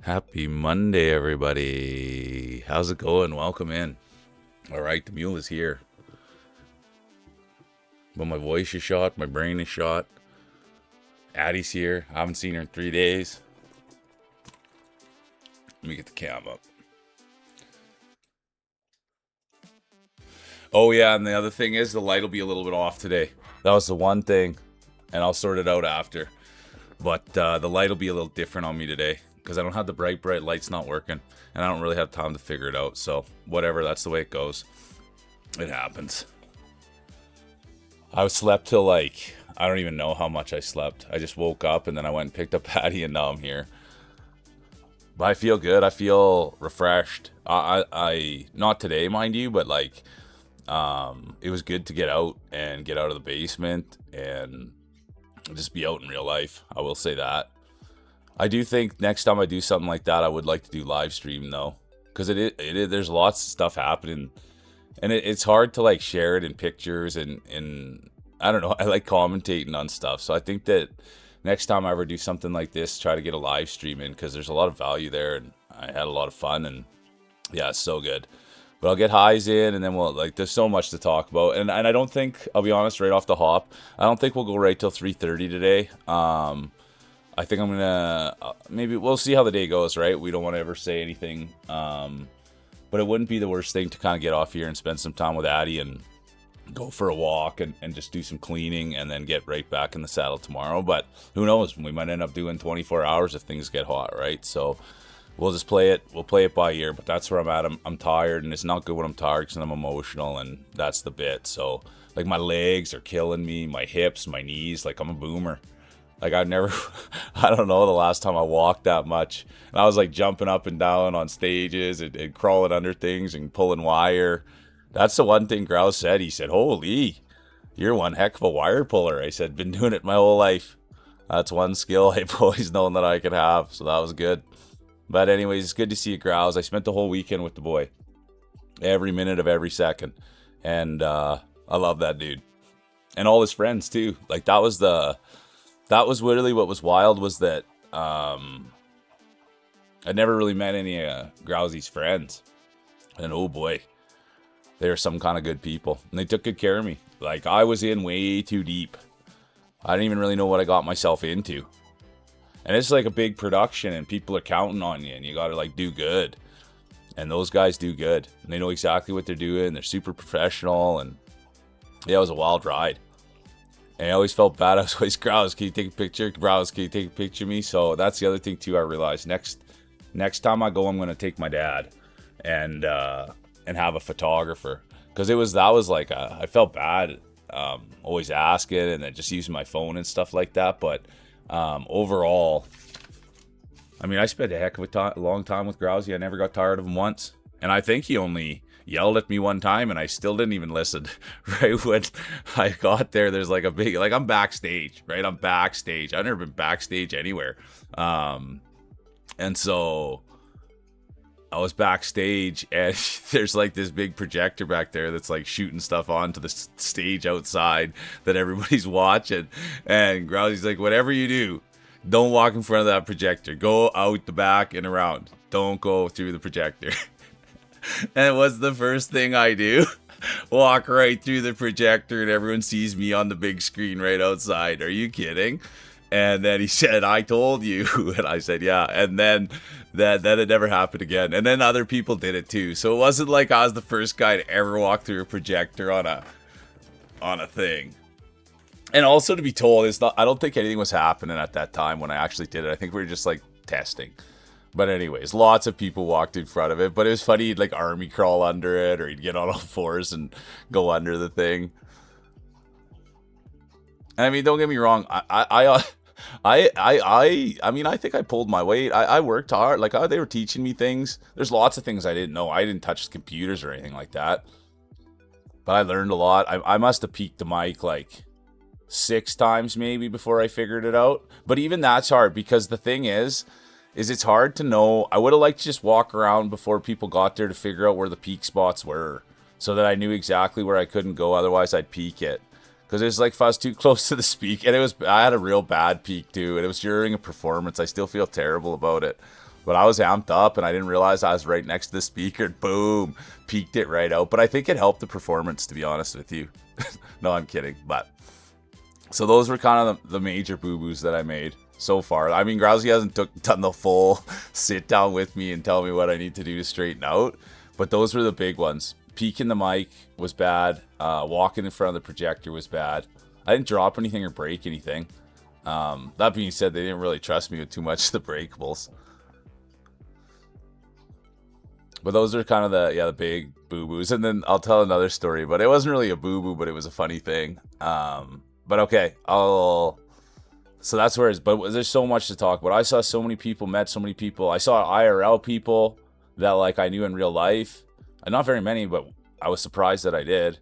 Happy Monday, everybody. How's it going? Welcome in. All right, the mule is here. But my voice is shot, my brain is shot. Addie's here. I haven't seen her in 3 days. Let me get the cam up. Oh, yeah, and the other thing is the light will be a little bit off today. That was the one thing, and I'll sort it out after. But the light will be a little different on me today because I don't have the bright lights not working, and I don't really have time to figure it out. So, whatever, that's the way it goes. It happens. I slept till I don't even know how much I slept. I just woke up and then I went and picked up Patty and now I'm here. But I feel good. I feel refreshed. I not today, mind you, but it was good to get out and get out of the basement and just be out in real life. I will say that. I do think next time I do something like that, I would like to do live stream though, because there's lots of stuff happening, and it's hard to share it in pictures and I don't know. I like commentating on stuff, so I think that next time I ever do something like this, try to get a live stream in because there's a lot of value there, and I had a lot of fun, and yeah, it's so good. But I'll get highs in, and then we'll like. There's so much to talk about, and I don't think I'll be honest right off the hop. I don't think we'll go right till 3:30 today. I think I'm gonna maybe we'll see how the day goes. Right, we don't want to ever say anything. But it wouldn't be the worst thing to kind of get off here and spend some time with Addie and go for a walk and just do some cleaning and then get right back in the saddle tomorrow. But who knows? We might end up doing 24 hours if things get hot, right? So we'll just play it. We'll play it by ear. But that's where I'm at. I'm tired, and it's not good when I'm tired because I'm emotional, and that's the bit. So like my legs are killing me, my hips, my knees. Like I'm a boomer. Like I've never, I don't know the last time I walked that much. And I was like jumping up and down on stages and crawling under things and pulling wire. That's the one thing Grouse said. He said, holy, you're one heck of a wire puller. I said, been doing it my whole life. That's one skill I've always known that I could have. So that was good. But anyways, it's good to see you, Grouse. I spent the whole weekend with the boy. Every minute of every second. And I love that dude. And all his friends too. Like that was literally what was wild was that I never really met any Grousey's friends. And oh boy, they were some kind of good people. And they took good care of me. Like I was in way too deep. I didn't even really know what I got myself into. And it's like a big production and people are counting on you and you got to like do good. And those guys do good. And they know exactly what they're doing. They're super professional. And yeah, it was a wild ride. And I always felt bad. I was always, Grouse, can you take a picture? Grouse, can you take a picture of me? So that's the other thing too. I realized next time I go, I'm going to take my dad and have a photographer, because I felt bad always asking and then just using my phone and stuff like that. But overall, I mean, I spent a heck of a long time with Grousey. I never got tired of him once, and I think he only yelled at me one time and I still didn't even listen. Right when I got there, there's like a big, like I'm backstage, right? I'm backstage. I've never been backstage anywhere. And so I was backstage and there's like this big projector back there that's like shooting stuff onto the stage outside that everybody's watching. And Grousey's like, whatever you do, don't walk in front of that projector. Go out the back and around. Don't go through the projector. And what's the first thing I do? Walk right through the projector and everyone sees me on the big screen right outside. Are you kidding? And then he said, I told you. And I said, yeah. And then that it never happened again. And then other people did it too. So it wasn't like I was the first guy to ever walk through a projector on a thing. And also to be told, I don't think anything was happening at that time when I actually did it. I think we were just like testing. But anyways, lots of people walked in front of it. But it was funny, he'd like army crawl under it, or he'd get on all fours and go under the thing. And I mean, don't get me wrong. I mean, I think I pulled my weight. I worked hard. Like they were teaching me things. There's lots of things I didn't know. I didn't touch computers or anything like that. But I learned a lot. I must have peeked the mic like 6 times maybe before I figured it out. But even that's hard, because the thing is it's hard to know. I would have liked to just walk around before people got there to figure out where the peak spots were, so that I knew exactly where I couldn't go. Otherwise, I'd peak it. Because it was like if I was too close to the speak, and I had a real bad peak too, and it was during a performance. I still feel terrible about it. But I was amped up, and I didn't realize I was right next to the speaker, and boom, peaked it right out. But I think it helped the performance, to be honest with you. No, I'm kidding. But so those were kind of the major boo-boos that I made so far. I mean, Grousey hasn't done the full sit down with me and tell me what I need to do to straighten out. But those were the big ones. Peeking the mic was bad. Walking in front of the projector was bad. I didn't drop anything or break anything. That being said, they didn't really trust me with too much of the breakables. But those are kind of the big boo-boos. And then I'll tell another story, but it wasn't really a boo-boo, but it was a funny thing. But okay, so that's where it's, but there's so much to talk about. I saw so many people, met so many people. I saw IRL people that like I knew in real life. Not very many, but I was surprised that I did.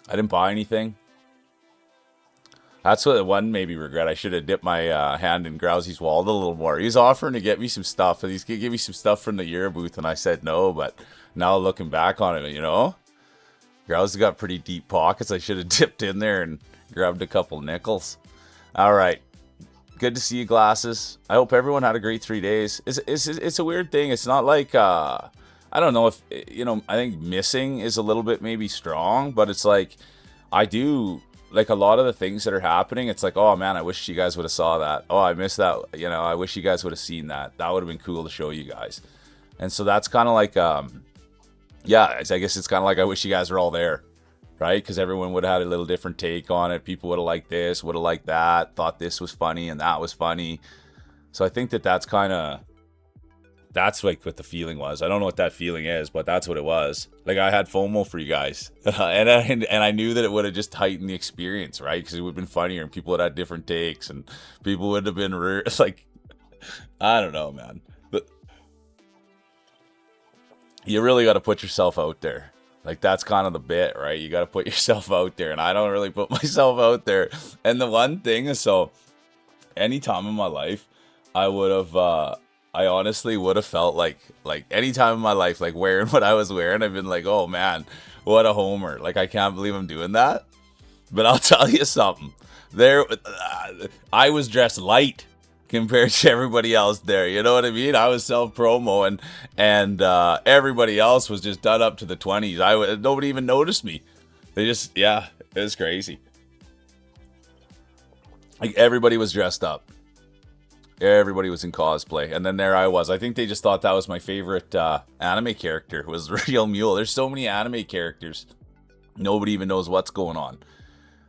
I didn't buy anything. That's what one maybe regret. I should have dipped my hand in Grousey's wallet a little more. He was offering to get me some stuff, and he's going to give me some stuff from the Euro booth, and I said no. But now looking back on it, Grousey got pretty deep pockets. I should have dipped in there and grabbed a couple nickels. All right. Good to see you, Glasses. I hope everyone had a great 3 days. It's a weird thing. It's not like I don't know if, I think missing is a little bit maybe strong, but it's like, I do, like, a lot of the things that are happening, it's like, oh man, I wish you guys would have saw that. Oh, I missed that. I wish you guys would have seen that. That would have been cool to show you guys. And so that's kind of like, yeah, I guess it's kind of like, I wish you guys were all there, right? Because everyone would have had a little different take on it. People would have liked this, would have liked that, thought this was funny and that was funny. So I think that's kind of, that's like what the feeling was. I don't know what that feeling is, but that's what it was. Like, I had FOMO for you guys, and I knew that it would have just heightened the experience, right? Because it would have been funnier, and people would have had different takes, and people would have been like, I don't know, man. But you really got to put yourself out there. Like, that's kind of the bit, right? You got to put yourself out there, and I don't really put myself out there. And the one thing is, so any time in my life, I honestly would have felt like any time in my life, like wearing what I was wearing, I've been like, oh man, what a homer. Like, I can't believe I'm doing that. But I'll tell you something. I was dressed light compared to everybody else there. You know what I mean? I was self-promo, and everybody else was just done up to the 20s. Nobody even noticed me. They just, yeah, it was crazy. Like, everybody was dressed up. Everybody was in cosplay, and then there I was. I think they just thought that was my favorite anime character, was Real Mule. There's so many anime characters. Nobody even knows what's going on.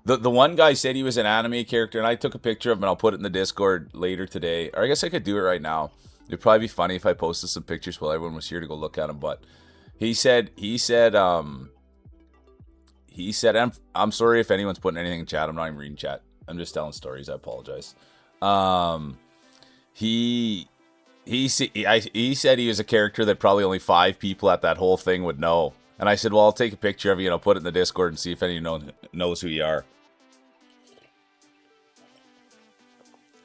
The one guy said he was an anime character, and I took a picture of him, and I'll put it in the Discord later today. Or I guess I could do it right now. It'd probably be funny if I posted some pictures while everyone was here to go look at them. But he said, I'm sorry if anyone's putting anything in chat. I'm not even reading chat. I'm just telling stories. I apologize. He said he was a character that probably only 5 people at that whole thing would know. And I said, well, I'll take a picture of you and I'll put it in the Discord and see if anyone knows who you are.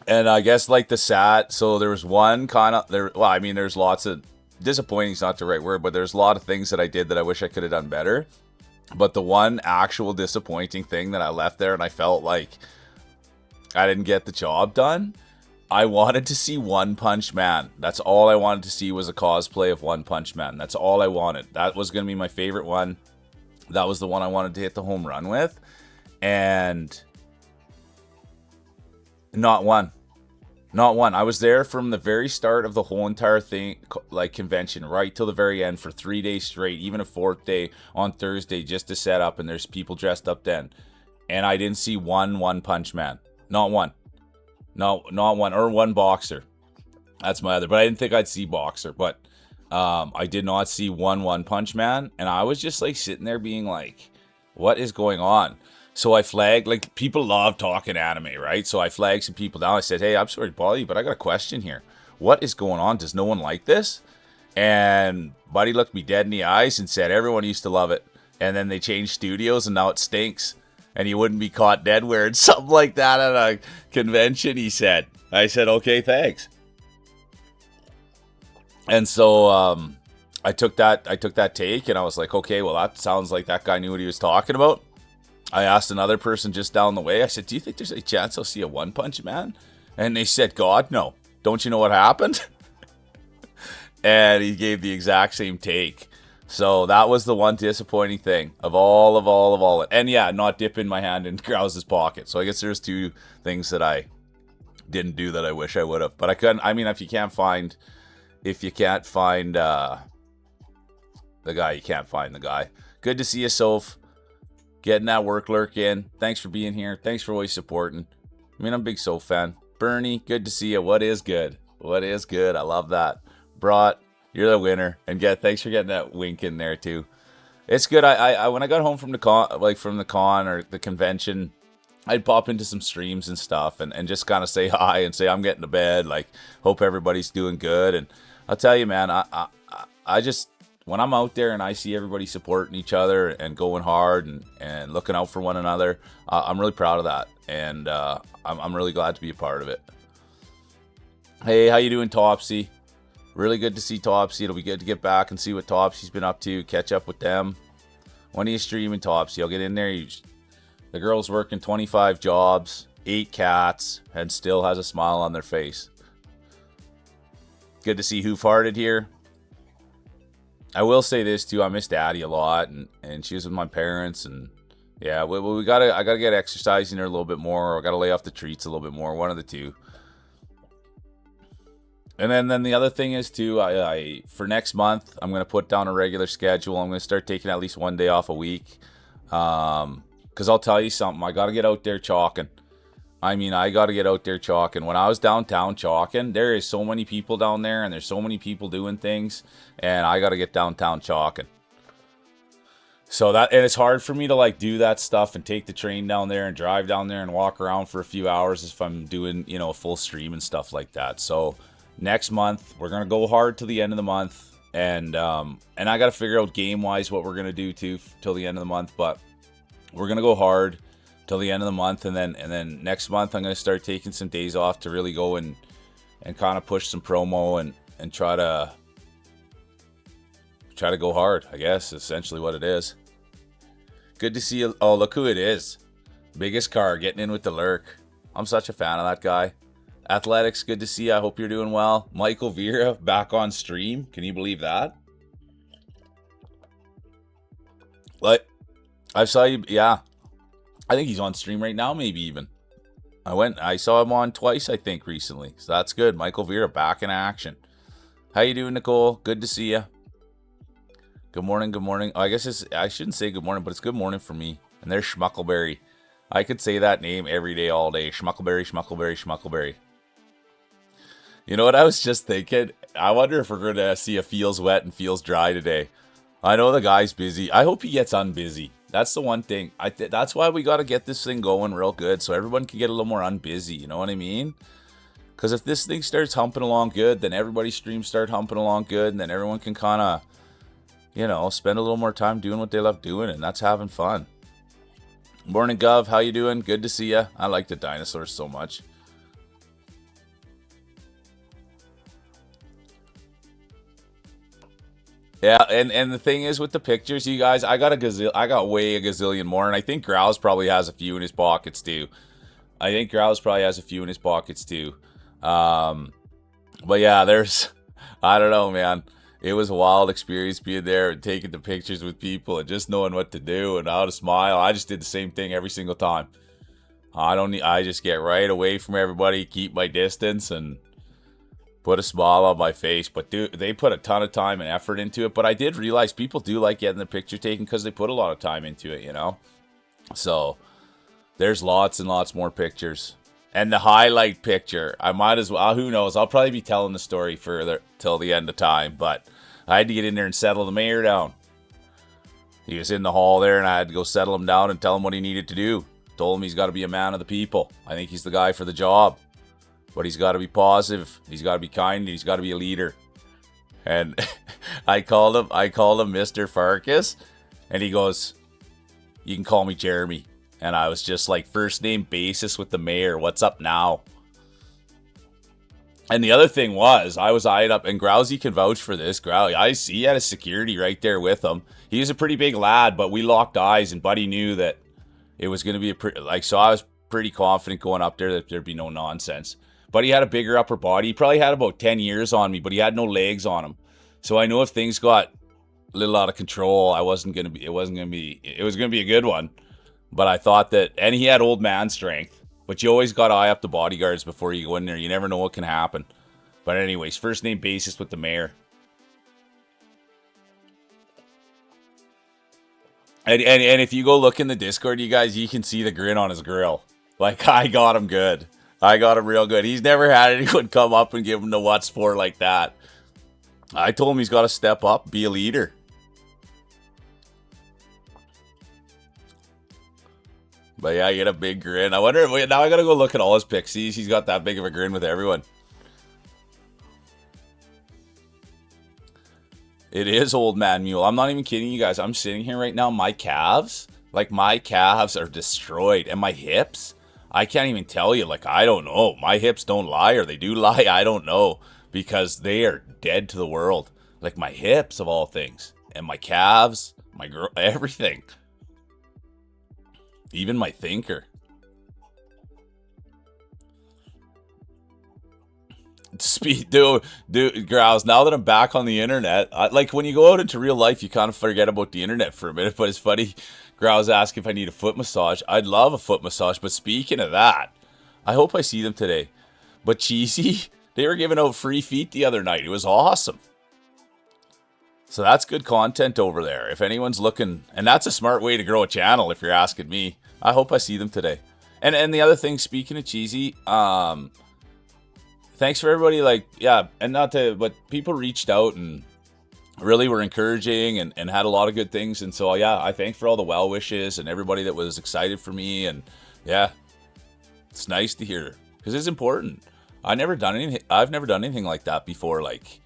And I guess, like, so there was one kind of, well, I mean, there's lots of, disappointing is not the right word, but there's a lot of things that I did that I wish I could have done better. But the one actual disappointing thing that I left there and I felt like I didn't get the job done, I wanted to see One Punch Man. That's all I wanted to see, was a cosplay of One Punch Man. That's all I wanted. That was going to be my favorite one. That was the one I wanted to hit the home run with. And not one. Not one. I was there from the very start of the whole entire thing, like, convention, right till the very end for 3 days straight, even a 4th day on Thursday just to set up, and there's people dressed up then. And I didn't see One Punch Man. Not one. No, not one. Or one Boxer. That's my other. But I didn't think I'd see Boxer. But I did not see One Punch Man. And I was just, like, sitting there being like, what is going on? So I flagged, like, people love talking anime, right? So I flagged some people down. I said, hey, I'm sorry to bother you, but I got a question here. What is going on? Does no one like this? And Buddy looked me dead in the eyes and said, everyone used to love it. And then they changed studios and now it stinks. And you wouldn't be caught dead wearing something like that at a convention, he said. I said, okay, thanks. And so I took that take and I was like, okay, well, that sounds like that guy knew what he was talking about. I asked another person just down the way, I said, do you think there's a chance I'll see a One Punch Man? And they said, God, no. Don't you know what happened? And he gave the exact same take. So that was the one disappointing thing of all it. And yeah, not dipping my hand in Krause's pocket. So I guess there's 2 things that I didn't do that I wish I would have. But I couldn't. I mean, if you can't find the guy, you can't find the guy. Good to see you, Soph. Getting that work lurk in. Thanks for being here. Thanks for always supporting. I mean, I'm a big Soph fan. Bernie, good to see you. What is good? What is good? I love that. Brought. You're the winner, and thanks for getting that wink in there too. It's good. I when I got home from the con or the convention, I'd pop into some streams and stuff, and just kind of say hi and say I'm getting to bed. Like, hope everybody's doing good. And I'll tell you, man, I just, when I'm out there and I see everybody supporting each other and going hard and looking out for one another, I'm really proud of that, and I'm really glad to be a part of it. Hey, how you doing, Topsy? Really good to see Topsy. It'll be good to get back and see what Topsy's been up to, catch up with them. When are you streaming, Topsy? I'll get in there. The girl's working 25 jobs, 8 cats, and still has a smile on their face. Good to see Who Farted here. I will say this too. I miss Daddy a lot, and she was with my parents, and yeah, I gotta get exercising her a little bit more. I gotta lay off the treats a little bit more. One of the two. And then the other thing is too, I for next month I'm gonna put down a regular schedule. I'm gonna start taking at least one day off a week. Because I'll tell you something, I gotta get out there chalking. I mean, I gotta get out there chalking. When I was downtown chalking, there is so many people down there, and there's so many people doing things, and I gotta get downtown chalking. So that, and it's hard for me to like do that stuff and take the train down there and drive down there and walk around for a few hours if I'm doing, a full stream and stuff like that. So next month we're gonna go hard till the end of the month, and I gotta figure out game wise what we're gonna do too till the end of the month. But we're gonna go hard till the end of the month, and then next month I'm gonna start taking some days off to really go and kind of push some promo and try to go hard, I guess, essentially what it is. Good to see you. Oh, look who it is. Biggest car getting in with the lurk. I'm such a fan of that guy. Athletics, good to see you. I hope you're doing well. Michael Vera back on stream. Can you believe that? Like, I saw you. Yeah. I think he's on stream right now, maybe even. I saw him on twice, I think, recently. So that's good. Michael Vera back in action. How you doing, Nicole? Good to see you. Good morning, good morning. Oh, I guess I shouldn't say good morning, but it's good morning for me. And there's Schmuckleberry. I could say that name every day, all day. Schmuckleberry, Schmuckleberry, Schmuckleberry. You know what I was just thinking? I wonder if we're going to see a feels wet and feels dry today. I know the guy's busy. I hope he gets unbusy. That's the one thing. That's why we got to get this thing going real good so everyone can get a little more unbusy. You know what I mean? Because if this thing starts humping along good, then everybody's streams start humping along good, and then everyone can kind of, spend a little more time doing what they love doing, and that's having fun. Morning, Gov. How you doing? Good to see you. I like the dinosaurs so much. Yeah, and the thing is with the pictures, you guys, I got way a gazillion more, and I think Grouse probably has a few in his pockets too. But yeah, I don't know, man. It was a wild experience being there and taking the pictures with people and just knowing what to do and how to smile. I just did the same thing every single time. I just get right away from everybody, keep my distance, and put a smile on my face. But dude, they put a ton of time and effort into it. But I did realize people do like getting the picture taken because they put a lot of time into it, So there's lots and lots more pictures. And the highlight picture, I might as well, who knows, I'll probably be telling the story further till the end of time, but I had to get in there and settle the mayor down. He was in the hall there, and I had to go settle him down and tell him what he needed to do. Told him he's got to be a man of the people. I think he's the guy for the job. But he's got to be positive, he's got to be kind, and he's got to be a leader. And I called him Mr. Farkas, and he goes, "You can call me Jeremy." And I was just like, first name basis with the mayor. What's up now? And the other thing was, I was eyeing up, and Grousey can vouch for this. He had a security right there with him. He was a pretty big lad, but we locked eyes, and Buddy knew that it was going to be so I was pretty confident going up there that there'd be no nonsense. But he had a bigger upper body. He probably had about 10 years on me, but he had no legs on him. So I know if things got a little out of control, it was going to be a good one. But I thought that, and he had old man strength. But you always got to eye up the bodyguards before you go in there. You never know what can happen. But anyways, first name basis with the mayor. And if you go look in the Discord, you guys, you can see the grin on his grill. Like, I got him good. I got him real good. He's never had anyone come up and give him the what's for like that. I told him he's got to step up, be a leader. But yeah, he had a big grin. I wonder, now I gotta go look at all his pics. He's got that big of a grin with everyone. It is old man mule. I'm not even kidding you guys. I'm sitting here right now. My calves are destroyed. And my hips, I can't even tell you. Like, I don't know. My hips don't lie, or they do lie. I don't know. Because they are dead to the world. Like, my hips, of all things. And my calves, everything. Even my thinker. Dude, Grouse, now that I'm back on the internet, like when you go out into real life, you kind of forget about the internet for a minute. But it's funny, Grouse asked if I need a foot massage. I'd love a foot massage. But speaking of that, I hope I see them today. But Cheesy, they were giving out free feet the other night. It was awesome. So that's good content over there. If anyone's looking, and that's a smart way to grow a channel if you're asking me. I hope I see them today. And the other thing, speaking of Cheesy, thanks for everybody, like, yeah, and not to, but people reached out and really were encouraging and had a lot of good things. And so, yeah, I thank for all the well wishes and everybody that was excited for me. And yeah, it's nice to hear because it's important. I've never done anything like that before. Like,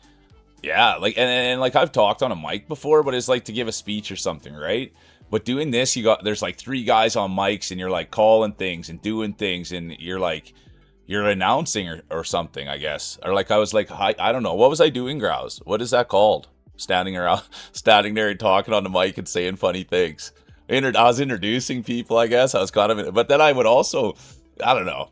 yeah, like, and like I've talked on a mic before, but it's like to give a speech or something, right? But doing this, there's like 3 guys on mics and you're like calling things and doing things and you're announcing or something, I guess. Or like I was like, I don't know. What was I doing, Grouse? What is that called? Standing there and talking on the mic and saying funny things. I was introducing people, I guess. I was kind of, but then I would also, I don't know.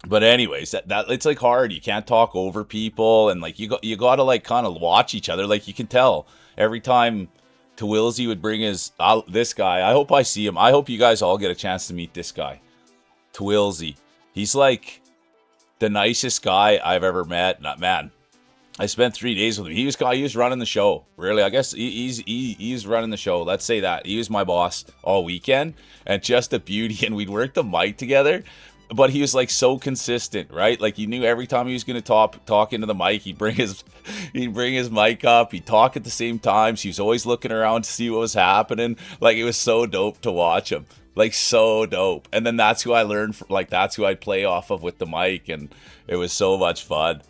But anyways, that it's like hard. You can't talk over people, and like you got to like kind of watch each other. Like you can tell every time Twilsey would bring this guy. I hope I see him. I hope you guys all get a chance to meet this guy, Twilsey. He's like the nicest guy I've ever met. Not man. I spent 3 days with him. He was running the show. Really, I guess he's running the show. Let's say that he was my boss all weekend, and just a beauty. And we'd work the mic together. But he was like so consistent, right? Like you knew every time he was going to talk into the mic, he'd bring his mic up. He'd talk at the same time. So he was always looking around to see what was happening. Like it was so dope to watch him. Like so dope. And then that's who I learned from, like that's who I'd play off of with the mic, and it was so much fun.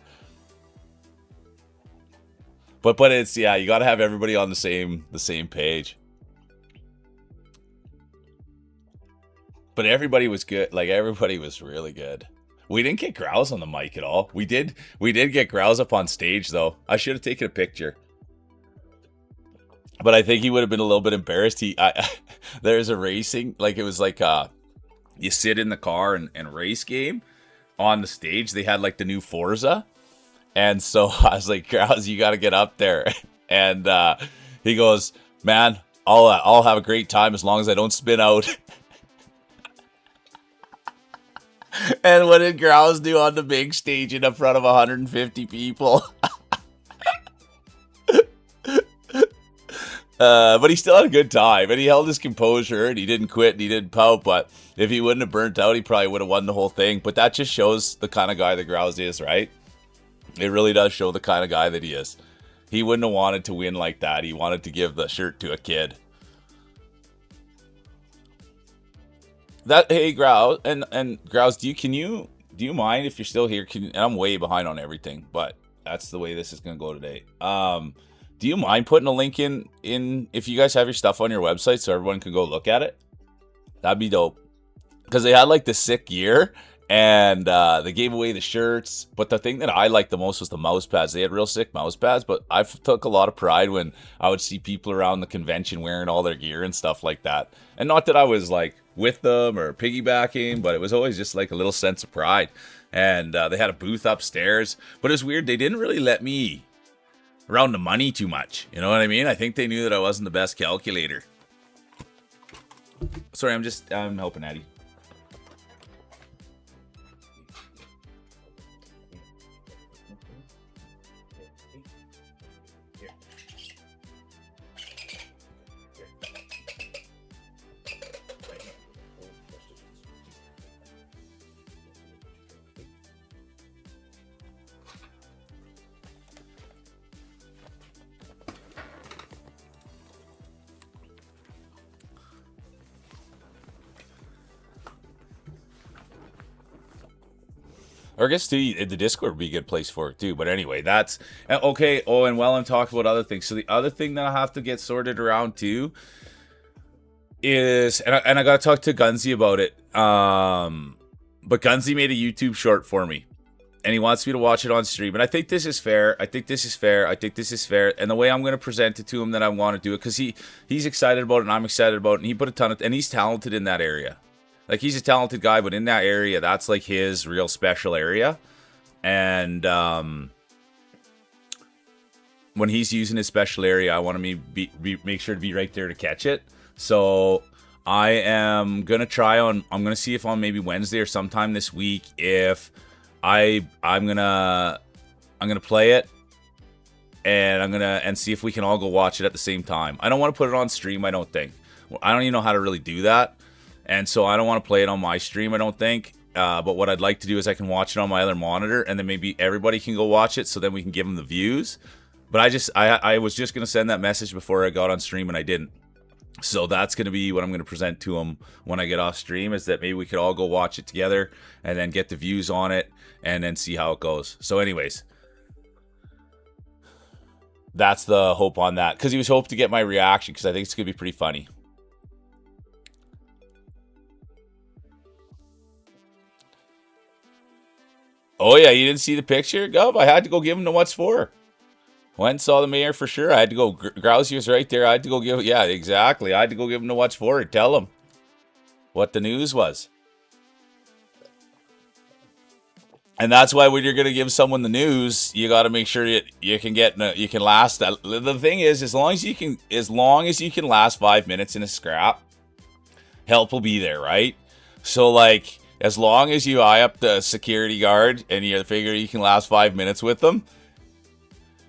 But it's, yeah, you got to have everybody on the same page. But everybody was good. Like everybody was really good. We didn't get Grouse on the mic at all. We did get Grouse up on stage though. I should have taken a picture. But I think he would have been a little bit embarrassed. There's a racing, like it was like you sit in the car and race game on the stage. They had like the new Forza. And so I was like, Grouse, you got to get up there. And he goes, man, I'll have a great time as long as I don't spin out. And what did Grouse do on the big stage in front of 150 people? But he still had a good time, and he held his composure, and he didn't quit, and he didn't pout. But if he wouldn't have burnt out, he probably would have won the whole thing. But that just shows the kind of guy that Grouse is, right? It really does show the kind of guy that he is. He wouldn't have wanted to win like that. He wanted to give the shirt to a kid. Hey Grouse, and Grouse, do you mind if you're still here? And I'm way behind on everything, but that's the way this is gonna go today. Do you mind putting a link in if you guys have your stuff on your website so everyone can go look at it? That'd be dope. Because they had like the sick gear and they gave away the shirts. But the thing that I liked the most was the mouse pads. They had real sick mouse pads, but I took a lot of pride when I would see people around the convention wearing all their gear and stuff like that. And not that I was like with them or piggybacking, but it was always just like a little sense of pride. And they had a booth upstairs, but it was weird. They didn't really let me around the money too much. You know what I mean? I think they knew that I wasn't the best calculator. Sorry, I'm helping Addie. Or I guess too, the Discord would be a good place for it too. But anyway, that's okay. Oh, and while I'm talking about other things, so the other thing that I have to get sorted around too is, and I got to talk to Gunsy about it. But Gunsy made a YouTube short for me, and he wants me to watch it on stream. And I think this is fair. I think this is fair. And the way I'm going to present it to him, that I want to do it, because he's excited about it, and I'm excited about it. And he put a ton of, and he's talented in that area. Like, he's a talented guy, but in that area, that's like his real special area. And when he's using his special area, I want to make sure to be right there to catch it. So I am gonna I'm gonna see if on maybe Wednesday or sometime this week if I'm gonna play it, and I'm gonna see if we can all go watch it at the same time. I don't want to put it on stream. I don't think. I don't even know how to really do that, and so I don't want to play it on my stream. I don't think. But what I'd like to do is I can watch it on my other monitor, and then maybe everybody can go watch it, so then we can give them the views. But I was just gonna send that message before I got on stream, and I didn't. So that's going to be what I'm going to present to them when I get off stream, is that maybe we could all go watch it together and then get the views on it and then see how it goes. So anyways, that's the hope on that, because he was hoping to get my reaction, because I think it's going to be pretty funny. Oh yeah, you didn't see the picture, Gov? I had to go give him the what's for. Went and saw the mayor for sure. I had to go. Grousey was right there. I had to go give. Yeah, exactly. I had to go give him the what's for it. Tell him what the news was. And that's why when you're gonna give someone the news, you got to make sure you can last. The thing is, as long as you can last 5 minutes in a scrap, help will be there, right? So like, as long as you eye up the security guard and you figure you can last 5 minutes with them,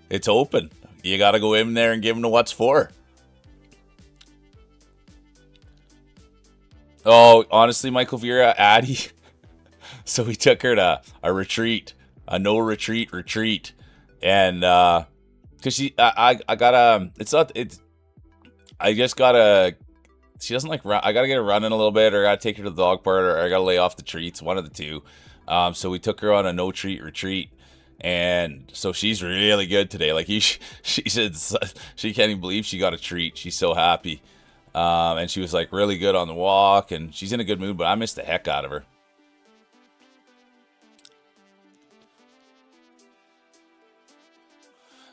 it's open. You got to go in there and give them the what's for. Oh, honestly, Michael Vera, Addie. So we took her to a retreat, a no retreat. And, cause she she doesn't like run. I gotta get her running a little bit, or I gotta take her to the dog park, or I gotta lay off the treats, one of the two. So we took her on a no treat retreat. And so she's really good today. Like she said, she can't even believe she got a treat. She's so happy. And she was like really good on the walk, and she's in a good mood, but I missed the heck out of her.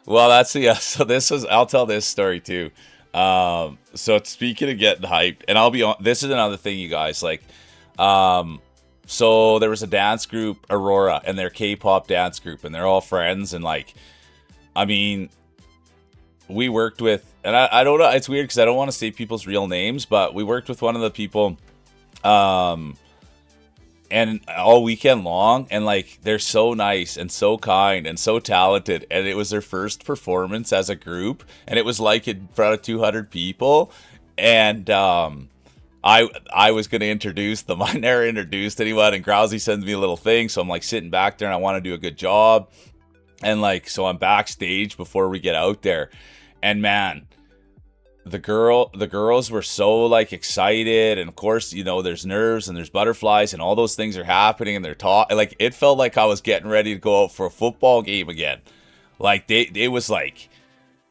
Well, so I'll tell this story too. So speaking of getting hyped, and I'll be on, this is another thing, you guys, like, so there was a dance group, Aurora, and their K-pop dance group, and they're all friends. And like, I mean, we worked with, and I don't know, it's weird because I don't want to say people's real names, but we worked with one of the people, and all weekend long, and like, they're so nice and so kind and so talented. And it was their first performance as a group, and it was like in front of 200 people. And I was going to introduce them. I never introduced anyone, and Grousey sends me a little thing, so I'm like sitting back there and I want to do a good job. And like, so I'm backstage before we get out there, and man, the girls were so like excited, and of course, you know, there's nerves and there's butterflies and all those things are happening, and they're talking, like, it felt like I was getting ready to go out for a football game again. Like they was like,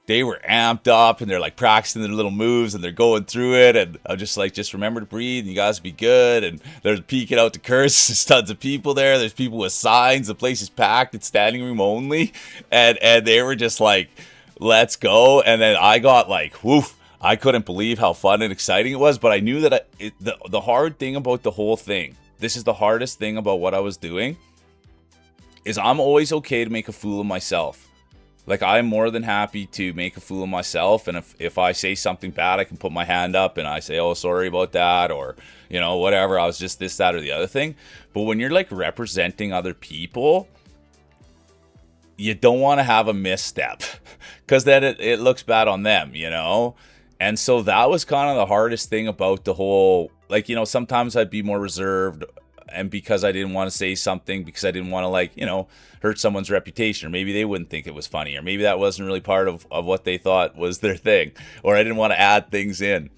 they were amped up, and they're like practicing their little moves, and they're going through it. And I'm just like, just remember to breathe, and you guys be good. And they're peeking out to curse. There's tons of people there. There's people with signs. The place is packed. It's standing room only. And they were just like, let's go. And then I got like, woof. I couldn't believe how fun and exciting it was. But I knew that the hard thing about the whole thing, this is the hardest thing about what I was doing, is I'm always okay to make a fool of myself. Like, I'm more than happy to make a fool of myself, and if I say something bad, I can put my hand up and I say, oh, sorry about that, or, you know, whatever, I was just this, that, or the other thing. But when you're, like, representing other people, you don't want to have a misstep, because then it looks bad on them, you know? And so that was kind of the hardest thing about the whole, like, you know, sometimes I'd be more reserved, and because I didn't want to say something, because I didn't want to, like, you know, hurt someone's reputation, or maybe they wouldn't think it was funny, or maybe that wasn't really part of what they thought was their thing, or I didn't want to add things in.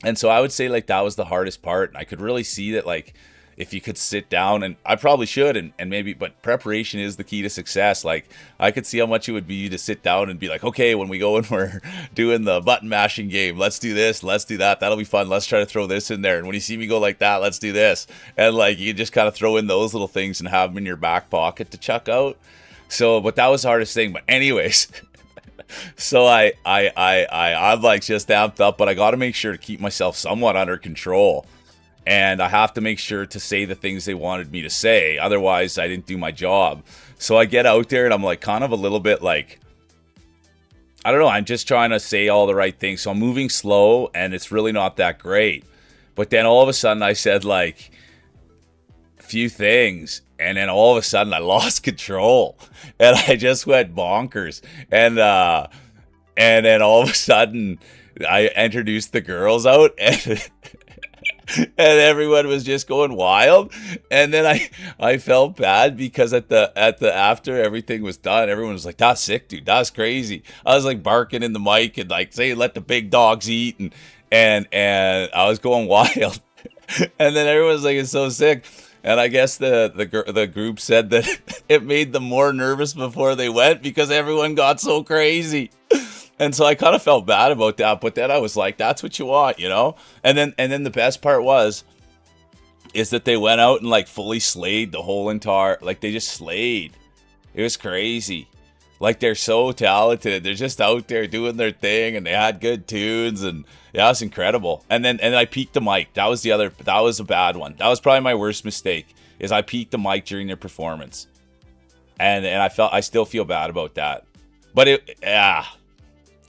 And so I would say, like, that was the hardest part. And I could really see that, like, if you could sit down, and I probably should, and maybe, but preparation is the key to success. Like, I could see how much it would be to sit down and be like, okay, when we go and we're doing the button mashing game, let's do this, let's do that, that'll be fun, let's try to throw this in there, and when you see me go like that, let's do this. And like, you just kind of throw in those little things and have them in your back pocket to chuck out. So, but that was the hardest thing. But anyways, so I'm like just amped up, but I got to make sure to keep myself somewhat under control. and I have to make sure to say the things they wanted me to say. Otherwise, I didn't do my job. So I get out there and I'm like kind of a little bit like, I don't know, I'm just trying to say all the right things. So I'm moving slow and it's really not that great. But then all of a sudden I said like a few things and then all of a sudden I lost control and I just went bonkers. And then all of a sudden I introduced the girls out and and everyone was just going wild. And then I felt bad because at the after everything was done, everyone was like, "That's sick, dude. That's crazy." I was like barking in the mic and like saying, "Let the big dogs eat," and I was going wild. And then everyone was like, "It's so sick." And I guess the group said that it made them more nervous before they went because everyone got so crazy. And so I kind of felt bad about that, but then I was like, that's what you want, you know? And then the best part is that they went out and like fully slayed the whole entire, like they just slayed. It was crazy. Like they're so talented. They're just out there doing their thing and they had good tunes and yeah, it's incredible. And I peaked the mic. That was a bad one. That was probably my worst mistake is I peaked the mic during their performance. And I still feel bad about that. But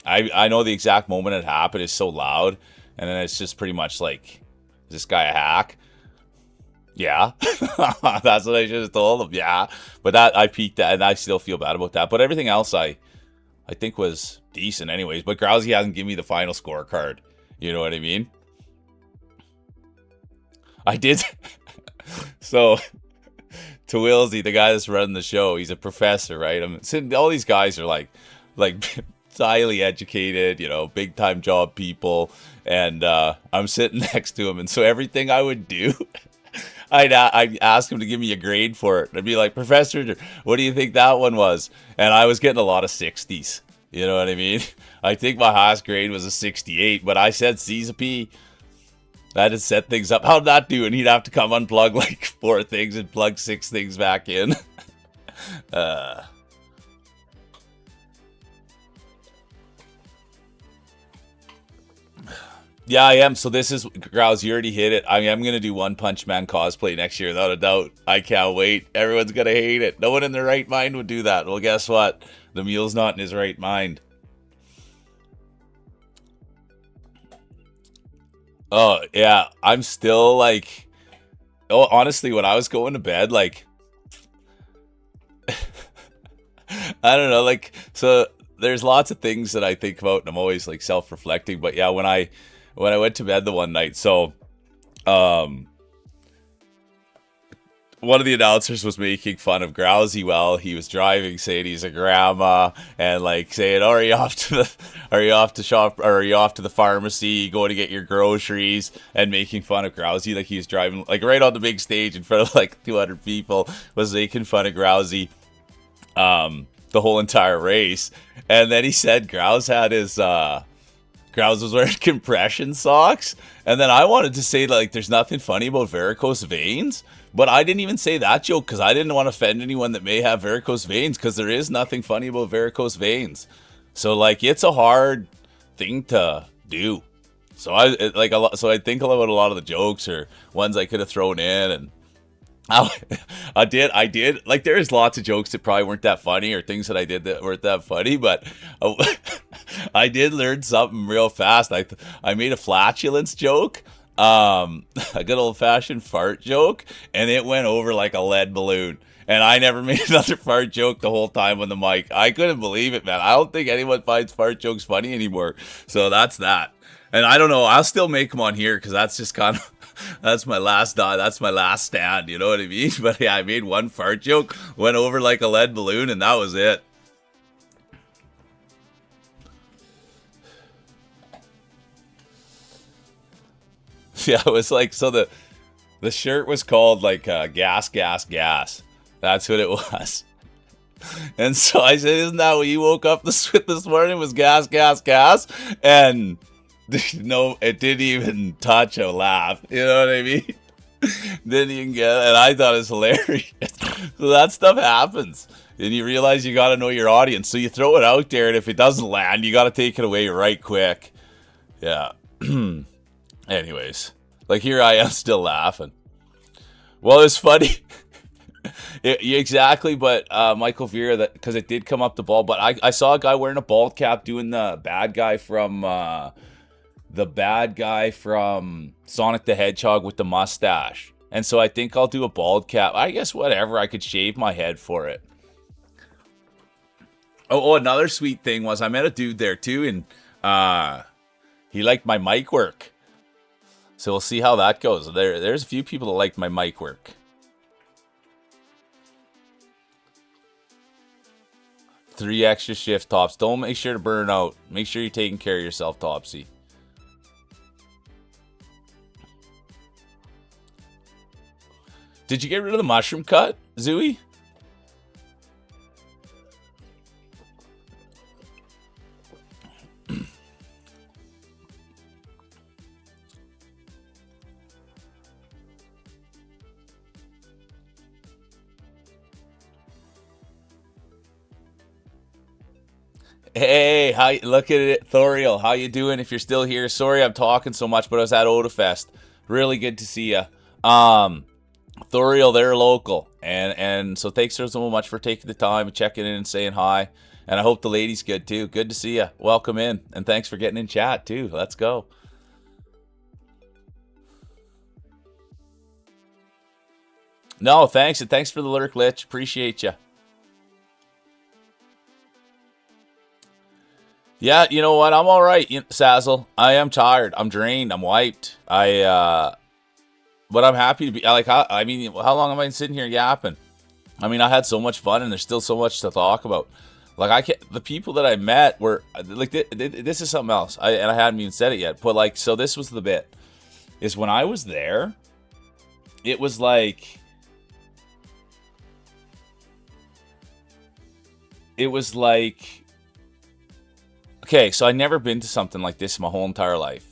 I know the exact moment it happened is so loud, and then it's just pretty much like, is this guy a hack? Yeah. That's what I should have told him. Yeah. But that I peaked that, and I still feel bad about that. But everything else I think was decent anyways. But Grousey hasn't given me the final scorecard. You know what I mean? I did. So, to Willsey, the guy that's running the show, he's a professor, right? I'm sitting, all these guys are like highly educated, you know, big time job people, and I'm sitting next to him, and so everything I would do, I'd ask him to give me a grade for it. I'd be like, "Professor, what do you think that one was?" And I was getting a lot of 60s. You know what I mean? I think my highest grade was a 68, but I said C's a P. I had to set things up. How'd that do? And he'd have to come unplug like 4 things and plug 6 things back in. Yeah, I am. So this is, Grouse, you already hit it. I am going to do One Punch Man cosplay next year, without a doubt. I can't wait. Everyone's going to hate it. No one in their right mind would do that. Well, guess what? The mule's not in his right mind. Oh, yeah. I'm still like... Oh, honestly, when I was going to bed, like... I don't know, like... So, there's lots of things that I think about, and I'm always, like, self-reflecting. But, yeah, when I went to bed the one night, so... One of the announcers was making fun of Grousey while he was driving, saying he's a grandma, and like saying, "Oh, are you off to the pharmacy, going to get your groceries?" And making fun of Grousey, like he was driving, like right on the big stage in front of like 200 people, was making fun of Grousey, the whole entire race. And then he said Grouse was wearing compression socks, and then I wanted to say like, there's nothing funny about varicose veins. But I didn't even say that joke because I didn't want to offend anyone that may have varicose veins, because there is nothing funny about varicose veins. So like, it's a hard thing to do. So I think about a lot of the jokes or ones I could have thrown in, and I did like, there's lots of jokes that probably weren't that funny, or things that I did that weren't that funny, but I did learn something real fast. I made a flatulence joke. A good old-fashioned fart joke, and it went over like a lead balloon. And I never made another fart joke the whole time on the mic. I couldn't believe it, man. I don't think anyone finds fart jokes funny anymore. So that's that. And I don't know, I'll still make them on here, because that's just kind of, that's my last stand, you know what I mean? But yeah, I made one fart joke, went over like a lead balloon, and that was it. Yeah, it was like, so the shirt was called like Gas, Gas, Gas. That's what it was. And so I said, "Isn't that what you woke up with this morning, was gas, gas, gas?" And no, it didn't even touch a laugh. You know what I mean? Didn't even get it. And I thought it was hilarious. So that stuff happens. And you realize you got to know your audience. So you throw it out there, and if it doesn't land, you got to take it away right quick. Yeah. Anyways, Like, here I am still laughing. Well, it's funny. Exactly, but Michael Vera, that because it did come up the ball, but I saw a guy wearing a bald cap doing the bad guy from Sonic the Hedgehog with the mustache. And so I think I'll do a bald cap. I guess whatever, I could shave my head for it. Oh, another sweet thing was I met a dude there too, and he liked my mic work. So we'll see how that goes. There's a few people that like my mic work. 3 extra shift, Tops. Don't make sure to burn out. Make sure you're taking care of yourself, Topsy. Did you get rid of the mushroom cut, Zooey? Hey, look at it, Thoriel. How you doing? If you're still here, sorry I'm talking so much, but I was at Odafest. Really good to see you. Thoriel, they're local, and so thanks so much for taking the time and checking in and saying hi. And I hope the lady's good too. Good to see you. Welcome in, and thanks for getting in chat too. Let's go. No, thanks, and thanks for the lurk, Lich. Appreciate you. Yeah, you know what? I'm all right, Sazzle. I am tired. I'm drained. I'm wiped. But I'm happy to be. Like, I mean, how long am I sitting here yapping? I mean, I had so much fun, and there's still so much to talk about. Like, I can't. The people that I met were like, this is something else. I hadn't even said it yet, but like, so this was the bit. Is when I was there, it was like. Okay, so I'd never been to something like this my whole entire life.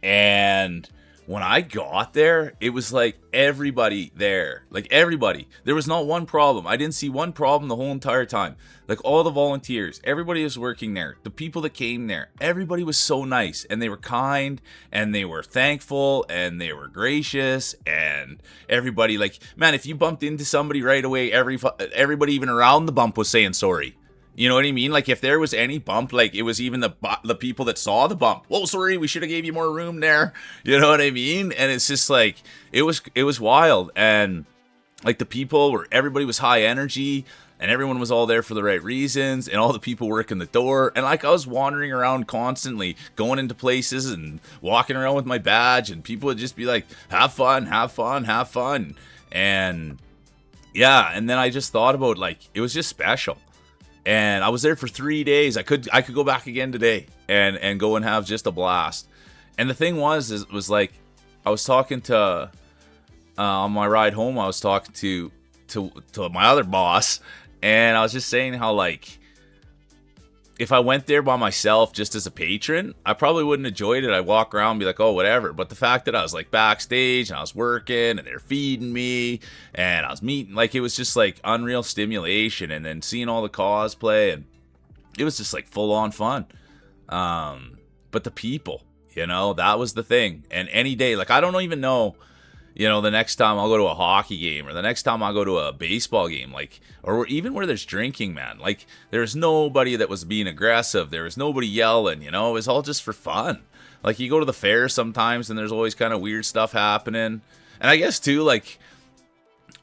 And when I got there, it was like everybody there. Like everybody. There was not one problem. I didn't see one problem the whole entire time. Like all the volunteers, everybody was working there. The people that came there, everybody was so nice. And they were kind, and they were thankful, and they were gracious. And everybody, like, man, if you bumped into somebody right away, everybody even around the bump was saying sorry. You know what I mean? Like, if there was any bump, like, it was even the people that saw the bump. Whoa, sorry, we should have gave you more room there. You know what I mean? And it's just, like, it was wild. And, like, everybody was high energy, and everyone was all there for the right reasons, and all the people working the door. And, like, I was wandering around constantly, going into places and walking around with my badge, and people would just be like, have fun, have fun, have fun. And, yeah, and then I just thought about, like, it was just special. And I was there for 3 days. I could go back again today and go and have just a blast. And the thing was like, I was talking to on my ride home. I was talking to my other boss, and I was just saying how, like, if I went there by myself just as a patron, I probably wouldn't enjoy it. I'd walk around and be like, oh, whatever. But the fact that I was, like, backstage and I was working and they're feeding me and I was meeting, like, it was just, like, unreal stimulation. And then seeing all the cosplay, and it was just, like, full-on fun. But the people, that was the thing. And any day, like, I don't even know, the next time I'll go to a hockey game, or the next time I'll go to a baseball game, like, or even where there's drinking, man. Like, there's nobody that was being aggressive. There was nobody yelling, it was all just for fun. Like, you go to the fair sometimes, and there's always kind of weird stuff happening. And I guess, too, like,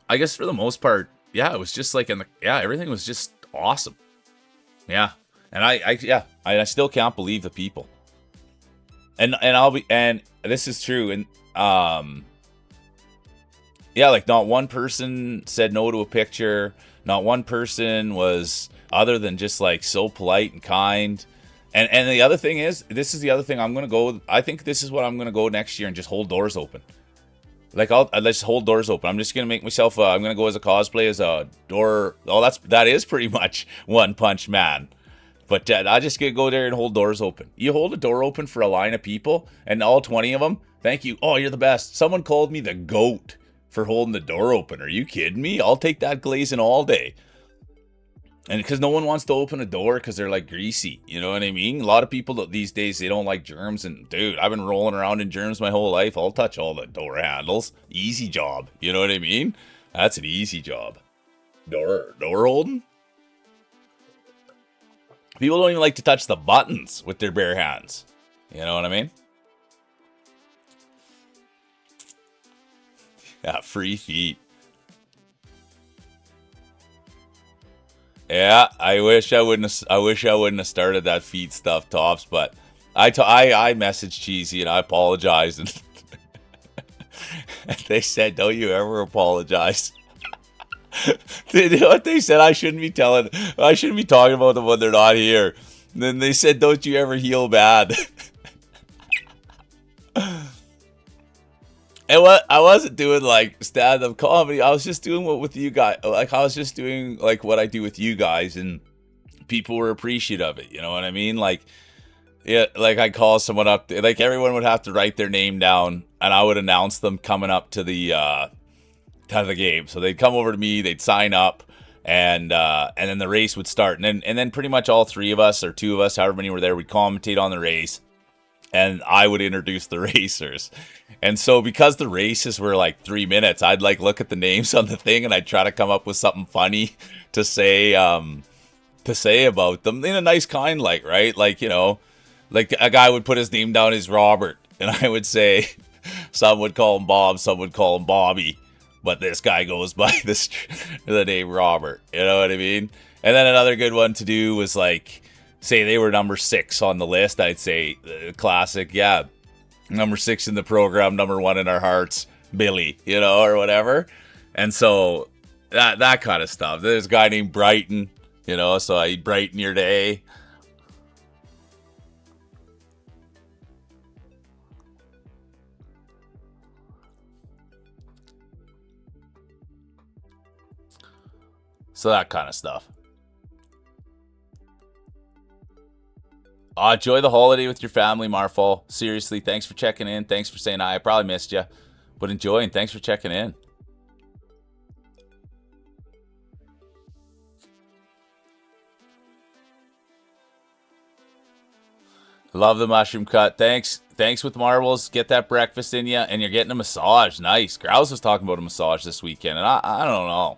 for the most part, yeah, it was just like, everything was just awesome. Yeah. And I still can't believe the people. And this is true, and, yeah, like, not one person said no to a picture. Not one person was other than just, like, so polite and kind. And the other thing is, this is the other thing I'm going to go, I think this is what I'm going to go next year, and just hold doors open. Like, let's hold doors open. I'm just going to make myself, I'm going to go as a cosplay as a door. Oh, that is pretty much One Punch Man. But I just going to go there and hold doors open. You hold a door open for a line of people, and all 20 of them, thank you. Oh, you're the best. Someone called me the GOAT for holding the door open. Are you kidding me? I'll take that glazing all day. And because no one wants to open a door because they're like greasy. You know what I mean? A lot of people these days, they don't like germs. And dude, I've been rolling around in germs my whole life. I'll touch all the door handles. Easy job. You know what I mean? That's an easy job. Door holding? People don't even like to touch the buttons with their bare hands. You know what I mean? Yeah, free feet. Yeah, I wish I wouldn't have started that feet stuff, Tops, but I messaged Cheesy and I apologized, and they said, "Don't you ever apologize." You know what they said? I shouldn't be talking about them when they're not here. And then they said, "Don't you ever heal bad." And what I wasn't doing like stand-up comedy. I was just doing what with you guys. Like I was just doing like what I do with you guys, and people were appreciative of it. You know what I mean? Like, yeah, like I call someone up. Like everyone would have to write their name down, and I would announce them coming up to the game. So they'd come over to me, they'd sign up, and then the race would start, and then pretty much all three of us or two of us, however many were there, would commentate on the race. And I would introduce the racers. And so because the races were like 3 minutes, I'd like look at the names on the thing and I'd try to come up with something funny to say about them in a nice kind, like, right? Like, you know, like a guy would put his name down as Robert, and I would say, some would call him Bob, some would call him Bobby, but this guy goes by the name Robert. You know what I mean? And then another good one to do was like, say they were number 6 on the list, I'd say, classic, yeah, number 6 in the program, number 1 in our hearts, Billy, you know, or whatever. And so that kind of stuff. There's a guy named Brighton, you know, so I'd brighten your day. So that kind of stuff. Enjoy the holiday with your family, Marfall. Seriously, thanks for checking in. Thanks for saying hi. I probably missed you, but enjoy, and thanks for checking in. Love the mushroom cut. Thanks with marbles. Get that breakfast in you, and you're getting a massage. Nice. Grouse was talking about a massage this weekend, and I don't know.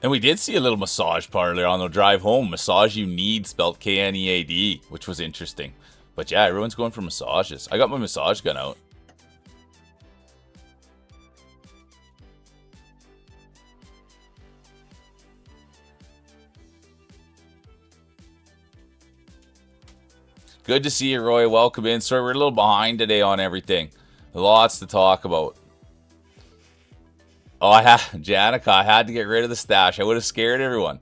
And we did see a little massage parlor on the drive home. Massage you need, spelled Knead, which was interesting. But yeah, everyone's going for massages. I got my massage gun out. Good to see you, Roy. Welcome in. Sorry, we're a little behind today on everything. Lots to talk about. Oh, Janica, I had to get rid of the stash. I would have scared everyone.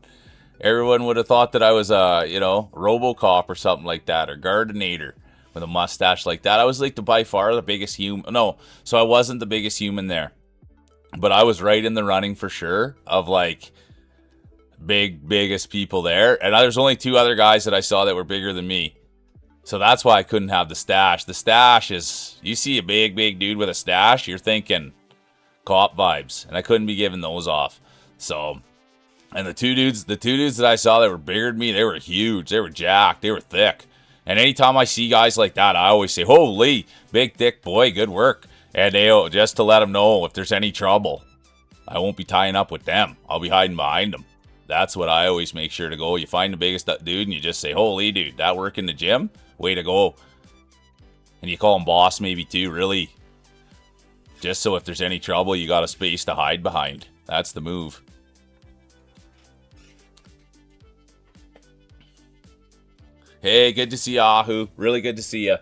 Everyone would have thought that I was, RoboCop or something like that, or Gardenator with a mustache like that. I was like by far the biggest human. No, so I wasn't the biggest human there, but I was right in the running for sure of like biggest people there. And there's only 2 other guys that I saw that were bigger than me. So that's why I couldn't have the stash. The stash is, you see a big dude with a stash, you're thinking cop vibes, and I couldn't be giving those off. So, and the two dudes that I saw that were bigger than me, they were huge, they were jacked, they were thick. And anytime I see guys like that, I always say, "Holy, big thick boy, good work." And they, just to let them know if there's any trouble, I won't be tying up with them. I'll be hiding behind them. That's what I always make sure to go. You find the biggest dude and you just say, "Holy dude, that work in the gym, way to go." And you call him boss maybe too, really. Just so if there's any trouble, you got a space to hide behind. That's the move. Hey, good to see you, Ahu. Really good to see you.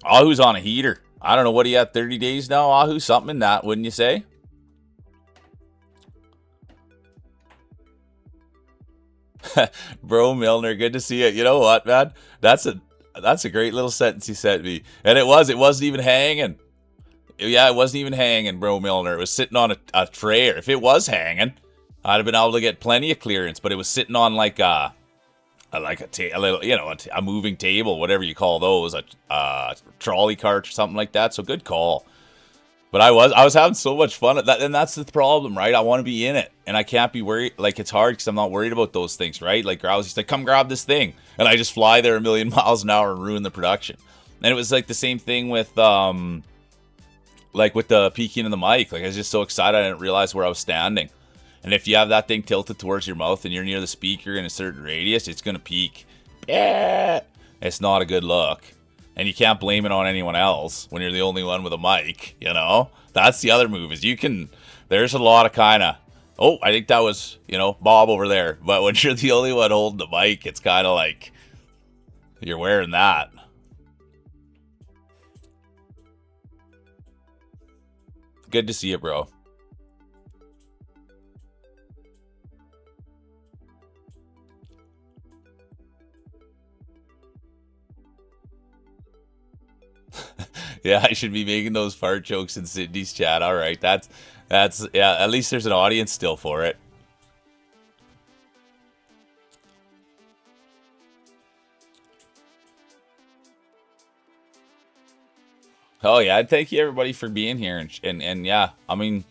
Ahu's on a heater. I don't know what he had, 30 days now, Ahu? Something in that, wouldn't you say? Bro Milner, good to see you. You know what, man? That's a great little sentence he sent me. And it wasn't even hanging. Yeah, it wasn't even hanging, Bro Milner. It was sitting on a tray. If it was hanging, I'd have been able to get plenty of clearance, but it was sitting on like a little, a moving table, whatever you call those, a trolley cart or something like that. So good call. But I was having so much fun at that, and that's the problem, right? I want to be in it, and I can't be worried. Like it's hard because I'm not worried about those things, right? Like Growsy's like, "Come grab this thing," and I just fly there a million miles an hour and ruin the production. And it was like the same thing with like with the peaking of the mic. Like I was just so excited I didn't realize where I was standing. And if you have that thing tilted towards your mouth and you're near the speaker in a certain radius, it's gonna peak. Yeah, it's not a good look. And you can't blame it on anyone else when you're the only one with a mic, you know? That's the other move is you can, there's a lot of kind of, oh, I think that was, Bob over there. But when you're the only one holding the mic, it's kind of like you're wearing that. Good to see you, bro. Yeah, I should be making those fart jokes in Sydney's chat. All right, that's yeah. At least there's an audience still for it. Oh yeah, thank you everybody for being here and yeah, I mean,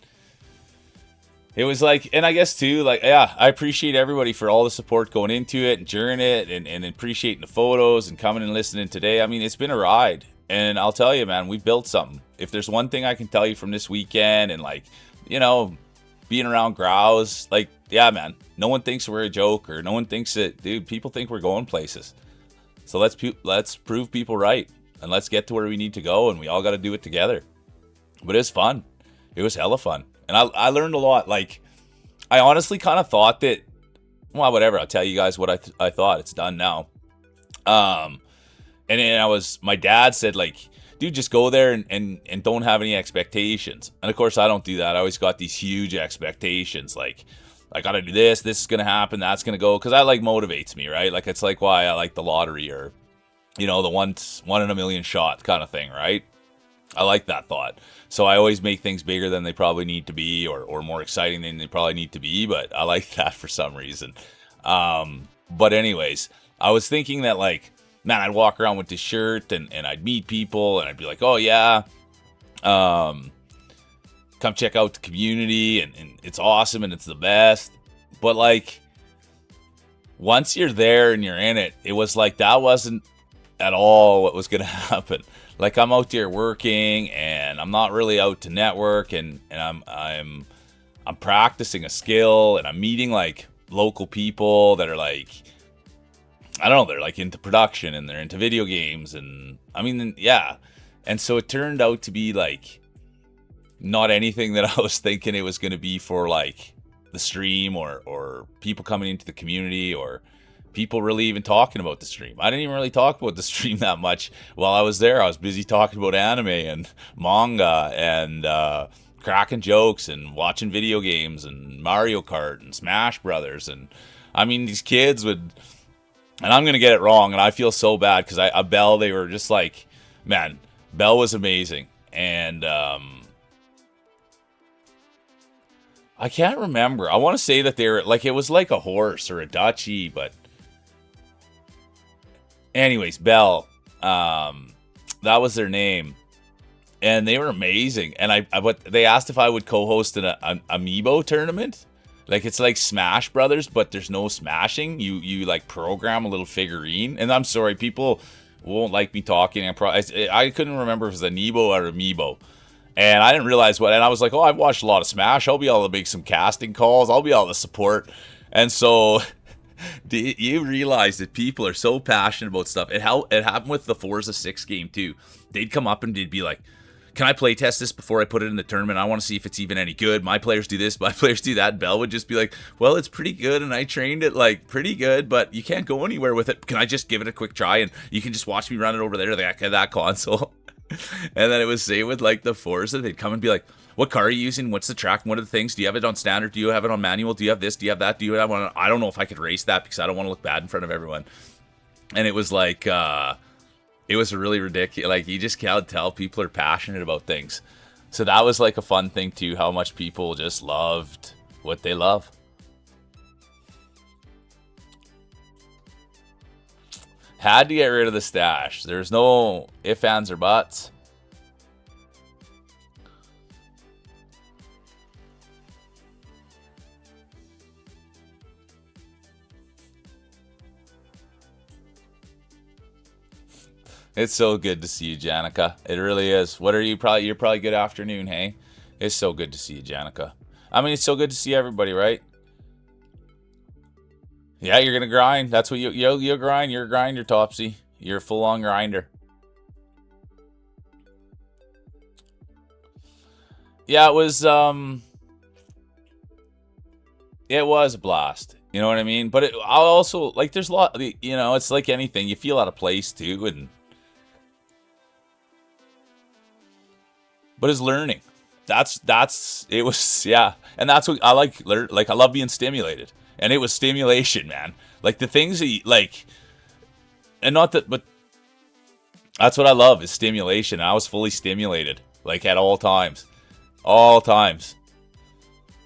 it was like, and I guess too, like yeah, I appreciate everybody for all the support going into it and during it, and appreciating the photos and coming and listening today. I mean, it's been a ride, and I'll tell you, man, we built something. If there's one thing I can tell you from this weekend, and like, being around Grouse, like yeah, man, no one thinks we're a joke, or no one thinks that, dude. People think we're going places. So let's prove people right, and let's get to where we need to go, and we all got to do it together. But it was fun. It was hella fun, and I learned a lot. Like I honestly kind of thought that, well, whatever. I'll tell you guys what I thought. It's done now. And then my dad said like, dude, just go there and don't have any expectations. And of course I don't do that. I always got these huge expectations. Like I got to do this is going to happen, that's going to go. Cause that like motivates me, right? Like it's like why I like the lottery, or, the one in a million shot kind of thing, right? I like that thought. So I always make things bigger than they probably need to be, or more exciting than they probably need to be. But I like that for some reason. But anyways, I was thinking that like, man, I'd walk around with this shirt and I'd meet people and I'd be like, oh yeah, come check out the community and it's awesome and it's the best. But like, once you're there and you're in it, it was like, that wasn't at all what was going to happen. Like I'm out there working and I'm not really out to network, and I'm practicing a skill, and I'm meeting like local people that are like, I don't know, they're like into production and they're into video games, and I mean, yeah. And so it turned out to be like not anything that I was thinking it was going to be, for like the stream or people coming into the community, or people really even talking about the stream. I didn't even really talk about the stream that much while I was there. I was busy talking about anime and manga and cracking jokes and watching video games and Mario Kart and Smash Brothers. And I mean, these kids would, and I'm going to get it wrong, and I feel so bad because Belle, they were just like, man, Belle was amazing. And I can't remember. I want to say that they were like, it was like a horse or a duchy, but anyways, Belle, that was their name, and they were amazing. And but they asked if I would co-host an amiibo tournament. Like it's like Smash Brothers, but there's no smashing. You like program a little figurine. And I'm sorry, people won't like me talking. I couldn't remember if it was Amiibo or Amiibo. And I didn't realize what. And I was like, oh, I've watched a lot of Smash. I'll be able to make some casting calls. I'll be able to support. And so you realize that people are so passionate about stuff. It happened with the Forza 6 game too. They'd come up and they'd be like, can I play test this before I put it in the tournament? I want to see if it's even any good. My players do this, my players do that. And Belle would just be like, well, it's pretty good, and I trained it like pretty good, but you can't go anywhere with it. Can I just give it a quick try, and you can just watch me run it over there, that console? And then it was same with like the Forza. They'd come and be like, what car are you using? What's the track? What are the things? Do you have it on standard? Do you have it on manual? Do you have this? Do you have that? Do you have one? I don't know if I could race that because I don't want to look bad in front of everyone. And it was like, it was really ridiculous. Like, you just can't tell people are passionate about things. So that was like a fun thing too, how much people just loved what they love. Had to get rid of the stash. There's no ifs, ands, or buts. It's so good to see you, Janica. It really is. What are you probably? You're probably good afternoon, hey? It's so good to see you, Janica. I mean, it's so good to see everybody, right? Yeah, you're gonna grind. That's what you grind. You're a grinder, Topsy. You're a full on grinder. Yeah, it was a blast. You know what I mean? But I also like there's a lot. It's like anything. You feel out of place too, but it's learning. That's it was yeah, and that's what I like. Like I love being stimulated, and it was stimulation, man. Like the things that like, and not that, but that's what I love is stimulation. I was fully stimulated, like at all times.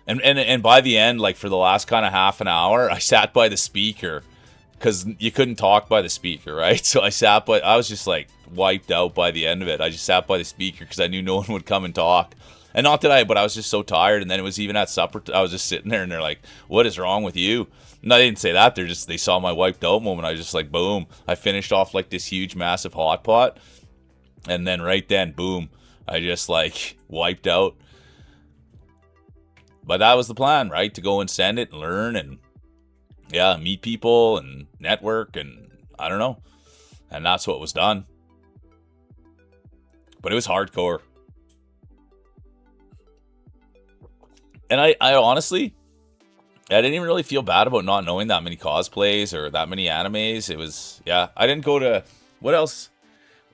And by the end, like for the last kind of half an hour, I sat by the speaker because you couldn't talk by the speaker, right? So I was just like wiped out by the end of it. I just sat by the speaker because I knew no one would come and talk. And not that but I was just so tired. And then it was even at supper, I was just sitting there and they're like, "What is wrong with you?" And I didn't say that. They saw my wiped out moment. I just like, boom. I finished off like this huge, massive hot pot. And then right then, boom, I just like wiped out. But that was the plan, right? To go and send it and learn and yeah, meet people and network and I don't know. And that's what was done. But it was hardcore. And I honestly, I didn't even really feel bad about not knowing that many cosplays or that many animes. It was, yeah, I didn't go to, what else?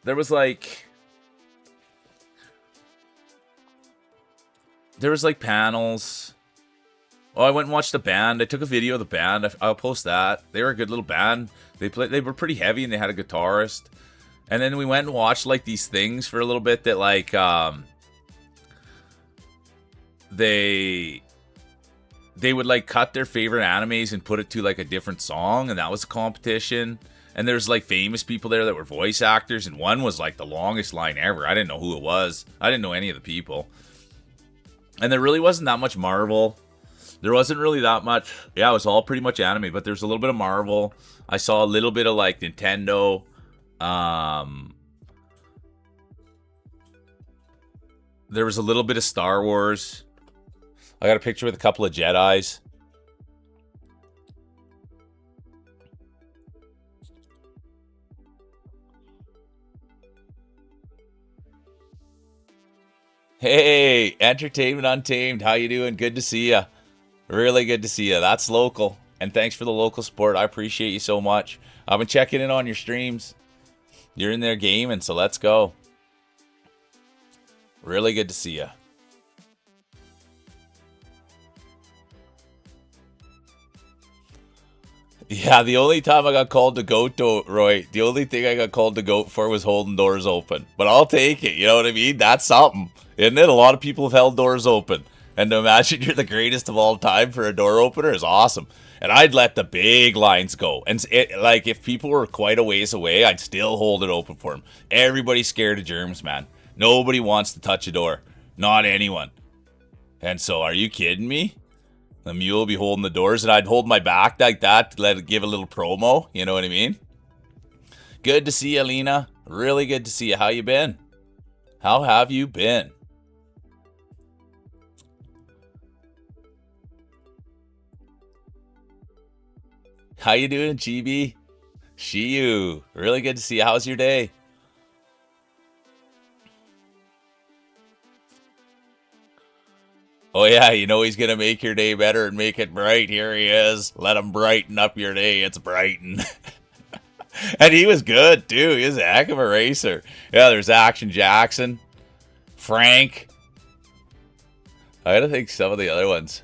There was like panels. Oh, I went and watched the band. I took a video of the band. I'll post that. They were a good little band. They were pretty heavy and they had a guitarist. And then we went and watched like these things for a little bit that like they would like cut their favorite animes and put it to like a different song, and that was a competition. And there's like famous people there that were voice actors, and one was like the longest line ever. I didn't know who it was. I didn't know any of the people. And there really wasn't that much Marvel. There wasn't really that much. Yeah, it was all pretty much anime, but there's a little bit of Marvel. I saw a little bit of like Nintendo. There was a little bit of Star Wars. I got a picture with a couple of Jedis. Hey, Entertainment Untamed, how you doing? Good to see you. Really good to see you. That's local. And thanks for the local support. I appreciate you so much. I've been checking in on your streams. You're in there gaming, so let's go. Really good to see you. Yeah, the only time I got called to goat, though, Roy, the only thing I got called to goat for was holding doors open. But I'll take it, you know what I mean? That's something, isn't it? A lot of people have held doors open. And to imagine you're the greatest of all time for a door opener is awesome. And I'd let the big lines go. And like, if people were quite a ways away, I'd still hold it open for them. Everybody's scared of germs, man. Nobody wants to touch a door. Not anyone. And so, are you kidding me? The mule will be holding the doors, and I'd hold my back like that to let it give a little promo. You know what I mean? Good to see you, Lena. Really good to see you. How you been? How have you been? How you doing, GB? Shiyu. Really good to see you. How's your day? Oh yeah, you know he's gonna make your day better and make it bright. Here he is. Let him brighten up your day. It's Brighton. And he was good too. He was a heck of a racer. Yeah, there's Action Jackson, Frank. I gotta think some of the other ones.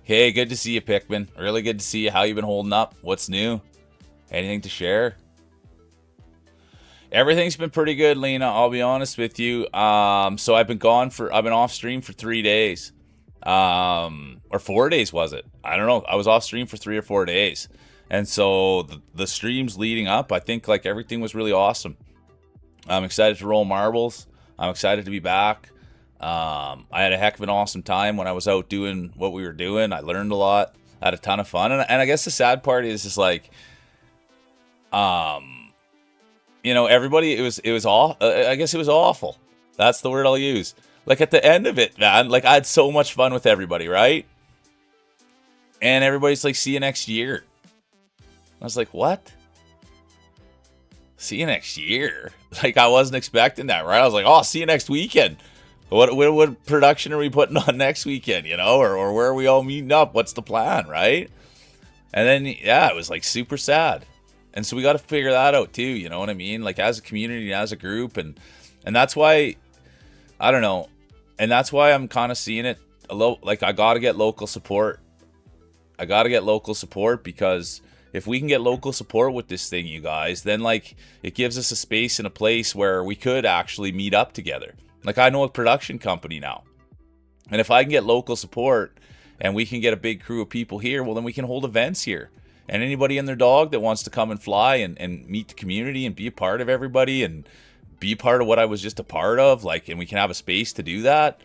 Hey, good to see you, Pikmin. Really good to see you. How you been holding up? What's new? Anything to share? Everything's been pretty good, Lena. I'll be honest with you. So I've been off stream for 3 days. Or 4 days, was it? I don't know. I was off stream for 3 or 4 days. And so the streams leading up, I think like everything was really awesome. I'm excited to roll marbles. I'm excited to be back. I had a heck of an awesome time when I was out doing what we were doing. I learned a lot. I had a ton of fun. And I guess the sad part is just like, everybody, it was all, I guess it was awful. That's the word I'll use. Like at the end of it, man, like I had so much fun with everybody, right? And everybody's like, see you next year. I was like, what? See you next year? Like I wasn't expecting that, right? I was like, oh, see you next weekend. What production are we putting on next weekend, or where are we all meeting up? What's the plan, right? And then, yeah, it was like super sad. And so we got to figure that out too, you know what I mean? Like as a community, as a group. And that's why, I don't know. And that's why I'm kind of seeing it like I got to get local support. I got to get local support because if we can get local support with this thing, you guys, then like it gives us a space and a place where we could actually meet up together. Like I know a production company now. And if I can get local support and we can get a big crew of people here, well, then we can hold events here. And anybody and their dog that wants to come and fly and meet the community and be a part of everybody and be part of what I was just a part of, like, and we can have a space to do that.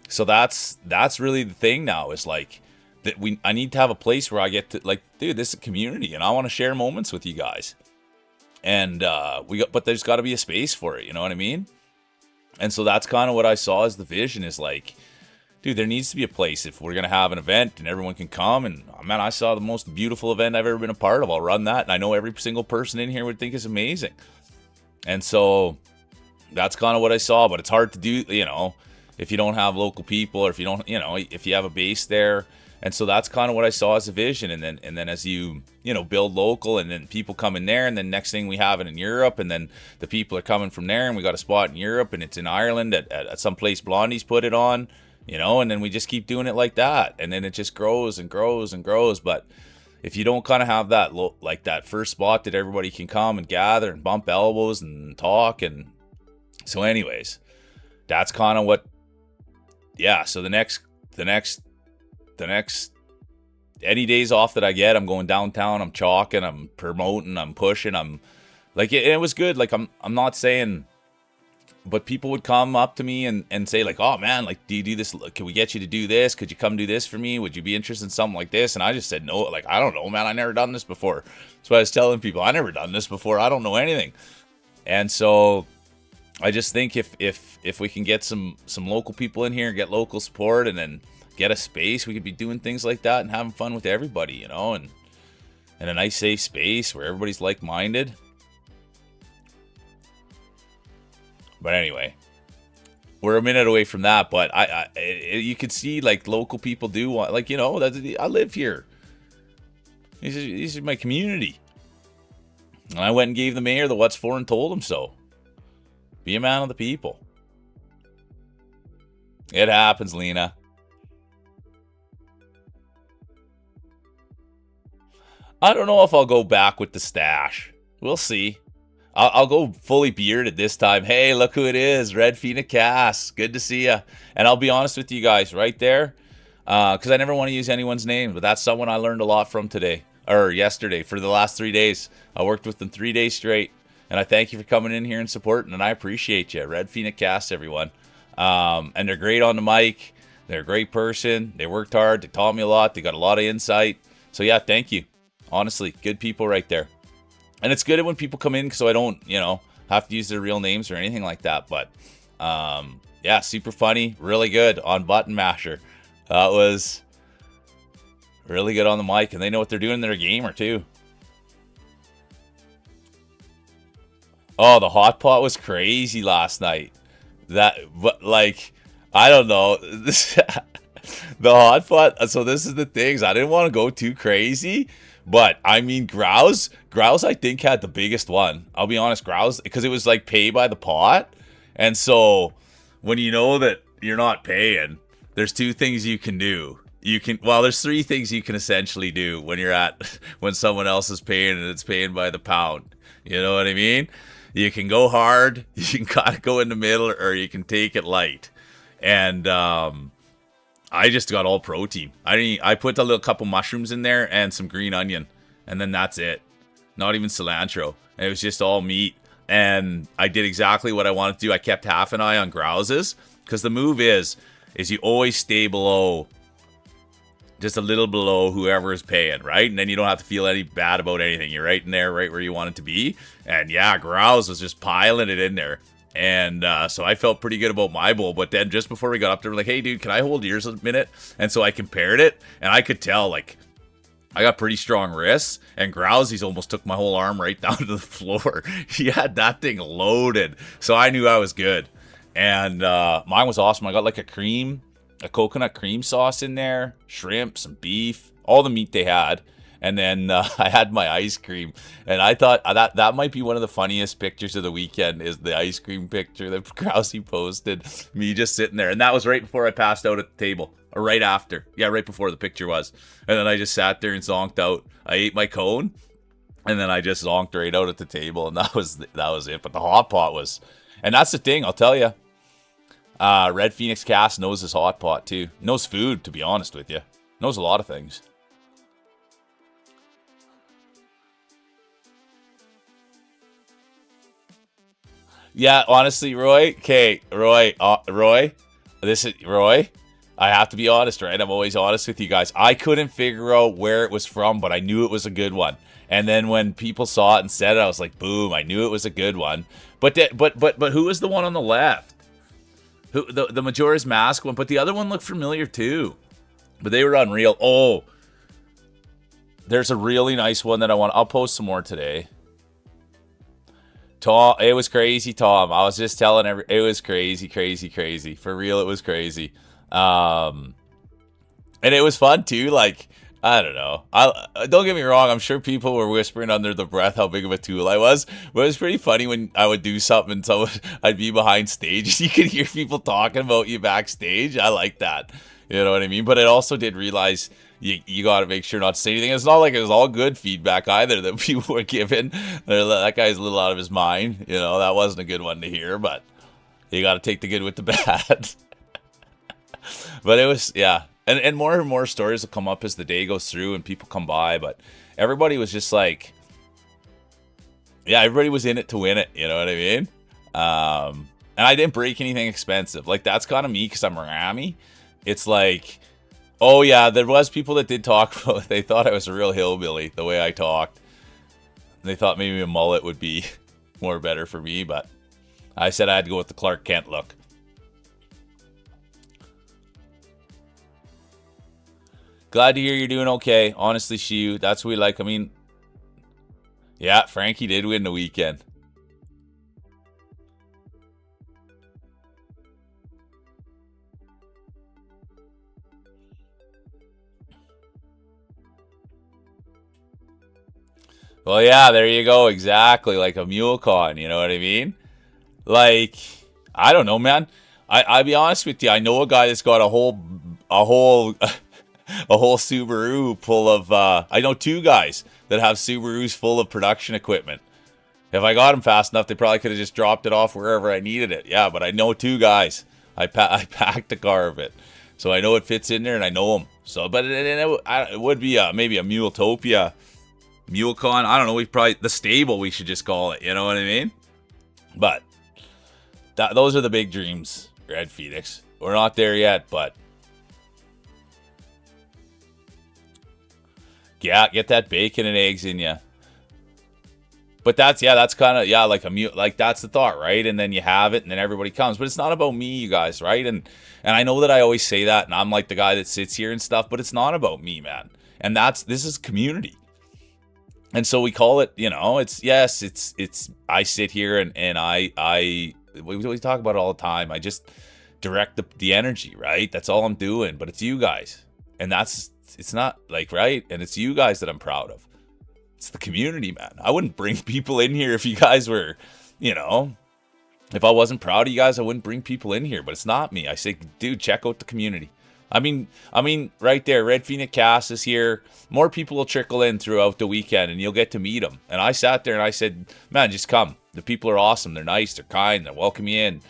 So that's really the thing now is like that I need to have a place where I get to like, dude, this is a community and I want to share moments with you guys. And but there's got to be a space for it, you know what I mean? And so that's kind of what I saw as the vision is like, dude, there needs to be a place if we're going to have an event and everyone can come. And man, I saw the most beautiful event I've ever been a part of. I'll run that. And I know every single person in here would think it's amazing. And so that's kind of what I saw. But it's hard to do, if you don't have local people or if you don't, if you have a base there. And so that's kind of what I saw as a vision. And then as you build local and then people come in there and then next thing we have it in Europe and then the people are coming from there and we got a spot in Europe and it's in Ireland at some place Blondie's put it on, and then we just keep doing it like that. And then it just grows and grows and grows. But if you don't kind of have that, like that first spot that everybody can come and gather and bump elbows and talk. And so anyways, that's kind of what, yeah. So the next any days off that I get, I'm going downtown, I'm chalking, I'm promoting, I'm pushing, I'm like, it was good. Like, I'm not saying, but people would come up to me and say like, oh man, like, do you do this? Can we get you to do this? Could you come do this for me? Would you be interested in something like this? And I just said, no, like, I don't know, man. I never done this before. So I was telling people, I never done this before. I don't know anything. And so I just think if we can get some local people in here and get local support and then get a space, we could be doing things like that and having fun with everybody, and a nice safe space where everybody's like-minded. But anyway, we're a minute away from that, but you could see like local people do want, like, I live here. This is my community. And I went and gave the mayor the what's for and told him so. Be a man of the people. It happens, Lena. I don't know if I'll go back with the stash. We'll see. I'll go fully bearded this time. Hey, look who it is. Red Phoenix Cass. Good to see you. And I'll be honest with you guys right there. Because I never want to use anyone's name. But that's someone I learned a lot from today. Or yesterday. For the last 3 days. I worked with them 3 days straight. And I thank you for coming in here and supporting. And I appreciate you. Red Phoenix Cass, everyone. And they're great on the mic. They're a great person. They worked hard. They taught me a lot. They got a lot of insight. So yeah, thank you. Honestly, good people right there. And it's good when people come in so I don't, have to use their real names or anything like that. But, yeah, super funny. Really good on Button Masher. That was really good on the mic. And they know what they're doing. They're a gamer, too. Oh, the hot pot was crazy last night. But like, I don't know. The hot pot. So this is the things. I didn't want to go too crazy. But, I mean, Grouse, I think, had the biggest one. I'll be honest, Grouse, because it was, like, pay by the pot. And so, when you know that you're not paying, there's two things you can do. There's three things you can essentially do when someone else is paying and it's paying by the pound. You know what I mean? You can go hard, you can kind of go in the middle, or you can take it light. And, I just got all protein. I put a little couple mushrooms in there and some green onion. And then that's it. Not even cilantro. And it was just all meat. and I did exactly what I wanted to do. I kept half an eye on grouses, because the move is you always stay below, just a little below whoever is paying, right? And then you don't have to feel any bad about anything. You're right in there, right where you want it to be. And yeah, grouse was just piling it in there. And so I felt pretty good about my bowl. But then just before we got up there, we're like, hey, dude, can I hold yours a minute? And so I compared it, and I could tell, like, I got pretty strong wrists, and Grousey's almost took my whole arm right down to the floor. He had that thing loaded. So I knew I was good. And mine was awesome. I got like a coconut cream sauce in there, shrimp, some beef, all the meat they had. And then I had my ice cream, and I thought that might be one of the funniest pictures of the weekend, is the ice cream picture that Krause posted, me just sitting there. And that was right before I passed out at the table, or right after. Yeah, right before the picture was. And then I just sat there and zonked out. I ate my cone, and then I just zonked right out at the table, and that was it. But the hot pot was, and that's the thing, I'll tell you. Red Phoenix Cast knows his hot pot too. Knows food, to be honest with you. Knows a lot of things. Yeah, honestly, Roy. Okay, Roy. This is Roy. I have to be honest, right? I'm always honest with you guys. I couldn't figure out where it was from, but I knew it was a good one. And then when people saw it and said it, I was like, boom! I knew it was a good one. But who was the one on the left? Who the Majora's Mask one? But the other one looked familiar too. But they were unreal. Oh, there's a really nice one that I'll post some more today. Tom, it was crazy, Tom. I was just telling it was crazy. For real, it was crazy. And it was fun too. Like, I don't know. Don't get me wrong. I'm sure people were whispering under the breath how big of a tool I was. But it was pretty funny when I would do something and I'd be behind stage. You could hear people talking about you backstage. I like that. You know what I mean? But I also did realize you got to make sure not to say anything. It's not like it was all good feedback either that people were giving. That guy's a little out of his mind. You know, that wasn't a good one to hear. But you got to take the good with the bad. But it was, yeah. And more stories will come up as the day goes through and people come by. But everybody was just like, yeah, everybody was in it to win it. You know what I mean? And I didn't break anything expensive. Like, that's kind of me because I'm Rami. It's like, oh yeah, there was people that did talk about, they thought I was a real hillbilly, the way I talked. They thought maybe a mullet would be more better for me, but I said I had to go with the Clark Kent look. Glad to hear you're doing okay. Honestly, Shiu, that's what we like. I mean, yeah, Frankie did win the weekend. Well, yeah, there you go. Exactly, like a mule con. You know what I mean? Like, I don't know, man. I'll be honest with you. I know a guy that's got a whole a whole Subaru full of. I know two guys that have Subarus full of production equipment. If I got them fast enough, they probably could have just dropped it off wherever I needed it. Yeah, but I know two guys. I packed a car of it, so I know it fits in there, and I know them. So, but it would be maybe a Muletopia. MuleCon, I don't know, the stable we should just call it, you know what I mean? But those are the big dreams, Red Phoenix. We're not there yet, but yeah, get that bacon and eggs in you. But that's kind of, like like that's the thought, right? And then you have it and then everybody comes. But it's not about me, you guys, right? And I know that I always say that and I'm like the guy that sits here and stuff, but it's not about me, man. And this is community. And so we call it, it's I sit here and we talk about it all the time. I just direct the energy, right? That's all I'm doing, but it's you guys. And it's not like, right? And it's you guys that I'm proud of. It's the community, man. I wouldn't bring people in here if you guys were, if I wasn't proud of you guys, I wouldn't bring people in here, but it's not me. I say, dude, check out the community. I mean, right there, Red Phoenix Cast is here. More people will trickle in throughout the weekend, and you'll get to meet them. And I sat there and I said, man, just come. The people are awesome. They're nice. They're kind. They welcome you in.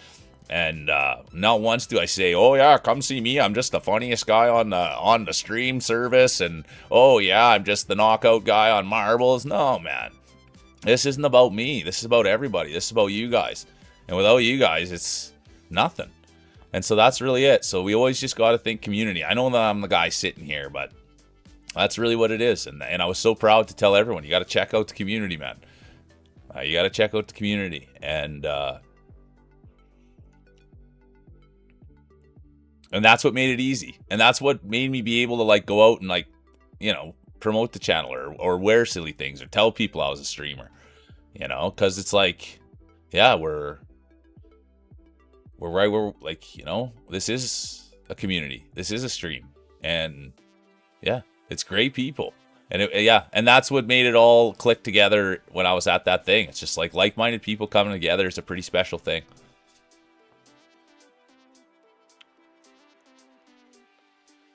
And not once do I say, oh, yeah, come see me. I'm just the funniest guy on the stream service. And, oh, yeah, I'm just the knockout guy on marbles. No, man. This isn't about me. This is about everybody. This is about you guys. And without you guys, it's nothing. And so that's really it. So we always just got to think community. I know that I'm the guy sitting here, but that's really what it is. And I was so proud to tell everyone, you got to check out the community, man. You got to check out the community. And that's what made it easy. And that's what made me be able to like go out and like, promote the channel or wear silly things or tell people I was a streamer, because it's like, yeah, we're right where, like, this is a community. This is a stream. And yeah, it's great people. And and that's what made it all click together when I was at that thing. It's just like-minded people coming together is a pretty special thing.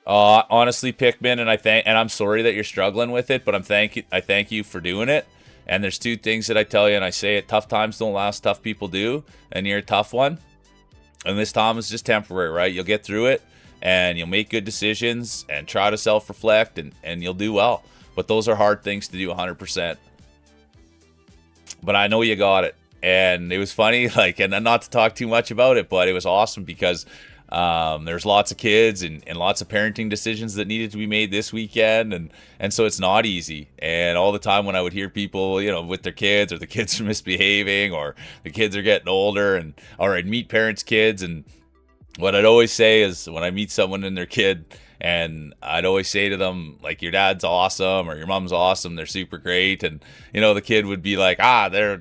Honestly, Pikmin, and I'm sorry that you're struggling with it, but I thank you for doing it. And there's two things that I tell you, and I say it: tough times don't last, tough people do. And you're a tough one. And this time is just temporary, right? You'll get through it, and you'll make good decisions, and try to self-reflect, and you'll do well. But those are hard things to do 100%. But I know you got it. And it was funny, like, and not to talk too much about it, but it was awesome because there's lots of kids and lots of parenting decisions that needed to be made this weekend. And so it's not easy. And all the time when I would hear people, with their kids, or the kids are misbehaving, or the kids are getting older, or I'd meet parents' kids. And what I'd always say is when I meet someone and their kid, and I'd always say to them, like, your dad's awesome or your mom's awesome, they're super great. And, the kid would be like, they're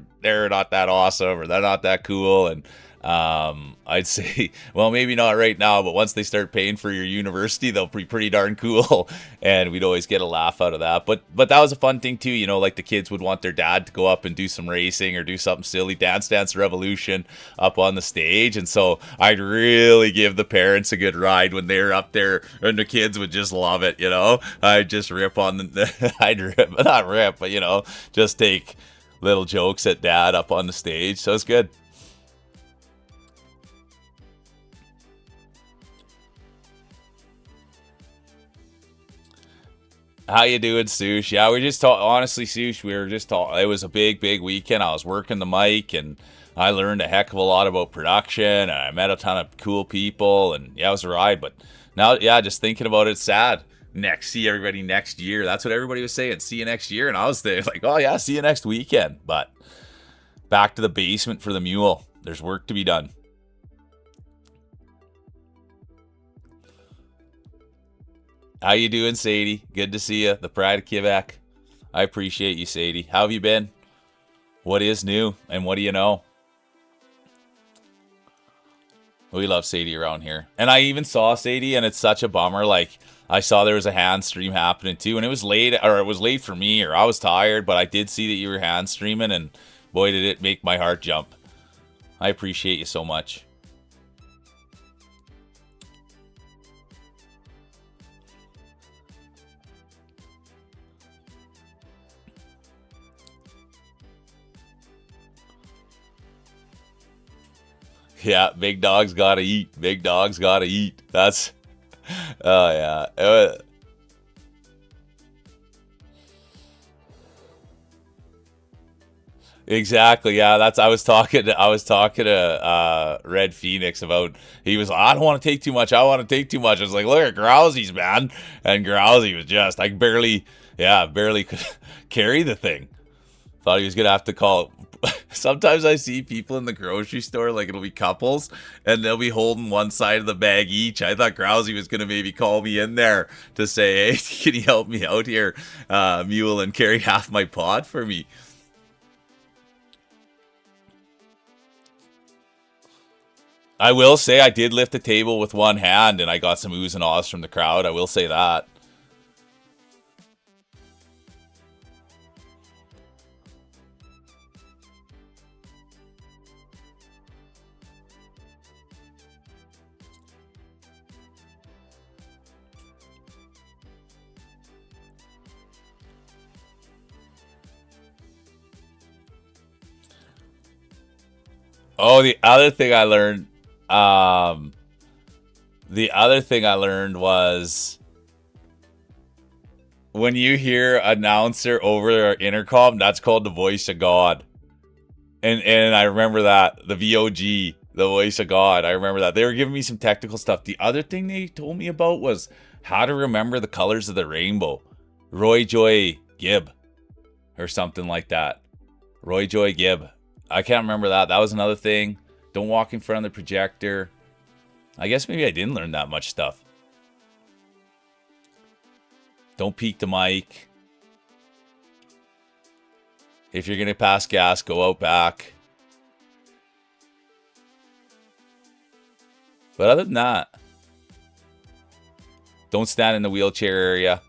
not that awesome, or they're not that cool. And I'd say, well, maybe not right now, but once they start paying for your university, they'll be pretty darn cool. And we'd always get a laugh out of that. But that was a fun thing too, like the kids would want their dad to go up and do some racing or do something silly, Dance Revolution up on the stage. And so I'd really give the parents a good ride when they were up there, and the kids would just love it. I'd just rip on not rip, but just take little jokes at dad up on the stage. So it's good. How you doing, Sush? Yeah, we just talk. Honestly, Sush, we were just talking. It was a big weekend. I was working the mic, and I learned a heck of a lot about production, and I met a ton of cool people, and yeah, it was a ride. But now, yeah, just thinking about it, it's sad. See everybody next year. That's what everybody was saying. See you next year, and I was there like, oh yeah, see you next weekend. But back to the basement for the mule. There's work to be done. How you doing, Sadie? Good to see you. The pride of Quebec. I appreciate you, Sadie. How have you been? What is new? And what do you know? We love Sadie around here. And I even saw Sadie, and it's such a bummer. Like, I saw there was a hand stream happening too, and it was late, or it was late for me, or I was tired, but I did see that you were hand streaming, and boy, did it make my heart jump. I appreciate you so much. Yeah, big dogs gotta eat. Big dogs gotta eat. That's, oh yeah. Exactly. Yeah, I was talking to Red Phoenix about, he was like, I don't want to take too much. I want to take too much. I was like, look at Grousey's, man. And Grousey was just, I barely could carry the thing. Thought he was gonna have to call. Sometimes I see people in the grocery store, like it'll be couples, and they'll be holding one side of the bag each. I thought Grousey was gonna maybe call me in there to say, "Hey, can you help me out here, mule, and carry half my pot for me?" I will say I did lift the table with one hand, and I got some oohs and ahs from the crowd. I will say that. Oh, um, the other thing I learned was when you hear announcer over our intercom, that's called the voice of God. And I remember that, the VOG, the voice of God. I remember that. They were giving me some technical stuff. The other thing they told me about was how to remember the colors of the rainbow. Roy Joy Gibb or something like that. Roy Joy Gibb. I can't remember that. That was another thing. Don't walk in front of the projector. I guess maybe I didn't learn that much stuff. Don't peek the mic. If you're going to pass gas, go out back. But other than that, don't stand in the wheelchair area.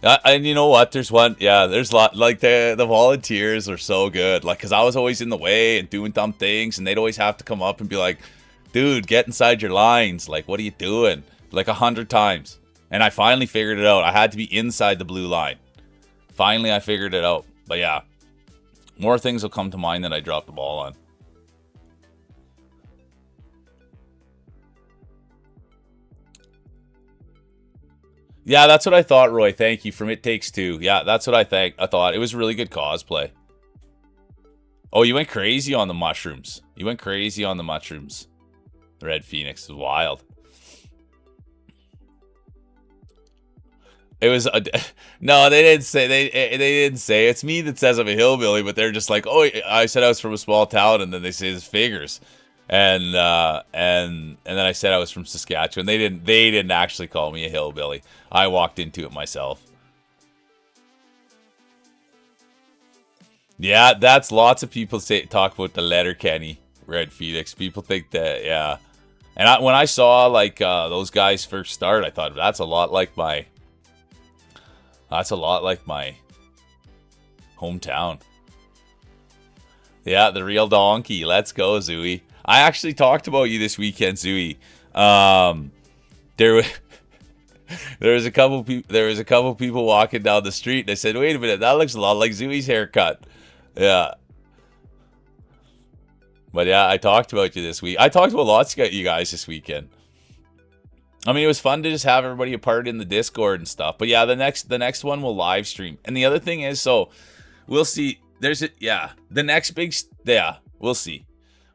And you know what? There's one. Yeah, there's a lot. Like the volunteers are so good. Like, because I was always in the way and doing dumb things, and they'd always have to come up and be like, dude, get inside your lines. Like, what are you doing? Like 100 times. And I finally figured it out. I had to be inside the blue line. Finally, I figured it out. But yeah, more things will come to mind that I dropped the ball on. Yeah, that's what I thought, Roy. Thank you. From It Takes Two. Yeah, that's what I thought. It was really good cosplay. Oh, you went crazy on the mushrooms. You went crazy on the mushrooms. The Red Phoenix was wild. It was no, they didn't say they didn't say it's me that says I'm a hillbilly, but they're just like, oh, I said I was from a small town, and then they say this figures, and then I said I was from Saskatchewan. They didn't actually call me a hillbilly. I walked into it myself. Yeah, that's lots of people talk about the Letterkenny Red Phoenix. People think that, yeah. And when I saw like those guys first start, I thought that's a lot like my hometown. Yeah, the real donkey. Let's go, Zooey. I actually talked about you this weekend, Zooey. There was a couple people walking down the street, and I said, "Wait a minute, that looks a lot like Zooey's haircut." Yeah. But yeah, I talked about you this week. I talked about lots of you guys this weekend. I mean, it was fun to just have everybody a part in the Discord and stuff. But yeah, the next one will live stream. And the other thing is, so we'll see. The next big, we'll see.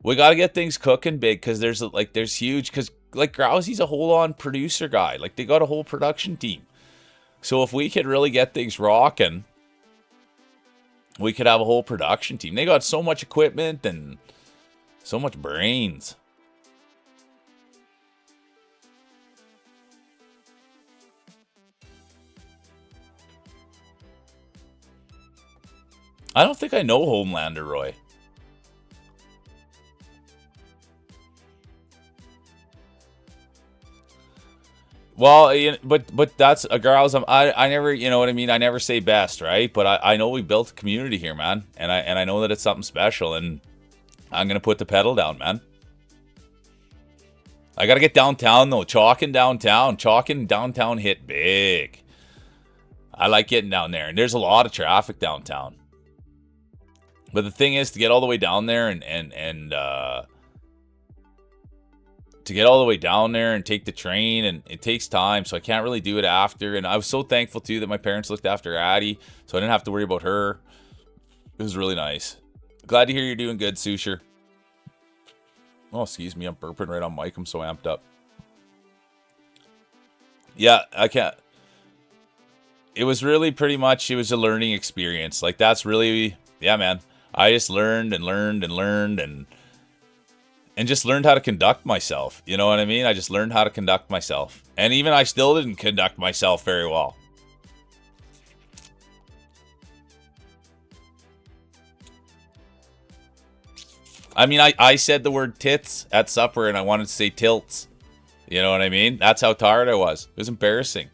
We got to get things cooking big because there's huge, because like Grousey's a whole on producer guy. Like they got a whole production team. So if we could really get things rocking, we could have a whole production team. They got so much equipment and so much brains. I don't think I know Homelander, Roy. Well, but that's a girl's. I never, you know what I mean. I never say best, right? But I know we built a community here, man, and I know that it's something special, and I'm gonna put the pedal down, man. I gotta get downtown though. Chalking downtown hit big. I like getting down there, and there's a lot of traffic downtown. But the thing is, to get all the way down there and to get all the way down there and take the train, and it takes time, so I can't really do it after. And I was so thankful too that my parents looked after Addie, so I didn't have to worry about her. It was really nice. Glad to hear you're doing good, Susher. Oh, excuse me, I'm burping right on mic. I'm so amped up. Yeah, I can't. It was really pretty much, it was a learning experience. Like that's really, yeah, man. I just learned and just learned how to conduct myself. You know what I mean? I just learned how to conduct myself. And even I still didn't conduct myself very well. I mean, I said the word tits at supper and I wanted to say tilts. You know what I mean? That's how tired I was. It was embarrassing.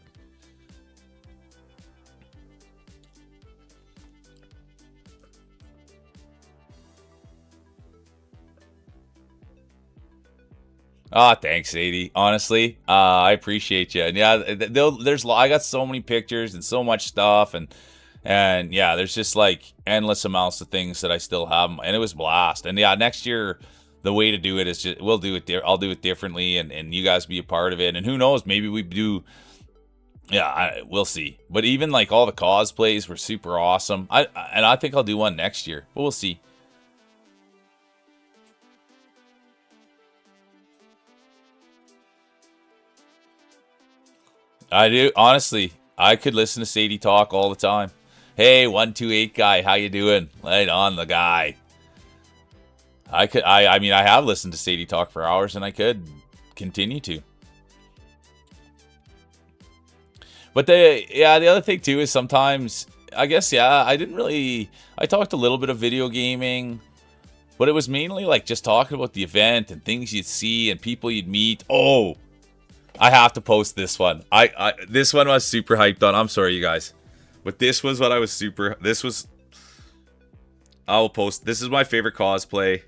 Ah, thanks, Sadie. Honestly, I appreciate you. And yeah, I got so many pictures and so much stuff, and yeah, there's just like endless amounts of things that I still have, and it was a blast. And yeah, next year, the way to do it is just I'll do it differently, and you guys be a part of it. And who knows, maybe we do Yeah, we'll see. But even like all the cosplays were super awesome. I think I'll do one next year, but we'll see. I do honestly. I could listen to Sadie talk all the time. Hey, 128 guy, how you doing? Right on, the guy. I mean, I have listened to Sadie talk for hours, and I could continue to. But the other thing too is sometimes, I guess, yeah, I talked a little bit of video gaming, but it was mainly like just talking about the event and things you'd see and people you'd meet. Oh, I have to post this one. This one was super hyped on. I'm sorry, you guys, but this was what I was super. I will post. This is my favorite cosplay.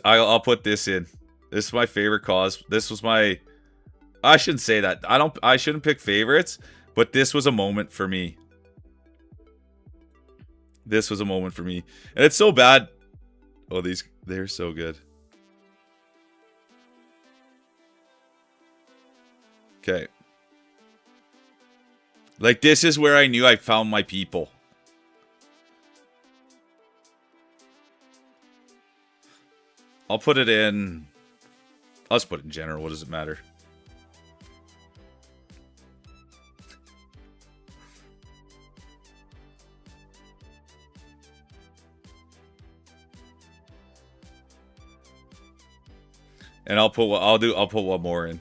I'll put this in. This is my favorite cause. This was my. I shouldn't say that. I shouldn't pick favorites, but this was a moment for me. This was a moment for me, and it's so bad. Oh, they're so good. Okay. Like, this is where I knew I found my people. I'll put it in. I'll just put it in general. What does it matter? And I'll put one more in.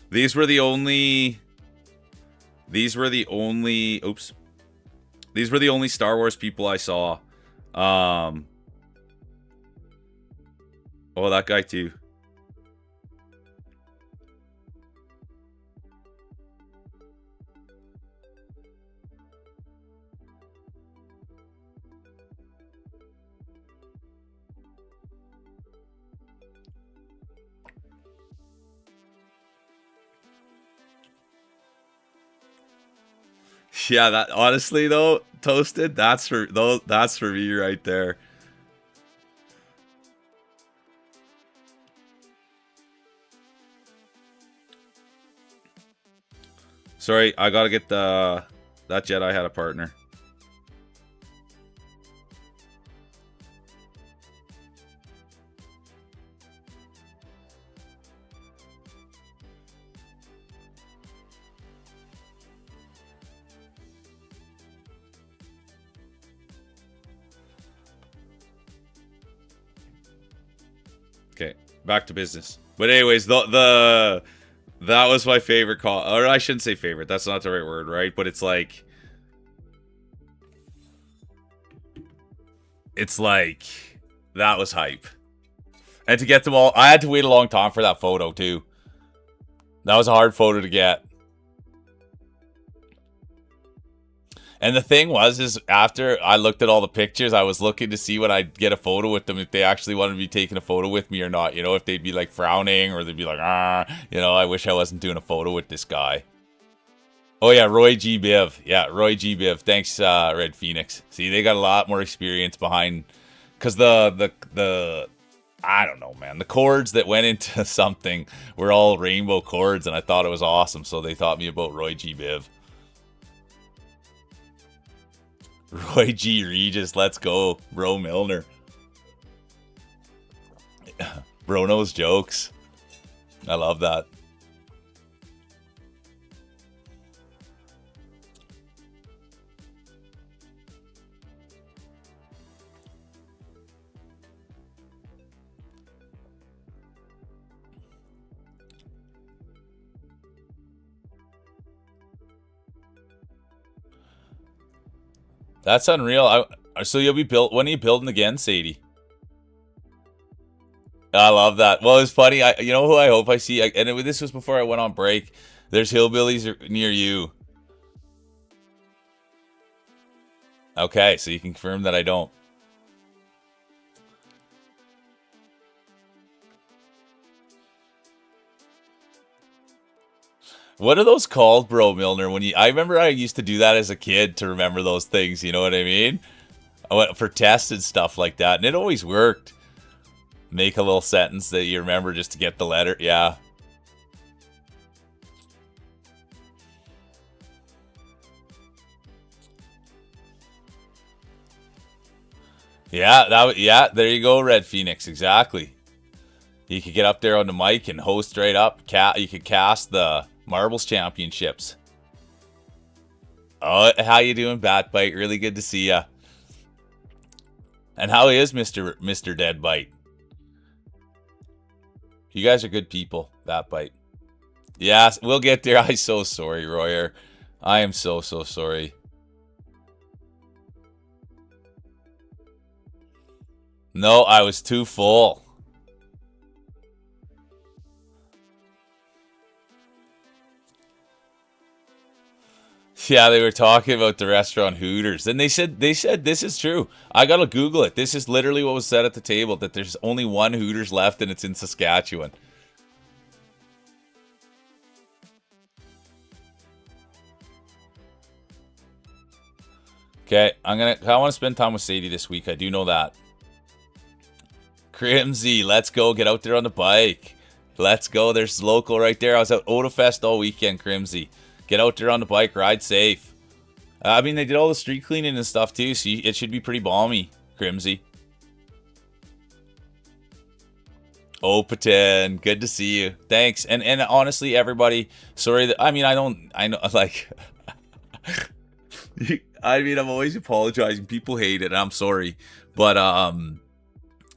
These were the only oops. These were the only Star Wars people I saw. Oh, that guy too. Yeah, that honestly though, Toasted, that's for me right there. Sorry, I gotta get that Jedi had a partner. Okay, back to business. But anyways, that was my favorite call. Or I shouldn't say favorite. That's not the right word, right? But it's like that was hype. And to get them all, I had to wait a long time for that photo too. That was a hard photo to get. And the thing is after I looked at all the pictures, I was looking to see when I'd get a photo with them, if they actually wanted to be taking a photo with me or not. You know, if they'd be like frowning or they'd be like, you know, I wish I wasn't doing a photo with this guy. Oh yeah, Roy G. Biv. Yeah, Roy G. Biv. Thanks, Red Phoenix. See, they got a lot more experience behind, because the I don't know, man. The chords that went into something were all rainbow chords, and I thought it was awesome. So they taught me about Roy G. Biv. Roy G. Regis, let's go. Bro Milner. Bro knows jokes. I love that. That's unreal. So you'll be built. When are you building again, Sadie? I love that. Well, it's funny. You know who I hope I see? This was before I went on break. There's hillbillies near you. Okay, so you can confirm that I don't. What are those called, bro, Milner? I remember I used to do that as a kid to remember those things. You know what I mean? I went for tests and stuff like that, and it always worked. Make a little sentence that you remember just to get the letter. Yeah. Yeah, there you go, Red Phoenix. Exactly. You could get up there on the mic and host right up. You could cast the Marbles Championships. Oh, how you doing, Batbite? Really good to see ya. And how is Mr. Deadbite? You guys are good people, Batbite. Yes, we'll get there. I'm so sorry, Royer. I am so sorry. No, I was too full. Yeah, they were talking about the restaurant Hooters, and they said this is true. I gotta Google it. This is literally what was said at the table, that there's only one Hooters left, and it's in Saskatchewan. Okay, I want to spend time with Sadie this week. I do know that. Crimsy, let's go. Get out there on the bike. Let's go. There's local right there. I was out Otafest all weekend, Crimsy. Get out there on the bike. Ride safe. I mean, they did all the street cleaning and stuff too, so it should be pretty balmy, Crimsy. Opaton, good to see you. Thanks. And honestly, everybody, sorry that, I know, like, I mean, I'm always apologizing. People hate it. I'm sorry. But,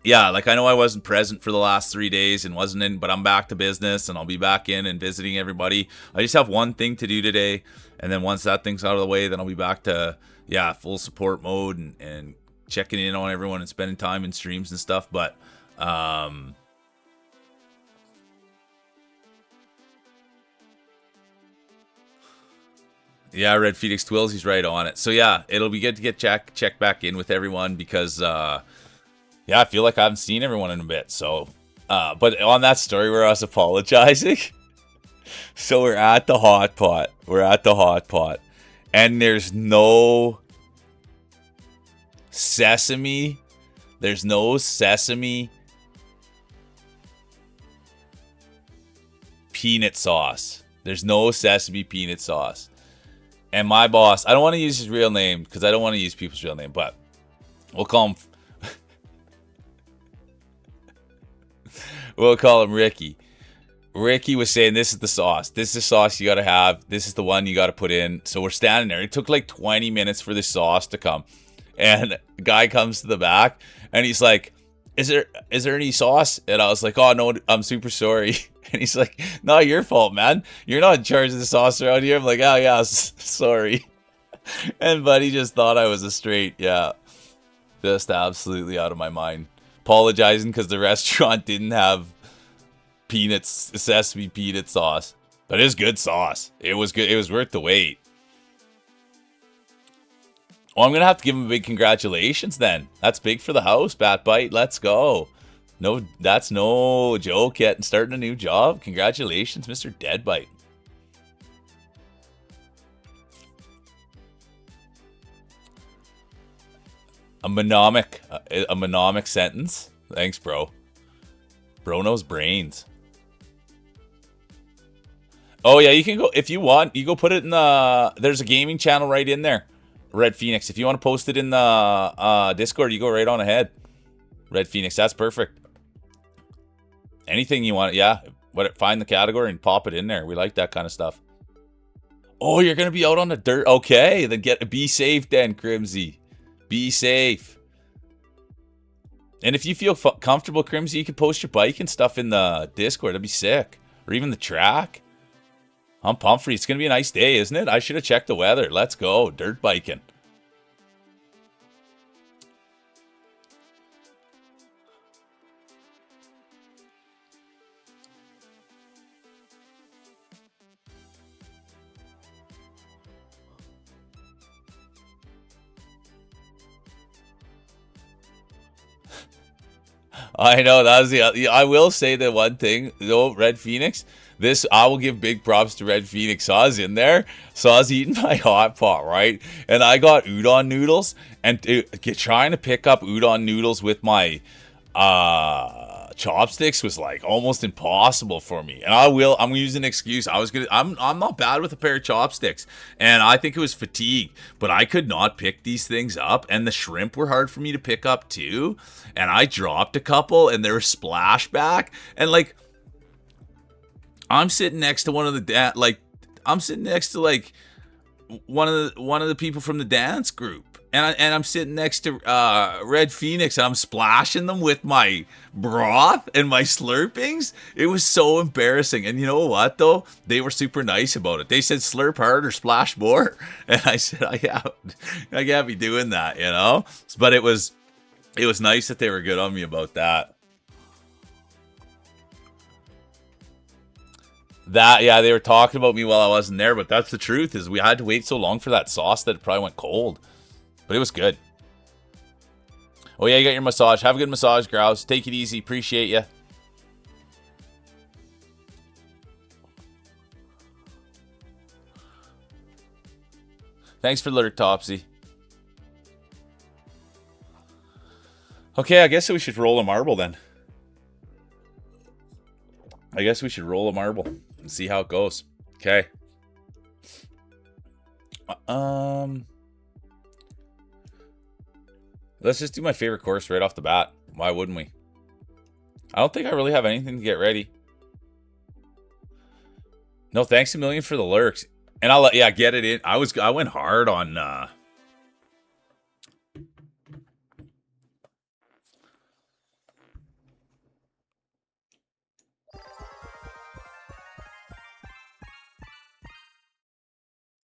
yeah, like, I know I wasn't present for the last 3 days and wasn't in, but I'm back to business and I'll be back in and visiting everybody. I just have one thing to do today. And then once that thing's out of the way, then I'll be back to, yeah, full support mode and checking in on everyone and spending time in streams and stuff. But, yeah, Red Phoenix Twills, he's right on it. So yeah, it'll be good to get check back in with everyone because yeah, I feel like I haven't seen everyone in a bit. So but on that story where I was apologizing, so we're at the hot pot. And there's no sesame. There's no sesame peanut sauce. There's no sesame peanut sauce. And my boss, I don't want to use his real name because I don't want to use people's real name, but we'll call him we'll call him Ricky. Ricky was saying, this is the sauce. This is the sauce you got to have. This is the one you got to put in. So we're standing there. It took like 20 minutes for the sauce to come. And a guy comes to the back and he's like, is there any sauce? And I was like, oh, no, I'm super sorry. And he's like, no, your fault, man. You're not in charge of the sauce around here. I'm like, oh, yeah, sorry. And buddy just thought I was a straight, yeah, just absolutely out of my mind. Apologizing because the restaurant didn't have sesame peanut sauce. But it was good sauce. It was good. It was worth the wait. Well, I'm going to have to give him a big congratulations then. That's big for the house, Batbite. Let's go. No, that's no joke yet. Starting a new job. Congratulations, Mr. Deadbite. A mnemonic sentence. Thanks, bro. Bro knows brains. Oh yeah, you can go if you want. You go put it in the. There's a gaming channel right in there, Red Phoenix. If you want to post it in the Discord, you go right on ahead. Red Phoenix, that's perfect. Anything you want, yeah. Find the category and pop it in there. We like that kind of stuff. Oh, you're gonna be out on the dirt. Okay, then be safe, then, Crimsy. Be safe. And if you feel comfortable, Crimsy, you can post your bike and stuff in the Discord. That'd be sick. Or even the track. I'm pumped for you. It's gonna be a nice day, isn't it? I should have checked the weather. Let's go. Dirt biking. I know that was the. I will say the one thing though, Red Phoenix. This I will give big props to Red Phoenix. So I was in there, so I was eating my hot pot, right, and I got udon noodles, and trying to pick up udon noodles with my chopsticks was like almost impossible for me. And I'm gonna use an excuse. I'm not bad with a pair of chopsticks, and I think it was fatigue, but I could not pick these things up, and the shrimp were hard for me to pick up too, and I dropped a couple and they were splashback, and like I'm sitting next to I'm sitting next to like one of the people from the dance group. And I'm sitting next to Red Phoenix, and I'm splashing them with my broth and my slurpings. It was so embarrassing. And you know what, though? They were super nice about it. They said, slurp harder, splash more. And I said, I can't be doing that, you know? But it was nice that they were good on me about that. Yeah, they were talking about me while I wasn't there, but that's the truth, is we had to wait so long for that sauce that it probably went cold. But it was good. Oh yeah, you got your massage. Have a good massage, Grouse. Take it easy. Appreciate you. Thanks for the lurk, Topsy. Okay, I guess we should roll a marble then. I guess we should roll a marble and see how it goes. Okay. Let's just do my favorite course right off the bat. Why wouldn't we? I don't think I really have anything to get ready. No, thanks a million for the lurks. And I'll get it in. I went hard on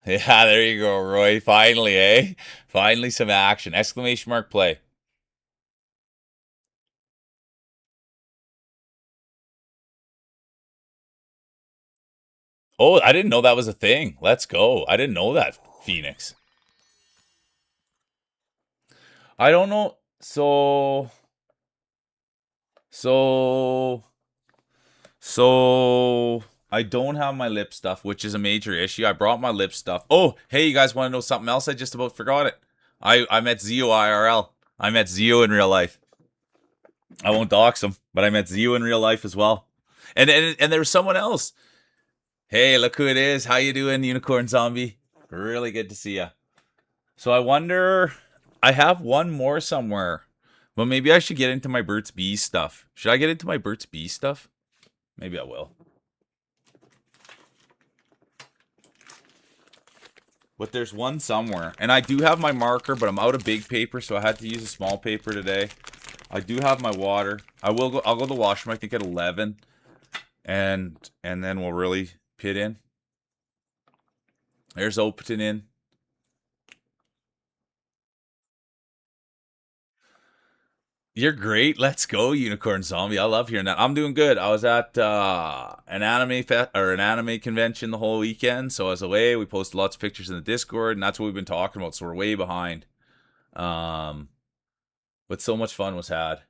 Yeah, there you go, Roy. Finally, eh? Finally some action. Exclamation mark play. Oh, I didn't know that was a thing. Let's go. I didn't know that, Phoenix. I don't know. So I don't have my lip stuff, which is a major issue. I brought my lip stuff. Oh, hey, you guys want to know something else? I just about forgot it. I met Zio IRL. I met Zio in real life. I won't dox him, but I met Zio in real life as well. And there was someone else. Hey, look who it is. How you doing, Unicorn Zombie? Really good to see you. So I wonder, I have one more somewhere. Well, maybe I should get into my Burt's Bees stuff. Should I get into my Burt's Bees stuff? Maybe I will. But there's one somewhere. And I do have my marker, but I'm out of big paper, so I had to use a small paper today. I do have my water. I'll go to the washroom, I think, at 11. And then we'll really pit in. There's Opeton in. You're great. Let's go, Unicorn Zombie. I love hearing that. I'm doing good. I was at an anime convention the whole weekend, so I was away. We posted lots of pictures in the Discord, and that's what we've been talking about. So we're way behind. But so much fun was had,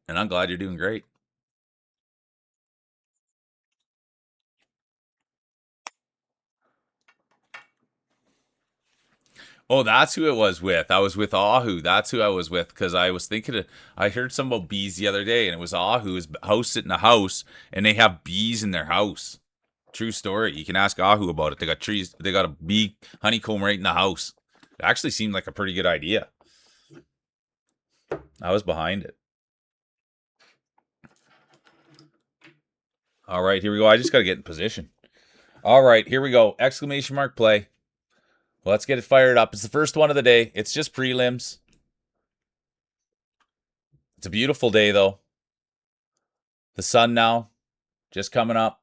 and I'm glad you're doing great. Oh, that's who it was with. I was with Ahu. That's who I was with, because I was thinking I heard something about bees the other day, and it was Ahu's house sitting in a house, and they have bees in their house. True story. You can ask Ahu about it. They got trees. They got a bee honeycomb right in the house. It actually seemed like a pretty good idea. I was behind it. All right, here we go. I just got to get in position. All right, here we go. Exclamation mark play. Well, let's get it fired up. It's the first one of the day. It's just prelims. It's a beautiful day, though. The sun now just coming up.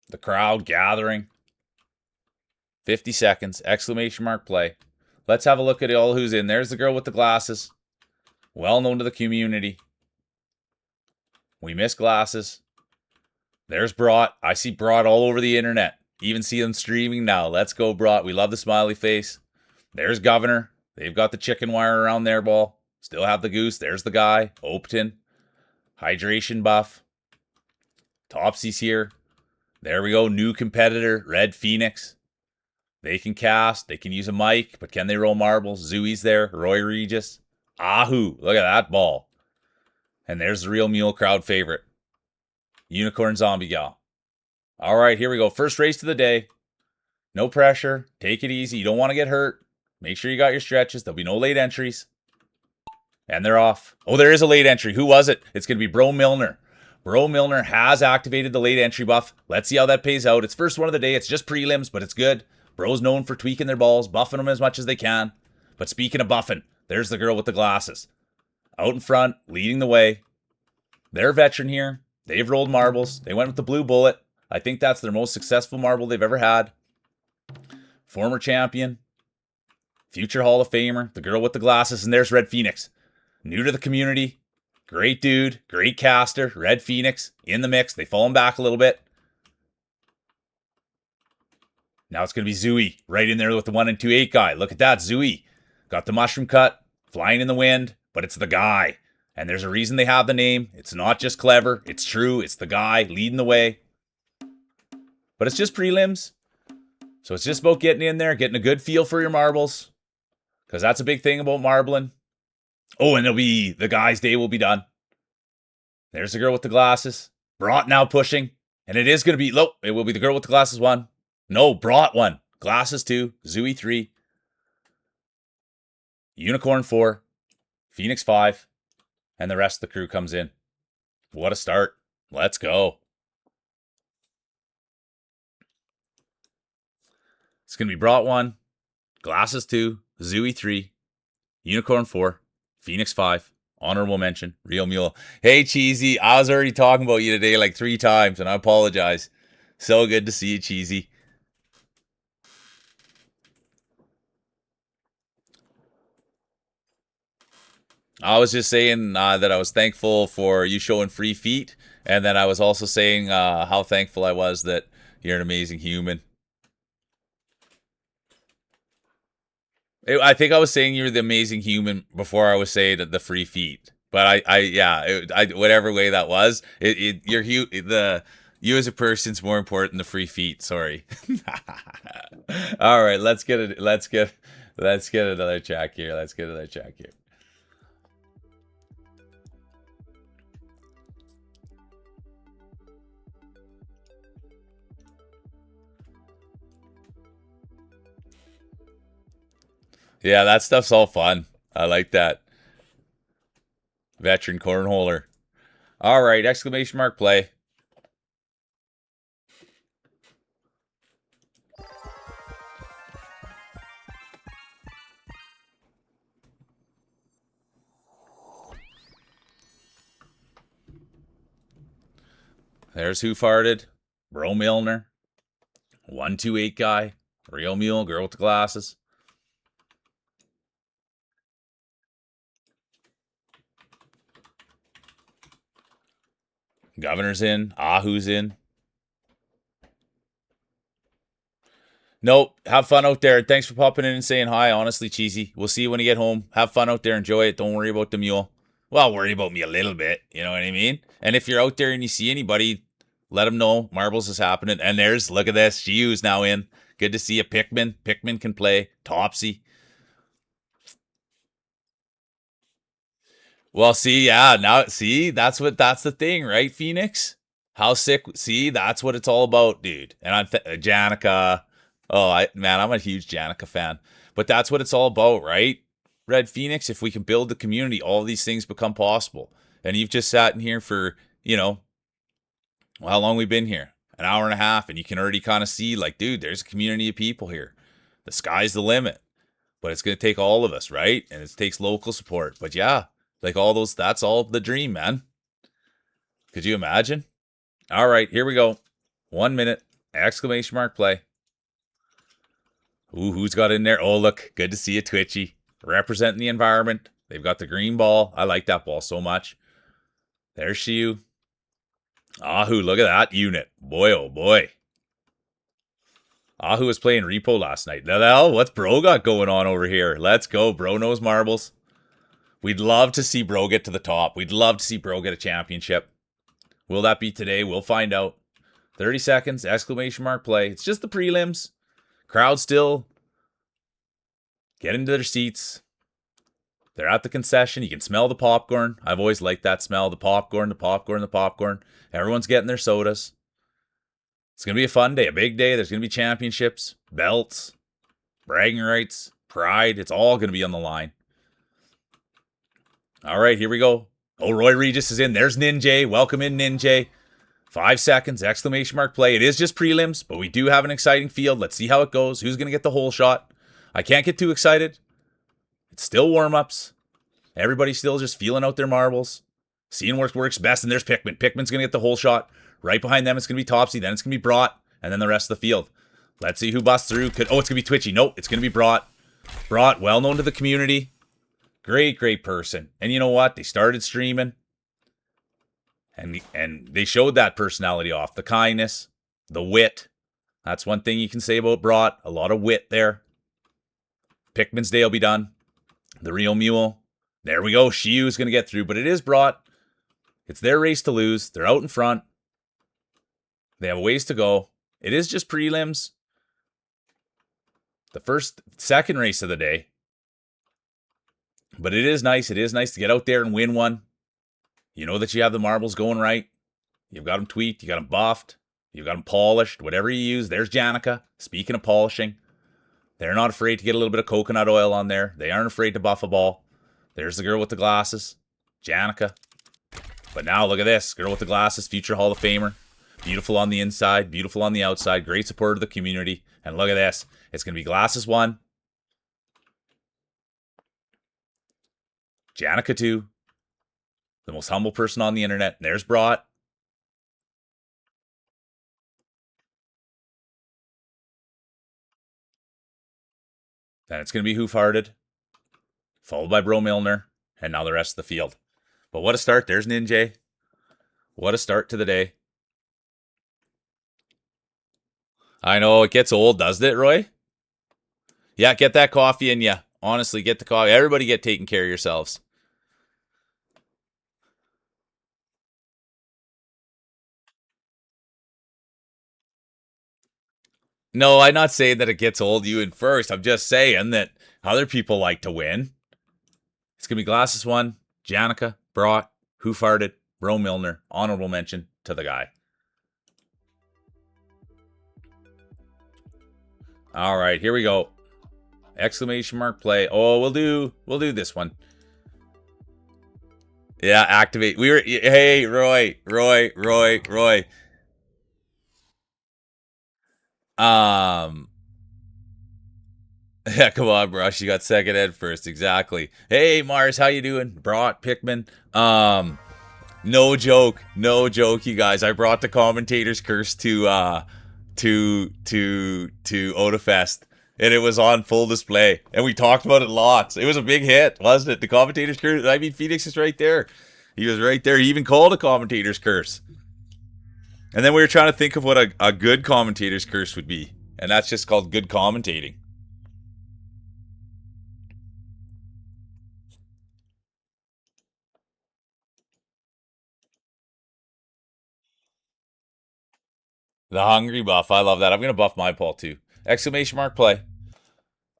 The crowd gathering. 50 seconds. Exclamation mark play. Let's have a look at all who's in. There's the girl with the glasses. Well known to the community. We miss glasses. There's Brought. I see Brought all over the internet. Even see them streaming now. Let's go, Brought. We love the smiley face. There's Governor. They've got the chicken wire around their ball. Still have the goose. There's the guy. Opeton. Hydration buff. Topsy's here. There we go. New competitor, Red Phoenix. They can cast. They can use a mic, but can they roll marbles? Zooey's there. Roy Regis. Ahu. Look at that ball. And there's the real mule crowd favorite. Unicorn Zombie Gal. All right, here we go. First race of the day. No pressure. Take it easy. You don't want to get hurt. Make sure you got your stretches. There'll be no late entries. And they're off. Oh, there is a late entry. Who was it? It's going to be Bro Milner. Bro Milner has activated the late entry buff. Let's see how that pays out. It's first one of the day. It's just prelims, but it's good. Bro's known for tweaking their balls, buffing them as much as they can. But speaking of buffing, there's the girl with the glasses. Out in front, leading the way. They're a veteran here. They've rolled marbles. They went with the blue bullet. I think that's their most successful marble they've ever had. Former champion. Future Hall of Famer. The girl with the glasses. And there's Red Phoenix. New to the community. Great dude. Great caster. Red Phoenix in the mix. They fallen back a little bit. Now it's going to be Zooey right in there with the 1 and 2 8 guy. Look at that. Zooey got the mushroom cut. Flying in the wind. But it's the guy. And there's a reason they have the name. It's not just clever. It's true. It's the guy leading the way. But it's just prelims. So it's just about getting in there, getting a good feel for your marbles. Because that's a big thing about marbling. Oh, and the guy's day will be done. There's the girl with the glasses. Brought now pushing. And it is going to be, it will be the girl with the glasses 1. No, Brought 1. Glasses 2. Zooey 3. Unicorn 4. Phoenix 5. And the rest of the crew comes in. What a start. Let's go. It's going to be Brought 1. Glasses 2. Zooey 3. Unicorn 4. Phoenix 5. Honorable mention. Real Mule. Hey, Cheesy. I was already talking about you today like 3 times, and I apologize. So good to see you, Cheesy. I was just saying that I was thankful for you showing free feet, and then I was also saying how thankful I was that you're an amazing human. I think I was saying you're the amazing human before I was saying the free feet. But whatever way that was, you as a person's more important than the free feet. Sorry. All right, let's get another check here. Yeah, that stuff's all fun. I like that. Veteran cornholer. All right, exclamation mark play. There's who farted. Bro Milner. 1 2 8 guy. Real Mule, girl with the glasses. Governor's in. Ahu's in. Nope. Have fun out there. Thanks for popping in and saying hi. Honestly, Cheesy. We'll see you when you get home. Have fun out there. Enjoy it. Don't worry about the mule. Well, worry about me a little bit. You know what I mean? And if you're out there and you see anybody, let them know. Marbles is happening. And look at this. Giu's now in. Good to see you. Pikmin. Pikmin can play. Topsy. Well, see, yeah, that's the thing, right, Phoenix? How sick, see, that's what it's all about, dude. And I'm Janica. Oh, I'm a huge Janica fan. But that's what it's all about, right? Red Phoenix, if we can build the community, all these things become possible. And you've just sat in here for, how long we've been here? An hour and a half, and you can already kind of see, like, dude, there's a community of people here. The sky's the limit. But it's going to take all of us, right? And it takes local support. But yeah. Like all those, that's all the dream, man. Could you imagine? All right, here we go. 1 minute, exclamation mark play. Ooh, who's got in there? Oh, look, good to see you, Twitchy. Representing the environment. They've got the green ball. I like that ball so much. There's Shiu. Ahu, look at that unit. Boy, oh boy. Ahu was playing repo last night. The hell, what's Bro got going on over here? Let's go. Bro knows marbles. We'd love to see Bro get to the top. We'd love to see Bro get a championship. Will that be today? We'll find out. 30 seconds, exclamation mark play. It's just the prelims. Crowd still get into their seats. They're at the concession. You can smell the popcorn. I've always liked that smell. The popcorn, the popcorn, the popcorn. Everyone's getting their sodas. It's going to be a fun day, a big day. There's going to be championships, belts, bragging rights, pride. It's all going to be on the line. All right, here we go. Oh, Roy Regis is in. There's Ninja. Welcome in, Ninja. 5 seconds, exclamation mark play. It is just prelims, but we do have an exciting field. Let's see how it goes. Who's going to get the whole shot? I can't get too excited. It's still warm-ups. Everybody's still just feeling out their marbles. Seeing what works best, and there's Pickman. Pickman's going to get the whole shot. Right behind them, it's going to be Topsy. Then it's going to be Brought, and then the rest of the field. Let's see who busts through. Oh, it's going to be Twitchy. Nope, it's going to be Brought. Brought, well known to the community. Great, great person. And you know what? They started streaming. And they showed that personality off. The kindness, the wit. That's one thing you can say about Brought. A lot of wit there. Pickman's day will be done. The Rio Mule. There we go. Shiu's going to get through. But it is Brought. It's their race to lose. They're out in front. They have a ways to go. It is just prelims. The second race of the day. But it is nice. It is nice to get out there and win one. You know that you have the marbles going right. You've got them tweaked. You got them buffed. You've got them polished. Whatever you use. There's Janica. Speaking of polishing. They're not afraid to get a little bit of coconut oil on there. They aren't afraid to buff a ball. There's the girl with the glasses. Janica. But now look at this. Girl with the glasses. Future Hall of Famer. Beautiful on the inside. Beautiful on the outside. Great supporter of the community. And look at this. It's going to be Glasses 1. Janica 2. The most humble person on the internet. And there's Brought. Then it's going to be Hoofhearted. Followed by Bro Milner. And now the rest of the field. But what a start. There's Ninja. What a start to the day. I know, it gets old, doesn't it, Roy? Yeah, get that coffee in ya. Honestly, get the coffee. Everybody get taking care of yourselves. No, I'm not saying that it gets old you in first. I'm just saying that other people like to win. It's going to be Glasses 1, Janica, Brought, Hoofhearted, Bro Milner. Honorable mention to the guy. All right, here we go. Exclamation mark play. Oh, we'll do this one. Yeah, activate. Hey, Roy. Yeah, come on, bro. She got second head first. Exactly. Hey, Mars, how you doing? Brought Pickman. No joke, you guys. I brought the commentator's curse to Otafest, and it was on full display, and we talked about it lots. It was a big hit, wasn't it? The commentator's curse. I mean, Phoenix is right there. He was right there. He even called a commentator's curse. And then we were trying to think of what a good commentator's curse would be, and that's just called good commentating. The hungry buff. I love that. I'm going to buff my Paul too. Exclamation mark play.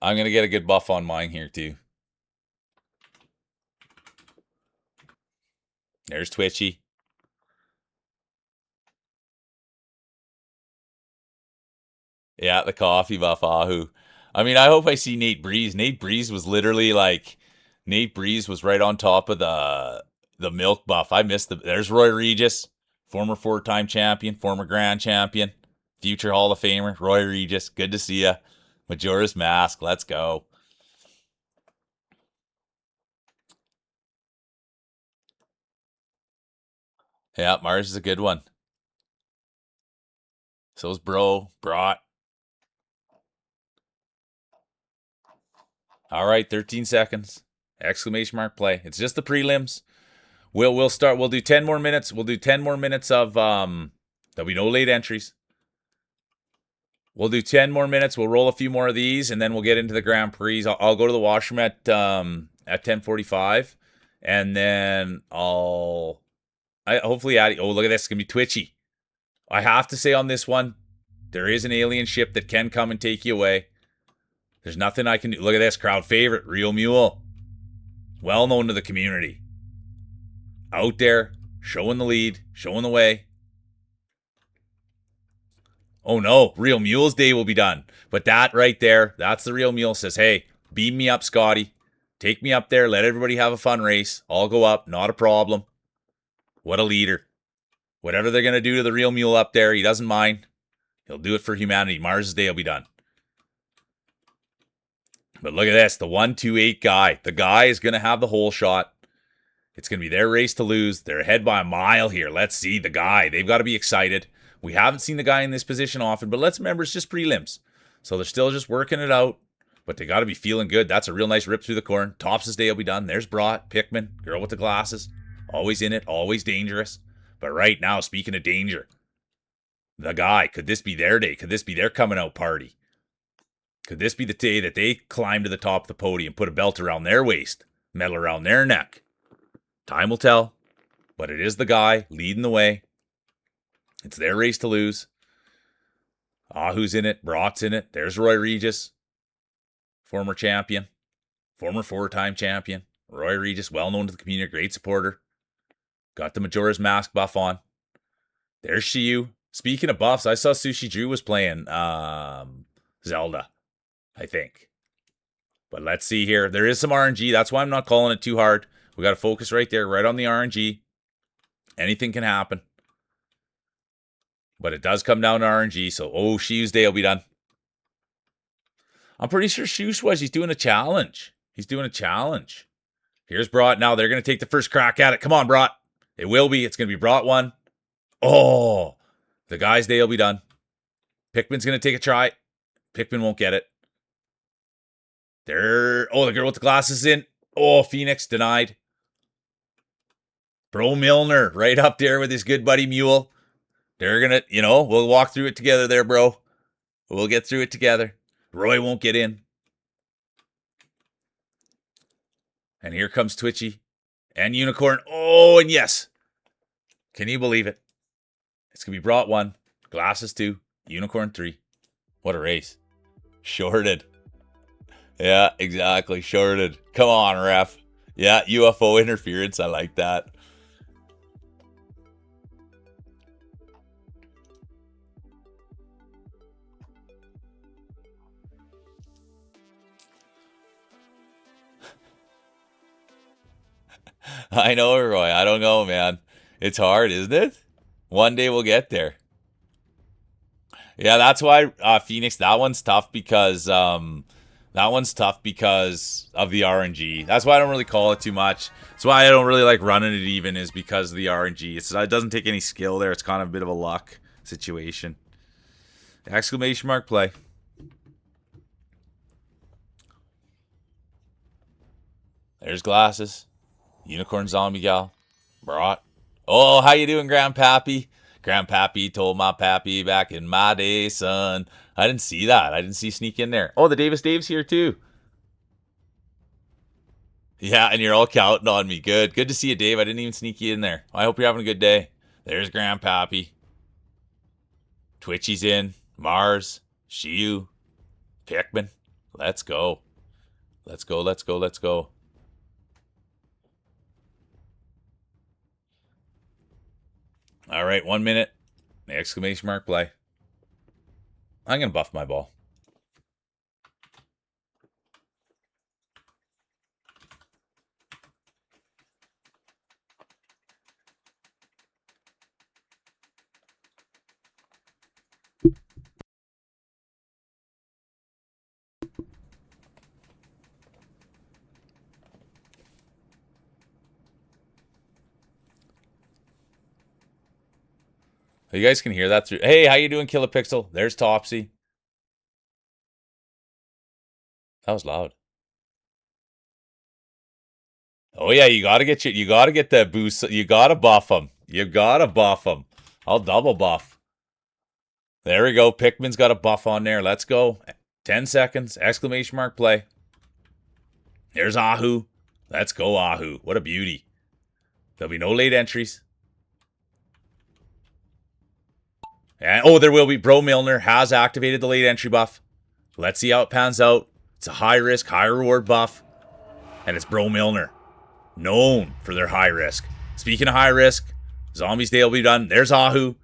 I'm going to get a good buff on mine here too. There's Twitchy. Yeah, the coffee buff. Ahu. I mean, I hope I see Nate Breeze. Nate Breeze was literally like, Nate Breeze was right on top of the milk buff. I missed there's Roy Regis, former 4-time champion, former grand champion, future Hall of Famer, Roy Regis. Good to see ya. Majora's Mask. Let's go. Yeah, Mars is a good one. So's Brought. All right, 13 seconds. Exclamation mark play. It's just the prelims. We'll start. We'll do 10 more minutes. We'll do 10 more minutes of there'll be no late entries. We'll do 10 more minutes. We'll roll a few more of these, and then we'll get into the Grand Prix. I'll go to the washroom at 10:45. And then hopefully add. Oh, look at this. It's going to be twitchy. I have to say on this one, there is an alien ship that can come and take you away. There's nothing I can do. Look at this. Crowd favorite. Real Mule. Well known to the community. Out there, showing the lead, showing the way. Oh no, Real Mule's day will be done. But that right there, that's the Real Mule. Says, hey, beam me up, Scotty. Take me up there. Let everybody have a fun race. I'll go up. Not a problem. What a leader. Whatever they're going to do to the Real Mule up there, he doesn't mind. He'll do it for humanity. Mars' day will be done. But look at this. The 1-2-8 guy. The guy is going to have the hole shot. It's going to be their race to lose. They're ahead by a mile here. Let's see the guy. They've got to be excited. We haven't seen the guy in this position often, but let's remember it's just prelims. So they're still just working it out, but they got to be feeling good. That's a real nice rip through the corn. Tops' day will be done. There's Brought, Pickman, girl with the glasses. Always in it, always dangerous. But right now, speaking of danger, the guy, could this be their day? Could this be their coming out party? Could this be the day that they climb to the top of the podium, put a belt around their waist, medal around their neck? Time will tell, but it is the guy leading the way. It's their race to lose. Ahu's in it. Brought's in it. There's Roy Regis, former champion, former 4-time champion. Roy Regis, well known to the community, great supporter. Got the Majora's Mask buff on. There's Shiyu. Speaking of buffs, I saw Sushi Drew was playing Zelda, I think. But let's see here. There is some RNG. That's why I'm not calling it too hard. We got to focus right there, right on the RNG. Anything can happen. But it does come down to RNG, so Shiyu's day will be done. I'm pretty sure Shush was. He's doing a challenge. He's doing a challenge. Here's Brought. Now they're going to take the first crack at it. Come on, Brought. It will be. It's going to be Brought 1. Oh, the guy's day will be done. Pickman's going to take a try. Pickman won't get it. The girl with the glasses in. Oh, Phoenix denied. Bro Milner right up there with his good buddy Mule. They're going to, we'll walk through it together there, bro. We'll get through it together. Roy won't get in. And here comes Twitchy and Unicorn. Oh, and yes. Can you believe it? It's going to be Brought 1, Glasses 2, Unicorn 3. What a race. Shorted. Yeah, exactly. Shorted. Come on, ref. Yeah, UFO interference. I like that. I know, Roy. I don't know, man. It's hard, isn't it? One day we'll get there. Yeah, that's why Phoenix. That one's tough because of the RNG. That's why I don't really call it too much. That's why I don't really like running it even, is because of the RNG. It doesn't take any skill there. It's kind of a bit of a luck situation. Exclamation mark play. There's Glasses. Unicorn Zombie Gal. Brought. Oh, how you doing, Grandpappy? Grandpappy told my pappy back in my day, son. I didn't see that. I didn't see sneak in there. Oh, the Davis Dave's here too. Yeah, and you're all counting on me. Good. Good to see you, Dave. I didn't even sneak you in there. I hope you're having a good day. There's Grandpappy. Twitchy's in. Mars. Shiyu. Pickman. Let's go. Let's go, let's go, let's go. All right, 1 minute. Exclamation mark play. I'm going to buff my ball. You guys can hear that through. Hey, how you doing, Kilopixel? There's Topsy. That was loud. Oh yeah, you gotta get that boost. You gotta buff them. You gotta buff them. I'll double buff. There we go. Pickman's got a buff on there. Let's go. 10 seconds. Exclamation mark play. There's Ahu. Let's go, Ahu. What a beauty. There'll be no late entries. And, oh, there will be. Bro Milner has activated the late entry buff. Let's see how it pans out. It's a high risk, high reward buff. And it's Bro Milner. Known for their high risk. Speaking of high risk, Zombies Day will be done. There's Ahu.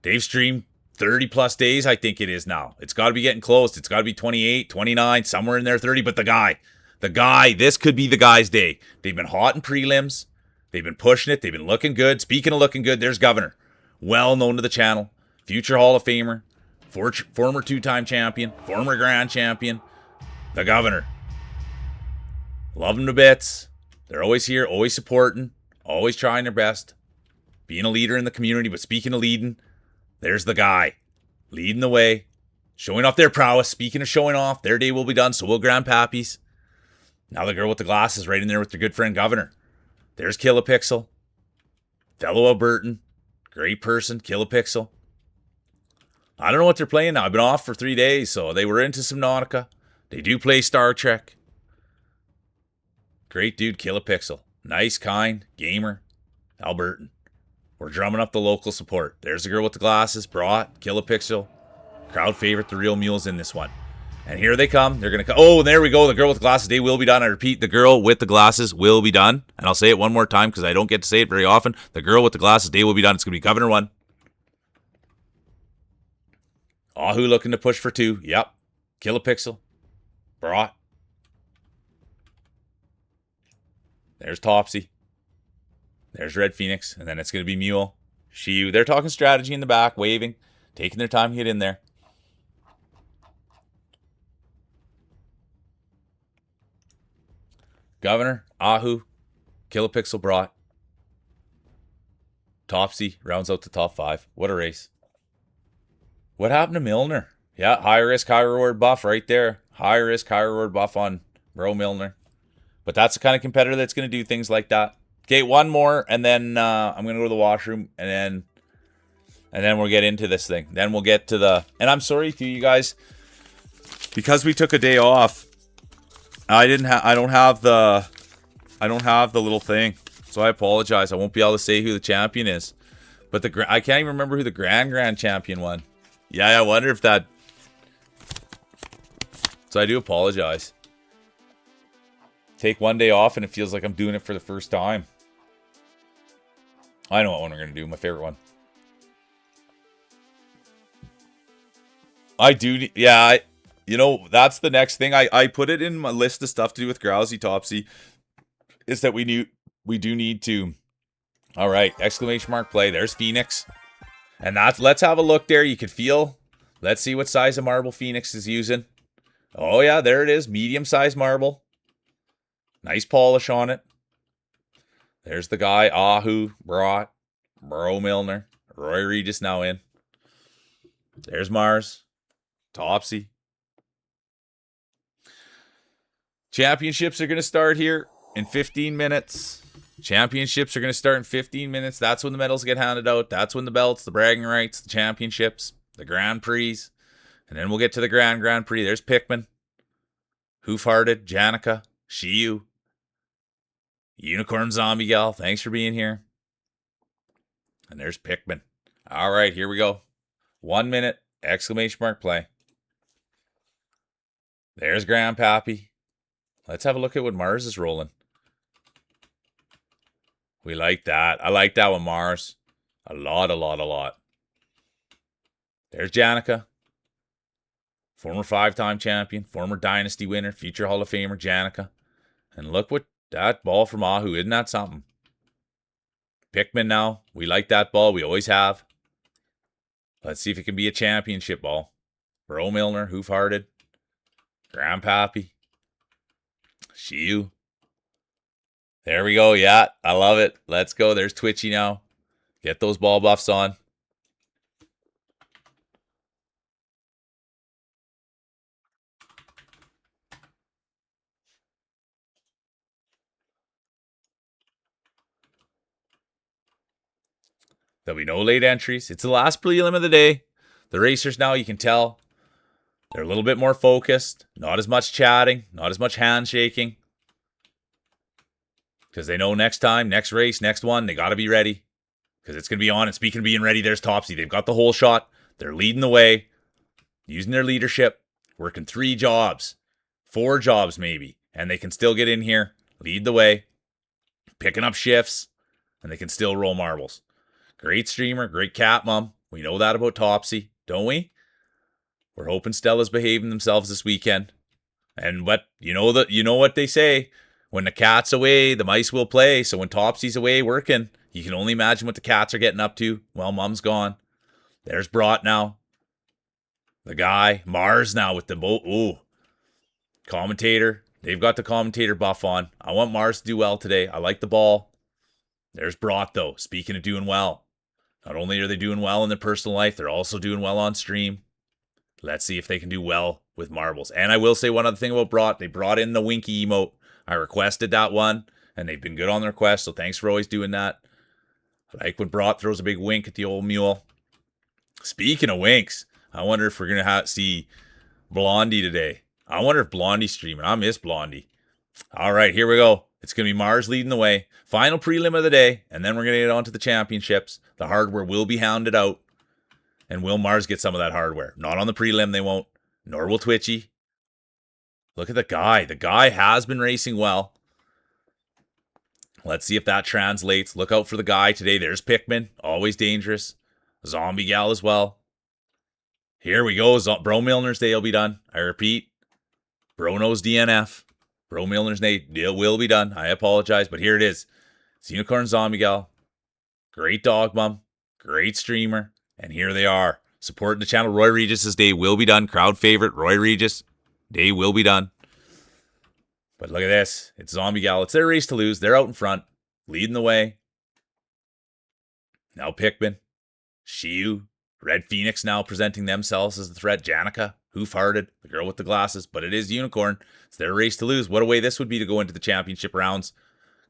Dave streamed 30 plus days, I think it is now. It's got to be getting close. It's got to be 28, 29, somewhere in there, 30. But the guy, this could be the guy's day. They've been hot in prelims. They've been pushing it. They've been looking good. Speaking of looking good, there's Governor. Well known to the channel. Future Hall of Famer. Former two-time champion. Former grand champion. The Governor. Love them to bits. They're always here, always supporting, always trying their best. Being a leader in the community, but speaking of leading, there's the guy. Leading the way. Showing off their prowess. Speaking of showing off, their day will be done, so will Grandpappy's. Now the girl with the glasses right in there with their good friend Governor. There's Kilopixel. Fellow Albertan. Great person, Kilopixel. I don't know what they're playing now. I've been off for 3 days, so they were into Subnautica. They do play Star Trek. Great dude, Kilopixel. Nice, kind, gamer, Albertan. We're drumming up the local support. There's the girl with the glasses, brought, Kilopixel. Crowd favorite, the real mule's in this one. And here they come. They're going to come. Oh, there we go. The girl with the glasses, they will be done. I repeat, the girl with the glasses will be done. And I'll say it one more time because I don't get to say it very often. The girl with the glasses, they will be done. It's going to be Governor 1. Ahu looking to push for 2. Yep. Kilopixel. Brought. There's Topsy. There's Red Phoenix. And then it's going to be Mule. Shiyu. They're talking strategy in the back, waving. Taking their time to get in there. Governor, Ahu, Kilopixel brought. Topsy rounds out the top 5. What a race. What happened to Milner? Yeah, high risk, high reward buff right there. High risk, high reward buff on Bro Milner. But that's the kind of competitor that's going to do things like that. Okay, one more, and then I'm going to go to the washroom, and then we'll get into this thing. Then we'll get to the... And I'm sorry to you guys, because we took a day off. I don't have the little thing, so I apologize. I won't be able to say who the champion is, but I can't even remember who the grand champion won. Yeah, I wonder if that. So I do apologize. Take one day off, and it feels like I'm doing it for the first time. I know what one we're gonna do. My favorite one. I do. Yeah. You know, that's the next thing. I put it in my list of stuff to do with Grousey Topsy. Is that we do need to. All right, exclamation mark play. There's Phoenix. And let's have a look there. You can feel. Let's see what size of marble Phoenix is using. Oh yeah, there it is. Medium-sized marble. Nice polish on it. There's the guy. Ahu, brought. Bro Milner. Roy Regis now in. There's Mars. Topsy. Championships are going to start here in 15 minutes. Championships are going to start in 15 minutes. That's when the medals get handed out. That's when the belts, the bragging rights, the championships, the Grand Prix. And then we'll get to the Grand Prix. There's Pikmin. Hoofhearted, Janica, Shiyu. Unicorn Zombie Gal, thanks for being here. And there's Pikmin. All right, here we go. 1 minute, exclamation mark play. There's Grandpappy. Let's have a look at what Mars is rolling. We like that. I like that one, Mars. A lot. There's Janica. Former 5-time champion. Former Dynasty winner. Future Hall of Famer, Janica. And look what that ball from Ahu. Isn't that something? Pikmin now. We like that ball. We always have. Let's see if it can be a championship ball. Bro Milner. Hoofhearted. Grandpappy. Shiyu. There we go. Yeah, I love it. Let's go. There's Twitchy now. Get those ball buffs on. There'll be no late entries. It's the last prelim of the day. The racers now, you can tell, they're a little bit more focused. Not as much chatting. Not as much handshaking. Because they know next time, next race, next one, they got to be ready. Because it's going to be on. And speaking of being ready, there's Topsy. They've got the whole shot. They're leading the way, using their leadership, working 3 jobs, 4 jobs maybe. And they can still get in here, lead the way, picking up shifts, and they can still roll marbles. Great streamer, great cat mom. We know that about Topsy, don't we? We're hoping Stella's behaving themselves this weekend. And you know what they say. When the cat's away, the mice will play. So when Topsy's away working, you can only imagine what the cats are getting up to while mom's gone. There's Brought now. The guy. Mars now with the boat. Ooh. Commentator. They've got the commentator buff on. I want Mars to do well today. I like the ball. There's Brought, though. Speaking of doing well. Not only are they doing well in their personal life, they're also doing well on stream. Let's see if they can do well with marbles. And I will say one other thing about Brought. They brought in the Winky emote. I requested that one, and they've been good on the request, so thanks for always doing that. I like when Brought throws a big wink at the old mule. Speaking of winks, I wonder if we're going to see Blondie today. I wonder if Blondie's streaming. I miss Blondie. All right, here we go. It's going to be Mars leading the way. Final prelim of the day, and then we're going to get on to the championships. The hardware will be hounded out. And will Mars get some of that hardware? Not on the prelim, they won't. Nor will Twitchy. Look at the guy. The guy has been racing well. Let's see if that translates. Look out for the guy today. There's Pikmin. Always dangerous. Zombie Gal as well. Here we go. Bro Milner's day will be done. I repeat. Brono's DNF. Bro Milner's day will be done. I apologize, but here it is. It's Unicorn Zombie Gal. Great dog mom. Great streamer. And here they are. Supporting the channel. Roy Regis' day will be done. Crowd favorite. Roy Regis. Day will be done. But look at this. It's Zombie Gal. It's their race to lose. They're out in front. Leading the way. Now Pikmin. Shiu. Red Phoenix now presenting themselves as the threat. Janica. Hoof-hearted. The girl with the glasses. But it is Unicorn. It's their race to lose. What a way this would be to go into the championship rounds.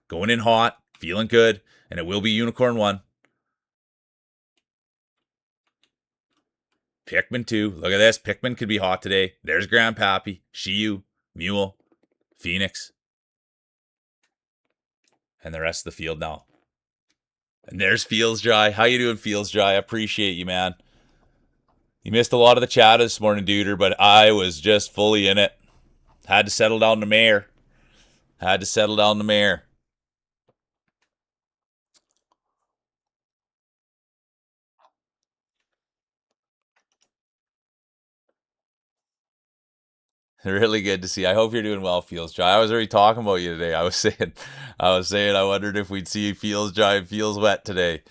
Going in hot. Feeling good. And it will be Unicorn 1. Pikmin 2. Look at this. Pikmin could be hot today. There's Grandpappy. Shiu. Mule. Phoenix. And the rest of the field now. And there's Feels Dry. How you doing, Feels Dry? I appreciate you, man. You missed a lot of the chat this morning, duder, but I was just fully in it. Had to settle down the mare. Really good to see. I hope you're doing well, Feels Dry. I was already talking about you today. I was saying I wondered if we'd see Feels Dry and Feels Wet today.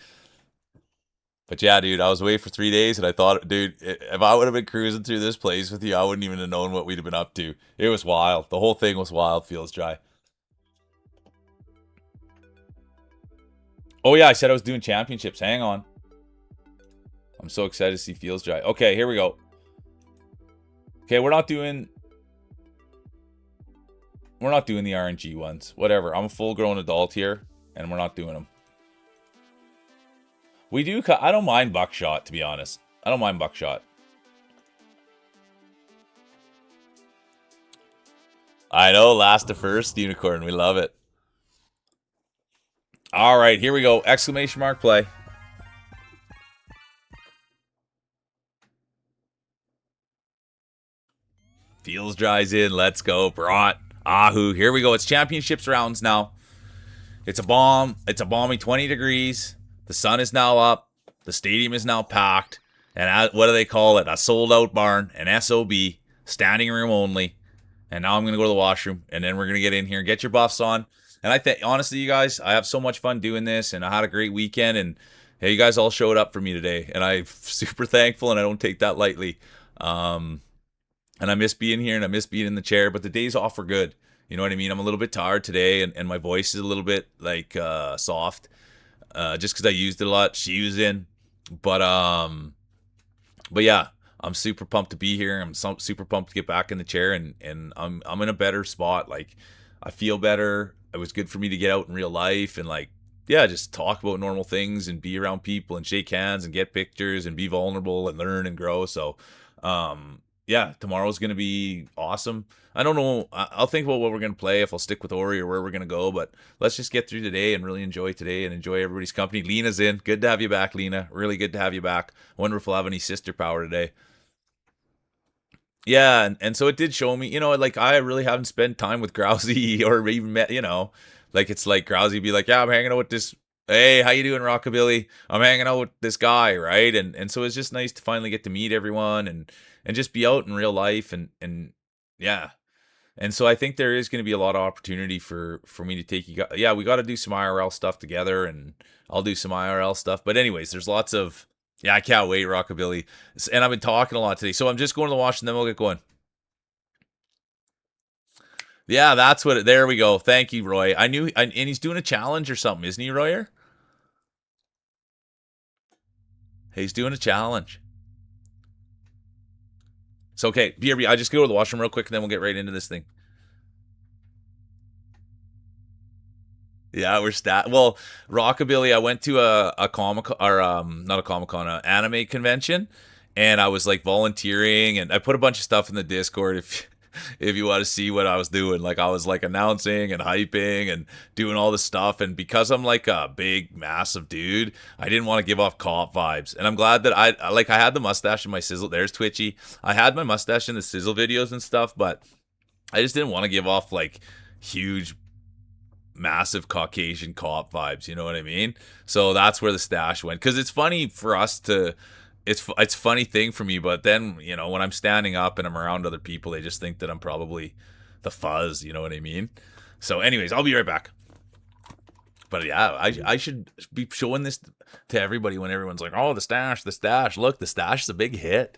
But yeah, dude, I was away for 3 days, and I thought, dude, if I would have been cruising through this place with you, I wouldn't even have known what we'd have been up to. It was wild. The whole thing was wild, Feels Dry. Oh yeah, I said I was doing championships. Hang on. I'm so excited to see Feels Dry. Okay, here we go. Okay, we're not doing the RNG ones. Whatever. I'm a full-grown adult here, and we're not doing them. We do. I don't mind Buckshot, to be honest. I don't mind Buckshot. I know. Last to first, Unicorn. We love it. All right, here we go. Exclamation mark play. Feels Dry's in. Let's go. Brought. Ahu. Here we go. It's championships rounds now. It's a bomb. It's a balmy 20 degrees. The sun is now up. The stadium is now packed. And what do they call it? A sold-out barn. An SOB. Standing room only. And now I'm going to go to the washroom. And then we're going to get in here and get your buffs on. And I think, honestly, you guys, I have so much fun doing this. And I had a great weekend. And hey, you guys all showed up for me today. And I'm super thankful. And I don't take that lightly. And I miss being here. And I miss being in the chair. But the days off were good. You know what I mean? I'm a little bit tired today. And my voice is a little bit, like, soft. Just because I used it a lot. She was in. But yeah, I'm super pumped to be here. I'm super pumped to get back in the chair, and I'm in a better spot. Like, I feel better. It was good for me to get out in real life and, like, yeah, just talk about normal things and be around people and shake hands and get pictures and be vulnerable and learn and grow. So yeah, tomorrow's gonna be awesome. I don't know. I'll think about what we're gonna play, if I'll stick with Ori or where we're gonna go. But let's just get through today and really enjoy today and enjoy everybody's company. Lena's in. Good to have you back, Lena. Really good to have you back. Wonder if we'll have any sister power today. Yeah, and so it did show me, like I really haven't spent time with Grousey or even met, like it's like Grousey be like, yeah, I'm hanging out with this. Hey, how you doing, Rockabilly? I'm hanging out with this guy, right? And so it's just nice to finally get to meet everyone and just be out in real life and yeah. And so I think there is going to be a lot of opportunity for me to take you. Yeah, we got to do some IRL stuff together, and I'll do some IRL stuff. But anyways, there's lots of yeah. I can't wait, Rockabilly. And I've been talking a lot today, so I'm just going to the wash, and then we'll get going. Yeah, that's what. There we go. Thank you, Roy. I knew, and he's doing a challenge or something, isn't he, Royer? He's doing a challenge. So okay, BRB. I just go to the washroom real quick, and then we'll get right into this thing. Yeah, we're well, Rockabilly. I went to a comic or not a Comic Con, an anime convention, and I was like volunteering, and I put a bunch of stuff in the Discord if you want to see what I was doing. Like I was like announcing and hyping and doing all this stuff, and because I'm like a big massive dude, I didn't want to give off cop vibes, and I'm glad that I had the mustache in my sizzle. There's Twitchy. I had my mustache in the sizzle videos and stuff, but I just didn't want to give off like huge massive Caucasian cop vibes. You know what I mean? So that's where the stash went. Because it's funny for us to. It's funny thing for me, but then when I'm standing up and I'm around other people, they just think that I'm probably the fuzz. You know what I mean? So, anyways, I'll be right back. But yeah, I should be showing this to everybody when everyone's like, "Oh, the stash, the stash! Look, the stash is a big hit."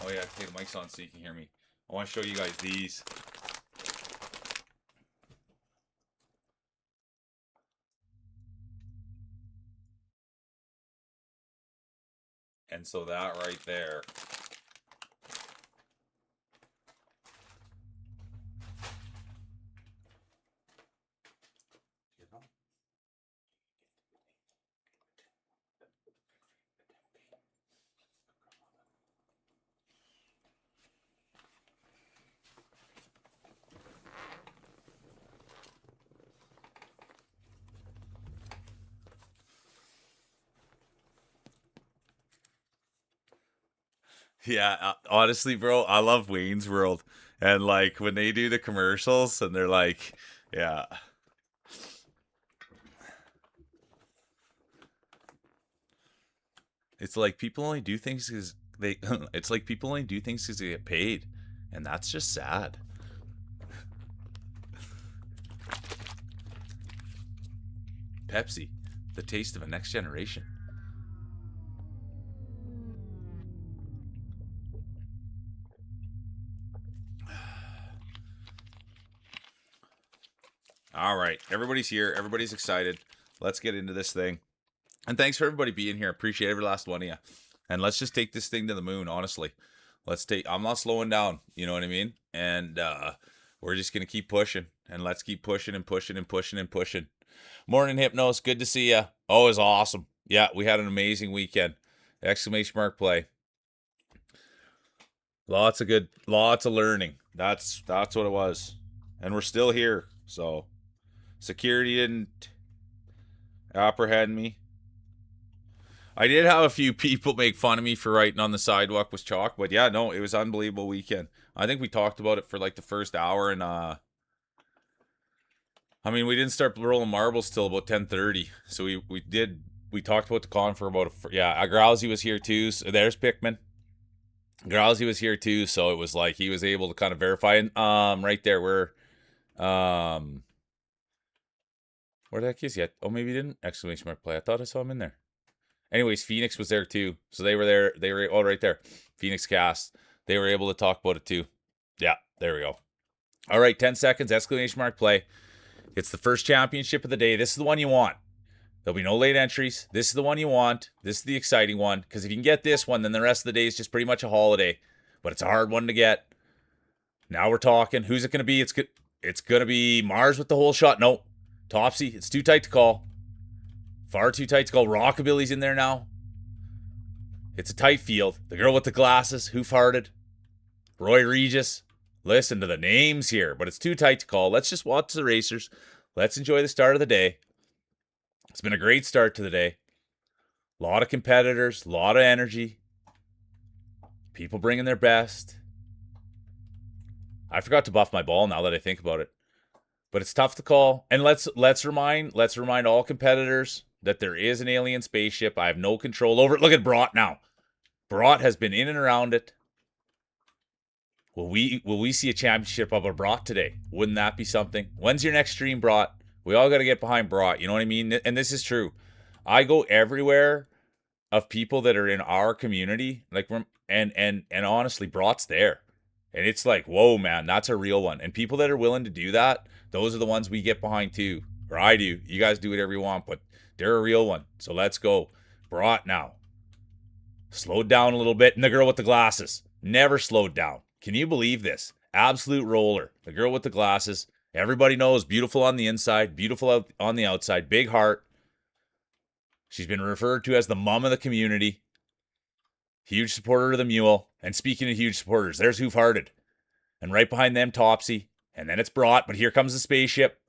Oh yeah, okay, the mic's on so you can hear me. I want to show you guys these. And so that right there. Yeah, honestly, bro, I love Wayne's World. And like when they do the commercials and they're like, yeah. It's like people only do things because they it's like people only do things because they get paid. And that's just sad. Pepsi, the taste of a next generation. All right, everybody's here. Everybody's excited. Let's get into this thing. And thanks for everybody being here. Appreciate every last one of you. And let's just take this thing to the moon, honestly. I'm not slowing down, you know what I mean? And we're just going to keep pushing. And let's keep pushing and pushing and pushing and pushing. Morning, Hypnos. Good to see you. Oh, it was awesome. Yeah, we had an amazing weekend. Exclamation mark play. Lots of learning. That's what it was. And we're still here. So security didn't apprehend me. I did have a few people make fun of me for writing on the sidewalk with chalk, but yeah, no, it was an unbelievable weekend. I think we talked about it for like the first hour, and I mean, we didn't start rolling marbles till about 10:30. So we talked about the con for about Growsy was here too. So there's Pickman. Growsy was here too, so it was like he was able to kind of verify. And right there, where the heck is he at? Oh, maybe he didn't exclamation mark play. I thought I saw him in there. Anyways, Phoenix was there too. So they were there. They were all right there. Phoenix Cast. They were able to talk about it too. Yeah, there we go. All right, 10 seconds, exclamation mark play. It's the first championship of the day. This is the one you want. There'll be no late entries. This is the one you want. This is the exciting one. Because if you can get this one, then the rest of the day is just pretty much a holiday. But it's a hard one to get. Now we're talking. Who's it going to be? It's going to be Mars with the whole shot. No. Topsy. It's too tight to call. Far too tight to call. Rockabilly's in there now. It's a tight field. The girl with the glasses. Who farted? Roy Regis. Listen to the names here, but it's too tight to call. Let's just watch the racers. Let's enjoy the start of the day. It's been a great start to the day. A lot of competitors, a lot of energy. People bringing their best. I forgot to buff my ball now that I think about it. But it's tough to call. And let's remind all competitors that there is an alien spaceship. I have no control over it. Look at Brought now. Brought has been in and around it. Will we see a championship of a Brought today? Wouldn't that be something? When's your next stream, Brought? We all got to get behind Brought. You know what I mean? And this is true. I go everywhere of people that are in our community, like and honestly, Brought's there, and it's like, whoa, man, that's a real one. And people that are willing to do that, those are the ones we get behind too, or I do. You guys do whatever you want, but they're a real one. So let's go, Brought now. Slowed down a little bit, and the girl with the glasses never slowed down. Can you believe this? Absolute roller. The girl with the glasses. Everybody knows, beautiful on the inside, beautiful on the outside, big heart. She's been referred to as the mom of the community. Huge supporter of the mule. And speaking of huge supporters, there's Who Farted. And right behind them, Topsy. And then it's Brought, but here comes the spaceship.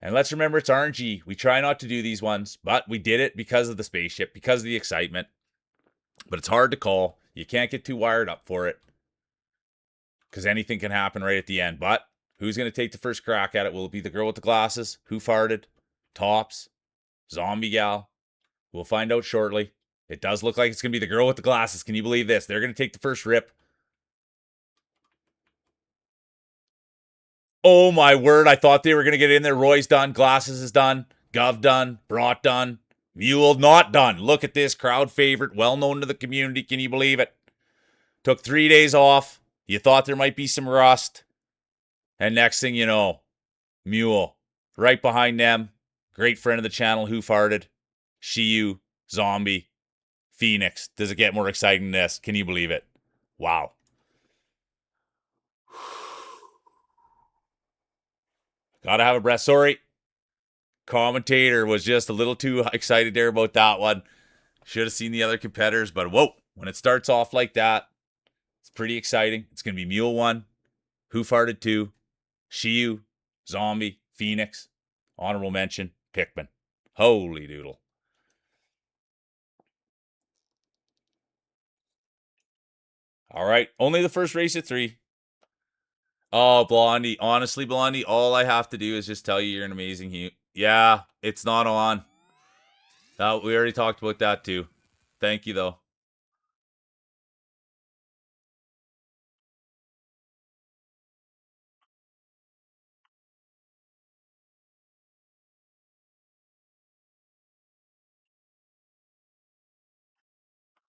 And let's remember, it's RNG. We try not to do these ones, but we did it because of the spaceship, because of the excitement. But it's hard to call. You can't get too wired up for it, because anything can happen right at the end. But who's going to take the first crack at it? Will it be the girl with the glasses? Who Farted? Tops? Zombie Gal? We'll find out shortly. It does look like it's going to be the girl with the glasses. Can you believe this? They're going to take the first rip. Oh my word, I thought they were going to get in there. Roy's done. Glasses is done. Gov done. Brought done. Mule not done. Look at this crowd favorite, well known to the community. Can you believe it? Took 3 days off. You thought there might be some rust. And next thing you know, Mule. Right behind them. Great friend of the channel, Who Farted. Shiyu. Zombie. Phoenix. Does it get more exciting than this? Can you believe it? Wow. Gotta have a breath. Sorry. Commentator was just a little too excited there about that one. Should have seen the other competitors, but whoa. When it starts off like that, it's pretty exciting. It's going to be Mule 1, Who Farted 2, Shiyu, Zombie, Phoenix, honorable mention, Pikmin. Holy doodle. All right. Only the first race at 3. Oh, Blondie. Honestly, Blondie, all I have to do is just tell you you're an amazing human. Yeah, it's not on. We already talked about that too. Thank you, though.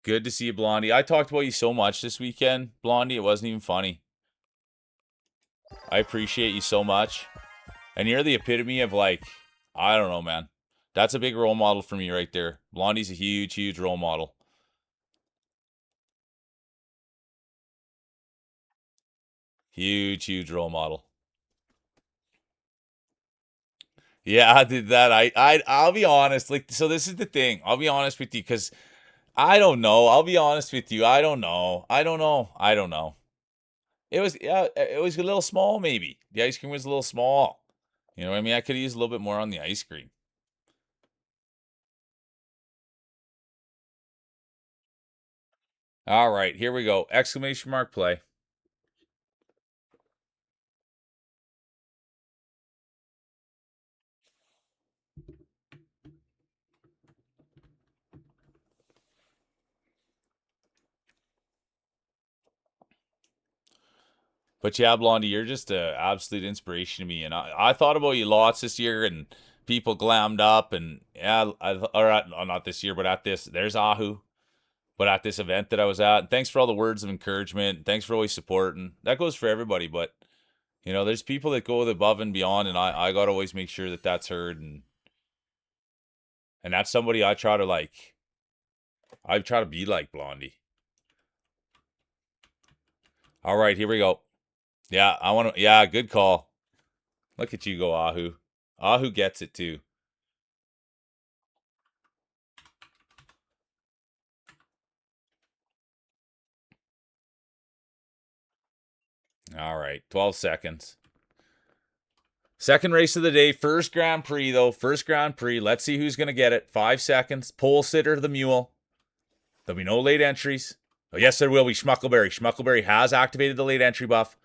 Good to see you, Blondie. I talked about you so much this weekend, Blondie. It wasn't even funny. I appreciate you so much. And you're the epitome of, like, I don't know, man. That's a big role model for me right there. Blondie's a huge, huge role model. Huge, huge role model. Yeah, I did that. I'll be honest. Like, so this is the thing. I'll be honest with you because I don't know. I'll be honest with you. I don't know. I don't know. I don't know. It was, yeah, it was a little small. Maybe the ice cream was a little small. You know what I mean? I could have used a little bit more on the ice cream. All right, here we go. Exclamation mark play. But yeah, Blondie, you're just an absolute inspiration to me. And I thought about you lots this year, and people glammed up. And yeah, not this year, but at this, there's Ahu. But at this event that I was at, and thanks for all the words of encouragement. Thanks for always supporting. That goes for everybody. But there's people that go above and beyond, and I got to always make sure that that's heard. And that's somebody I try to like. I try to be like Blondie. All right, here we go. Yeah, I want to. Yeah, good call. Look at you go, Ahu. Ahu gets it too. All right, 12 seconds. Second race of the day, first Grand Prix, though. First Grand Prix. Let's see who's going to get it. 5 seconds. Pole sitter, the mule. There'll be no late entries. Oh, yes, there will be. Schmuckleberry. Schmuckleberry has activated the late entry buff.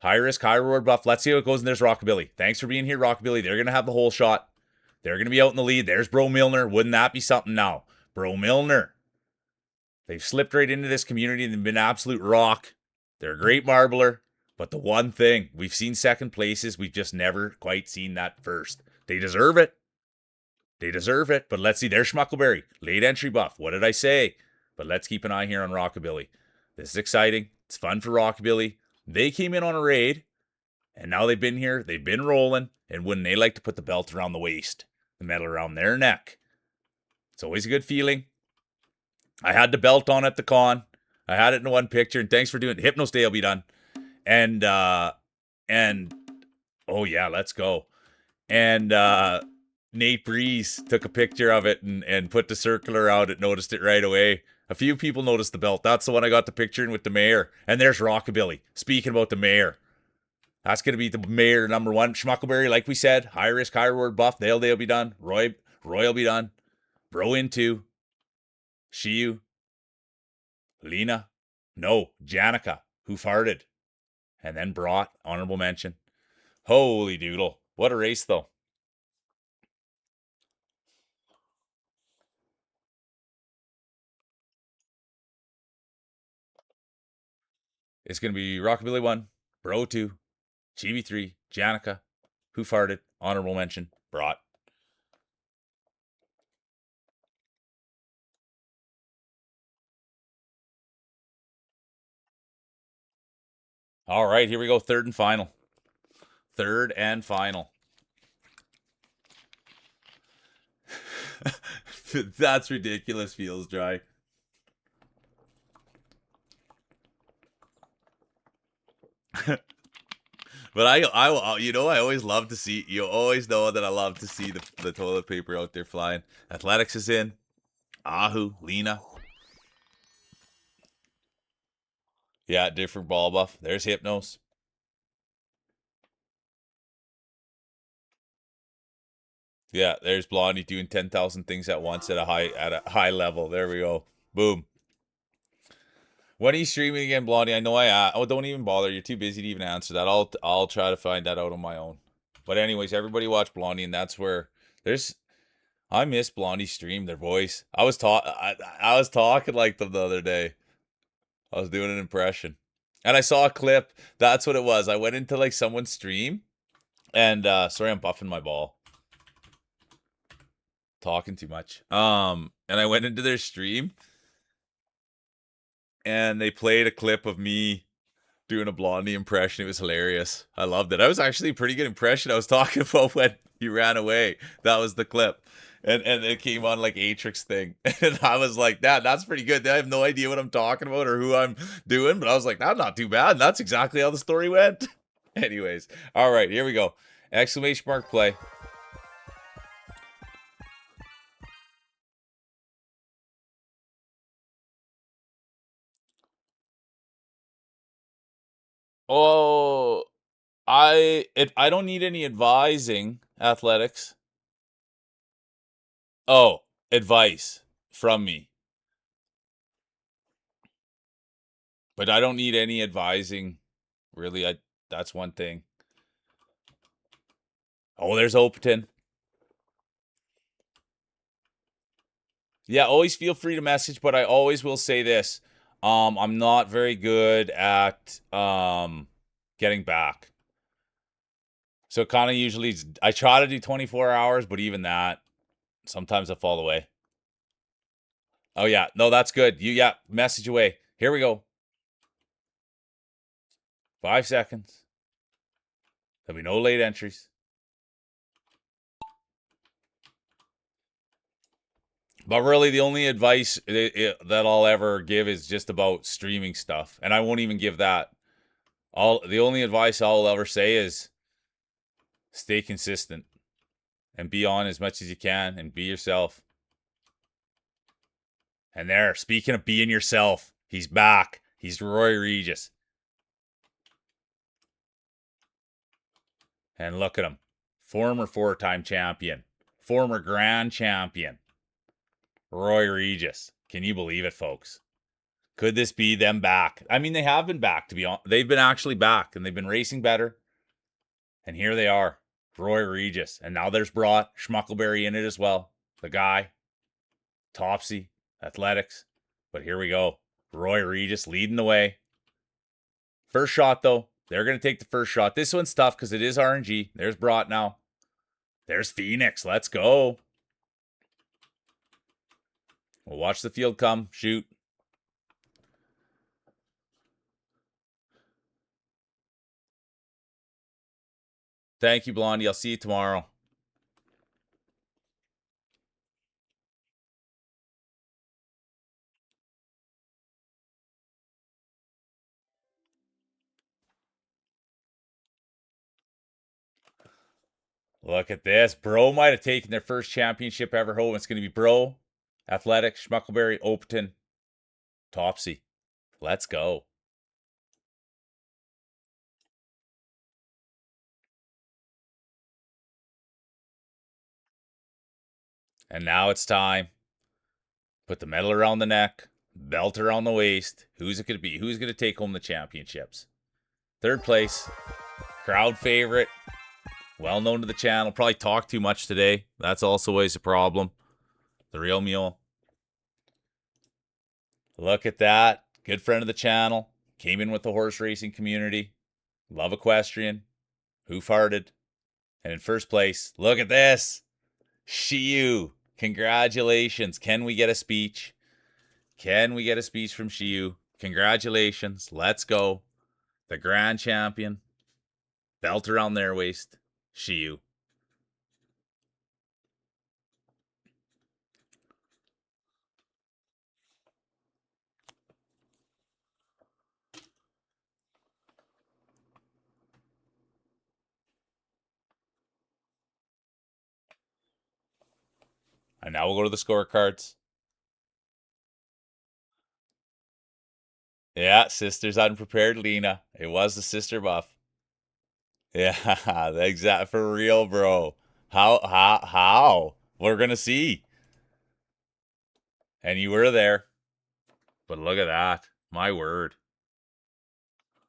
High risk, high reward buff. Let's see how it goes. And there's Rockabilly. Thanks for being here, Rockabilly. They're going to have the whole shot. They're going to be out in the lead. There's Bro Milner. Wouldn't that be something now? Bro Milner. They've slipped right into this community and they've been absolute rock. They're a great marbler. But the one thing, we've seen second places, we've just never quite seen that first. They deserve it. They deserve it. But let's see, there's Schmuckleberry. Late entry buff. What did I say? But let's keep an eye here on Rockabilly. This is exciting. It's fun for Rockabilly. They came in on a raid, and now they've been here. They've been rolling. And wouldn't they like to put the belt around the waist? The medal around their neck. It's always a good feeling. I had the belt on at the con. I had it in one picture. And thanks for doing it. Hypnos Day will be done. And oh yeah, let's go. And Nate Breeze took a picture of it and put the circle around it, noticed it right away. A few people noticed the belt. That's the one I got the picture in with the mayor. And there's Rockabilly. Speaking about the mayor. That's going to be the mayor number 1. Schmuckleberry, like we said, high risk, high reward buff. They'll be done. Roy will be done. Bro in 2. Shiyu. Lena. No, Janica, who farted. And then brought honorable mention. Holy doodle. What a race, though. It's going to be Rockabilly 1, Bro 2, Chibi 3, Janica, Who Farted, honorable mention, brought. All right, here we go. Third and final. Third and final. That's ridiculous. Feels dry. But I always love to see. You always know that I love to see the toilet paper out there flying. Athletics is in. Ahu, Lena. Yeah, different ball buff. There's Hypnos. Yeah, there's Blondie doing 10,000 things at once at a high level. There we go. Boom. When are you streaming again, Blondie? I know oh, don't even bother. You're too busy to even answer that. I'll try to find that out on my own. But anyways, everybody watch Blondie, and that's where there's. I miss Blondie's stream, their voice. I was talking like them the other day. I was doing an impression, and I saw a clip. That's what it was. I went into like someone's stream, and sorry, I'm buffing my ball. Talking too much. And I went into their stream, and they played a clip of me doing a Blondie impression. It was hilarious. I loved it. I was actually a pretty good impression. I was talking about when he ran away. That was the clip. And it came on like Atrix thing. And I was like, that's pretty good. I have no idea what I'm talking about or who I'm doing, but I was like, that's not too bad. And that's exactly how the story went. Anyways, all right, here we go. Exclamation mark play. Oh, I don't need any advising athletics. Oh, advice from me. But I don't need any advising. Really, that's one thing. Oh, there's Opaton. Yeah, always feel free to message, but I always will say this. I'm not very good at getting back. So kind of usually I try to do 24 hours, but even that, sometimes I fall away. Oh yeah, no, that's good. Yeah, message away. Here we go. 5 seconds. There'll be no late entries. But really, the only advice that I'll ever give is just about streaming stuff, and I won't even give that. The only advice I'll ever say is stay consistent and be on as much as you can and be yourself. And there, speaking of being yourself, he's back. He's Roy Regis. And look at him. Former 4-time champion. Former grand champion. Roy Regis. Can you believe it, folks? Could this be them back? I mean, they have been back, to be honest. They've been actually back, and they've been racing better. And here they are. Roy Regis. And now there's Brought Schmuckleberry in it as well. The guy. Topsy. Athletics. But here we go. Roy Regis leading the way. First shot, though. They're going to take the first shot. This one's tough because it is RNG. There's Brought now. There's Phoenix. Let's go. We'll watch the field come. Shoot. Thank you, Blondie. I'll see you tomorrow. Look at this. Bro might have taken their first championship ever home. It's going to be Bro, Athletic, Schmuckleberry, Opaton, Topsy. Let's go. And now it's time. Put the medal around the neck, belt around the waist. Who's it going to be? Who's going to take home the championships? Third place, crowd favorite, well known to the channel. Probably talked too much today. That's also always a problem. The real mule. Look at that. Good friend of the channel. Came in with the horse racing community. Love equestrian. Hoof-hearted. And in first place, look at this. Shiyu. Congratulations. Can we get a speech? Can we get a speech from Shiyu? Congratulations. Let's go. The grand champion. Belt around their waist. Shiyu. And now we'll go to the scorecards. Yeah, sister's unprepared, Lena. It was the sister buff. Yeah, exact for real, bro. How? We're gonna see. And you were there. But look at that. My word.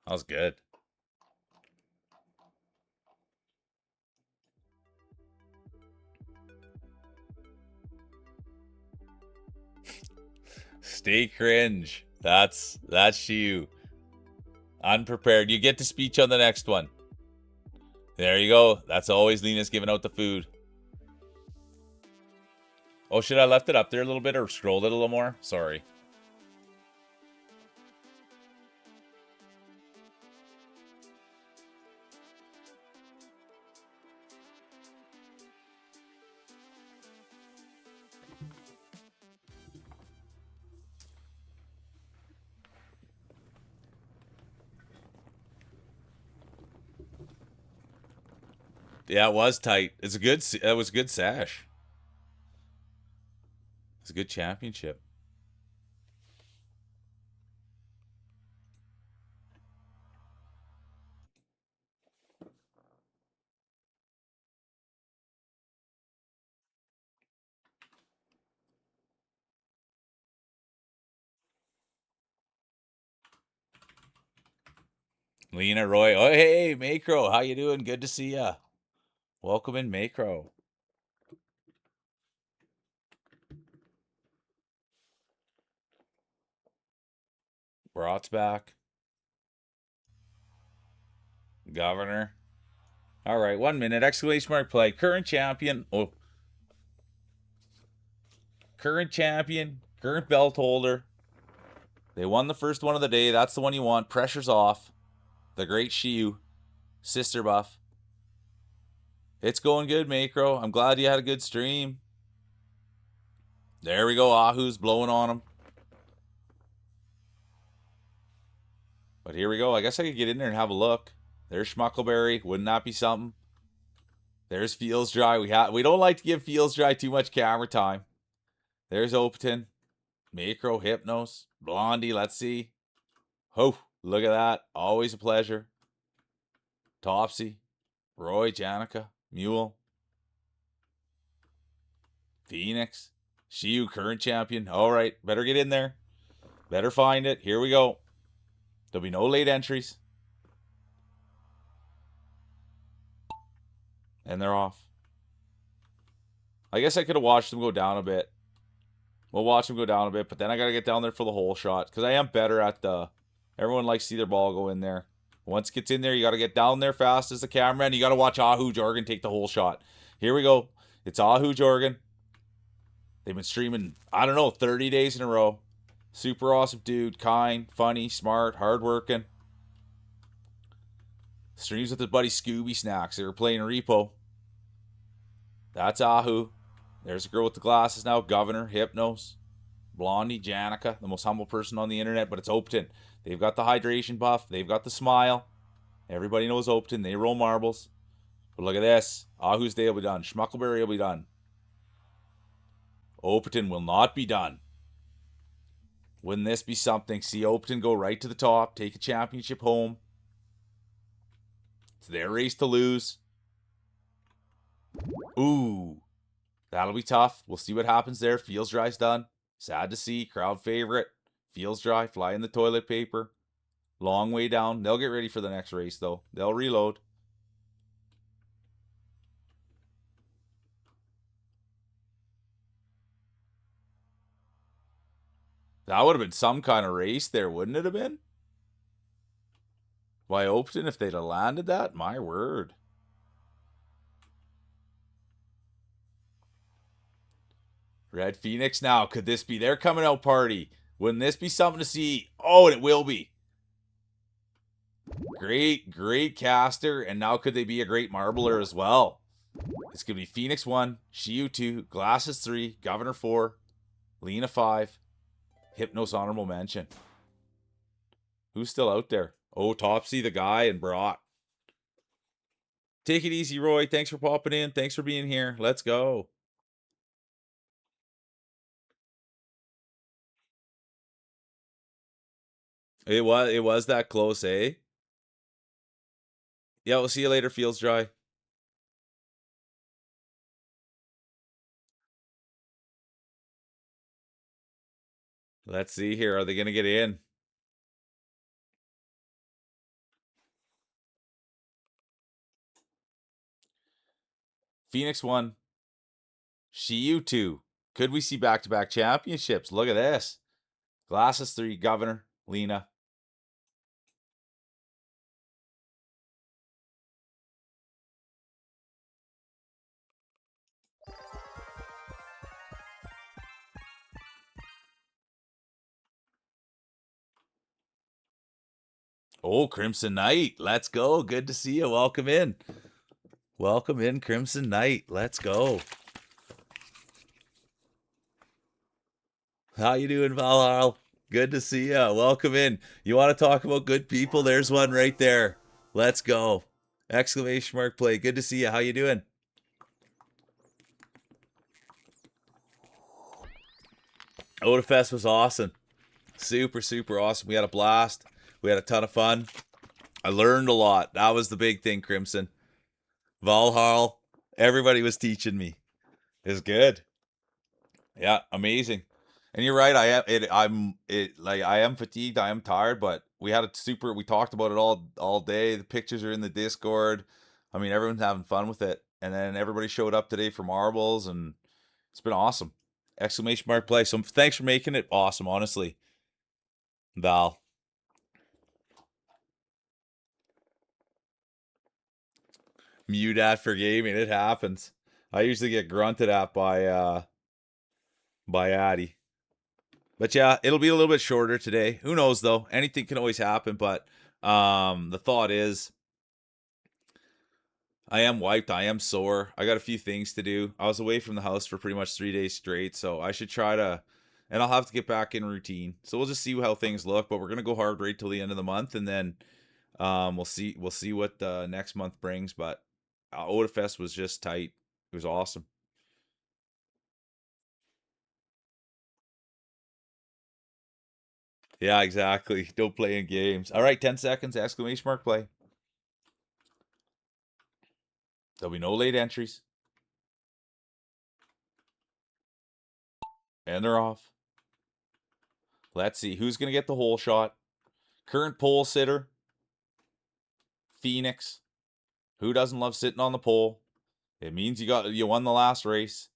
That was good. Stay cringe. That's you. Unprepared. You get to speech on the next one. There you go. That's always Lena's giving out the food. Oh, should I left it up there a little bit or scrolled it a little more? Sorry. Yeah, it was tight. It's a good. It was a good sash. It's a good championship. Lena Roy. Oh, hey, Macro. How you doing? Good to see ya. Welcome in, Macro. Brat's back. Governor. All right, 1 minute. Exclamation mark play. Current champion. Oh. Current champion. Current belt holder. They won the first one of the day. That's the one you want. Pressure's off. The great Shiyu. Sister buff. It's going good, Macro. I'm glad you had a good stream. There we go. Ahu's blowing on him. But here we go. I guess I could get in there and have a look. There's Schmuckleberry. Wouldn't that be something? There's Feels Dry. We don't like to give Feels Dry too much camera time. There's Opaton. Macro, Hypnos. Blondie, let's see. Oh, look at that. Always a pleasure. Topsy. Roy, Janica. Mule. Phoenix. Shiyu, current champion. All right, better get in there. Better find it. Here we go. There'll be no late entries. And they're off. I guess I could have watched them go down a bit. We'll watch them go down a bit, but then I got to get down there for the whole shot because I am better at the... Everyone likes to see their ball go in there. Once it gets in there, you got to get down there fast as the camera, and you got to watch Ahu Jorgen take the whole shot. Here we go. It's Ahu Jorgen. They've been streaming, I don't know, 30 days in a row. Super awesome dude. Kind, funny, smart, hardworking. Streams with his buddy Scooby Snacks. They were playing Repo. That's Ahu. There's a girl with the glasses now. Governor, Hypnos. Blondie, Janica, the most humble person on the internet, but it's Opaton. They've got the hydration buff. They've got the smile. Everybody knows Opaton. They roll marbles. But look at this. Ahu's day will be done. Schmuckleberry will be done. Opaton will not be done. Wouldn't this be something? See Opaton go right to the top, take a championship home. It's their race to lose. Ooh. That'll be tough. We'll see what happens there. Feels Dry's done. Sad to see. Crowd favorite. Feels Dry. Fly in the toilet paper. Long way down. They'll get ready for the next race, though. They'll reload. That would have been some kind of race there, wouldn't it have been? Why, Opaton, if they'd have landed that? My word. Red Phoenix now. Could this be their coming out party? Wouldn't this be something to see? Oh, and it will be. Great caster. And now could they be a great marbler as well? It's going to be Phoenix 1, Shiyu 2, Glasses 3, Governor 4, Lena 5, Hypnos honorable mention. Who's still out there? Oh, Topsy the guy and Brock. Take it easy, Roy. Thanks for popping in. Thanks for being here. Let's go. It was that close, eh? Yeah, we'll see you later, Fields Dry. Let's see here. Are they going to get in? Phoenix 1, Shiyu 2. Could we see back-to-back championships? Look at this. Glasses 3, Governor, Lena. Oh, Crimson Knight. Let's go. Good to see you. Welcome in. Welcome in, Crimson Knight. Let's go. How you doing, Valhall? Good to see you. Welcome in. You want to talk about good people? There's one right there. Let's go. Exclamation mark play. Good to see you. How you doing? Odafest was awesome. Super awesome. We had a blast. We had a ton of fun. I learned a lot. That was the big thing, Crimson. Valhall. Everybody was teaching me. It was good. Yeah, amazing. And you're right. I am fatigued. I am tired. But we had a super. We talked about it all day. The pictures are in the Discord. I mean, everyone's having fun with it. And then everybody showed up today for marbles, and it's been awesome. Exclamation mark play. So thanks for making it awesome. Honestly, Val. Mute at for gaming. It happens. I usually get grunted at by Addy. But yeah, it'll be a little bit shorter today. Who knows though? Anything can always happen. But the thought is, I am wiped. I am sore. I got a few things to do. I was away from the house for pretty much 3 days straight, so I should try to, and I'll have to get back in routine. So we'll just see how things look. But we're gonna go hard right till the end of the month, and then we'll see what next month brings. But Odafest was just tight. It was awesome. Yeah, exactly. Don't play in games. All right, 10 seconds. Exclamation mark play. There'll be no late entries. And they're off. Let's see who's going to get the hole shot. Current pole sitter, Phoenix. Who doesn't love sitting on the pole? It means you won the last race.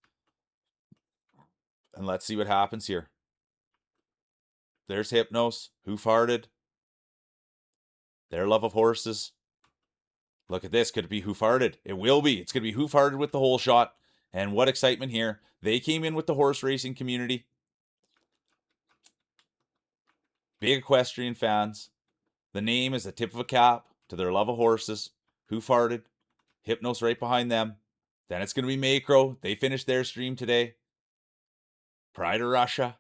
And let's see what happens here. There's Hypnos. Who farted? Their love of horses. Look at this. Could it be Who Farted? It will be. It's going to be Who Farted with the hole shot. And what excitement here. They came in with the horse racing community. Big equestrian fans. The name is the tip of a cap to their love of horses. Who Farted? Hypnos right behind them. Then it's going to be Macro. They finished their stream today. Pride of Russia.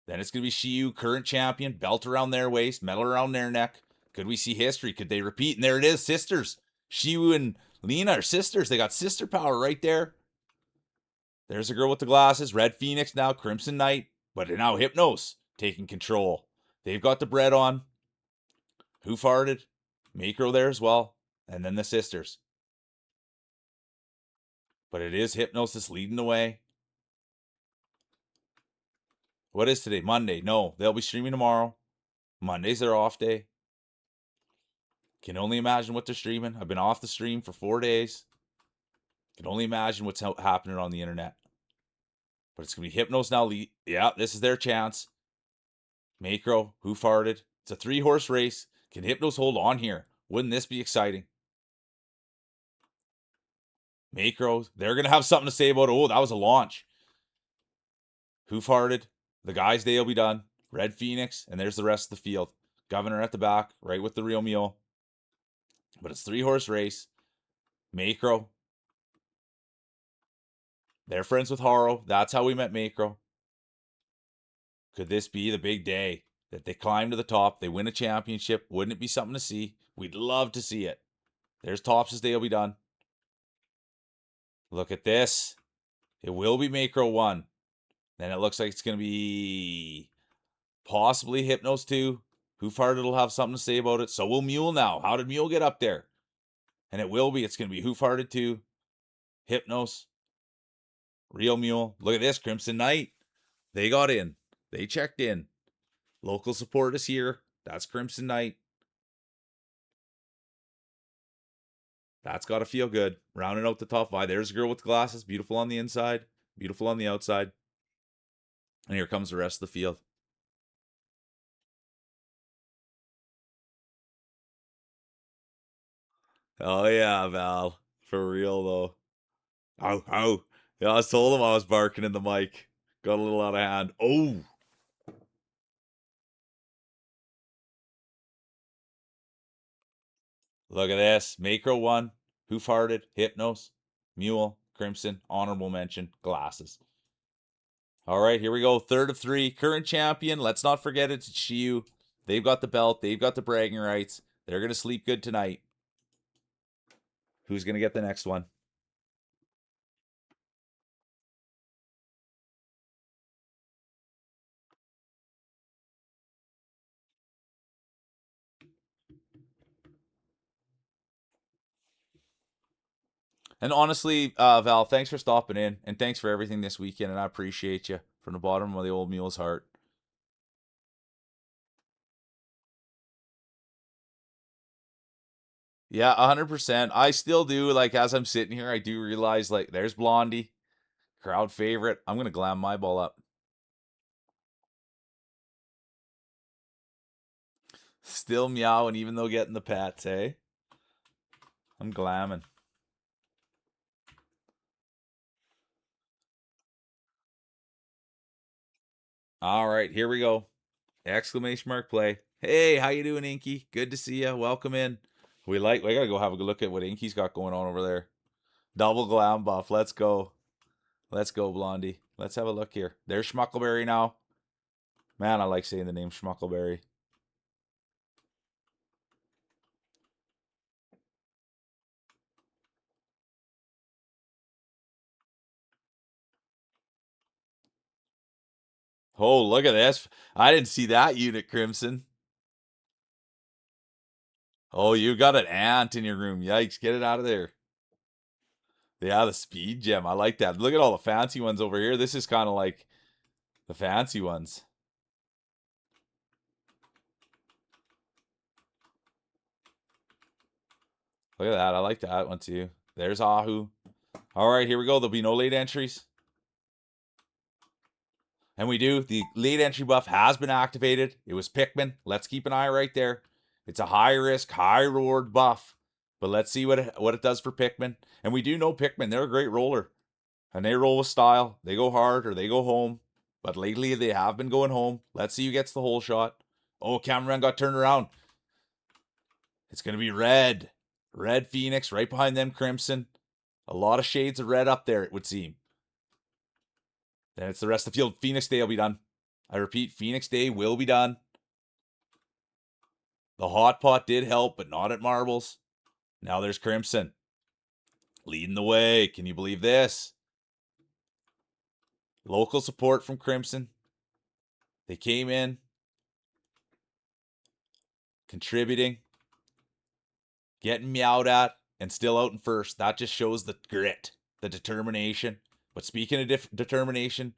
Then it's going to be Shiyu, current champion. Belt around their waist, medal around their neck. Could we see history? Could they repeat? And there it is, sisters. Shiyu and Lena are sisters. They got sister power right there. There's a girl with the glasses. Red Phoenix now, Crimson Knight. But now Hypnos taking control. They've got the bread on. Who Farted? Macro there as well. And then the sisters. But it is Hypnosis leading the way. What is today? Monday. No, they'll be streaming tomorrow. Monday's their off day. Can only imagine what they're streaming. I've been off the stream for 4 days. Can only imagine what's happening on the internet. But it's going to be Hypnos now. Yeah, this is their chance. Macro, Who Farted? It's a 3-horse race. Can Hypnos hold on here? Wouldn't this be exciting? Macro, they're going to have something to say about it. Oh, that was a launch. Who Farted? The guys' day will be done. Red Phoenix, and there's the rest of the field. Governor at the back, right with the real mule. But it's 3-horse race. Macro. They're friends with Haro. That's how we met Macro. Could this be the big day that they climb to the top? They win a championship. Wouldn't it be something to see? We'd love to see it. There's Tops' day will be done. Look at this. It will be Macro 1. Then it looks like it's going to be possibly Hypnos 2. Hoof Hearted will have something to say about it. So will Mule now. How did Mule get up there? And it will be. It's going to be Hoof Hearted 2. Hypnos. Real Mule. Look at this. Crimson Knight. They got in. They checked in. Local support is here. That's Crimson Knight. That's got to feel good. Rounding out the top 5. There's a girl with the glasses. Beautiful on the inside. Beautiful on the outside. And here comes the rest of the field. Oh, yeah, Val. For real, though. Ow, ow. Yeah, I told him I was barking in the mic. Got a little out of hand. Oh! Look at this. Macro 1. Hoof Hearted. Hypnos. Mule. Crimson. Honorable mention. Glasses. All right, here we go. Third of 3. Current champion. Let's not forget it's Shiyu. They've got the belt. They've got the bragging rights. They're going to sleep good tonight. Who's going to get the next one? And honestly, Val, thanks for stopping in. And thanks for everything this weekend. And I appreciate you from the bottom of the old mule's heart. Yeah, 100%. I still do. Like, as I'm sitting here, I do realize, like, there's Blondie, crowd favorite. I'm going to glam my ball up. Still meowing, even though getting the pats, eh? I'm glamming. All right, here we go. Exclamation mark play. Hey, how you doing, Inky? Good to see you. Welcome in. We gotta go have a look at what Inky's got going on over there. Double glam buff. Let's go. Let's go, Blondie. Let's have a look here. There's Schmuckleberry now. Man, I like saying the name Schmuckleberry. Oh, look at this. I didn't see that unit, Crimson. Oh, you got an ant in your room. Yikes, get it out of there. Yeah, the speed gem. I like that. Look at all the fancy ones over here. This is kind of like the fancy ones. Look at that. I like that one too. There's Ahu. All right, here we go. There'll be no late entries. And we do. The late entry buff has been activated. It was Pikmin. Let's keep an eye right there. It's a high risk, high reward buff. But let's see what it does for Pikmin. And we do know Pikmin. They're a great roller. And they roll with style. They go hard or they go home. But lately they have been going home. Let's see who gets the whole shot. Oh, Cameron got turned around. It's going to be red. Red Phoenix right behind them Crimson. A lot of shades of red up there, it would seem. Then it's the rest of the field. Phoenix Day will be done. I repeat, Phoenix Day will be done. The hot pot did help, but not at marbles. Now there's Crimson. Leading the way. Can you believe this? Local support from Crimson. They came in. Contributing. Getting meowed at. And still out in first. That just shows the grit. The determination. But speaking of determination,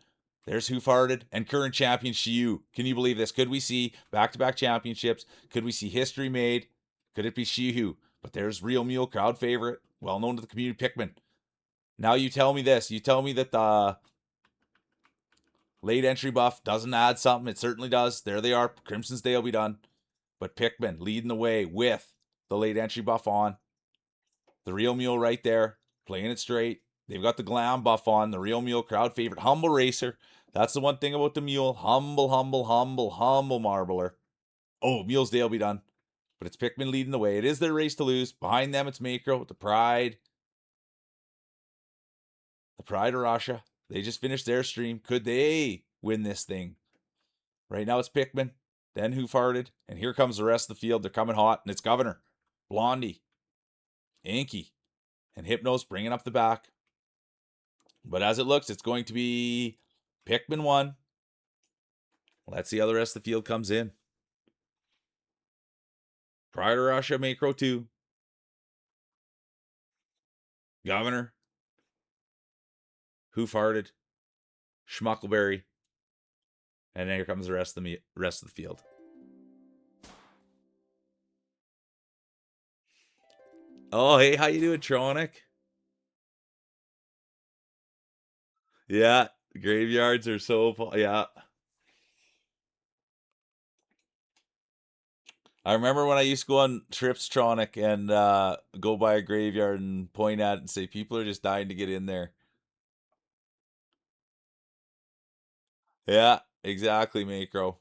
there's Hoof Hearted and current champion Shiyu. Can you believe this? Could we see back-to-back championships? Could we see history made? Could it be Shiyu? But there's Real Mule, crowd favorite, well known to the community Pikmin. Now you tell me this. You tell me that the late entry buff doesn't add something. It certainly does. There they are. Crimson's Day will be done. But Pikmin leading the way with the late entry buff on. The Real Mule right there, playing it straight. They've got the glam buff on, the Real Mule, crowd favorite, humble racer. That's the one thing about the Mule. Humble, humble, humble, humble marbler. Oh, Mule's Day will be done. but it's Pickman leading the way. It is their race to lose. Behind them, it's Macro with the Pride. The Pride of Russia. They just finished their stream. Could they win this thing? Right now, it's Pickman, then Who Farted, and here comes the rest of the field. They're coming hot, and it's Governor, Blondie, Inky, and Hypnos bringing up the back. But as it looks, it's going to be Pickman 1. Let's see how the rest of the field comes in. Pride of Russia, Macro 2. Governor. Who Farted. Schmuckleberry. And then here comes the rest of the field. Oh, hey, how you doing, Tronic? Yeah, graveyards are so fun. Yeah. I remember when I used to go on trips, Tronic, and go by a graveyard and point at it and say, people are just dying to get in there. Yeah, exactly, Macro.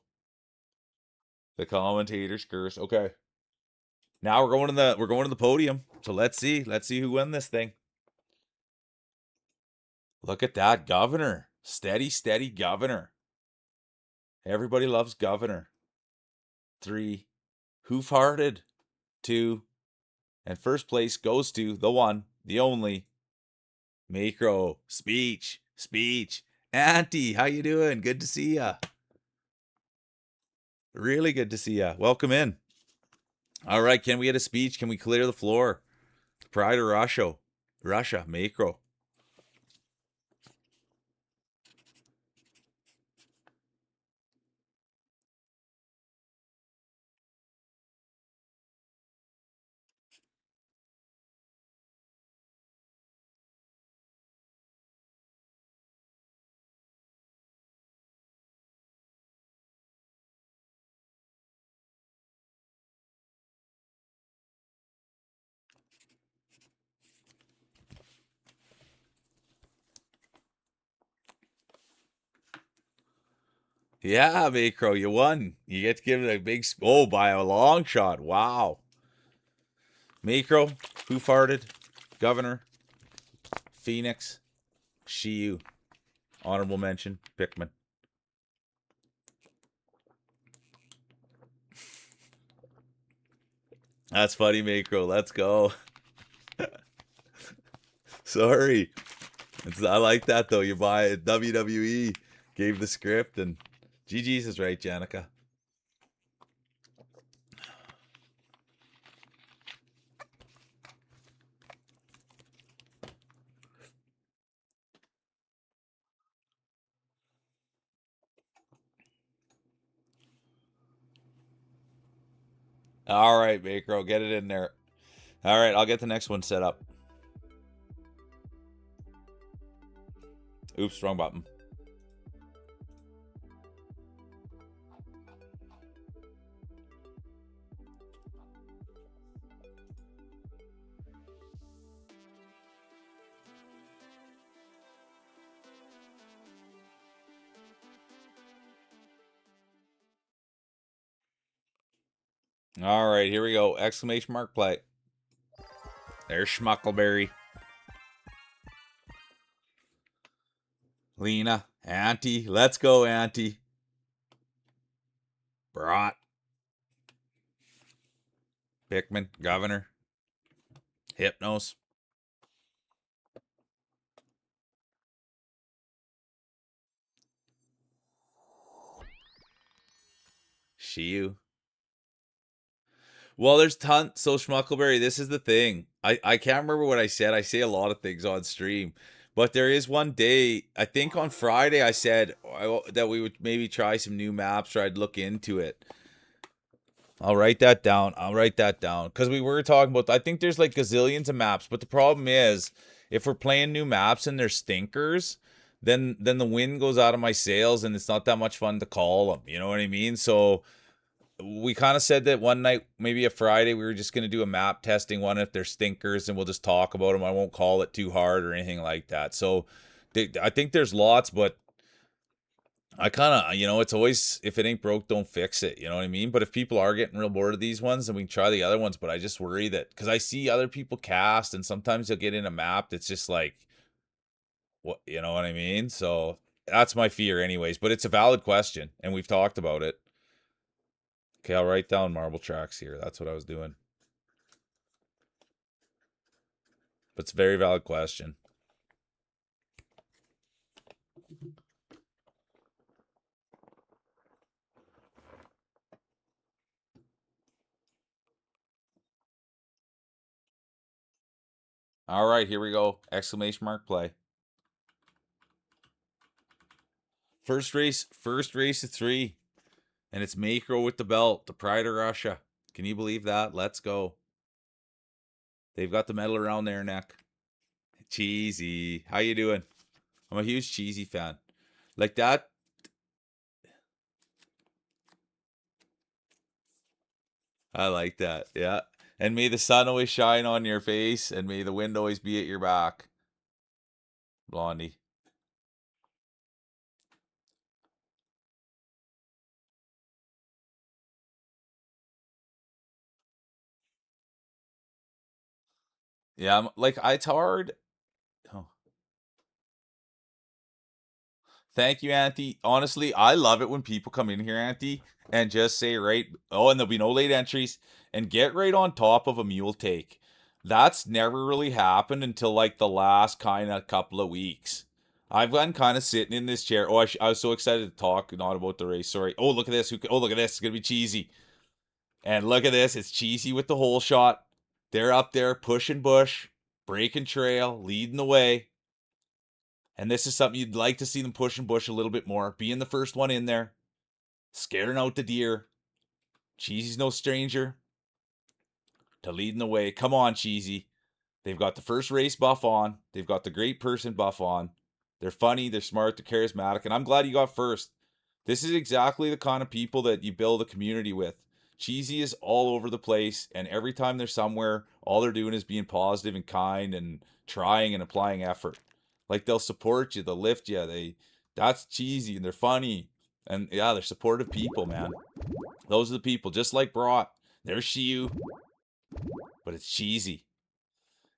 The commentator's curse. Okay. Now we're going to the podium. So let's see who won this thing. Look at that, Governor. Steady Governor. Everybody loves Governor. 3. Who Farted? 2. And first place goes to the one, the only, Macro. Speech. Auntie, how you doing? Good to see ya. Really good to see ya. Welcome in. All right, can we get a speech? Can we clear the floor? Pride of Russia, Macro. Yeah, Macro, you won. You get to give it a big by a long shot. Wow. Macro, Who Farted? Governor, Phoenix, Shiu. Honorable mention, Pickman. That's funny, Macro. Let's go. Sorry. I like that, though. You buy it. WWE gave the script, and GG's is right, Janica. All right, Macro. Get it in there. All right, I'll get the next one set up. Oops, wrong button. All right, here we go. Exclamation mark play. There's Schmuckleberry. Lena. Auntie. Let's go, Auntie. Brat. Pickman. Governor. Hypnos. Shiu. Well, there's tons. So, Schmuckleberry, this is the thing. I can't remember what I said. I say a lot of things on stream. But there is one day, I think on Friday, I said that we would maybe try some new maps or I'd look into it. I'll write that down. Because we were talking about, I think there's like gazillions of maps. But the problem is, if we're playing new maps and they're stinkers, then the wind goes out of my sails and it's not that much fun to call them. You know what I mean? So we kind of said that one night, maybe a Friday, we were just going to do a map testing one if they're stinkers and we'll just talk about them. I won't call it too hard or anything like that. So I think there's lots, but I kind of, it's always, if it ain't broke, don't fix it. You know what I mean? But if people are getting real bored of these ones, then we can try the other ones. But I just worry that, because I see other people cast, and sometimes they'll get in a map that's just like, what, you know what I mean? So that's my fear, anyways. But it's a valid question, and we've talked about it. Okay, I'll write down marble tracks here. That's what I was doing. But it's a very valid question. All right, here we go. Exclamation mark play. First race of three. And it's Makro with the belt, the pride of Russia. Can you believe that? Let's go. They've got the medal around their neck. Cheesy. How you doing? I'm a huge cheesy fan. Like that. I like that. Yeah. And may the sun always shine on your face, and may the wind always be at your back. Blondie. Yeah, like it's hard. Oh. Thank you, Auntie. Honestly, I love it when people come in here, Auntie, and just say, right, oh, and there'll be no late entries, and get right on top of a mule take. That's never really happened until like the last kind of couple of weeks. I've been kind of sitting in this chair. Oh, I was so excited to talk, not about the race. Sorry. Oh, look at this. Oh, look at this. It's going to be cheesy. And look at this. It's cheesy with the hole shot. They're up there pushing bush, breaking trail, leading the way. And this is something you'd like to see them pushing bush a little bit more. Being the first one in there, scaring out the deer. Cheesy's no stranger to leading the way. Come on, Cheesy. They've got the first race buff on. They've got the great person buff on. They're funny, they're smart, they're charismatic, and I'm glad you got first. This is exactly the kind of people that you build a community with. Cheesy is all over the place, and every time they're somewhere, all they're doing is being positive and kind and trying and applying effort. Like they'll support you, they'll lift you. That's Cheesy, and they're funny, and yeah, they're supportive people, man. Those are the people, just like Brought. There's Shiu, but it's Cheesy,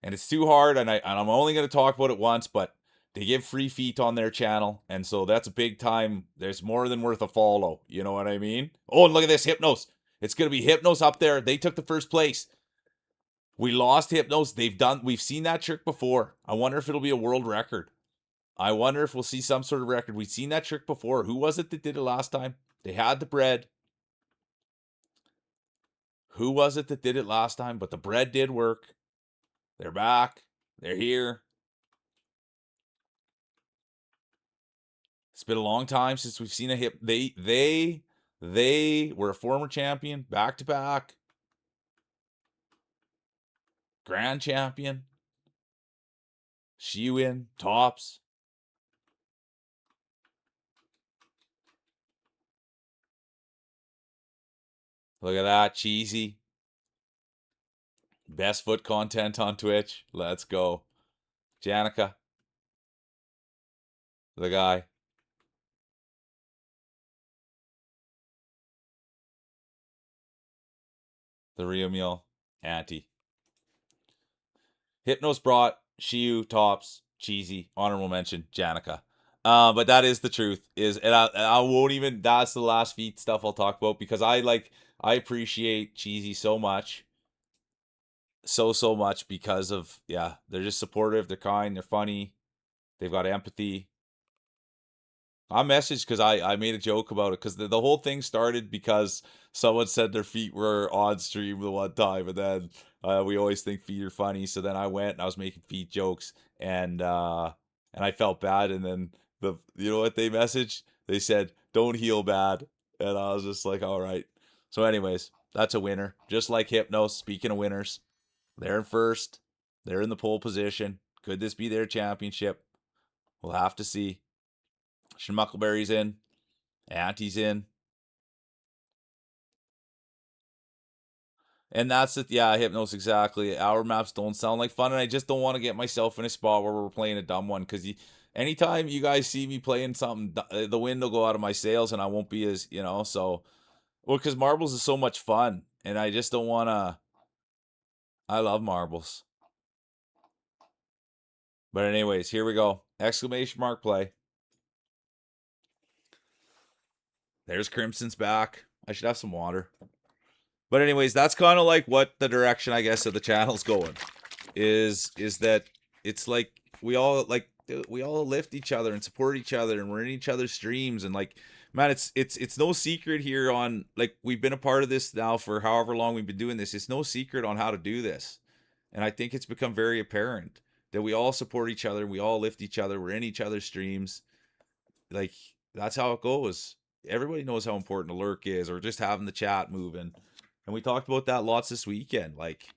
and it's too hard. And I'm only going to talk about it once, but they give free feet on their channel, and so that's a big time. There's more than worth a follow. You know what I mean? Oh, and look at this Hypnos. It's going to be Hypnos up there. They took the first place. We lost Hypnos. We've seen that trick before. I wonder if it'll be a world record. I wonder if we'll see some sort of record. We've seen that trick before. Who was it that did it last time? They had the bread. Who was it that did it last time? But the bread did work. They're back. They're here. It's been a long time since we've seen a hip. They were a former champion, back to back, grand champion, Shiwin, tops. Look at that, cheesy. Best foot content on Twitch. Let's go. Janica, the guy. The real meal. Auntie. Hypnos brought Shiu, tops, cheesy, honorable mention, Janica. But that is the truth. And I won't even. That's the last feat stuff I'll talk about, because I appreciate cheesy so much, so much, because of, yeah, they're just supportive, they're kind, they're funny, they've got empathy. I messaged because I made a joke about it, because the whole thing started because someone said their feet were on stream the one time, and then we always think feet are funny. So then I went and I was making feet jokes, and I felt bad. And then you know what they messaged? They said, "Don't heal bad," and I was just like, "All right." So, anyways, that's a winner. Just like Hypnos. Speaking of winners, they're in first. They're in the pole position. Could this be their championship? We'll have to see. Schmuckleberry's in. Auntie's in. And that's it. Yeah, Hypnos, exactly. Our maps don't sound like fun, and I just don't want to get myself in a spot where we're playing a dumb one, because anytime you guys see me playing something, the wind will go out of my sails and I won't be as, so, well, because marbles is so much fun and I just don't want to, I love marbles. But anyways, here we go. Exclamation mark play. There's Crimson's back. I should have some water. But anyways, that's kind of like what the direction I guess of the channel's going. Is that it's like we all lift each other and support each other and we're in each other's streams and like man it's no secret here on like we've been a part of this now for however long we've been doing this. It's no secret on how to do this. And I think it's become very apparent that we all support each other, we all lift each other, we're in each other's streams. Like that's how it goes. Everybody knows how important a lurk is or just having the chat moving. And we talked about that lots this weekend. Like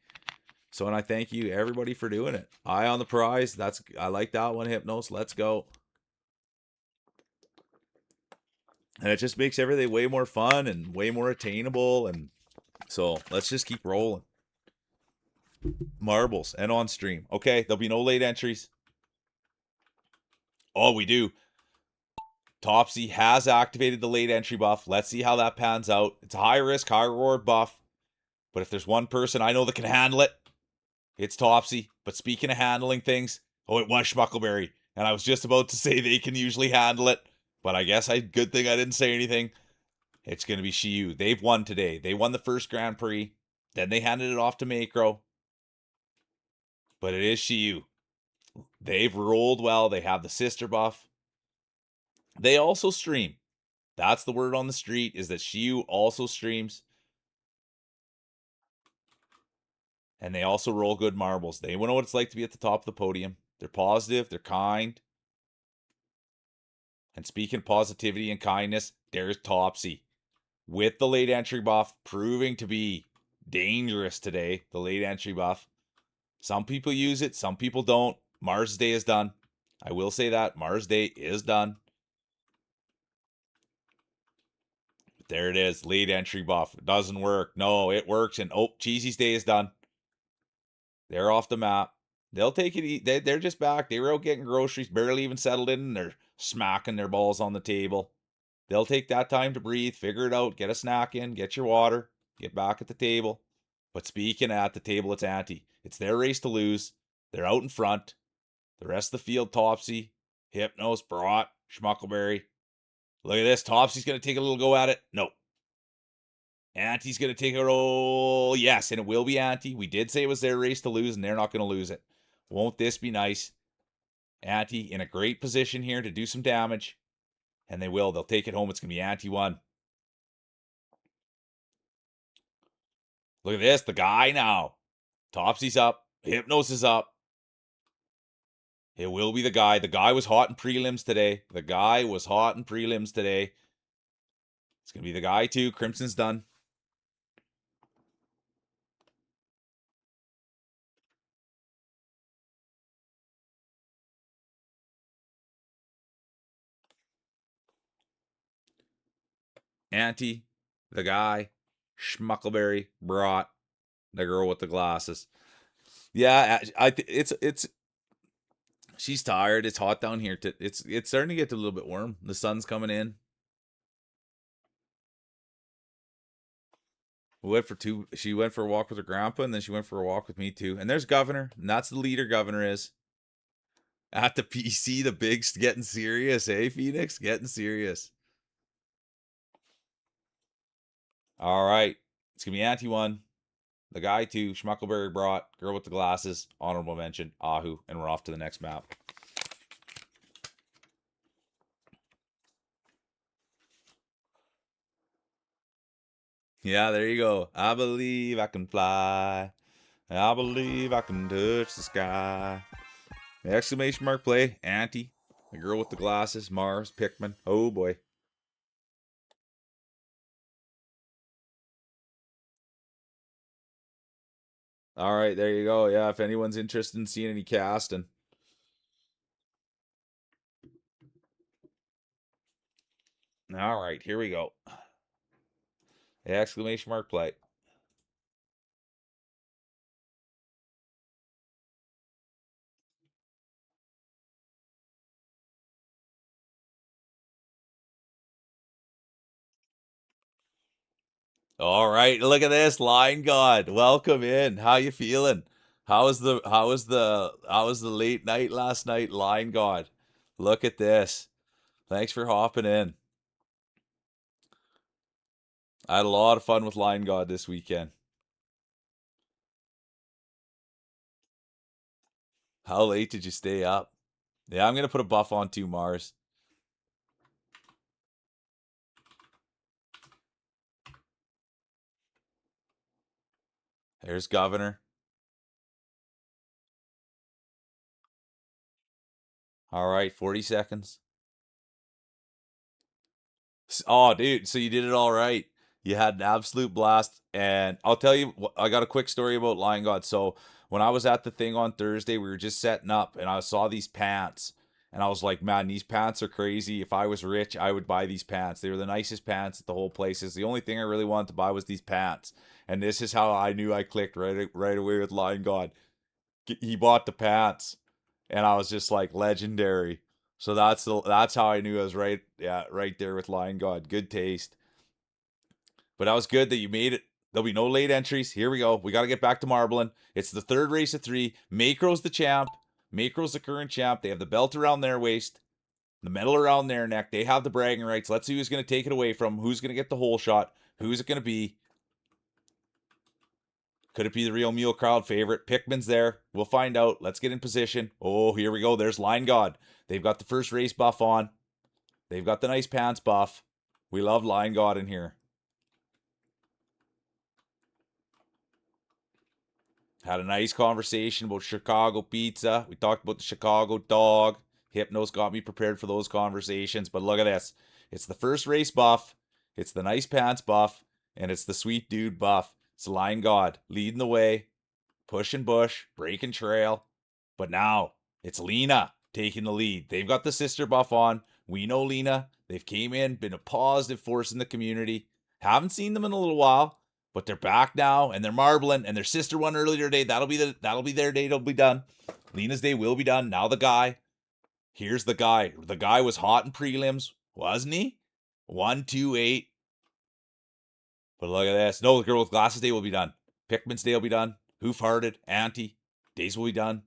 so, and I thank you everybody for doing it. Eye on the prize. I like that one, Hypnos. Let's go. And it just makes everything way more fun and way more attainable. And so let's just keep rolling. Marbles and on stream. Okay, there'll be no late entries. Oh, we do. Topsy has activated the late entry buff. Let's see how that pans out. It's a high risk, high reward buff. But if there's one person I know that can handle it, it's Topsy. But speaking of handling things, oh, it was Schmuckleberry. And I was just about to say they can usually handle it. But I guess good thing I didn't say anything. It's going to be Shiyu. They've won today. They won the first Grand Prix. Then they handed it off to Macro. But it is Shiyu. They've rolled well. They have the sister buff. They also stream. That's the word on the street is that Shiyu also streams. And they also roll good marbles. They know what it's like to be at the top of the podium. They're positive. They're kind. And speaking of positivity and kindness, there's Topsy. With the late entry buff, proving to be dangerous today. The late entry buff. Some people use it. Some people don't. Mars Day is done. I will say that. Mars Day is done. But there it is. Late entry buff. It doesn't work. No, it works. And oh, Cheesy's Day is done. They're off the map. They'll take it. They're just back. They were out getting groceries, barely even settled in, and they're smacking their balls on the table. They'll take that time to breathe, figure it out, get a snack in, get your water, get back at the table. But speaking at the table, it's Auntie. It's their race to lose. They're out in front. The rest of the field, Topsy, Hypnos, Brat, Schmuckleberry. Look at this. Topsy's going to take a little go at it. No. Auntie's going to take a roll. Yes, and it will be Auntie. We did say it was their race to lose, and they're not going to lose it. Won't this be nice? Auntie in a great position here to do some damage. And they will. They'll take it home. It's going to be Auntie 1. Look at this. The guy now. Topsy's up. Hypnos is up. It will be the guy. The guy was hot in prelims today. It's going to be the guy too. Crimson's done. Auntie, the guy, Schmuckleberry, Brat, the girl with the glasses. Yeah, it's she's tired. It's hot down here. It's starting to get a little bit warm. The sun's coming in. She went for a walk with her grandpa, and then she went for a walk with me too. And there's Governor, and that's the leader. Governor is at the PC. The big's getting serious, eh? Phoenix getting serious. All right, it's gonna be Auntie 1, the guy 2, Schmuckleberry Brat, girl with the glasses, honorable mention, Ahu, and we're off to the next map. Yeah, there you go. I believe I can fly. I believe I can touch the sky. Exclamation mark play. Auntie. The girl with the glasses. Mars. Pikmin. Oh boy. All right, there you go. Yeah, if anyone's interested in seeing any casting. All right, here we go. Exclamation mark play. All right, look at this, Line God. Welcome in. How you feeling? How was the late night last night, Line God? Look at this. Thanks for hopping in. I had a lot of fun with Line God this weekend. How late did you stay up? Yeah, I'm gonna put a buff on too, Mars. There's Governor. All right, 40 seconds. Oh, dude, so you did it all right. You had an absolute blast. And I'll tell you, I got a quick story about Lion God. So when I was at the thing on Thursday, we were just setting up and I saw these pants. And I was like, man, these pants are crazy. If I was rich, I would buy these pants. They were the nicest pants at the whole place. It's the only thing I really wanted to buy was these pants. And this is how I knew I clicked right away with Lion God. He bought the pants, and I was just like legendary. So that's how I knew I was right. Yeah, right there with Lion God. Good taste. But that was good that you made it. There'll be no late entries. Here we go. We got to get back to marbling. It's the third race of three. Macro's the champ. Macro's the current champ. They have the belt around their waist, the medal around their neck. They have the bragging rights. Let's see who's going to take it away from them. Who's going to get the whole shot. Who's it going to be? Could it be the real Mule crowd favorite? Pickman's there. We'll find out. Let's get in position. Oh, here we go. There's Line God. They've got the first race buff on. They've got the nice pants buff. We love Line God in here. Had a nice conversation about Chicago pizza. We talked about the Chicago dog. Hypnos got me prepared for those conversations. But look at this. It's the first race buff. It's the nice pants buff. And it's the sweet dude buff. It's Line God leading the way. Pushing Bush, breaking trail. But now it's Lena taking the lead. They've got the sister buff on. We know Lena. They've came in, been a positive force in the community. Haven't seen them in a little while, but they're back now and they're marbling. And their sister won earlier today. That'll be their day. It'll be done. Lena's day will be done. Now the guy. Here's the guy. The guy was hot in prelims, wasn't he? 1-2-8. But look at this. No, the girl with glasses day will be done. Pickman's day will be done. Hoof hearted, Auntie. Days will be done.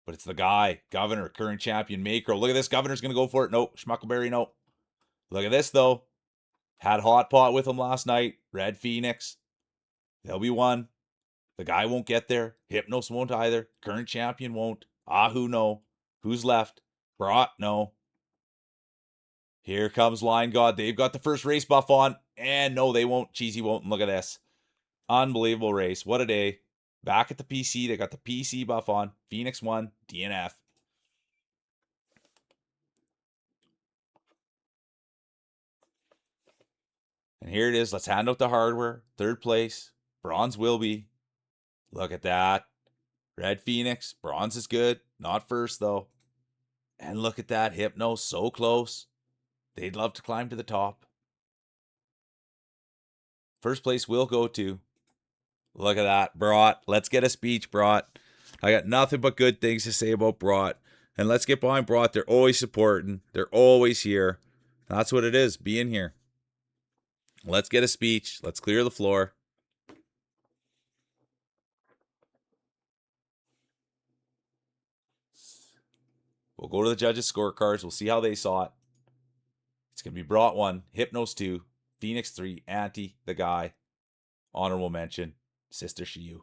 But it's the guy, Governor, current champion, Macro. Look at this. Governor's going to go for it. Nope. Schmuckleberry, no. Look at this, though. Had Hot Pot with him last night. Red Phoenix. They'll be one. The guy won't get there. Hypnos won't either. Current champion won't. Ahu, no. Who's left? Brought, no. Here comes Line God. They've got the first race buff on. And no, they won't. Cheesy won't. And look at this. Unbelievable race. What a day. Back at the PC. They got the PC buff on. Phoenix won. DNF. And here it is. Let's hand out the hardware. Third place. Bronze will be. Look at that. Red Phoenix. Bronze is good. Not first, though. And look at that. Hypno. So close. They'd love to climb to the top. First place will go to. Look at that. Brought. Let's get a speech, Brought. I got nothing but good things to say about Brought. And let's get behind Brought. They're always supporting. They're always here. That's what it is, being here. Let's get a speech. Let's clear the floor. We'll go to the judges' scorecards. We'll see how they saw it. It's going to be Brought 1, Hypnos 2, Phoenix 3, Auntie, the guy. Honorable mention, Sister Shiyu.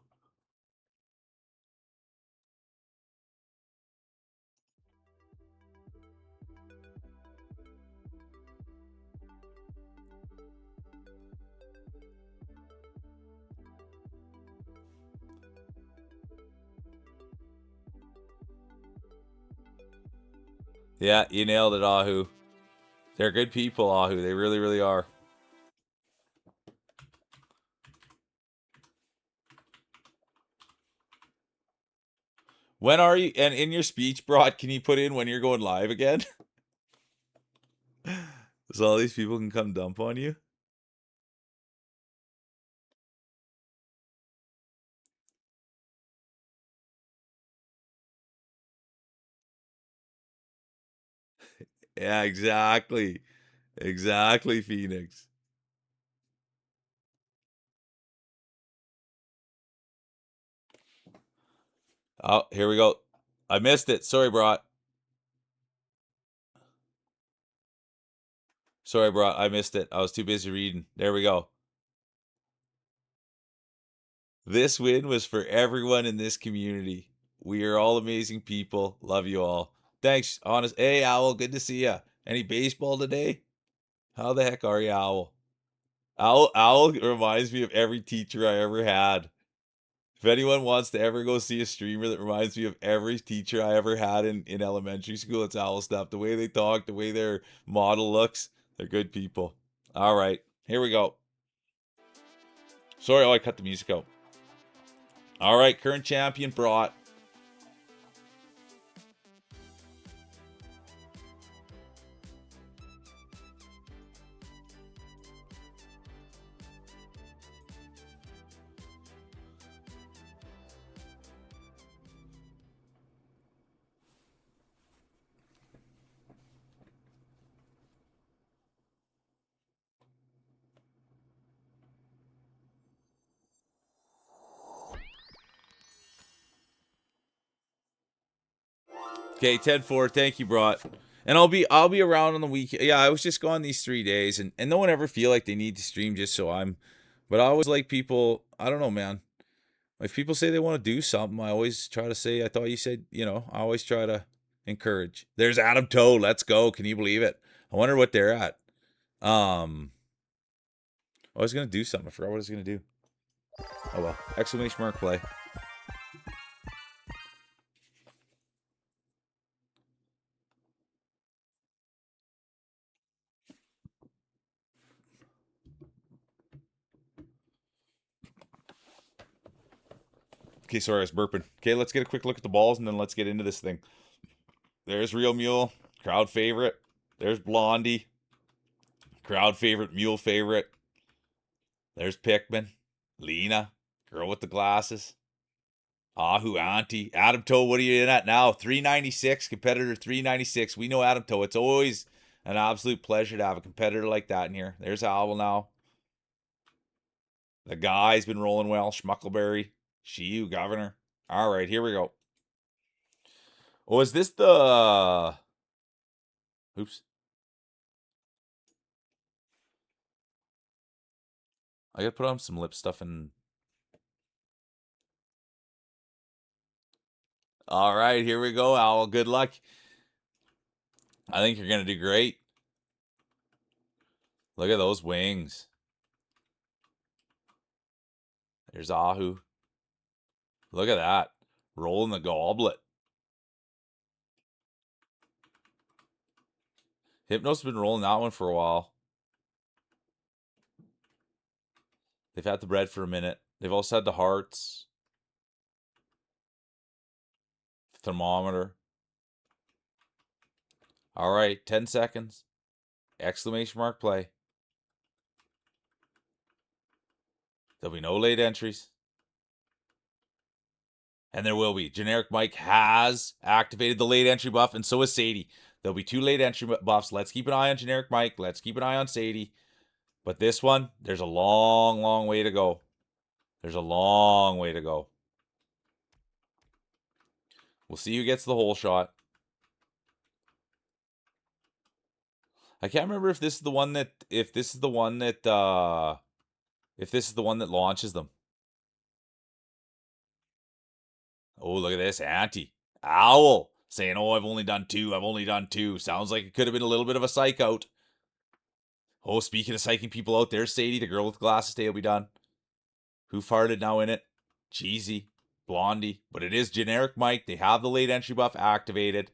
Yeah, you nailed it, Ahu. They're good people, Ahu. They really, really are. When are you? And in your speech, Brought, can you put in when you're going live again? So all these people can come dump on you? Yeah, exactly. Exactly, Phoenix. Oh, here we go. I missed it. Sorry, bro. Sorry, bro. I missed it. I was too busy reading. There we go. This win was for everyone in this community. We are all amazing people. Love you all. Thanks, honest. Hey, Owl. Good to see ya. Any baseball today? How the heck are you, Owl? Owl reminds me of every teacher I ever had. If anyone wants to ever go see a streamer that reminds me of every teacher I ever had in elementary school, it's Owl Stuff. The way they talk, the way their model looks, they're good people. All right, here we go. Sorry, I cut the music out. All right, current champion brought. Okay, 10-4. Thank you, brought. And I'll be around on the weekend. Yeah, I was just gone these 3 days, and no one ever feel like they need to stream just so I'm. But I always like people. I don't know, man. If people say they want to do something, I always try to say. I thought you said, I always try to encourage. There's Adam Toe. Let's go. Can you believe it? I wonder what they're at. I was gonna do something. I forgot what I was gonna do. Oh well. Exclamation mark play. Okay, sorry, I was burping. Okay, let's get a quick look at the balls and then let's get into this thing. There's Real Mule, crowd favorite. There's Blondie, crowd favorite, mule favorite. There's Pikmin, Lena, girl with the glasses. Ahu Auntie. Adam Toe, what are you in at now? 396, competitor 396. We know Adam Toe. It's always an absolute pleasure to have a competitor like that in here. There's Owl now. The guy's been rolling well. Schmuckleberry. Shiu, Governor. All right, here we go. Oh, is this the... Oops. I gotta put on some lip stuff and... All right, here we go, Owl. Good luck. I think you're gonna do great. Look at those wings. There's Ahu. Look at that. Rolling the goblet. Hypno's been rolling that one for a while. They've had the bread for a minute. They've also had the hearts. The thermometer. All right, 10 seconds. Exclamation mark play. There'll be no late entries. And there will be. Generic Mike has activated the late entry buff, and so has Sadie. There'll be 2 late entry buffs. Let's keep an eye on Generic Mike. Let's keep an eye on Sadie. But this one, there's a long, long way to go. There's a long way to go. We'll see who gets the whole shot. I can't remember if this is the one that launches them. Oh, look at this, Auntie. Owl saying, "Oh, I've only done 2. I've only done 2." Sounds like it could have been a little bit of a psych out. Oh, speaking of psyching people out, there's Sadie, the girl with glasses. Day will be done. Who farted now in it? Cheesy, Blondie, but it is Generic Mike. They have the late entry buff activated.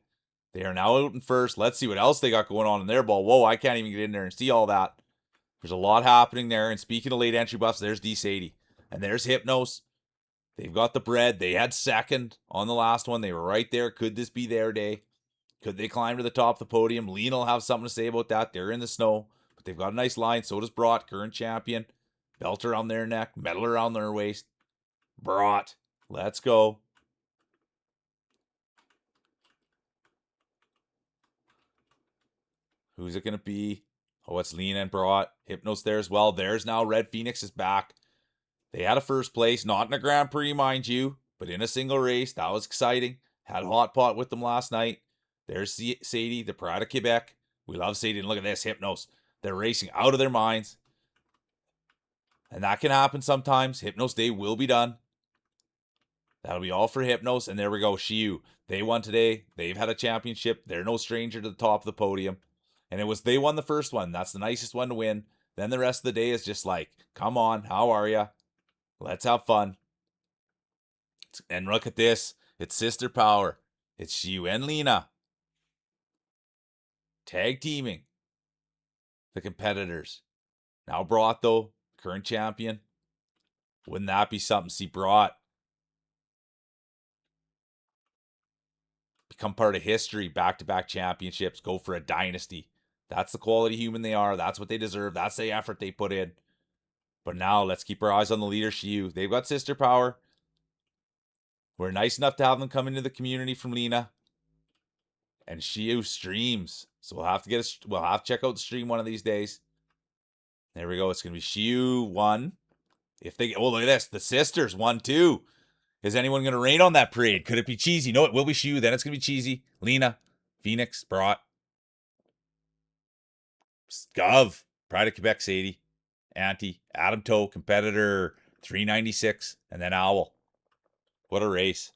They are now out in first. Let's see what else they got going on in their ball. Whoa, I can't even get in there and see all that. There's a lot happening there. And speaking of late entry buffs, there's D Sadie. And there's Hypnos. They've got the bread. They had second on the last one. They were right there. Could this be their day? Could they climb to the top of the podium? Lean will have something to say about that. They're in the snow, but they've got a nice line. So does Brought, current champion. Belt around their neck, medal around their waist. Brought, let's go. Who's it going to be? Oh, it's Lean and Brought. Hypnos there as well. There's now Red Phoenix is back. They had a first place, not in a Grand Prix, mind you. but in a single race. That was exciting. Had a hot pot with them last night. There's Sadie, the Pride of Quebec. We love Sadie. And look at this, Hypnos. They're racing out of their minds. And that can happen sometimes. Hypnos Day will be done. That'll be all for Hypnos. And there we go. Shiu. They won today. They've had a championship. They're no stranger to the top of the podium. And they won the first one. That's the nicest one to win. Then the rest of the day is just like, come on, how are ya? Let's have fun. And look at this. It's sister power. It's Shiu and Lena. Tag teaming. The competitors. Now Brought, though, current champion. Wouldn't that be something? See Brought become part of history, back-to-back championships, go for a dynasty. That's the quality human they are. That's what they deserve. That's the effort they put in. But now let's keep our eyes on the leader, Shiu. They've got sister power. We're nice enough to have them come into the community from Lena. And Shiu streams. So we'll have to check out the stream one of these days. There we go. It's gonna be Shiu 1. Look at this. The sisters 1, 2. Is anyone gonna rain on that parade? Could it be cheesy? No, it will be Shiu. Then it's gonna be cheesy. Lena, Phoenix, Brought, Gov, Pride of Quebec, Sadie, Auntie, Adam Toe, competitor 396, and then Owl. What a race.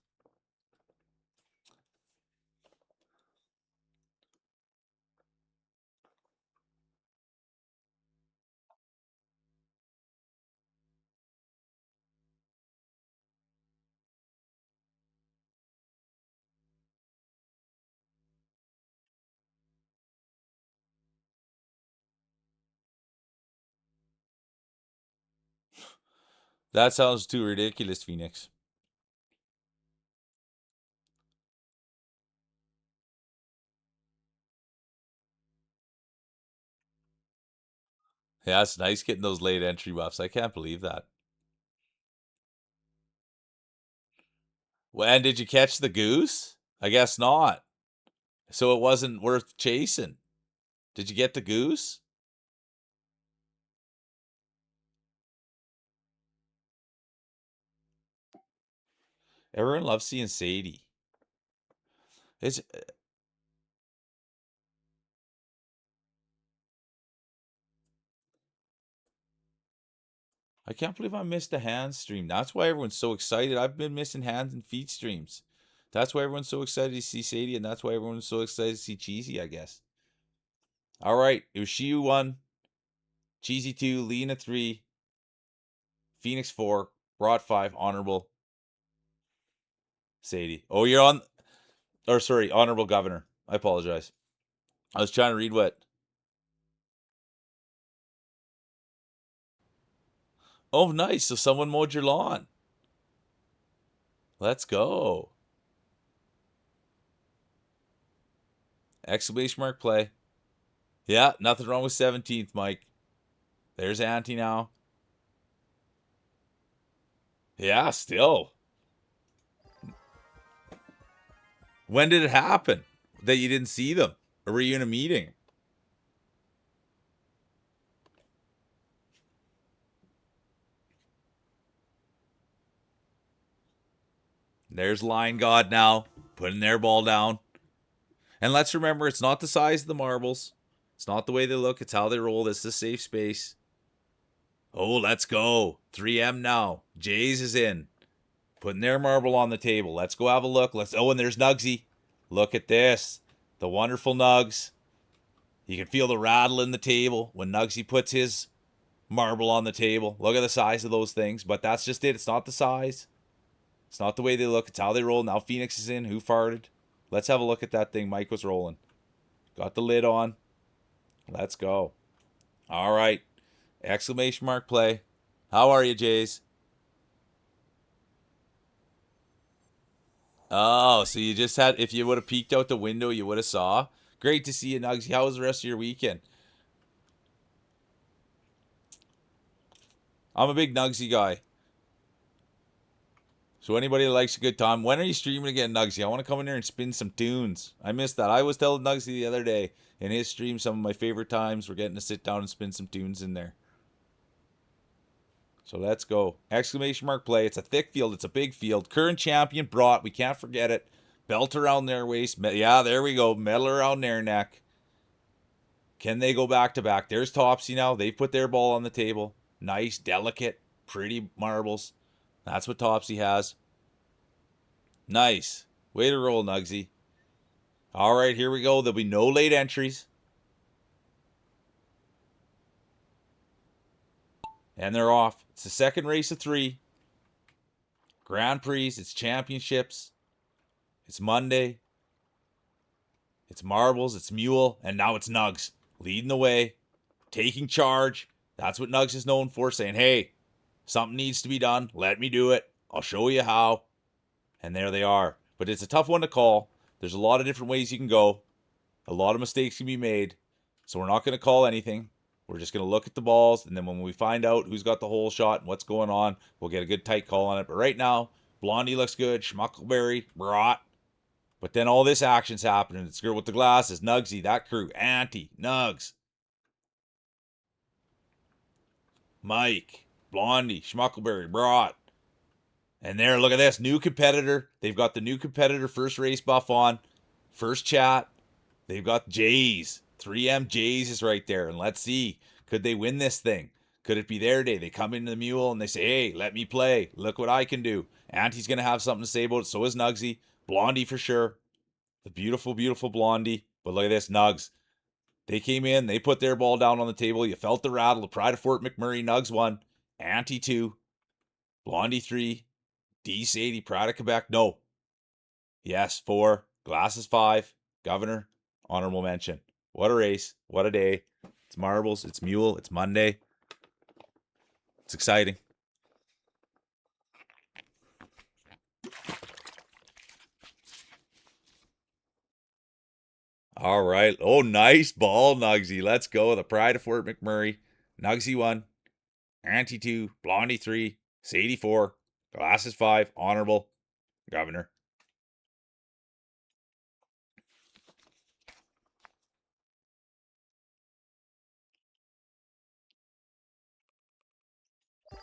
That sounds too ridiculous, Phoenix. Yeah, it's nice getting those late entry buffs. I can't believe that. Well, and did you catch the goose? I guess not. So it wasn't worth chasing. Did you get the goose? Everyone loves seeing Sadie. It's I can't believe I missed the hand stream. That's why everyone's so excited. I've been missing hands and feet streams. That's why everyone's so excited to see Sadie, and that's why everyone's so excited to see Cheesy, I guess. All right. It was Shiu 1, Cheesy 2, Lena 3, Phoenix 4, Brought 5, Honorable Sadie. Oh, you're on. Or, sorry, Honorable Governor. I apologize. I was trying to read what. Oh, nice. So someone mowed your lawn. Let's go. Exclamation mark play. Yeah, nothing wrong with 17th, Mike. There's Auntie now. Yeah, still. When did it happen that you didn't see them? Or were you in a meeting? There's Line God now, putting their ball down. And let's remember, it's not the size of the marbles. It's not the way they look. It's how they roll. This is a safe space. Oh, let's go. 3M now. Jays is in. Putting their marble on the table. Let's go have a look. And there's Nugsy. Look at this. The wonderful Nugs. You can feel the rattle in the table when Nugsy puts his marble on the table. Look at the size of those things. But that's just it. It's not the size. It's not the way they look. It's how they roll. Now Phoenix is in. Who farted? Let's have a look at that thing Mike was rolling. Got the lid on. Let's go. All right. Exclamation mark play. How are you, Jays? Oh, so you just had, if you would have peeked out the window, you would have saw. Great to see you, Nugsy. How was the rest of your weekend? I'm a big Nugsy guy. So anybody that likes a good time, when are you streaming again, Nugsy? I want to come in there and spin some tunes. I missed that. I was telling Nugsy the other day in his stream some of my favorite times. We're getting to sit down and spin some tunes in there. So let's go. Exclamation mark play. It's a thick field. It's a big field. Current champion brought. We can't forget it. Belt around their waist. Yeah, there we go. Medal around their neck. Can they go back to back? There's Topsy now. They've put their ball on the table. Nice, delicate, pretty marbles. That's what Topsy has. Nice. Way to roll, Nugsy. All right, here we go. There'll be no late entries. And they're off. It's the second race of 3. Grand Prix. It's championships. It's Monday. It's marbles. It's mule. And now it's Nugs. Leading the way. Taking charge. That's what Nugs is known for. Saying, hey, something needs to be done. Let me do it. I'll show you how. And there they are. But it's a tough one to call. There's a lot of different ways you can go. A lot of mistakes can be made. So we're not going to call anything. We're just going to look at the balls. And then when we find out who's got the hole shot and what's going on, we'll get a good tight call on it. But right now, Blondie looks good. Schmuckleberry, brought. But then all this action's happening. It's girl with the glasses, Nugsy, that crew, Auntie, Nugs, Mike, Blondie, Schmuckleberry, brought. And there, look at this. New competitor. They've got the new competitor first race buff on. First chat. They've got Jays. 3M Jays is right there. And let's see. Could they win this thing? Could it be their day? They come into the mule and they say, hey, let me play. Look what I can do. Auntie's going to have something to say about it. So is Nugsy. Blondie for sure. The beautiful, beautiful Blondie. But look at this, Nugs. They came in. They put their ball down on the table. You felt the rattle. The pride of Fort McMurray. Nugs 1. Auntie 2. Blondie 3. D. Sadie, Pride of Quebec. No. Yes, 4. Glasses 5. Governor. Honorable mention. What a race. What a day. It's marbles. It's mule. It's Monday. It's exciting. All right. Oh, nice ball, Nugsy. Let's go. The Pride of Fort McMurray. Nugsy 1. Auntie 2. Blondie 3. Sadie 4. Glasses 5. Honorable. Governor.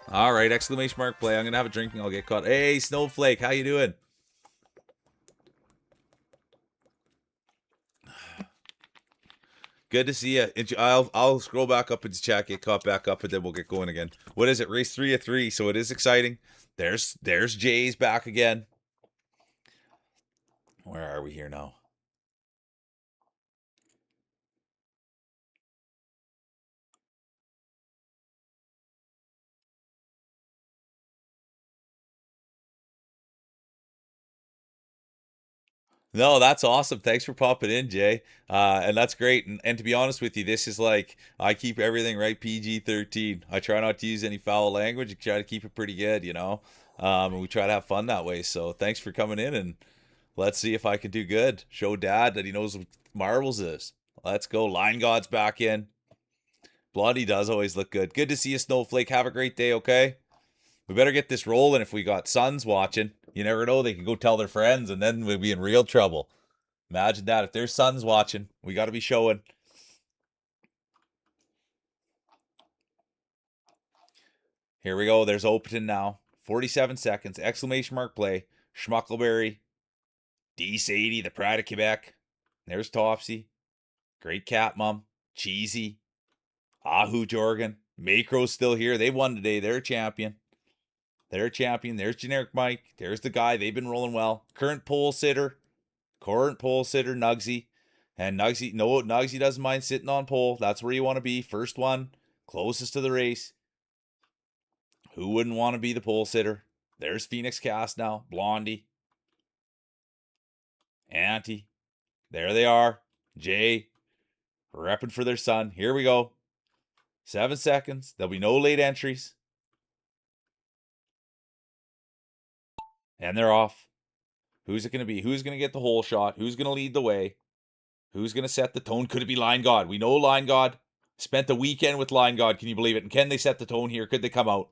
All right. Exclamation mark play. I'm going to have a drinking. I'll get caught. Hey, Snowflake. How you doing? Good to see you. I'll scroll back up into chat, get caught back up, and then we'll get going again. What is it? Race 3 of 3. So it is exciting. There's Jay's back again. Where are we here now? No, that's awesome. Thanks for popping in, Jay. And that's great. And to be honest with you, this is like I keep everything right PG-13. I try not to use any foul language. I try to keep it pretty good, you know. And we try to have fun that way. So thanks for coming in, and let's see if I can do good. Show Dad that he knows what marbles is. Let's go. Line God's back in. Blondie does always look good. Good to see you, Snowflake. Have a great day, okay? We better get this rolling if we got sons watching. You never know, they can go tell their friends and then we'll be in real trouble. Imagine that. If there's sons watching, we got to be showing. Here we go. There's Opeton now. 47 seconds. Exclamation mark play. Schmuckleberry. D. Sadie, the Pride of Quebec. There's Topsy. Great Cat Mom. Cheesy. Ahu Jorgen. Macro's still here. They won today. They're a champion. They're a champion. There's Generic Mike. There's the guy. They've been rolling well. Current pole sitter, Nugsy. And Nugsy, no, Nugsy doesn't mind sitting on pole. That's where you want to be. First one, closest to the race. Who wouldn't want to be the pole sitter? There's Phoenix Cast now. Blondie. Auntie. There they are. Jay. Repping for their son. Here we go. 7 seconds. There'll be no late entries. And they're off. Who's it going to be? Who's going to get the hole shot? Who's going to lead the way? Who's going to set the tone? Could it be Line God? We know Line God. Spent the weekend with Line God. Can you believe it? And can they set the tone here? Could they come out?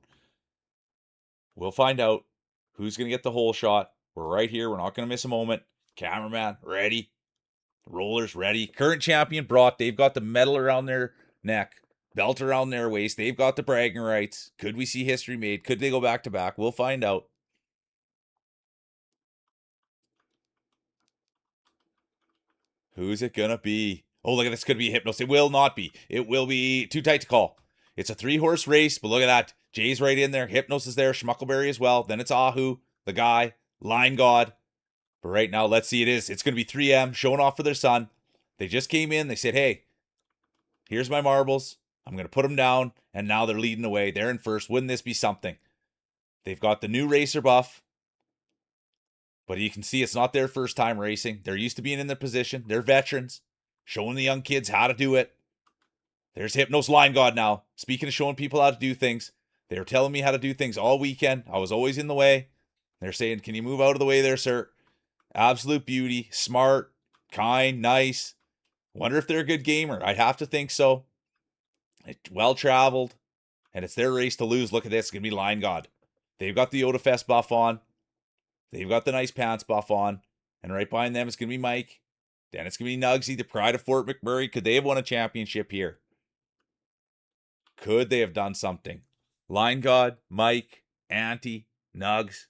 We'll find out. Who's going to get the hole shot? We're right here. We're not going to miss a moment. Cameraman, ready. Rollers, ready. Current champion brought. They've got the medal around their neck. Belt around their waist. They've got the bragging rights. Could we see history made? Could they go back to back? We'll find out. Who's it gonna be? Oh, look at this. Could be Hypnos. It will not be. It will be too tight to call. It's a 3-horse race, but look at that. Jay's right in there. Hypnos is there. Schmuckleberry as well. Then it's Ahu, the guy, Line God. But right now, let's see. It's going to be 3M showing off for their son. They just came in. They said, hey, here's my marbles. I'm going to put them down. And now they're leading the way. They're in first. Wouldn't this be something? They've got the new racer buff. But you can see it's not their first time racing. They're used to being in their position. They're veterans, showing the young kids how to do it. There's Hypnos Line God now. Speaking of showing people how to do things, they were telling me how to do things all weekend. I was always in the way. They're saying, can you move out of the way there, sir? Absolute beauty. Smart, kind, nice. Wonder if they're a good gamer. I'd have to think so. Well-traveled. And it's their race to lose. Look at this. It's going to be Line God. They've got the Yoda Fest buff on. They've got the nice pants buff on. And right behind them, it's going to be Mike. Then it's going to be Nugsy, the pride of Fort McMurray. Could they have won a championship here? Could they have done something? Line God, Mike, Auntie, Nugs.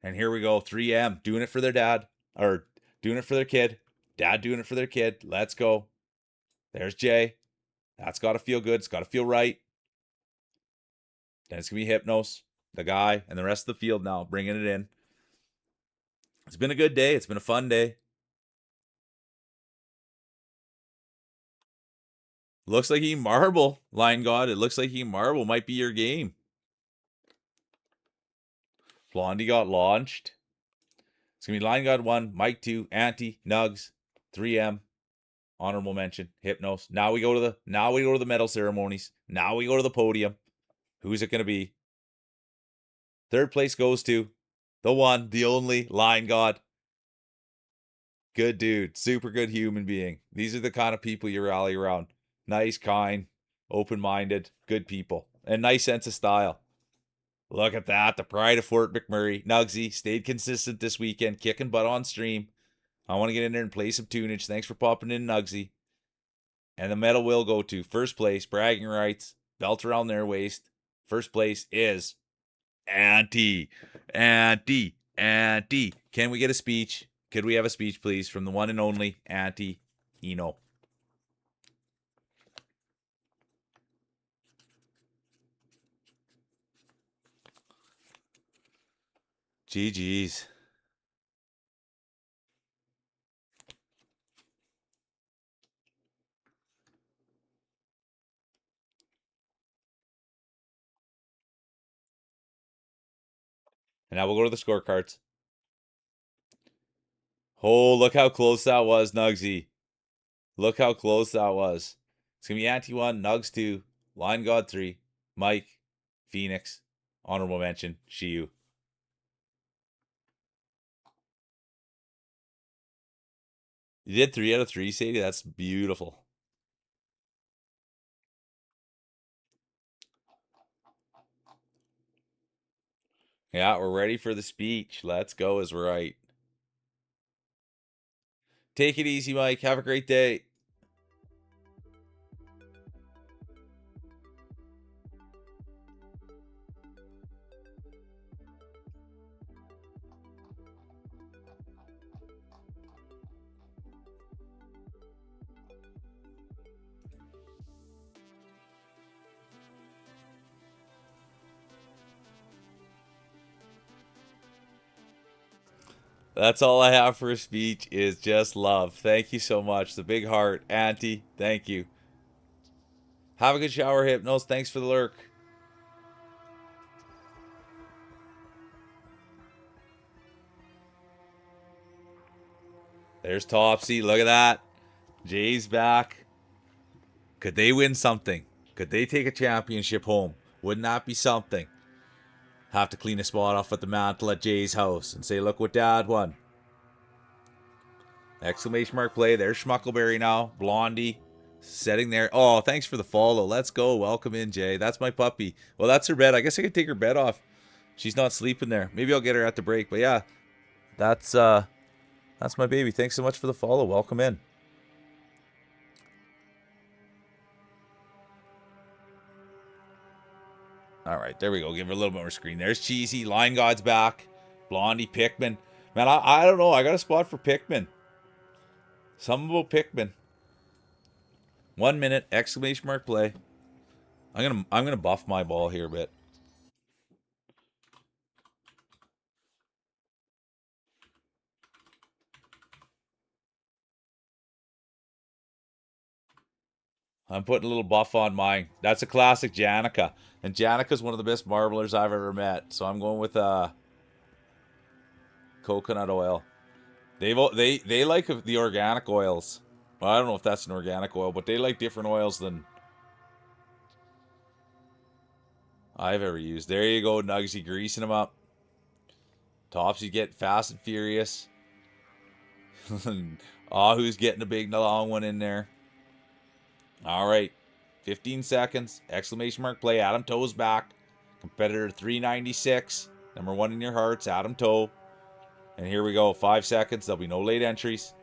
And here we go. 3M doing it for their dad. Or doing it for their kid. Dad doing it for their kid. Let's go. There's Jay. That's got to feel good. It's got to feel right. Then it's going to be Hypnos, the guy, and the rest of the field now, bringing it in. It's been a good day. It's been a fun day. Looks like he marble, Line God. It looks like he marble might be your game. Blondie got launched. It's going to be Line God 1, Mike 2, Auntie, Nugs, 3M, honorable mention, Hypnos. Now we go to the medal ceremonies. Now we go to the podium. Who's it going to be? Third place goes to the one, the only, Line God. Good dude. Super good human being. These are the kind of people you rally around. Nice, kind, open-minded, good people. And nice sense of style. Look at that. The pride of Fort McMurray. Nugsy stayed consistent this weekend, kicking butt on stream. I want to get in there and play some tunage. Thanks for popping in, Nugsy. And the medal will go to first place, bragging rights, belt around their waist. First place is Auntie. Auntie. Auntie. Can we get a speech? Could we have a speech, please, from the one and only Auntie Eno? GG's. And now we'll go to the scorecards. Oh, look how close that was, Nugsy. Look how close that was. It's going to be Auntie 1, Nugs 2, Line God 3, Mike, Phoenix, honorable mention, Shiyu. You did 3 out of 3, Sadie? That's beautiful. Yeah, we're ready for the speech. Let's go is right. Take it easy, Mike. Have a great day. That's all I have for a speech is just love. Thank you so much. The big heart. Auntie, thank you. Have a good shower, Hypnos. Thanks for the lurk. There's Topsy. Look at that. Jay's back. Could they win something? Could they take a championship home? Wouldn't that be something? Have to clean a spot off at the mantle at Jay's house and say, look what Dad won. Exclamation mark play. There's Schmuckleberry now. Blondie setting there. Oh, thanks for the follow. Let's go. Welcome in, Jay. That's my puppy. Well, that's her bed. I guess I could take her bed off. She's not sleeping there. Maybe I'll get her at the break. But yeah, that's my baby. Thanks so much for the follow. Welcome in. All right, there we go. Give her a little bit more screen. There's Cheesy. Line God's back. Blondie, Pikmin. Man, I don't know. I got a spot for Pikmin. Something about Pikmin. 1 minute, exclamation mark play. I'm gonna buff my ball here a bit. I'm putting a little buff on mine. That's a classic Janica. And Janica's one of the best marblers I've ever met. So I'm going with coconut oil. They like the organic oils. Well, I don't know if that's an organic oil, but they like different oils than I've ever used. There you go, Nugsy, greasing them up. Topsy get fast and furious. Who's getting a big long one in there. All right. 15 seconds. Exclamation mark play. Adam Toe's back. Competitor 396. Number one in your hearts, Adam Toe. And here we go. 5 seconds. There'll be no late entries.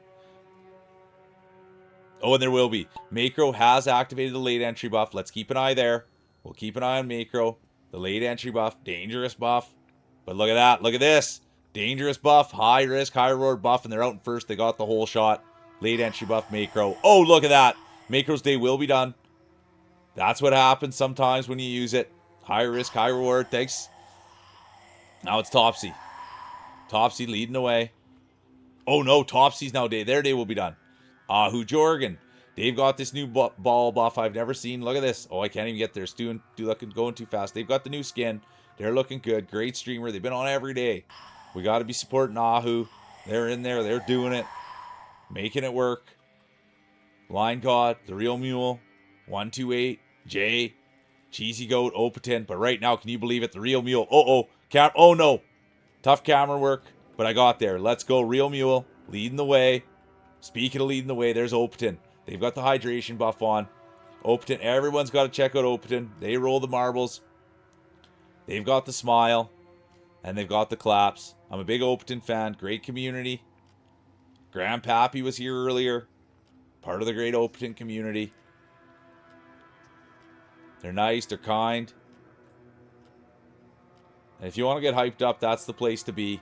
Oh, and there will be. Macro has activated the late entry buff. Let's keep an eye there. We'll keep an eye on Macro. The late entry buff. Dangerous buff. But look at that. Look at this. Dangerous buff. High risk, high reward buff. And they're out in first. They got the whole shot. Late entry buff, Macro. Oh, look at that. Macro's day will be done. That's what happens sometimes when you use it. High risk, high reward. Thanks. Now it's Topsy. Topsy leading the way. Oh no, Topsy's now day. Their day will be done. Ahu Jorgen. They've got this new ball buff I've never seen. Look at this. Oh, I can't even get there. It's going too fast. They've got the new skin. They're looking good. Great streamer. They've been on every day. We got to be supporting Ahu. They're in there. They're doing it. Making it work. Line God. The Real Mule. 128. Jay. Cheesy Goat. Opatin. But right now, can you believe it? The Real Mule. Oh no. Tough camera work. But I got there. Let's go. Real Mule. Leading the way. Speaking of leading the way, there's Opatin. They've got the hydration buff on. Opatin, everyone's got to check out Opatin. They roll the marbles. They've got the smile. And they've got the claps. I'm a big Opatin fan. Great community. Grandpappy was here earlier. Part of the great Opatin community. They're nice. They're kind. And if you want to get hyped up, that's the place to be.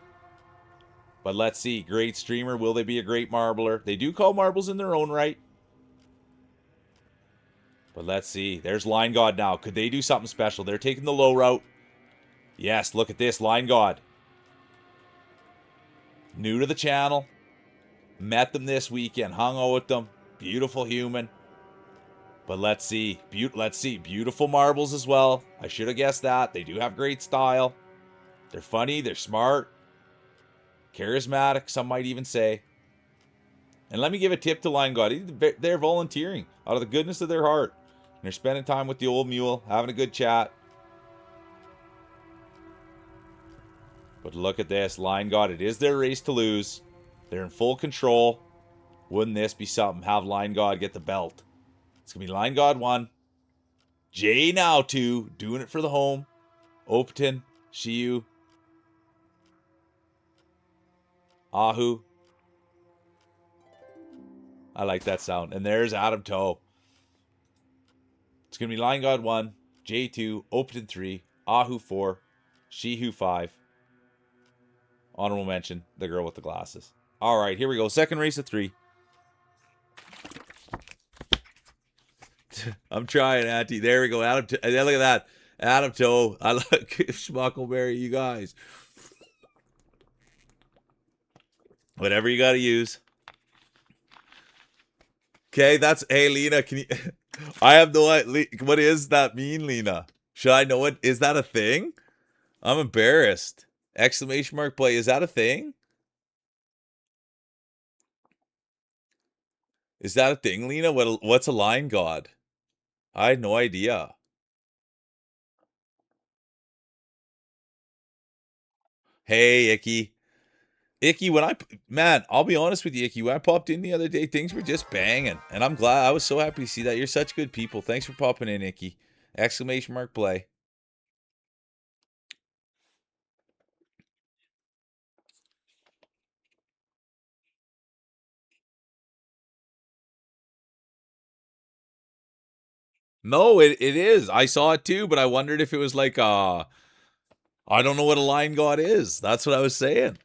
But let's see. Great streamer. Will they be a great marbler? They do call marbles in their own right. But let's see. There's Line God now. Could they do something special? They're taking the low route. Yes, look at this. Line God. New to the channel. Met them this weekend. Hung out with them. Beautiful human. But let's see. Beautiful marbles as well. I should have guessed that. They do have great style. They're funny. They're smart. Charismatic, some might even say. And let me give a tip to Line God. They're volunteering out of the goodness of their heart. And they're spending time with the old mule, having a good chat. But look at this. Line God, it is their race to lose. They're in full control. Wouldn't this be something? Have Line God get the belt. It's going to be Line God 1. Jay now 2. Doing it for the home. Opatin. Shiyu. Ahu. I like that sound. And there's Adam Toe. It's going to be Line God 1. Jay 2. Opatin 3. Ahu 4. Shihu 5. Honorable mention, the girl with the glasses. All right, here we go. Second race of 3. I'm trying, Auntie. There we go. Adam. Look at that. Adam Toe. I like Schmuckleberry, you guys. Whatever you got to use. Okay, that's. Hey, Lena, can you. I have no idea. What does that mean, Lena? Should I know it? Is that a thing? I'm embarrassed. Exclamation mark play. Is that a thing? Is that a thing, Lena? What's a line god? I had no idea. Hey, Icky. Icky, man, I'll be honest with you, Icky. When I popped in the other day, things were just banging. And I'm glad. I was so happy to see that. You're such good people. Thanks for popping in, Icky. Exclamation mark play. No, it is. I saw it too, but I wondered if it was like I don't know what a line god is. That's what I was saying.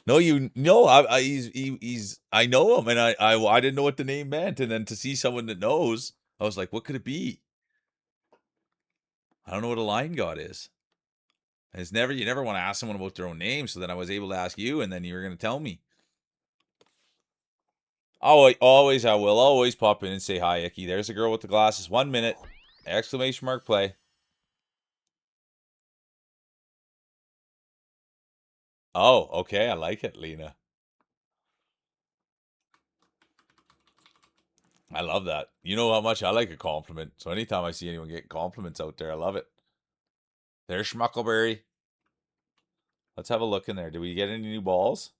No, you no, he's I know him, and I didn't know what the name meant, and then to see someone that knows, I was like, what could it be? I don't know what a line god is. And it's never you never want to ask someone about their own name, so then I was able to ask you, and then you were going to tell me. Oh, I will always pop in and say hi, Icky. There's a girl with the glasses. 1 minute! Exclamation mark play. Oh, okay, I like it, Lena. I love that. You know how much I like a compliment. So anytime I see anyone get compliments out there, I love it. There's Schmuckleberry. Let's have a look in there. Did we get any new balls?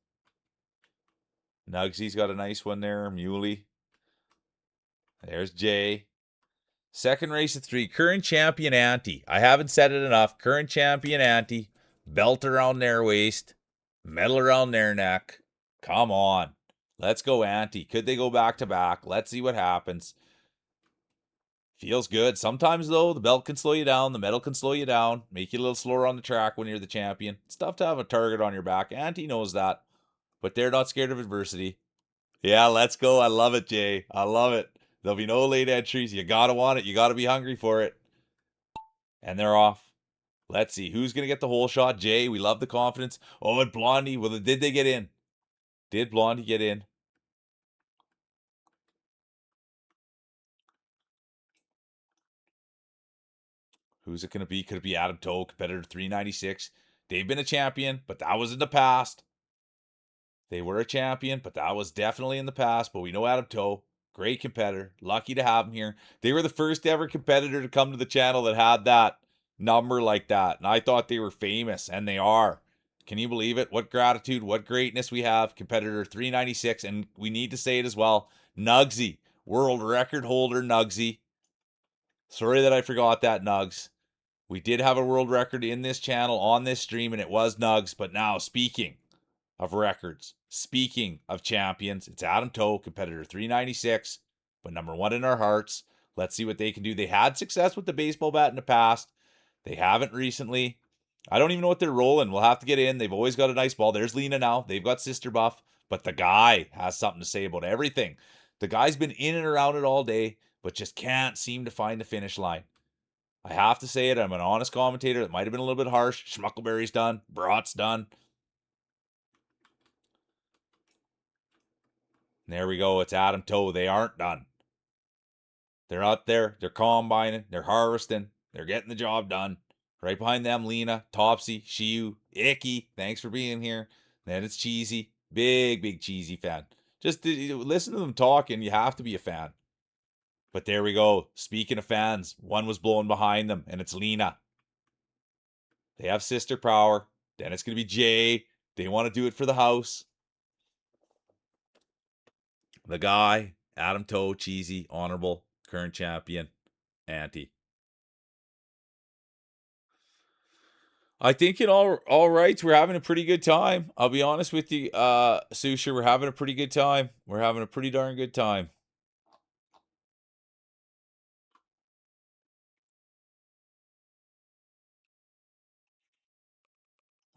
Nugsy's got a nice one there. Muley. There's Jay. Second race of 3. Current champion Auntie. I haven't said it enough. Current champion Auntie. Belt around their waist. Medal around their neck. Come on. Let's go, Auntie. Could they go back to back? Let's see what happens. Feels good. Sometimes, though, the belt can slow you down. The medal can slow you down. Make you a little slower on the track when you're the champion. It's tough to have a target on your back. Auntie knows that. But they're not scared of adversity. Yeah, let's go. I love it, Jay. I love it. There'll be no late entries. You got to want it. You got to be hungry for it. And they're off. Let's see. Who's going to get the whole shot? Jay, we love the confidence. Oh, and Blondie. Well, did they get in? Did Blondie get in? Who's it going to be? Could it be Adam Toe, competitor 396? They've been a champion, but that was in the past. They were a champion, but that was definitely in the past. But we know Adam Toe, great competitor. Lucky to have him here. They were the first ever competitor to come to the channel that had that number like that. And I thought they were famous, and they are. Can you believe it? What gratitude, what greatness we have. Competitor 396, and we need to say it as well. Nugsy, world record holder Nugsy. Sorry that I forgot that, Nugs. We did have a world record in this channel on this stream, and it was Nugs. But now, speaking of records, speaking of champions, it's Adam Toe, competitor 396, but number 1 in our hearts. Let's see what they can do. They had success with the baseball bat in the past. They haven't recently. I don't even know what they're rolling. We'll have to get in. They've always got a nice ball. There's Lena now. They've got Sister Buff, but the guy has something to say about everything. The guy's been in and around it all day, but just can't seem to find the finish line. I have to say it. I'm an honest commentator. It might have been a little bit harsh. Schmuckleberry's done. Brat's done. And there we go. It's Adam Toe. They aren't done. They're out there. They're combining. They're harvesting. They're getting the job done. Right behind them, Lena, Topsy, Shiu, Icky. Thanks for being here. Then it's Cheesy. Big, big Cheesy fan. Just listen to them talk, and you have to be a fan. But there we go. Speaking of fans, one was blowing behind them, and it's Lena. They have sister power. Then it's going to be Jay. They want to do it for the house. The guy, Adam Toe, Cheesy, honorable, current champion, Auntie. I think in all rights, we're having a pretty good time. I'll be honest with you, Susha, we're having a pretty good time. We're having a pretty darn good time.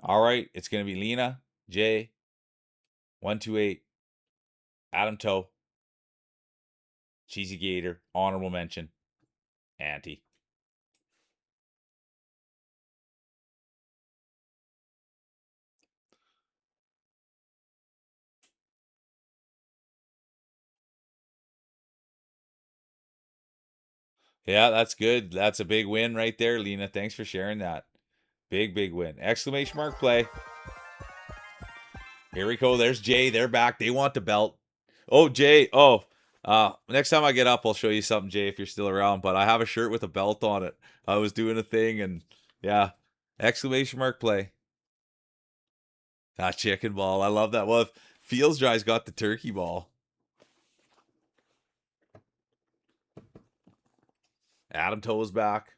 All right, it's gonna be Lena, Jay, 128, Adam Toe, Cheesy Gator, honorable mention, Auntie. Yeah, that's good. That's a big win right there, Lena. Thanks for sharing that. Big, big win. Exclamation mark play. Here we go. There's Jay. They're back. They want the belt. Oh, Jay. Oh, next time I get up, I'll show you something, Jay, if you're still around. But I have a shirt with a belt on it. I was doing a thing, and yeah, exclamation mark play. That chicken ball. I love that. Well, if Feels Dry's got the turkey ball. Adam Toe is back.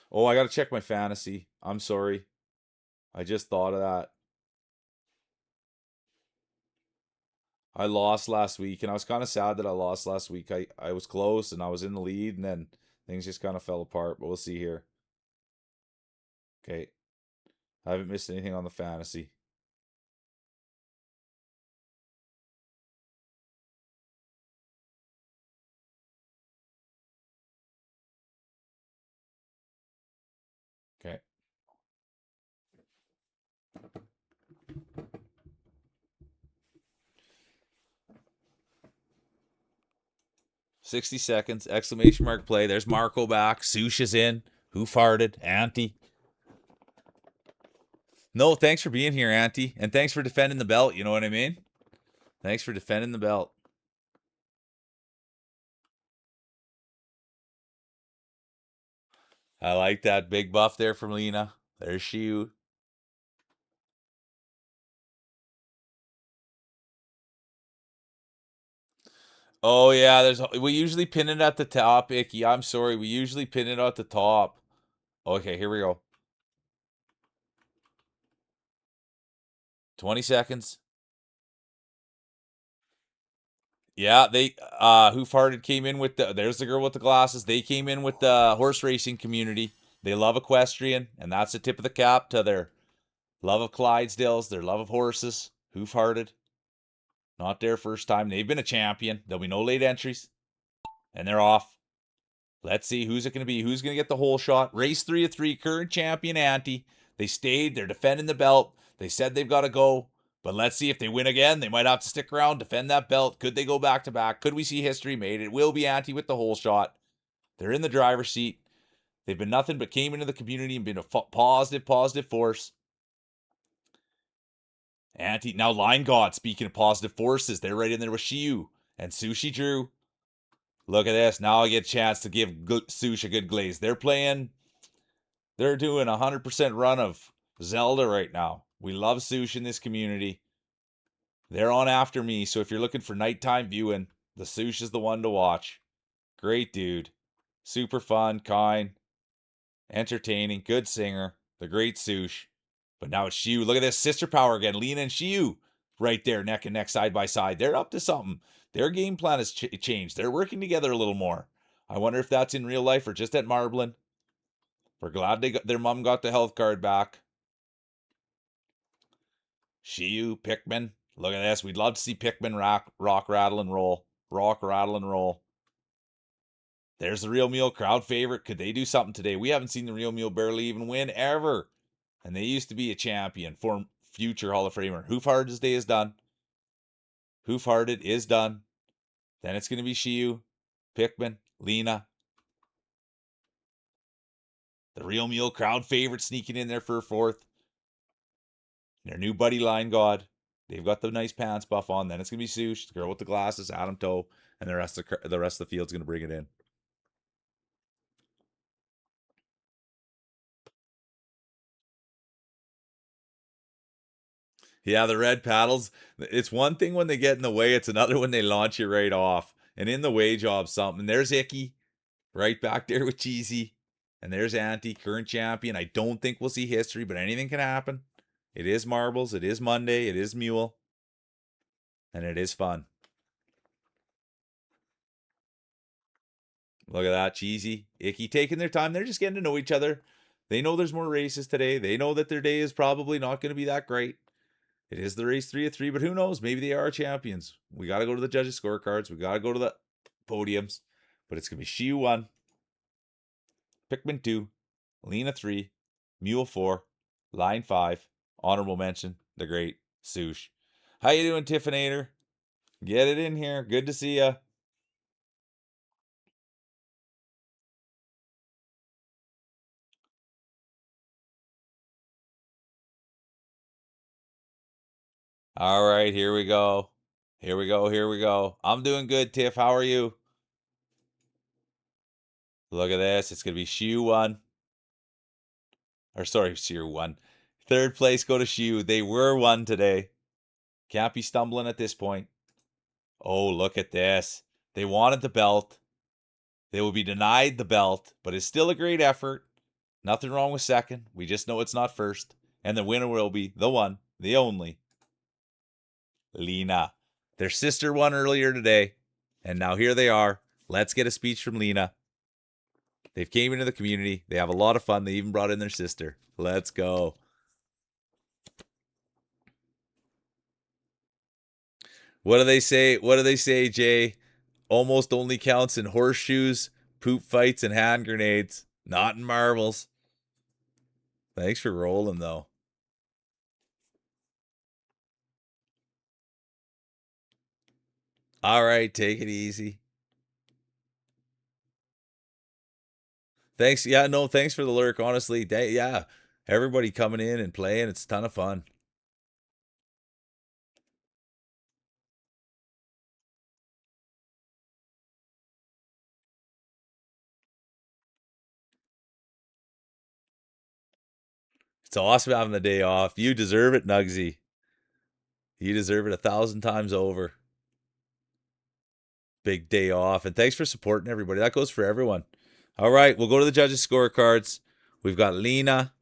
Oh, I got to check my fantasy. I'm sorry. I just thought of that. I lost last week, and I was kind of sad that I lost last week. I was close, and I was in the lead, and then things just kind of fell apart. But we'll see here. Okay, I haven't missed anything on the fantasy. Okay. 60 seconds, exclamation mark play. There's Marco back. Sush is in. Who farted? Auntie. No, thanks for being here, Auntie. And thanks for defending the belt. You know what I mean? Thanks for defending the belt. I like that big buff there from Lena. There's she. Oh yeah, we usually pin it at the top, Icky. I'm sorry. We usually pin it at the top. Okay, here we go. 20 seconds. Yeah, they who farted came in with there's the girl with the glasses. They came in with the horse racing community. They love equestrian, and that's the tip of the cap to their love of Clydesdales, their love of horses. Who farted? Not their first time. They've been a champion. There'll be no late entries. And they're off. Let's see who's it going to be. Who's going to get the whole shot? Race 3 of 3, current champion Auntie. They stayed. They're defending the belt. They said they've got to go. But let's see if they win again. They might have to stick around, defend that belt. Could they go back to back? Could we see history made? It will be Auntie with the whole shot. They're in the driver's seat. They've been nothing but came into the community and been a positive force. Auntie, now Line God, speaking of positive forces, they're right in there with Shiyu and Sushi Drew. Look at this. Now I get a chance to give Sush a good glaze. They're doing a 100% run of Zelda right now. We love Sush in this community. They're on after me, so if you're looking for nighttime viewing, the Sush is the one to watch. Great dude. Super fun, kind, entertaining, good singer. The great Sush. But now it's Shiu. Look at this sister power again. Lena and Shiu right there, neck and neck, side by side. They're up to something. Their game plan has changed. They're working together a little more. I wonder if that's in real life or just at Marblin. We're glad their mom got the health card back. Shiu, Pikmin. Look at this. We'd love to see Pikmin rock, rattle, and roll. Rock, rattle, and roll. There's the Real Meal crowd favorite. Could they do something today? We haven't seen the Real Meal barely even win ever. And they used to be a champion for future Hall of Famer. Hoofhard's day is done. Hoofhearted is done. Then it's going to be Shiu, Pikmin, Lena. The Real Meal crowd favorite sneaking in there for a fourth. Their new buddy Line God. They've got the nice pants buff on. Then it's going to be Sush, the girl with the glasses, Adam Toe, and the rest of the field's going to bring it in. Yeah, the red paddles. It's one thing when they get in the way. It's another when they launch you right off. And in the way job, something. There's Icky, right back there with Cheesy. And there's Auntie, current champion. I don't think we'll see history, but anything can happen. It is marbles. It is Monday. It is Mule. And it is fun. Look at that. Cheesy, Icky taking their time. They're just getting to know each other. They know there's more races today. They know that their day is probably not going to be that great. It is the race 3 of 3, but who knows? Maybe they are champions. We got to go to the judges' scorecards. We got to go to the podiums. But it's going to be Shiu 1, Pikmin 2, Lena 3, Mule 4, Line 5, honorable mention, the great Sush. How you doing, Tiffinator? Get it in here. Good to see ya. All right, here we go. Here we go. Here we go. I'm doing good, Tiff. How are you? Look at this. It's going to be Shiu 1. Or sorry, Shiu 1. Third place go to Shiu. They were 1 today. Can't be stumbling at this point. Oh, look at this. They wanted the belt. They will be denied the belt, but it's still a great effort. Nothing wrong with second. We just know it's not first. And the winner will be the one, the only, Lena. Their sister won earlier today, and now here they are. Let's get a speech from Lena. They've came into the community. They have a lot of fun. They even brought in their sister. Let's go. What do they say? What do they say, Jay? Almost only counts in horseshoes, poop fights, and hand grenades, not in marbles. Thanks for rolling, though. All right, take it easy. Thanks. Yeah, no, thanks for the lurk. Honestly, yeah, everybody coming in and playing. It's a ton of fun. It's awesome having the day off. You deserve it, Nugsy. You deserve it 1,000 times over. Big day off. And thanks for supporting everybody. That goes for everyone. All right, we'll go to the judges' scorecards. We've got Lena.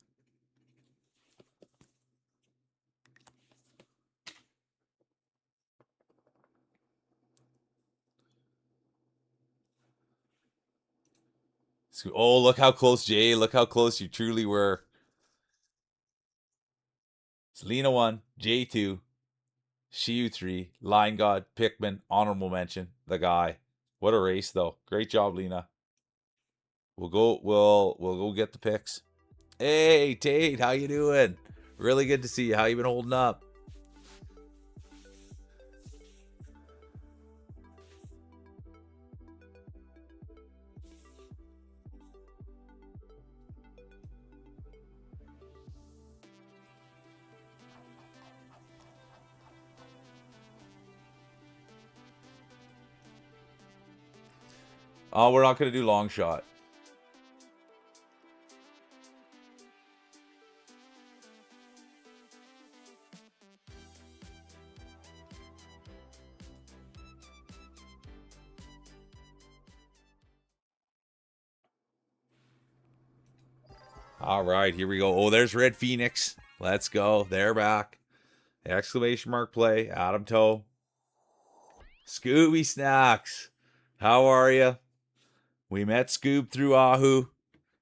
Oh, look how close, Jay. Look how close you truly were. It's Lena 1, Jay 2, Shiu 3, Line God, Pikmin, honorable mention, the guy. What a race, though. Great job, Lena. We'll go get the picks. Hey, Tate, how you doing? Really good to see you. How you been holding up? Oh, we're not going to do long shot. All right, here we go. Oh, there's Red Phoenix. Let's go. They're back. Exclamation mark play. Adam Toe. Scooby Snacks. How are you? We met Scoob through Ahu.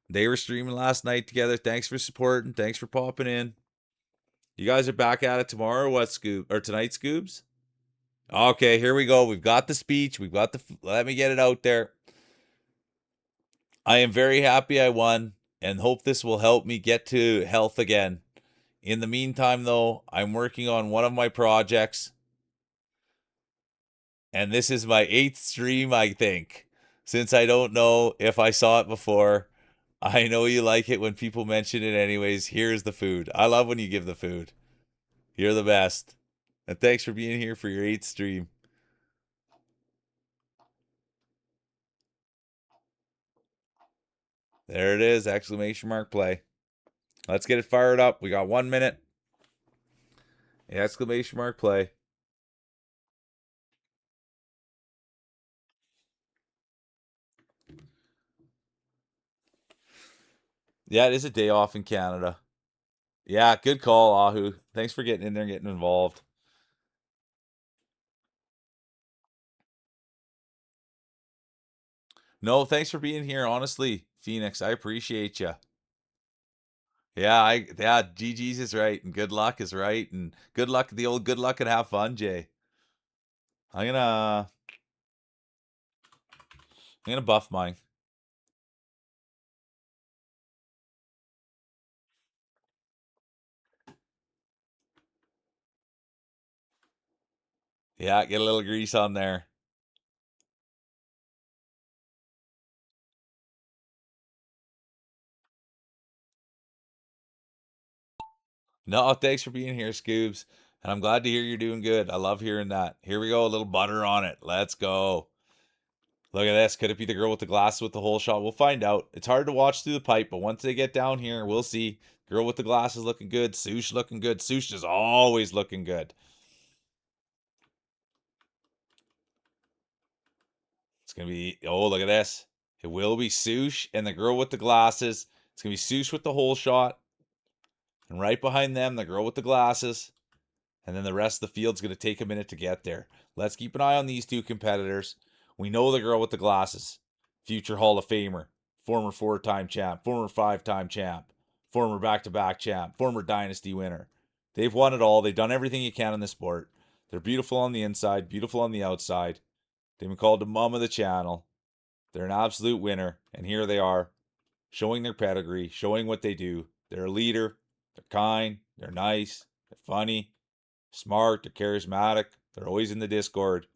They were streaming last night together. Thanks for supporting. Thanks for popping in. You guys are back at it tomorrow. What, Scoob? Or tonight, Scoobs? Okay, here we go. We've got the speech. We've got the. Let me get it out there. I am very happy I won and hope this will help me get to health again. In the meantime, though, I'm working on one of my projects. And this is my 8th stream, I think. Since I don't know if I saw it before, I know you like it when people mention it anyways. Here's the food. I love when you give the food. You're the best. And thanks for being here for your 8th stream. There it is, exclamation mark play. Let's get it fired up. We got 1 minute. Exclamation mark play. Yeah, it is a day off in Canada. Yeah, good call, Ahu. Thanks for getting in there and getting involved. No, thanks for being here. Honestly, Phoenix, I appreciate you. Yeah, GG's is right, and good luck is right, and good luck, the old good luck and have fun, Jay. I'm gonna buff mine. Yeah, get a little grease on there. No, thanks for being here, Scoobs. And I'm glad to hear you're doing good. I love hearing that. Here we go, a little butter on it. Let's go. Look at this. Could it be the girl with the glasses with the hole shot? We'll find out. It's hard to watch through the pipe, but once they get down here, we'll see. Girl with the glasses looking good. Sush looking good. Sush is always looking good. It's going to be, oh, look at this. It will be Sush and the girl with the glasses. It's going to be Sush with the hole shot. And right behind them, the girl with the glasses. And then the rest of the field's going to take a minute to get there. Let's keep an eye on these two competitors. We know the girl with the glasses, future Hall of Famer, former 4-time champ, former 5-time champ, former back-to-back champ, former dynasty winner. They've won it all. They've done everything you can in the sport. They're beautiful on the inside, beautiful on the outside. They've been called the mom of the channel. They're an absolute winner. And here they are, showing their pedigree, showing what they do. They're a leader. They're kind. They're nice. They're funny. Smart. They're charismatic. They're always in the Discord.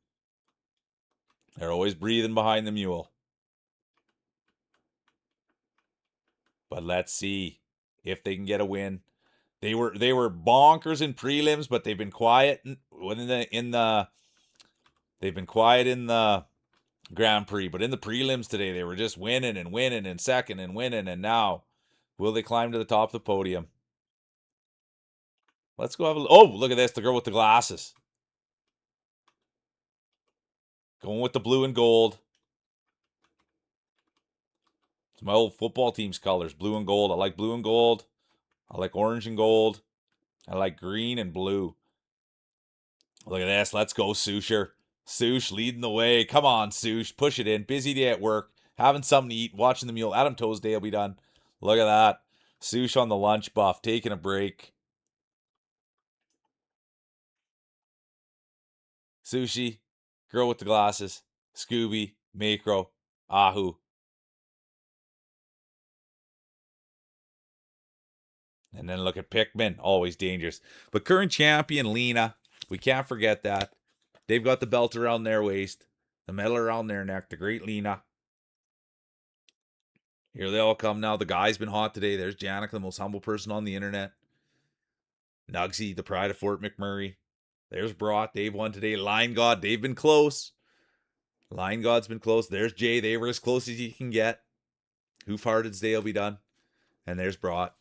They're always breathing behind the mule. But let's see if they can get a win. They were bonkers in prelims, but they've been quiet they've been quiet in the Grand Prix. But in the prelims today, they were just winning and winning and second and winning. And now, will they climb to the top of the podium? Let's go have a look. Oh, look at this. The girl with the glasses. Going with the blue and gold. It's my old football team's colors, blue and gold. I like blue and gold. I like orange and gold. I like green and blue. Look at this. Let's go, Susher. Sush leading the way. Come on, Sush. Push it in. Busy day at work. Having something to eat. Watching the mule. Adam Toesday will be done. Look at that. Sush on the lunch buff. Taking a break. Sushi. Girl with the glasses. Scooby. Macro. Ahu. And then look at Pikmin. Always dangerous. But current champion, Lena. We can't forget that. They've got the belt around their waist. The medal around their neck. The great Lena. Here they all come now. The guy's been hot today. There's Janica, the most humble person on the internet. Nugsy, the pride of Fort McMurray. There's Brought. They've won today. Line God, they've been close. Line God's been close. There's Jay. They were as close as you can get. Hoof Hearted's day will be done. And there's Brought.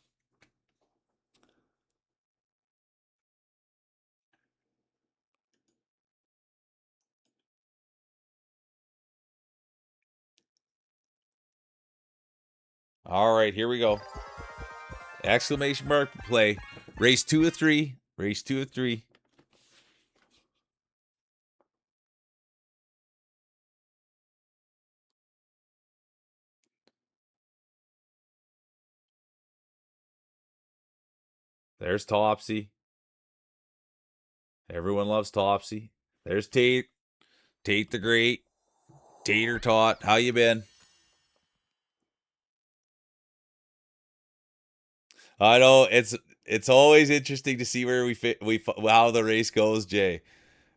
All right, here we go. Exclamation mark play. Race 2 of 3. Race 2 of 3. There's Topsy. Everyone loves Topsy. There's Tate. Tate the Great. Tater Tot. How you been? I know it's always interesting to see where we how the race goes, Jay.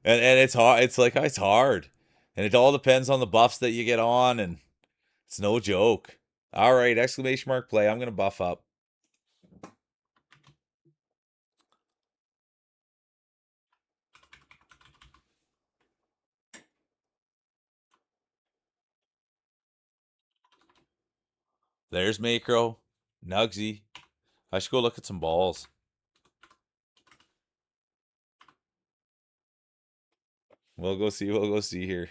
And it's hard. It's hard. And it all depends on the buffs that you get on, and it's no joke. All right, exclamation mark play. I'm going to buff up. There's Macro. Nugsy. I should go look at some balls. We'll go see here.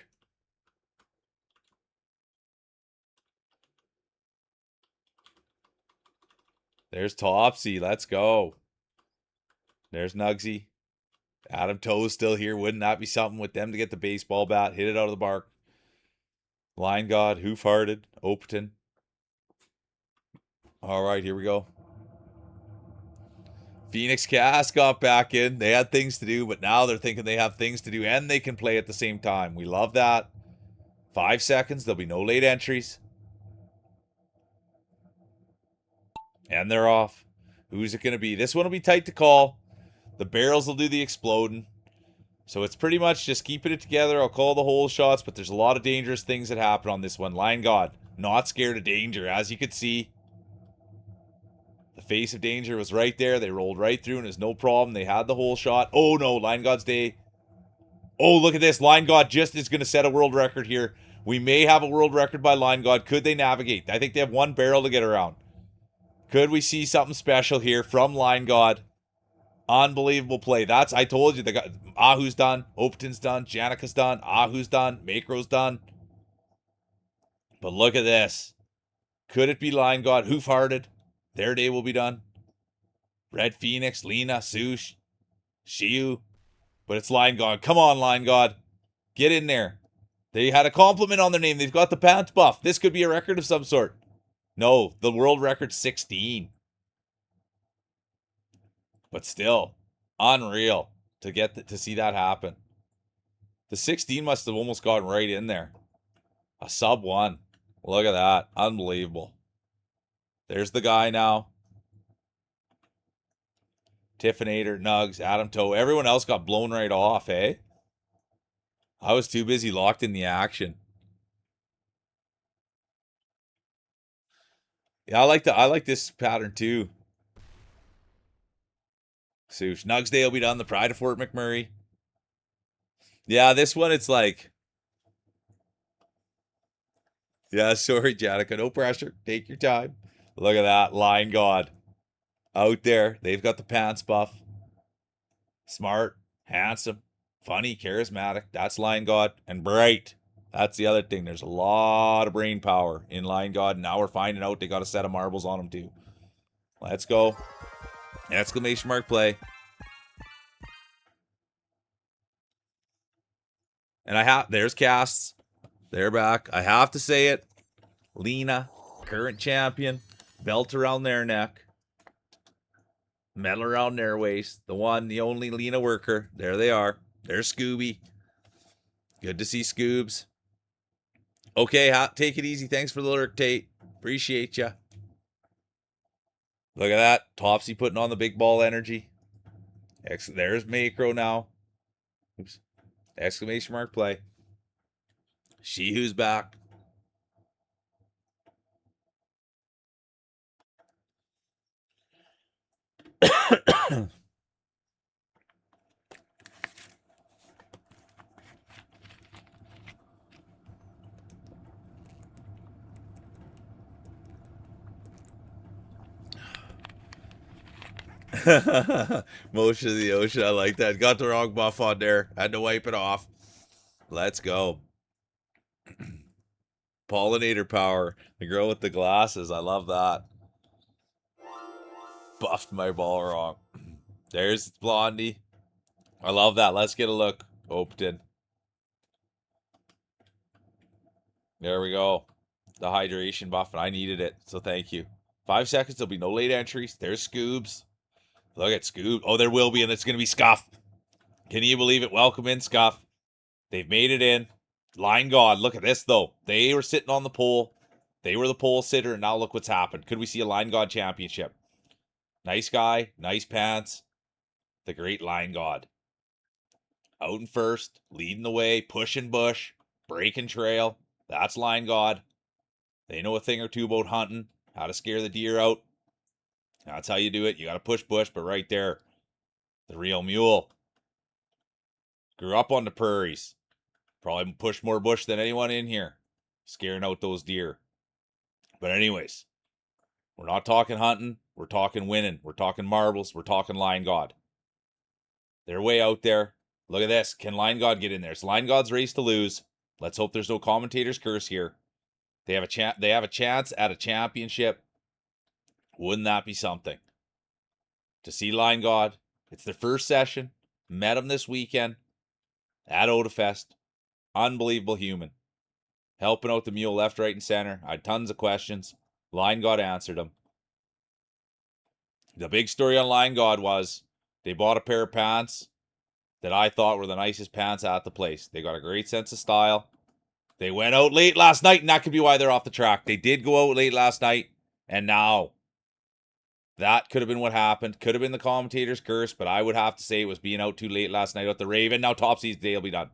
There's Topsy. Let's go. There's Nugsy. Adam Toe's still here. Wouldn't that be something with them to get the baseball bat, hit it out of the bark? Line God, Hoof Hearted, Opeton. All right, here we go. Phoenix Cast got back in. They had things to do, but now they're thinking they have things to do and they can play at the same time. We love that. 5 seconds. There'll be no late entries. And they're off. Who's it going to be? This one will be tight to call. The barrels will do the exploding. So it's pretty much just keeping it together. I'll call the hole shots, but there's a lot of dangerous things that happen on this one. Line God, not scared of danger. As you could see, the face of danger was right there. They rolled right through and there's no problem. They had the hole shot. Oh no, Line God's day. Oh, look at this. Line God just is going to set a world record here. We may have a world record by Line God. Could they navigate? I think they have one barrel to get around. Could we see something special here from Line God? Unbelievable play. I told you, Ahu's done, Opeton's done, Janica's done, Ahu's done, Macro's done. But look at this. Could it be Line God? Hoof Hearted. Their day will be done. Red Phoenix, Lena, Sush, Shiu, But it's Lion God. Come on, Lion God. Get in there. They had a compliment on their name. They've got the pants buff. This could be a record of some sort. No, the world record's 16. But still, unreal to see that happen. The 16 must have almost gotten right in there. A sub 1. Look at that. Unbelievable. There's the guy now. Tiffinator, Nugs, Adam Toe. Everyone else got blown right off, eh? I was too busy locked in the action. Yeah, I like this pattern too. Sush. Nugsday will be done. The Pride of Fort McMurray. Yeah, this one it's like. Yeah, sorry, Janica. No pressure. Take your time. Look at that. Lion God. Out there. They've got the pants buff. Smart, handsome, funny, charismatic. That's Lion God. And bright. That's the other thing. There's a lot of brain power in Lion God. Now we're finding out they got a set of marbles on him too. Let's go. Exclamation mark play. And there's casts. They're back. I have to say it. Lena, current champion. Belt around their neck. Medal around their waist. The one, the only Lena worker. There they are. There's Scooby. Good to see Scoobs. Okay, take it easy. Thanks for the lurk, Tate. Appreciate ya. Look at that. Topsy putting on the big ball energy. There's Macro now. Oops. Exclamation mark play. She who's back. Motion of the ocean. I like that. Got the wrong buff on there. Had to wipe it off. Let's go. Pollinator power. The girl with the glasses. I love that. Buffed my ball wrong. There's Blondie. I love that. Let's get a look. Oped. There we go. The hydration buff, and I needed it, so thank you. 5 seconds. There'll be no late entries. There's Scoobs. Look at Scoob. Oh, there will be, and it's going to be Scuff. Can you believe it? Welcome in, Scuff. They've made it in. Line God. Look at this, though. They were sitting on the pole. They were the pole sitter, and now look what's happened. Could we see a Line God championship? Nice guy. Nice pants. The great Line God. Out in first. Leading the way. Pushing bush. Breaking trail. That's Line God. They know a thing or two about hunting. How to scare the deer out. That's how you do it. You got to push bush, but right there, the real mule. Grew up on the prairies. Probably pushed more bush than anyone in here. Scaring out those deer. But anyways, we're not talking hunting. We're talking winning. We're talking marbles. We're talking Lion God. They're way out there. Look at this. Can Lion God get in there? It's Lion God's race to lose. Let's hope there's no commentator's curse here. They have a chance at a championship. Wouldn't that be something? To see Lion God. It's their first session. Met him this weekend at Odafest. Unbelievable human. Helping out the mule left, right, and center. I had tons of questions. Lion God answered them. The big story on Lion God was they bought a pair of pants that I thought were the nicest pants at the place. They got a great sense of style. They went out late last night, and that could be why they're off the track. They did go out late last night, and now that could have been what happened. Could have been the commentator's curse, but I would have to say it was being out too late last night at the Raven. Now Topsy's day will be done.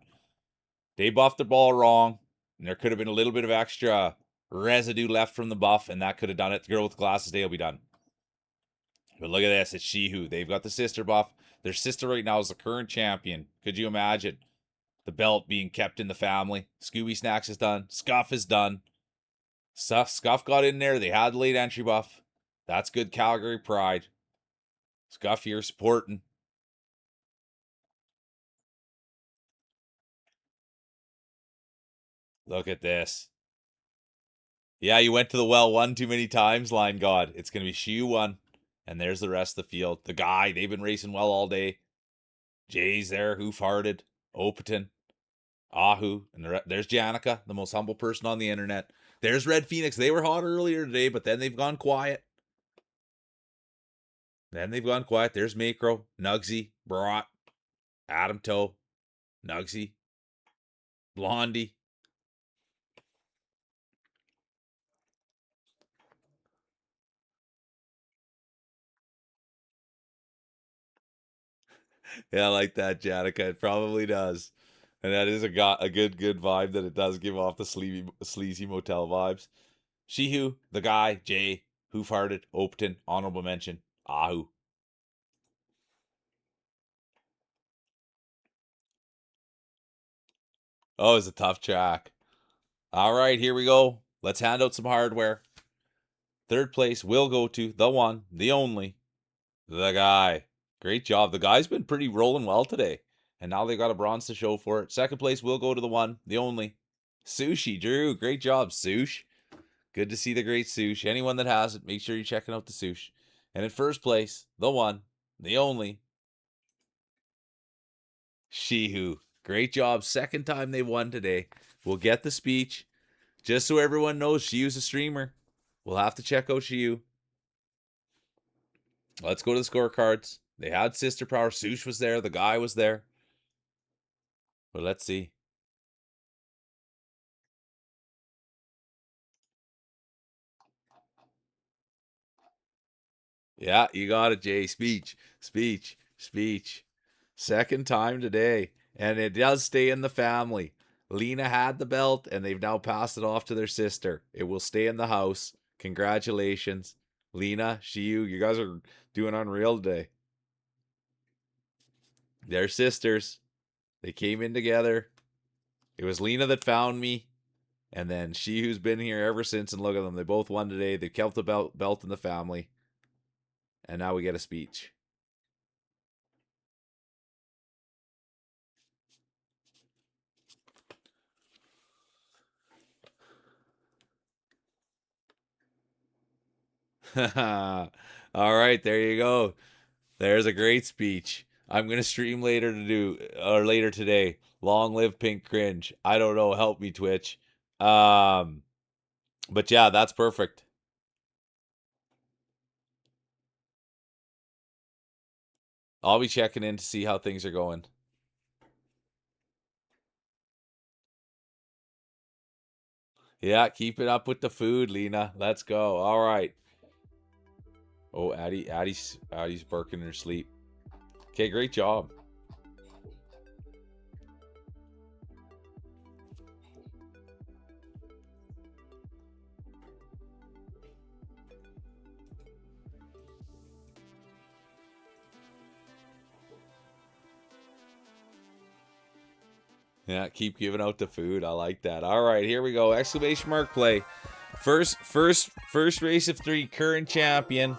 They buffed the ball wrong, and there could have been a little bit of extra residue left from the buff, and that could have done it. The girl with the glasses day will be done. But look at this. It's She-Who. They've got the sister buff. Their sister right now is the current champion. Could you imagine the belt being kept in the family? Scooby Snacks is done. Scuff is done. Scuff got in there. They had the late entry buff. That's good Calgary pride. Scuff here supporting. Look at this. Yeah, you went to the well one too many times, Line God. It's going to be She one. And there's the rest of the field. The guy, they've been racing well all day. Jay's there, hoof-hearted, Opaton, Ahu, and there's Janica, the most humble person on the internet. There's Red Phoenix. They were hot earlier today, but then they've gone quiet. There's Macro, Nugsy, Brat, Adam Toe, Nugsy, Blondie. Yeah, I like that, Janica. It probably does. And that is a good vibe that it does give off the sleazy motel vibes. Shihu, the guy, Jay, Hoof-Hearted, Opaton, honorable mention, Ahu. Oh, it's a tough track. All right, here we go. Let's hand out some hardware. Third place will go to the one, the only, the guy. Great job. The guy's been pretty rolling well today. And now they got a bronze to show for it. Second place will go to the one, the only. Sushi, Drew. Great job, Sush. Good to see the great Sush. Anyone that has it, make sure you're checking out the Sush. And in first place, the one, the only, Shihu. Great job. Second time they won today. We'll get the speech. Just so everyone knows, Shiu's a streamer. We'll have to check out Shiu. Let's go to the scorecards. They had Sister Power. Sush was there. The guy was there. But let's see. Yeah, you got it, Jay. Speech. Second time today. And it does stay in the family. Lena had the belt, and they've now passed it off to their sister. It will stay in the house. Congratulations. Lena, Shiu, you guys are doing unreal today. They're sisters. They came in together. It was Lena that found me. And then she who's been here ever since, and look at them. They both won today. They kept the belt in the family. And now we get a speech. All right, there you go. There's a great speech. I'm gonna stream later today. Long live Pink Cringe. I don't know. Help me, Twitch. Um, but yeah, that's perfect. I'll be checking in to see how things are going. Yeah, keep it up with the food, Lena. Let's go. All right. Oh, Addie's barking in her sleep. Okay, great job. Yeah, keep giving out the food. I like that. All right, here we go. Exclamation mark play. First race of 3, current champion.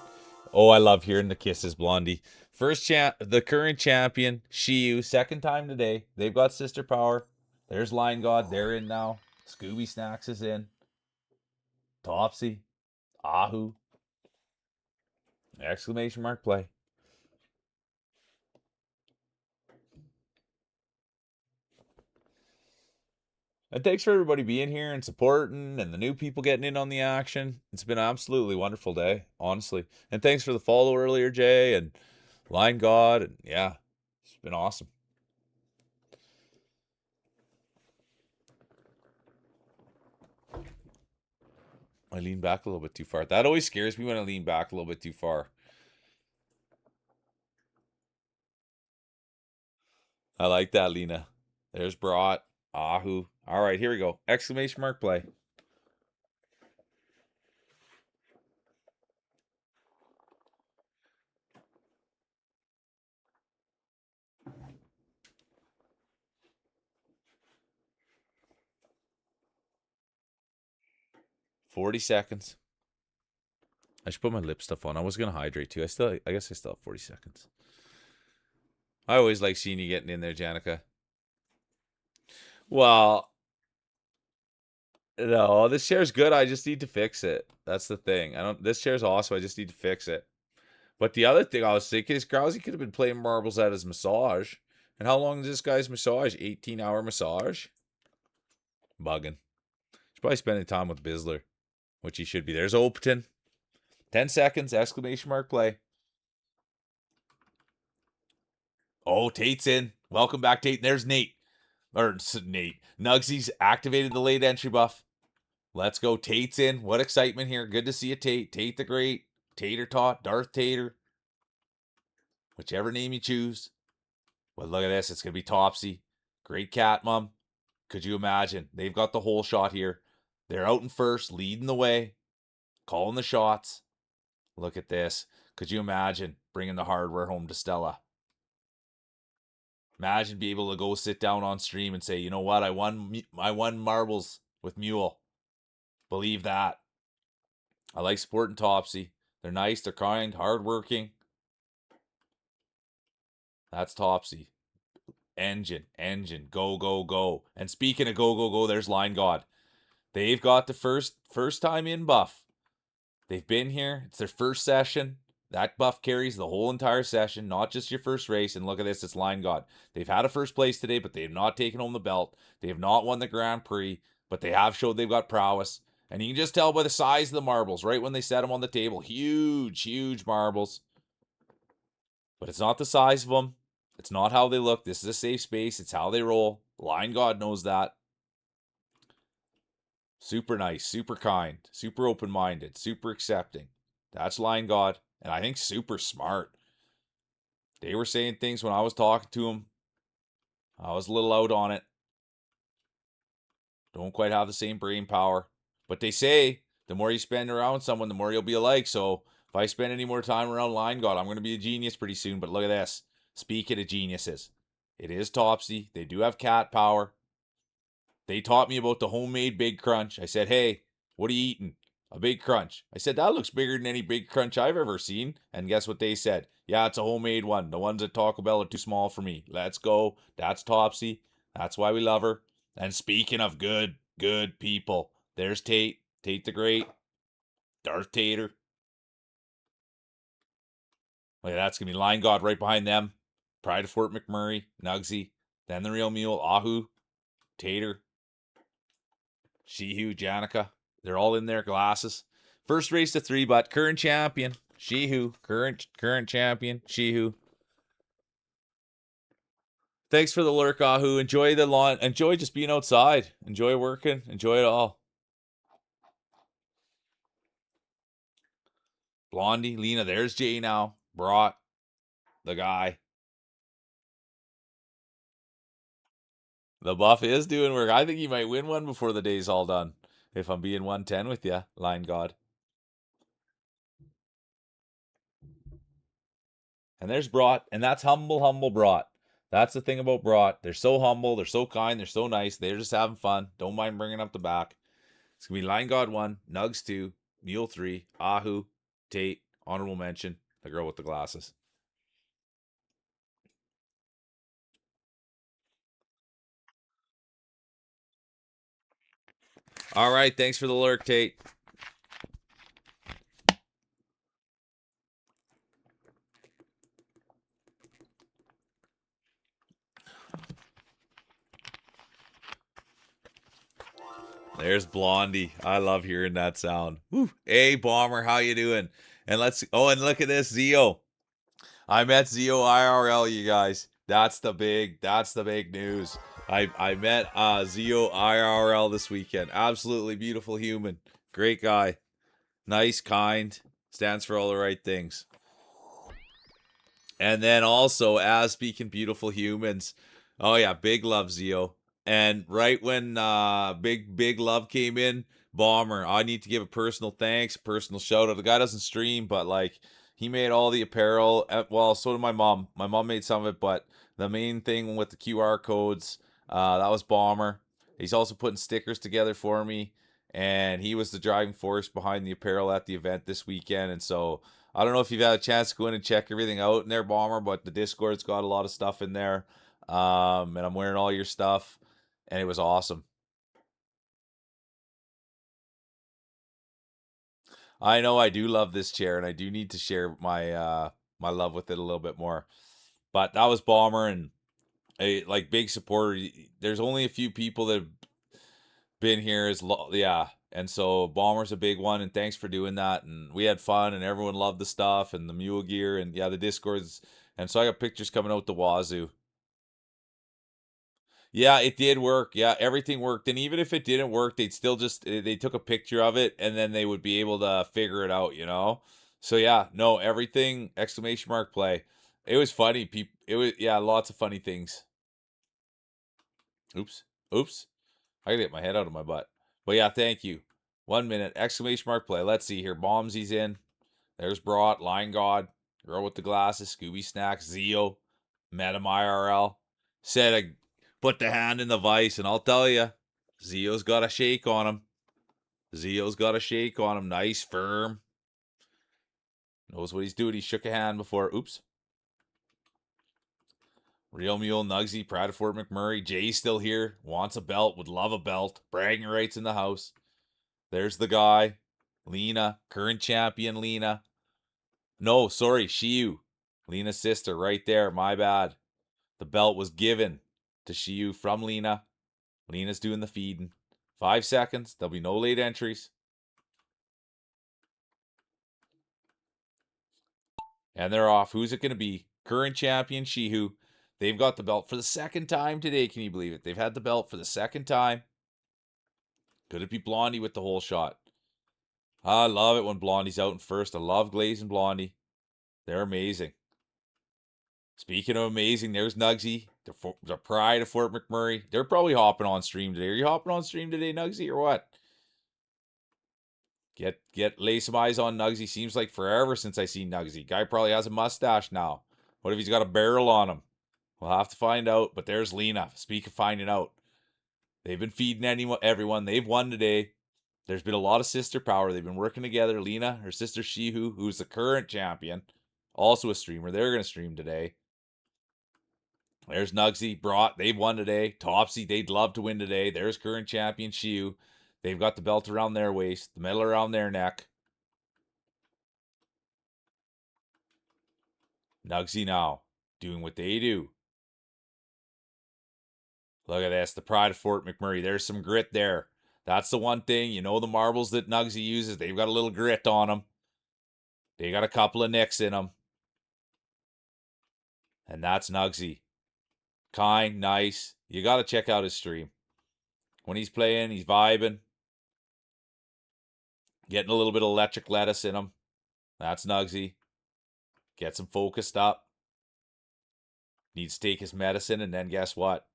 Oh, I love hearing the kisses, Blondie. The current champion, Shiu. Second time today. They've got Sister Power. There's Line God. They're in now. Scooby Snacks is in. Topsy. Ahu. Exclamation mark play. And thanks for everybody being here and supporting and the new people getting in on the action. It's been an absolutely wonderful day, honestly. And thanks for the follow earlier, Jay and Line God. And yeah, it's been awesome. I lean back a little bit too far. That always scares me when I lean back a little bit too far. I like that, Lena. There's Brat. Ahu. All right, here we go. Exclamation mark play. $40 seconds. I should put my lip stuff on. I was gonna hydrate too. I guess I still have 40 seconds. I always like seeing you getting in there, Janica. Well, no, this chair's good. I just need to fix it. That's the thing. I don't. This chair's awesome. I just need to fix it. But the other thing I was thinking is Krause could have been playing marbles at his massage. And how long is this guy's massage? 18-hour massage? Bugging. He's probably spending time with Bizzler, which he should be. There's Opaton. 10 seconds, exclamation mark play. Oh, Tate's in. Welcome back, Tate. There's Nate. Or Nate. Nugsy's activated the late entry buff. Let's go. Tate's in. What excitement here. Good to see you, Tate. Tate the Great. Tater Tot. Darth Tater. Whichever name you choose. But look at this. It's going to be Topsy. Great cat, Mom. Could you imagine? They've got the whole shot here. They're out in first, leading the way, calling the shots. Look at this. Could you imagine bringing the hardware home to Stella? Imagine being able to go sit down on stream and say, you know what? I won marbles with Mule. Believe that. I like supporting Topsy. They're nice. They're kind. Hardworking. That's Topsy. Engine. Go, go, go. And speaking of go, go, go, there's Line God. They've got the first time in buff. They've been here. It's their first session. That buff carries the whole entire session, not just your first race. And look at this, it's Line God. They've had a first place today, but they have not taken home the belt. They have not won the Grand Prix, but they have showed they've got prowess. And you can just tell by the size of the marbles, right when they set them on the table. Huge, huge marbles. But it's not the size of them. It's not how they look. This is a safe space. It's how they roll. Line God knows that. Super nice, super kind, super open-minded, super accepting. That's Line God. And I think super smart. They were saying things when I was talking to them. I was a little out on it. Don't quite have the same brain power. But they say the more you spend around someone, the more you'll be alike. So if I spend any more time around Line God, I'm going to be a genius pretty soon. But look at this. Speaking of geniuses, it is Topsy. They do have cat power. They taught me about the homemade Big Crunch. I said, hey, what are you eating? A Big Crunch. I said, that looks bigger than any Big Crunch I've ever seen. And guess what they said? Yeah, it's a homemade one. The ones at Taco Bell are too small for me. Let's go. That's Topsy. That's why we love her. And speaking of good people, there's Tate. Tate the Great. Darth Tater. Look, that's going to be Line God right behind them. Pride of Fort McMurray. Nugsy. Then the Real Mule. Ahu. Tater. Shihu. Janica. They're all in their glasses. First race to 3, but current champion. Shihu. Current champion. Shihu. Thanks for the lurk, Ahu. Enjoy the lawn. Enjoy just being outside. Enjoy working. Enjoy it all. Blondie, Lena, there's Jay now. Brought the guy. The buff is doing work. I think he might win one before the day's all done. If I'm being 110 with you, Line God. And there's Brought, and that's humble Brought. That's the thing about Brought. They're so humble, they're so kind, they're so nice. They're just having fun. Don't mind bringing up the back. It's going to be Line God 1, Nugs 2, Mule 3, Ahu, Tate, honorable mention, the girl with the glasses. All right, thanks for the lurk, Tate. There's Blondie. I love hearing that sound. Woo. Hey, Bomber, how you doing? And look at this, Zio. I met Zio IRL, you guys. That's the big news. I met Zio IRL this weekend. Absolutely beautiful human. Great guy. Nice, kind. Stands for all the right things. And then also, as speaking beautiful humans. Oh yeah, big love, Zio. And right when big love came in, Bomber, I need to give a personal thanks, personal shout out. The guy doesn't stream, but like he made all the apparel. Well, so did my mom. My mom made some of it, but the main thing with the QR codes, that was Bomber. He's also putting stickers together for me, and he was the driving force behind the apparel at the event this weekend. And so I don't know if you've had a chance to go in and check everything out in there, Bomber, but the Discord's got a lot of stuff in there. And I'm wearing all your stuff, and it was awesome. I know I do love this chair, and I do need to share my my love with it a little bit more. But that was Bomber, and a like big supporter. There's only a few people that have been here yeah, and so Bomber's a big one, and thanks for doing that. And we had fun, and everyone loved the stuff and the mule gear, and yeah, the Discords. And so I got pictures coming out the wazoo. Yeah, it did work. Yeah, everything worked. And even if it didn't work, they'd still just they took a picture of it and then they would be able to figure it out, you know? So yeah, no, everything exclamation mark play. It was funny. People it was yeah, lots of funny things. Oops. Oops. I gotta get my head out of my butt. But yeah, thank you. 1 minute, exclamation mark play. Let's see here. Bombsy's in. There's Brought, Line God, Girl with the Glasses, Scooby Snacks, Zeo, met him IRL. Said I put the hand in the vice, and I'll tell you, Zeo's got a shake on him. Zeo's got a shake on him. Nice, firm. Knows what he's doing. He shook a hand before. Oops. Real Mule, Nugsy, Pride of Fort McMurray. Jay's still here. Wants a belt. Would love a belt. Bragging rights in the house. There's the guy. Lena. Current champion Lena. No, sorry. Shiu. Lena's sister right there. My bad. The belt was given to Shiu from Lena. Lena's doing the feeding. 5 seconds. There'll be no late entries. And they're off. Who's it going to be? Current champion Shihu. They've got the belt for the second time today. Can you believe it? They've had the belt for the second time. Could it be Blondie with the whole shot? I love it when Blondie's out in first. I love Glaze and Blondie. They're amazing. Speaking of amazing, there's Nugsy, the pride of Fort McMurray. They're probably hopping on stream today. Are you hopping on stream today, Nugsy, or what? Lay some eyes on Nugsy. Seems like forever since I seen Nugsy. Guy probably has a mustache now. What if he's got a barrel on him? We'll have to find out. But there's Lena. Speak of finding out. They've been feeding everyone. They've won today. There's been a lot of sister power. They've been working together. Lena, her sister Shihu, who's the current champion, also a streamer. They're going to stream today. There's Nugsy, Brought. They've won today. Topsy, they'd love to win today. There's current champion Shiu. They've got the belt around their waist, the medal around their neck. Nugsy now, doing what they do. Look at this, the pride of Fort McMurray. There's some grit there. That's the one thing. You know the marbles that Nugsy uses, they've got a little grit on them. They got a couple of nicks in them. And that's Nugsy. Kind, nice. You got to check out his stream. When he's playing, he's vibing. Getting a little bit of electric lettuce in him. That's Nugsy. Gets him focused up. Needs to take his medicine, and then guess what?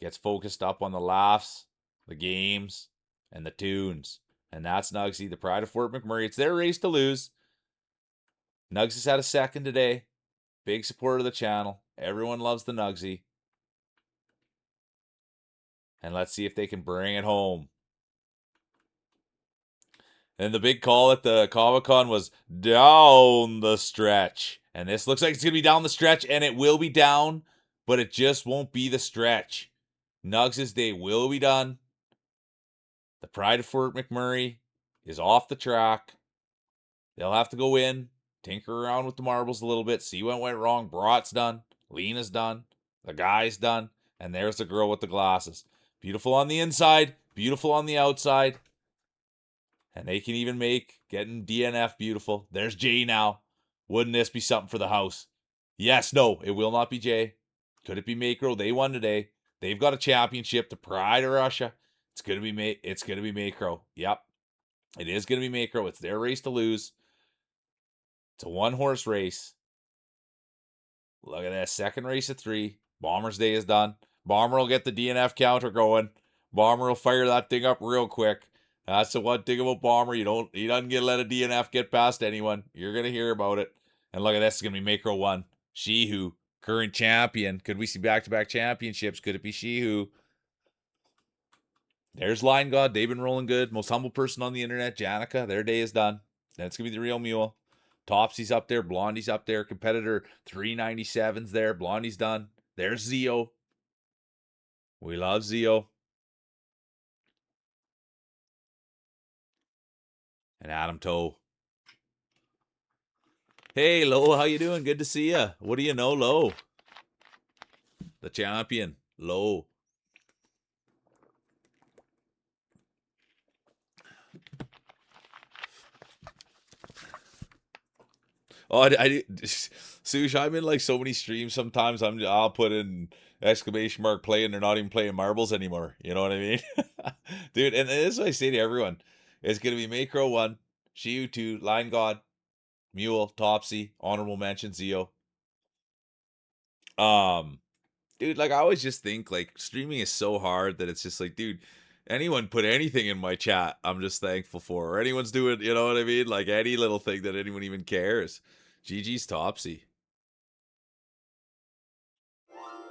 Gets focused up on the laughs, the games, and the tunes. And that's Nugsy, the pride of Fort McMurray. It's their race to lose. Nugs has had a second today. Big supporter of the channel. Everyone loves the Nugsy. And let's see if they can bring it home. And the big call at the Comic-Con was down the stretch. And this looks like it's going to be down the stretch, and it will be down, but it just won't be the stretch. Nugs' day will be done. The pride of Fort McMurray is off the track. They'll have to go in, tinker around with the marbles a little bit, see what went wrong. Brought's done. Lena's done. The guy's done. And there's the girl with the glasses. Beautiful on the inside, beautiful on the outside. And they can even make getting DNF beautiful. There's Jay now. Wouldn't this be something for the house? Yes, no, it will not be Jay. Could it be Macro? They won today. They've got a championship. The pride of Russia. It's gonna be Macro. Yep, it is gonna be Macro. It's their race to lose. It's a one-horse race. Look at that second race of 3. Bomber's day is done. Bomber will get the DNF counter going. Bomber will fire that thing up real quick. That's the one thing about Bomber. He doesn't get let a DNF get past anyone. You're gonna hear about it. And look at this. It's gonna be Macro 1. Shihu, current champion. Could we see back-to-back championships? Could it be Shihu? There's Line God. They've been rolling good. Most humble person on the internet, Janica. Their day is done. That's gonna be the real mule. Topsy's up there. Blondie's up there. Competitor 397's there. Blondie's done. There's Zeo. We love Zeo. And Adam Toe. Hey, Lo, how you doing? Good to see you. What do you know, Lo? the champion. Low. Oh, Sush, I'm in like so many streams sometimes. I'll put in exclamation mark play and they're not even playing marbles anymore. You know what I mean? Dude, and this is what I say to everyone. It's gonna be Macro 1, Shiu 2, Line God, Mule, Topsy, honorable mention, Zio. Um Dude, like I always just think like streaming is so hard that it's just like, dude, anyone put anything in my chat, I'm just thankful for. Or anyone's doing, you know what I mean? Like any little thing that anyone even cares. GG's Topsy.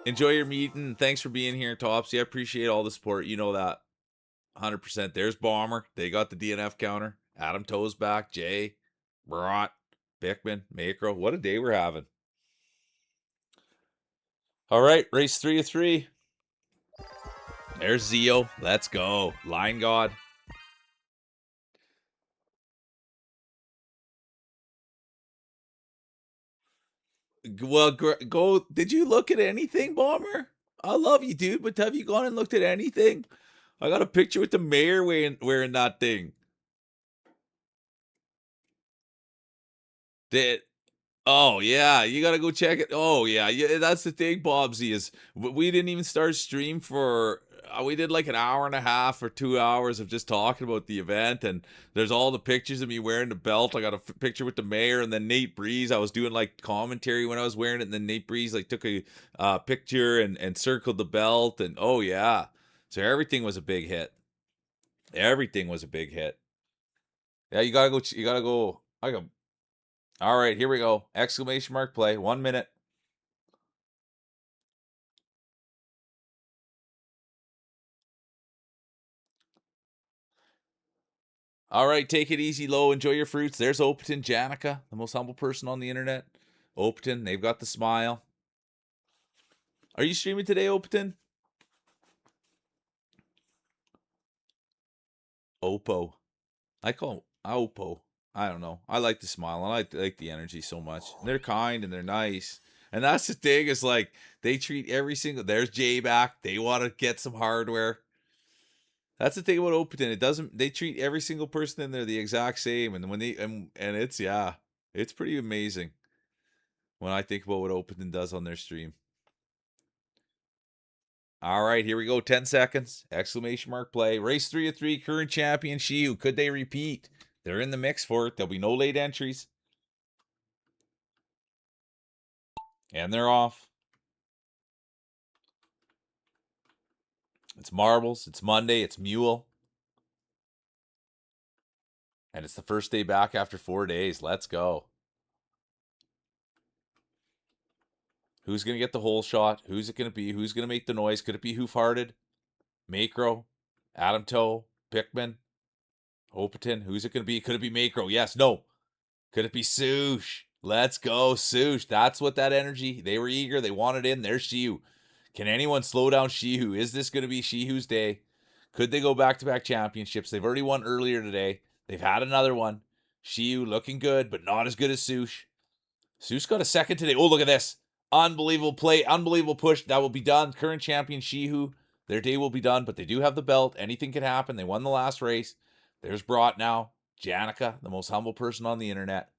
Enjoy your meeting. Thanks for being here, Topsy. I appreciate all the support. You know that. 100%. There's Bomber. They got the DNF counter. Adam Toes back. Jay. Brat. Bickman. Macro. What a day we're having. All right. Race 3 of 3. There's Zio. Let's go. Line God. Well, go. Did you look at anything, Bomber? I love you, dude, but have you gone and looked at anything? I got a picture with the mayor wearing that thing. Did Oh yeah, you gotta go check it. Oh yeah, that's the thing, Bobsy. Is we didn't even start stream for. We did like an hour and a half or 2 hours of just talking about the event, and there's all the pictures of me wearing the belt. I got a picture with the mayor, and then Nate Breeze. I was doing like commentary when I was wearing it, and then Nate Breeze like took a picture and circled the belt, and oh yeah, so everything was a big hit. Everything was a big hit. Yeah, you gotta go. You gotta go. I go. All right, here we go. Exclamation mark play. 1 minute. All right, take it easy, low. Enjoy your fruits. There's Opaton, Janica, the most humble person on the internet. Opaton, they've got the smile. Are you streaming today, Opaton? Oppo. I call him Oppo. I don't know. I like the smile. I like the energy so much. They're kind and they're nice. And that's the thing is like they treat every single. There's Jay back. They want to get some hardware. That's the thing about Opaton. It doesn't. They treat every single person in there the exact same. And when they and it's yeah, it's pretty amazing when I think about what Opaton does on their stream. All right, here we go. 10 seconds. Exclamation mark play. Race 3 of 3. Current champion Shiu. Could they repeat? They're in the mix for it. There'll be no late entries. And they're off. It's marbles. It's Monday. It's Mule. And it's the first day back after 4 days. Let's go. Who's going to get the hole shot? Who's it going to be? Who's going to make the noise? Could it be Hoof Hearted? Macro? Adam Toe? Pickman? Opaton? Who's it going to be? Could it be Macro? Yes. No. Could it be Sush? Let's go, Sush. That's what that energy. They were eager. They wanted in. There's Shiu. Can anyone slow down Shihu? Is this going to be Shihu's day? Could they go back-to-back championships? They've already won earlier today. They've had another one. Shihu looking good, but not as good as Sush. Sush got a second today. Oh, look at this. Unbelievable play. Unbelievable push. That will be done. Current champion Shihu. Their day will be done, but they do have the belt. Anything could happen. They won the last race. There's Brought now. Janica, the most humble person on the internet.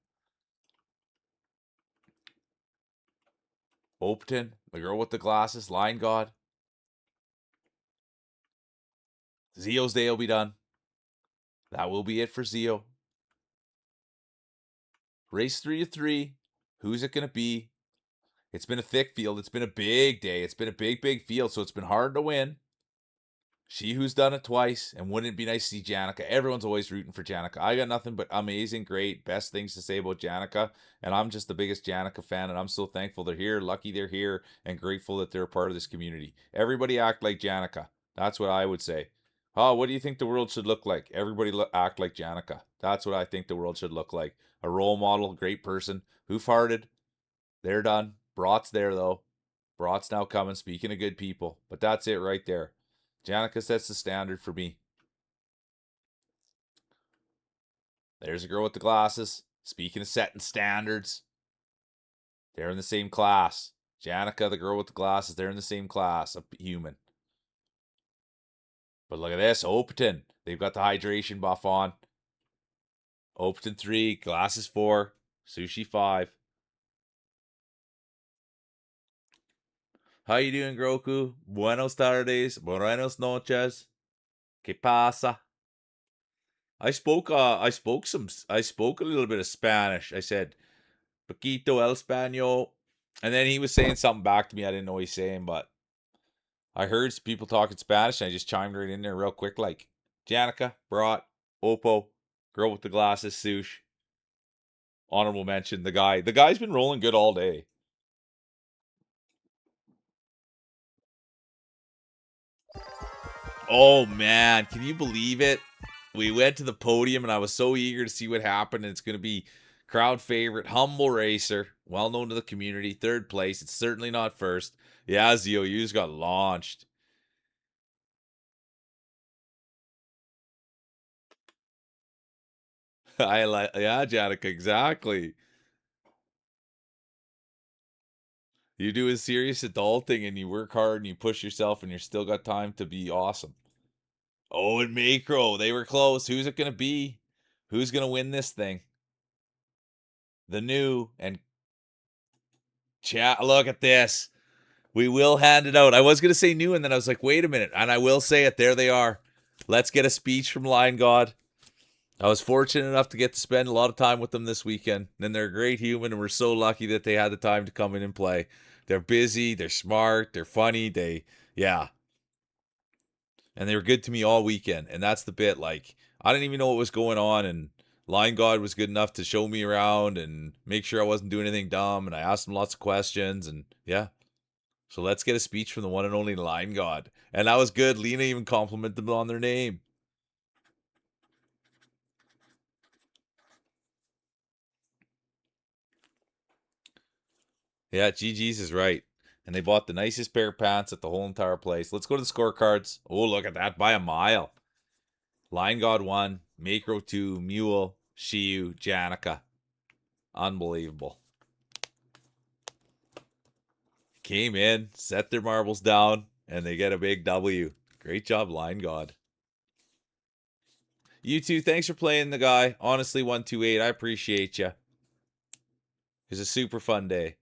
Opaton, the girl with the glasses, Line God. Zio's day will be done. That will be it for Zio. Race 3 of 3. Who's it going to be? It's been a thick field. It's been a big day. It's been a big field, so it's been hard to win. She who's done it twice, and wouldn't it be nice to see Janica? Everyone's always rooting for Janica. I got nothing but amazing, great, best things to say about Janica, and I'm just the biggest Janica fan, and I'm so thankful they're here, lucky they're here, and grateful that they're a part of this community. Everybody act like Janica. That's what I would say. Oh, what do you think the world should look like? Everybody act like Janica. That's what I think the world should look like. A role model, great person, who farted. They're done. Brat's there, though. Brat's now coming, speaking of good people. But that's it right there. Janica sets the standard for me. There's a girl with the glasses. Speaking of setting standards, they're in the same class. Janica, the girl with the glasses, they're in the same class, a human. But look at this, Opaton. They've got the hydration buff on. Opaton 3, glasses 4, sushi 5. How you doing, Groku? Buenos tardes, buenos noches. ¿Qué pasa? I spoke a little bit of Spanish. I said, Paquito el Español. And then he was saying something back to me I didn't know he's saying, but I heard people talking Spanish and I just chimed right in there real quick, like Janica, Brat, Oppo, girl with the glasses, Sush. Honorable mention, the guy. The guy's been rolling good all day. Oh man, can you believe it? We went to the podium and I was so eager to see what happened. And it's going to be crowd favorite, humble racer, well known to the community, third place. It's certainly not first. Yeah, ZOU's got launched. I like, yeah, Janica, exactly. You do a serious adulting and you work hard and you push yourself and you're still got time to be awesome. Oh, and Macro, they were close. Who's it going to be? Who's going to win this thing? The new and chat. Look at this. We will hand it out. I was going to say new, and then I was like, wait a minute. And I will say it. There they are. Let's get a speech from Lion God. I was fortunate enough to get to spend a lot of time with them this weekend. And they're a great human, and we're so lucky that they had the time to come in and play. They're busy. They're smart. They're funny. Yeah. And they were good to me all weekend. And that's the bit. Like, I didn't even know what was going on. And Lion God was good enough to show me around and make sure I wasn't doing anything dumb. And I asked him lots of questions. And yeah. So let's get a speech from the one and only Lion God. And that was good. Lena even complimented them on their name. Yeah, GG's is right. And they bought the nicest pair of pants at the whole entire place. Let's go to the scorecards. Oh, look at that. By a mile. Lion God 1, Macro 2, Mule, Shiyu, Janica. Unbelievable. Came in, set their marbles down, and they get a big W. Great job, Lion God. You two, thanks for playing the guy. Honestly, 128, I appreciate you. It was a super fun day.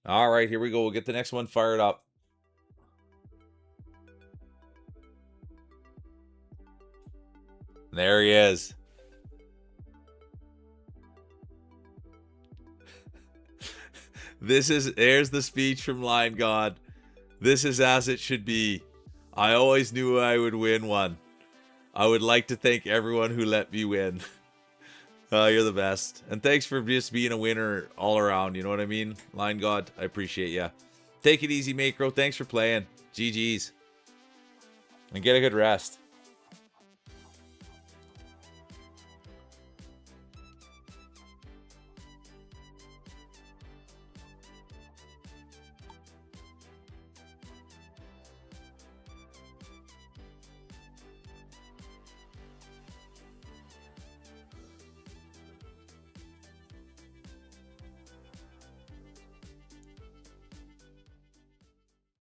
All right, here we go. We'll get the next one fired up. There he is. There's the speech from Lion God. This is as it should be. I always knew I would win one. I would like to thank everyone who let me win. You're the best. And thanks for just being a winner all around. You know what I mean? Lion God, I appreciate ya. Take it easy, Macro. Thanks for playing. GG's. And get a good rest.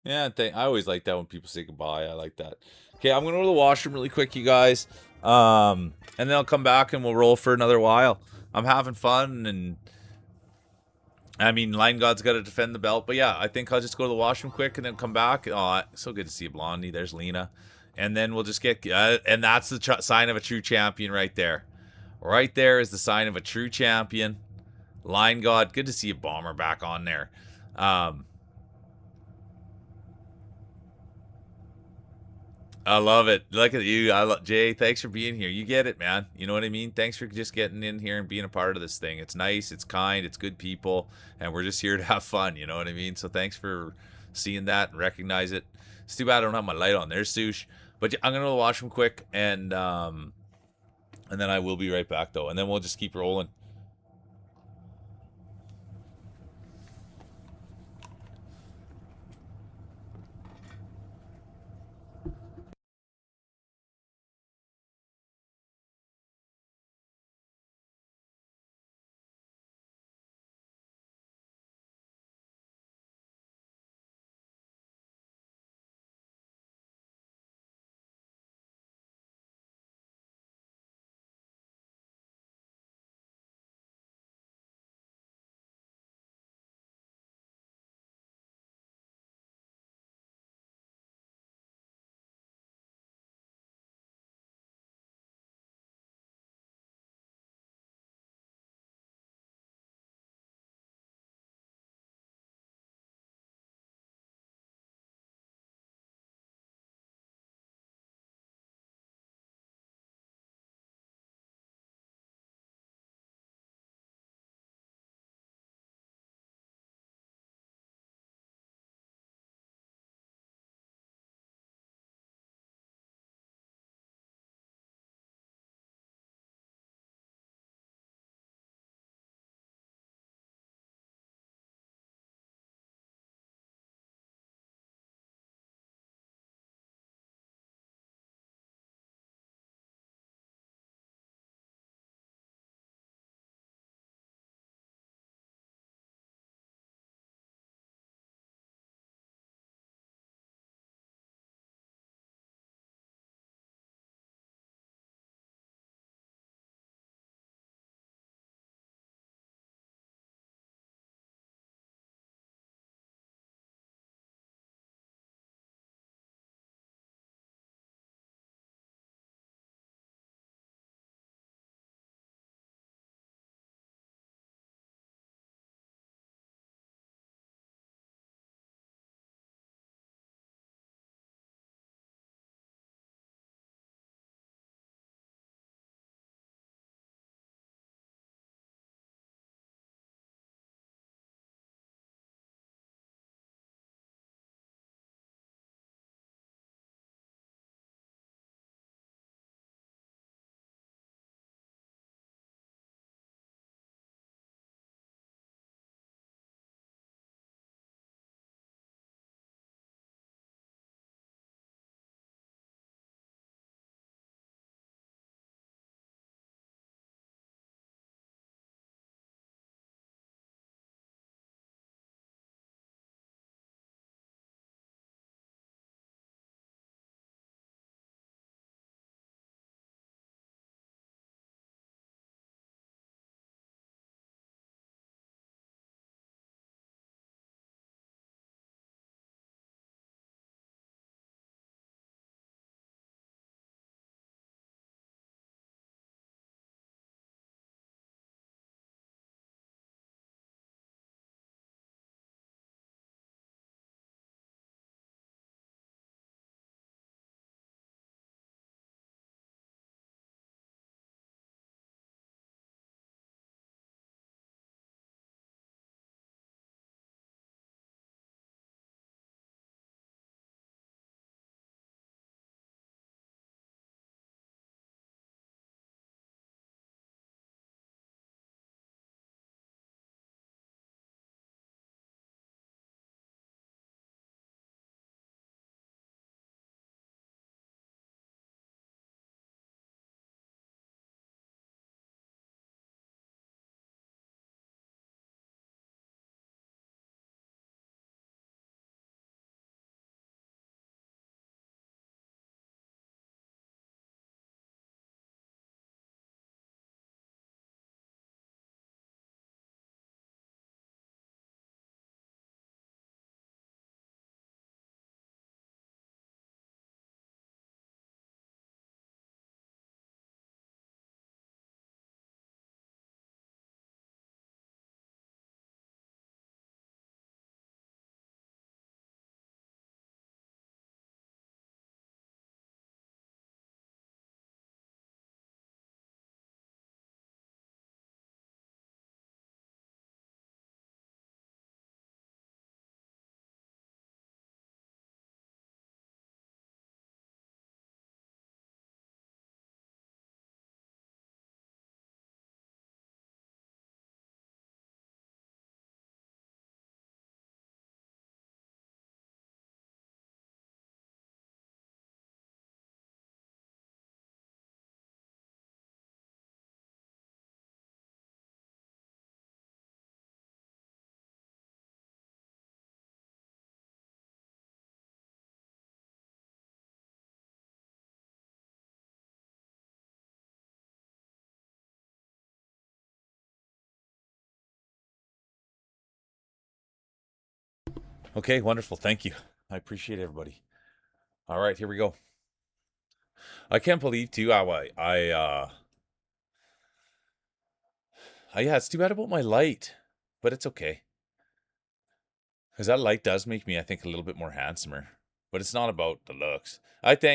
Yeah, I always like that when people say goodbye. I like that. Okay, I'm gonna go to the washroom really quick, you guys. And then I'll come back and we'll roll for another while. I'm having fun, and I mean, Lion God's got to defend the belt, but yeah, I think I'll just go to the washroom quick and then come back. Oh, so good to see you, Blondie. There's Lena, and then we'll just get. And that's the sign of a true champion right there. Right there is the sign of a true champion. Lion God, good to see you, Bomber, back on there. I love it. Look at you. Jay, thanks for being here. You get it, man. You know what I mean? Thanks for just getting in here and being a part of this thing. It's nice, it's kind, it's good people, and we're just here to have fun, you know what I mean? So thanks for seeing that and recognize it. It's too bad I don't have my light on. There's Sush. But yeah, I'm gonna watch them quick, and then I will be right back though. And then we'll just keep rolling. Okay, wonderful. Thank you. I appreciate everybody. All right, here we go. I can't believe too how yeah, it's too bad about my light, but it's okay. Because that light does make me, I think, a little bit more handsomer. But it's not about the looks.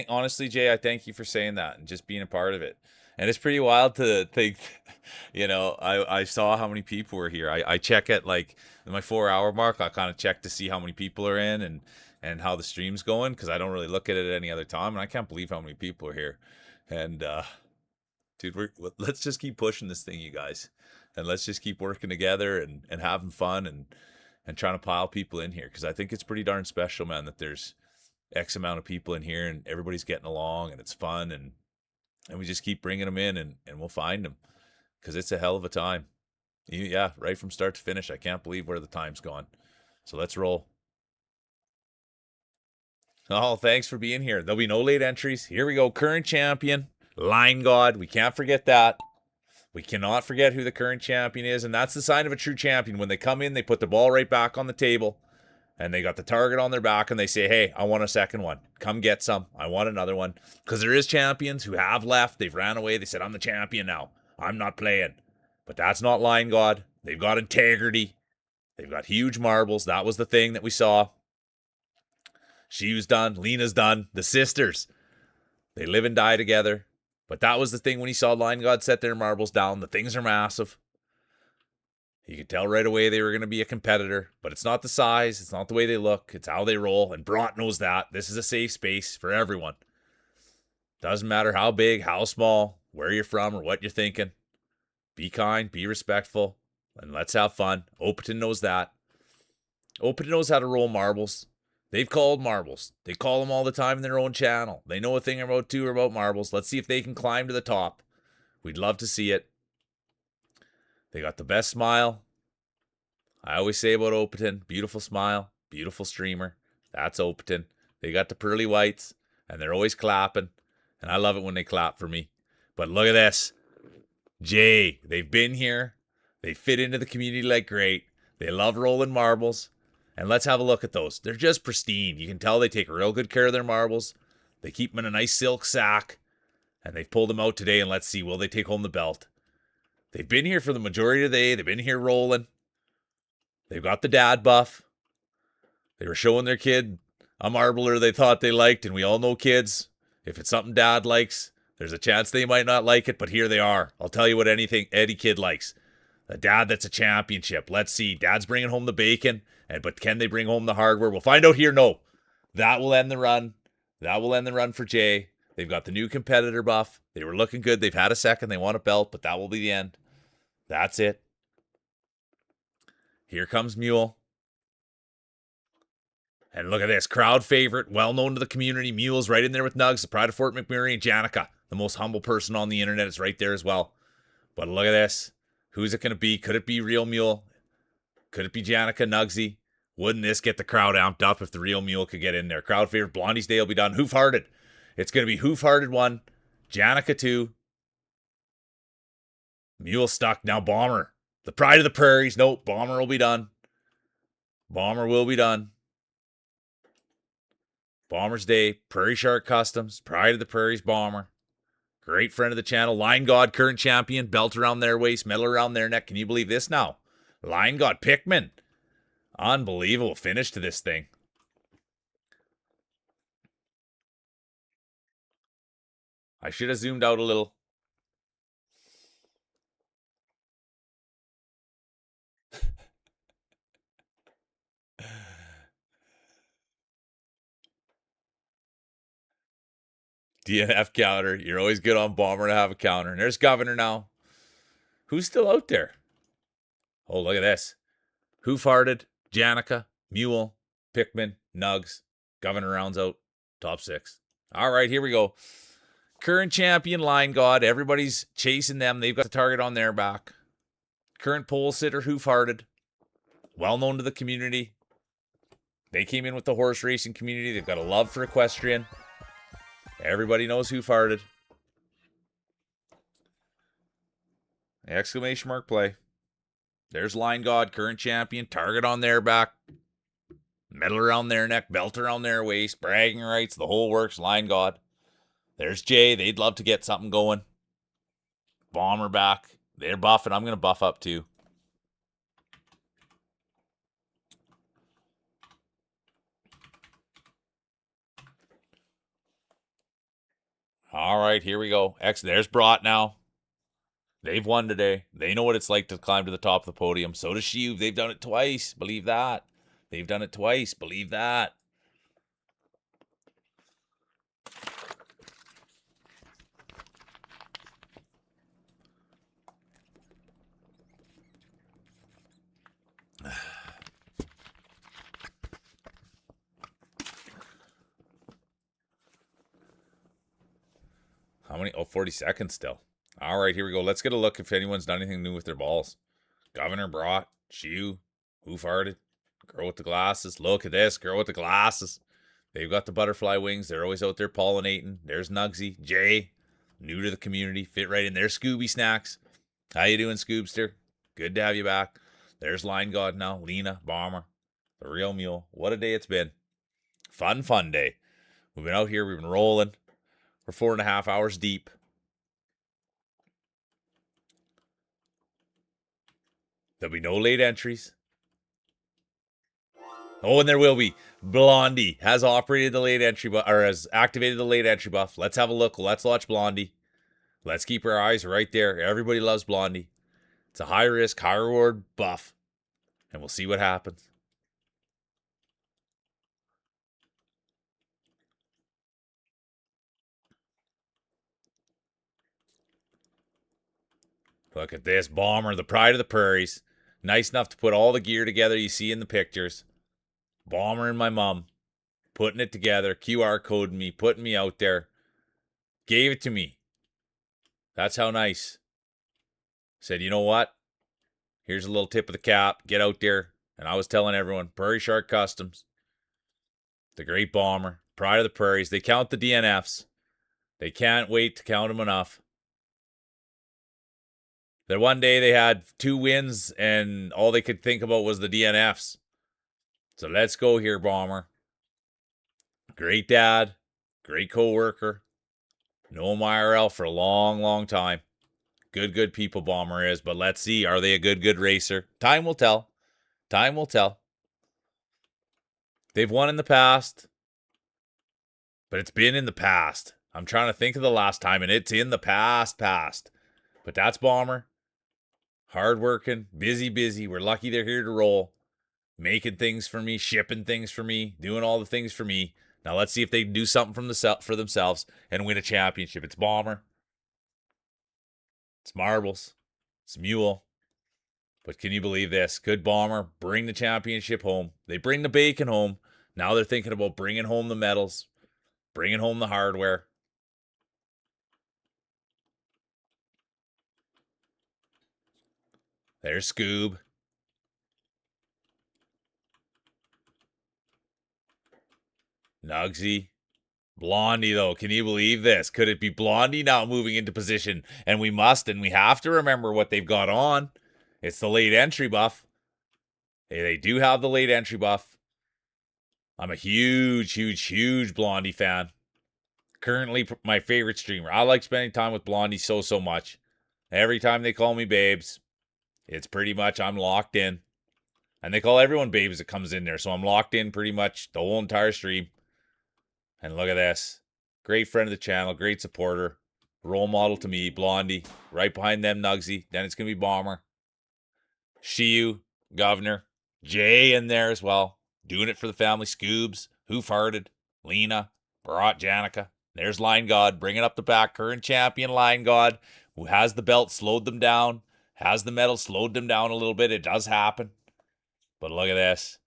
Honestly, Jay, I thank you for saying that and just being a part of it. And it's pretty wild to think, I saw how many people were here. I check at like my 4 hour mark. I kind of check to see how many people are in and how the stream's going because I don't really look at it any other time. And I can't believe how many people are here. And dude, let's just keep pushing this thing, you guys, and let's just keep working together and having fun and trying to pile people in here because I think it's pretty darn special, man, that there's X amount of people in here and everybody's getting along and it's fun and we just keep bringing them in and we'll find them because it's a hell of a time. Yeah, right from start to finish. I can't believe where the time's gone. So let's roll. Oh, thanks for being here. There'll be no late entries. Here we go. Current champion, Line God. We can't forget that. We cannot forget who the current champion is, and that's the sign of a true champion. When they come in, they put the ball right back on the table, and they got the target on their back, and they say, hey, I want a second one. Come get some. I want another one. Because there is champions who have left. They've ran away. They said, I'm the champion now. I'm not playing. But that's not Line God. They've got integrity. They've got huge marbles. That was the thing that we saw. She was done. Lena's done. The sisters. They live and die together. But that was the thing when he saw Line God set their marbles down. The things are massive. You could tell right away they were going to be a competitor, but it's not the size, it's not the way they look, it's how they roll. And Brought knows that. This is a safe space for everyone. Doesn't matter how big, how small, where you're from, or what you're thinking. Be kind, be respectful, and let's have fun. Opaton knows that. Opaton knows how to roll marbles. They've called marbles. They call them all the time in their own channel. They know a thing or two about marbles. Let's see if they can climb to the top. We'd love to see it. They got the best smile. I always say about Opaton, beautiful smile, beautiful streamer. That's Opaton. They got the pearly whites, and they're always clapping. And I love it when they clap for me. But look at this. Jay, they've been here. They fit into the community like great. They love rolling marbles. And let's have a look at those. They're just pristine. You can tell they take real good care of their marbles. They keep them in a nice silk sack. And they've pulled them out today, and let's see, will they take home the belt? They've been here for the majority of the day. They've been here rolling. They've got the dad buff. They were showing their kid a marbler they thought they liked, and we all know kids. If it's something dad likes, there's a chance they might not like it, but here they are. I'll tell you what any kid likes. A dad that's a championship. Let's see. Dad's bringing home the bacon, but can they bring home the hardware? We'll find out here. No. That will end the run. That will end the run for Jay. They've got the new competitor buff. They were looking good. They've had a second. They want a belt, but that will be the end. That's it. Here comes Mule. And look at this. Crowd favorite, well known to the community. Mule's right in there with Nugs, the pride of Fort McMurray, and Janica, the most humble person on the internet, is right there as well. But look at this. Who's it going to be? Could it be Real Mule? Could it be Janica Nugsy? Wouldn't this get the crowd amped up if the Real Mule could get in there? Crowd favorite, Blondie's Day will be done. Hoof-hearted. It's going to be Hoof-hearted 1, Janica 2, Mule stuck. Now Bomber. The pride of the prairies. Nope, Bomber will be done. Bomber will be done. Bomber's Day, Prairie Shark Customs, Pride of the Prairies Bomber. Great friend of the channel. Line God, current champion. Belt around their waist, medal around their neck. Can you believe this now? Line God, Pikmin. Unbelievable finish to this thing. I should have zoomed out a little. DNF counter. You're always good on Bomber to have a counter. And there's Governor now. Who's still out there? Oh, look at this. Hoof-hearted, Janica, Mule, Pikmin, Nugs. Governor rounds out. Top 6. All right, here we go. Current champion, Line God. Everybody's chasing them. They've got the target on their back. Current pole sitter, Hoof-hearted. Well known to the community. They came in with the horse racing community. They've got a love for equestrian. Everybody knows Hoof-hearted. Exclamation mark play. There's Line God, current champion. Target on their back. Medal around their neck, belt around their waist, bragging rights, the whole works, Lion God. There's Jay. They'd love to get something going. Bomber back. They're buffing. I'm going to buff up too. All right, here we go. There's Brought now. They've won today. They know what it's like to climb to the top of the podium. So does Shiu. They've done it twice. Believe that. They've done it twice. Believe that. How many? Oh, 40 seconds still. All right, here we go. Let's get a look if anyone's done anything new with their balls. Governor Brought, Shiu, Who Farted, Girl with the Glasses. Look at this, Girl with the Glasses. They've got the butterfly wings. They're always out there pollinating. There's Nugsy, Jay, new to the community, fit right in. There's Scooby Snacks. How you doing, Scoobster? Good to have you back. There's Line God now, Lena, Bomber, the real mule. What a day it's been. Fun day. We've been out here. We've been rolling. We're 4.5 hours deep. There'll be no late entries. Oh, and there will be. Blondie has operated the late entry buff, or has activated the late entry buff. Let's have a look. Let's watch Blondie. Let's keep our eyes right there. Everybody loves Blondie. It's a high risk, high reward buff. And we'll see what happens. Look at this. Bomber, the pride of the prairies. Nice enough to put all the gear together you see in the pictures. Bomber and my mom. Putting it together. QR coding me. Putting me out there. Gave it to me. That's how nice. Said, you know what? Here's a little tip of the cap. Get out there. And I was telling everyone, Prairie Shark Customs. The great Bomber. Pride of the prairies. They count the DNFs. They can't wait to count them enough. That one day they had 2 wins and all they could think about was the DNFs. So let's go here, Bomber. Great dad. Great co-worker. Know him IRL for a long time. Good people Bomber is. But let's see. Are they a good racer? Time will tell. Time will tell. They've won in the past. But it's been in the past. I'm trying to think of the last time, and it's in the past. But that's Bomber. Hardworking, busy. We're lucky they're here to roll. Making things for me, shipping things for me, doing all the things for me. Now let's see if they can do something for themselves and win a championship. It's Bomber. It's Marbles. It's Mule. But can you believe this? Good Bomber. Bring the championship home. They bring the bacon home. Now they're thinking about bringing home the medals. Bringing home the hardware. There's Scoob. Nugsy. Blondie, though. Can you believe this? Could it be Blondie now moving into position? And we have to remember what they've got on. It's the late entry buff. They do have the late entry buff. I'm a huge Blondie fan. Currently my favorite streamer. I like spending time with Blondie so much. Every time they call me babes, it's pretty much I'm locked in. And they call everyone babes that comes in there. So I'm locked in pretty much the whole entire stream. And look at this. Great friend of the channel. Great supporter. Role model to me. Blondie. Right behind them, Nugsy. Then it's going to be Bomber. Shiu. Governor. Jay in there as well. Doing it for the family. Scoobs. Who Farted. Lena. Barat Janica. There's Line God. Bringing up the back. Current champion Line God. Who has the belt. Slowed them down. Has the medal. Slowed them down a little bit. It does happen. But look at this.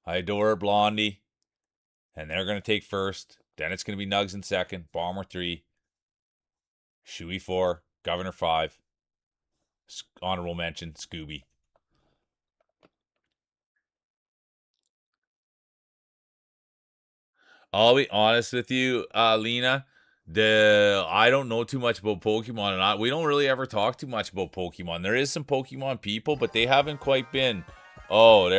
I adore Blondie. And they're going to take first. Then it's going to be Nugs in second. Bomber 3. Shuey 4. Governor 5. Honorable mention, Scooby. I'll be honest with you, Lena. I don't know too much about Pokemon, and we don't really ever talk too much about Pokemon. There is some Pokemon people, but they haven't quite been. Oh,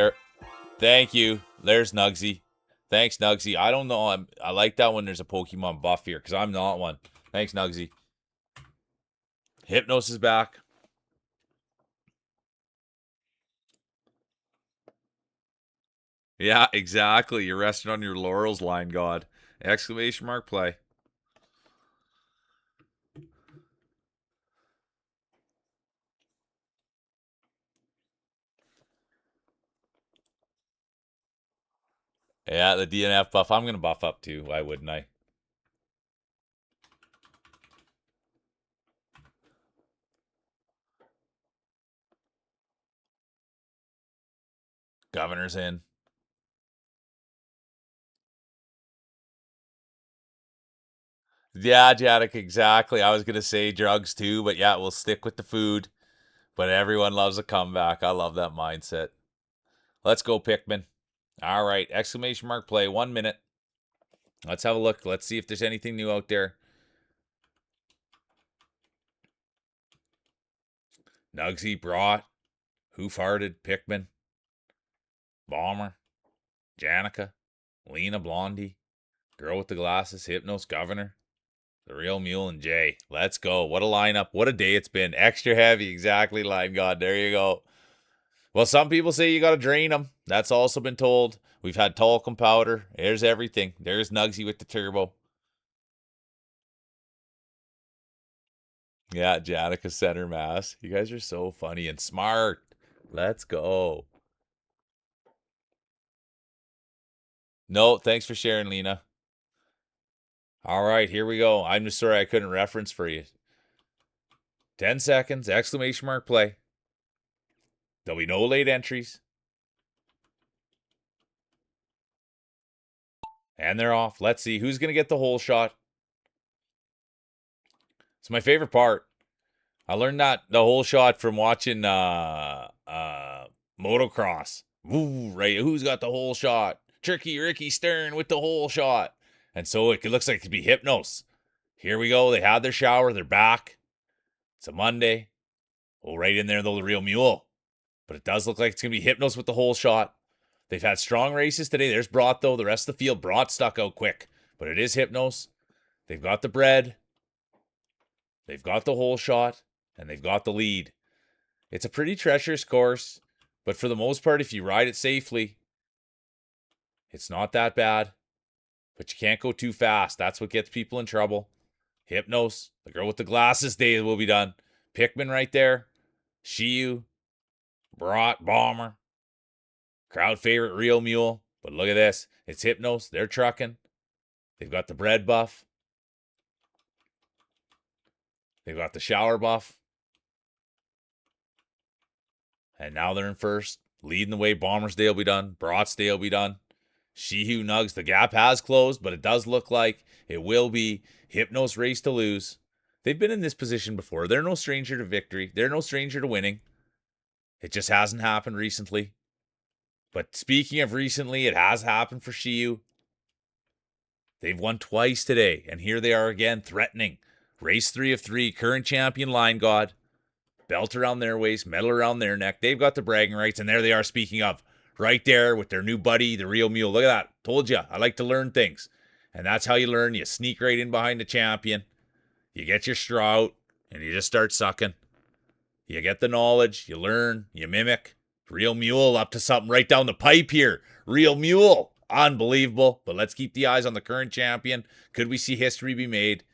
Thank you. There's Nugsy. Thanks, Nugsy. I don't know. I like that when there's a Pokemon buff here because I'm not one. Thanks, Nugsy. Hypnos is back. Yeah, exactly. You're resting on your laurels, line god. Exclamation mark play. Yeah, the DNF buff. I'm going to buff up too. Why wouldn't I? Governor's in. Yeah, Janik, exactly. I was going to say drugs too, but yeah, we'll stick with the food. But everyone loves a comeback. I love that mindset. Let's go, Pikmin. All right. Exclamation mark play. 1 minute. Let's have a look. Let's see if there's anything new out there. Nugsy, Brought, Hoof-Hearted, Pikmin, Bomber, Janica, Lena Blondie, Girl with the Glasses, Hypnos, Governor, The Real Mule, and Jay. Let's go. What a lineup. What a day it's been. Extra heavy. Exactly, Line God. There you go. Well, some people say you got to drain them. That's also been told. We've had talcum powder. There's everything. There's Nugsy with the turbo. Yeah, Janica center mass. You guys are so funny and smart. Let's go. No, thanks for sharing, Lena. All right, here we go. I'm just sorry I couldn't reference for you. 10 seconds, exclamation mark play. There'll be no late entries. And they're off. Let's see who's going to get the whole shot. It's my favorite part. I learned that the whole shot from watching motocross. Ooh, right. Who's got the whole shot? Tricky Ricky Stern with the whole shot. And so it looks like it could be Hypnos. Here we go. They had their shower. They're back. It's a Monday. Oh, right in there, though, the real mule. But it does look like it's going to be Hypnos with the whole shot. They've had strong races today. There's Brought, though. The rest of the field, Brought stuck out quick. But it is Hypnos. They've got the bread. They've got the whole shot. And they've got the lead. It's a pretty treacherous course. But for the most part, if you ride it safely, it's not that bad. But you can't go too fast. That's what gets people in trouble. Hypnos, the girl with the glasses day will be done. Pikmin right there. Shiyu, Brought, Bomber. Crowd favorite, Real Mule. But look at this. It's Hypnos. They're trucking. They've got the bread buff. They've got the shower buff. And now they're in first. Leading the way. Bomber's Day will be done. Brought's Day will be done. Shihu Nugs. The gap has closed, but it does look like it will be Hypnos race to lose. They've been in this position before. They're no stranger to victory. They're no stranger to winning. It just hasn't happened recently. But speaking of recently, it has happened for Shiyu. They've won twice today, and here they are again threatening. Race 3 of 3, current champion Line God. Belt around their waist, medal around their neck. They've got the bragging rights, and there they are, speaking of. Right there with their new buddy, the Real Mule. Look at that. Told you, I like to learn things. And that's how you learn. You sneak right in behind the champion. You get your straw out, and you just start sucking. You get the knowledge, you learn, you mimic. Real Mule up to something right down the pipe here. Real Mule. Unbelievable. But let's keep the eyes on the current champion. Could we see history be made?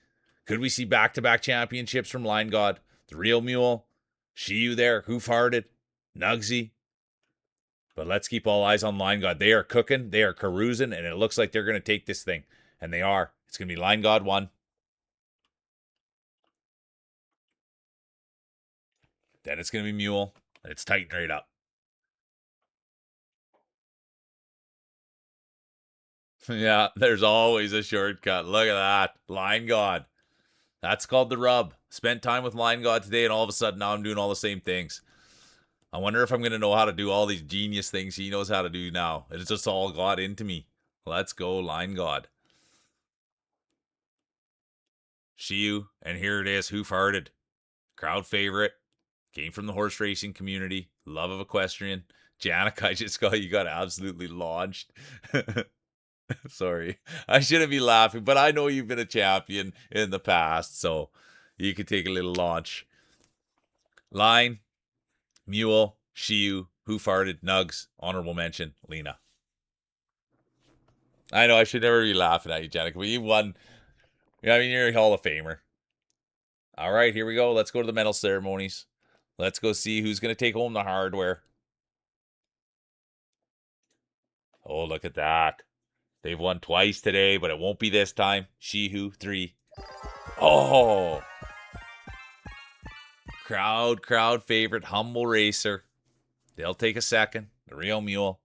Could we see back-to-back championships from Line God? The Real Mule. Shiyu there. Hoof-Hearted. Nugsy. But let's keep all eyes on Line God. They are cooking. They are carousing. And it looks like they're going to take this thing. And they are. It's going to be Line God 1. Then it's going to be Mule. And it's tightened right up. Yeah, there's always a shortcut. Look at that. Line God. That's called the rub. Spent time with Line God today, and all of a sudden now I'm doing all the same things. I wonder if I'm going to know how to do all these genius things he knows how to do now. It's just all got into me. Let's go, Line God. Shiyu, and here it is, Hoof-Hearted. Crowd favorite. Came from the horse racing community. Love of equestrian. Janica, you got absolutely launched. Sorry. I shouldn't be laughing, but I know you've been a champion in the past, so you could take a little launch. Line, Mule, Shiu, Who Farted, Nugs, honorable mention, Lena. I know I should never be laughing at you, Janica, but you won. I mean, you're a Hall of Famer. All right, here we go. Let's go to the medal ceremonies. Let's go see who's going to take home the hardware. Oh, look at that. They've won twice today, but it won't be this time. Shihu, 3. Oh! Crowd favorite, Humble Racer. They'll take a second. The Real Mule.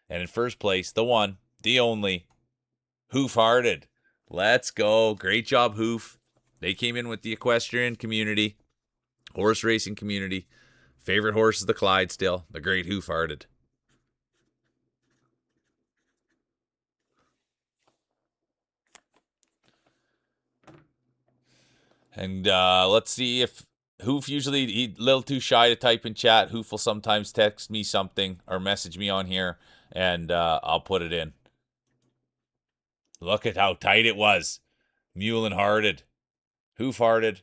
And in first place, the one, the only, Hoof Hearted. Let's go. Great job, Hoof. They came in with the equestrian community, horse racing community. Favorite horse is the Clydesdale, the great Hoof Hearted. And let's see if Hoof usually, he's a little too shy to type in chat. Hoof will sometimes text me something or message me on here, and I'll put it in. Look at how tight it was. Mule and Hearted. Hoof Hearted.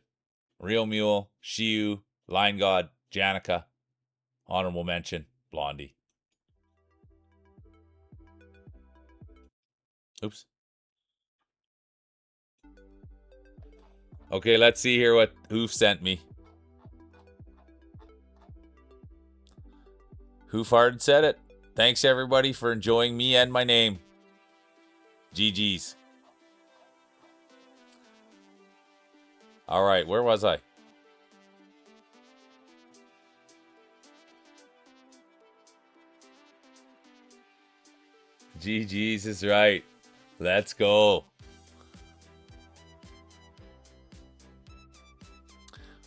Real Mule. Shiu. Line God. Janica. Honorable mention. Blondie. Oops. Okay, let's see here what Hoof sent me. Hoof Hearted said it. Thanks, everybody, for enjoying me and my name. GG's. All right, where was I? GG's is right. Let's go.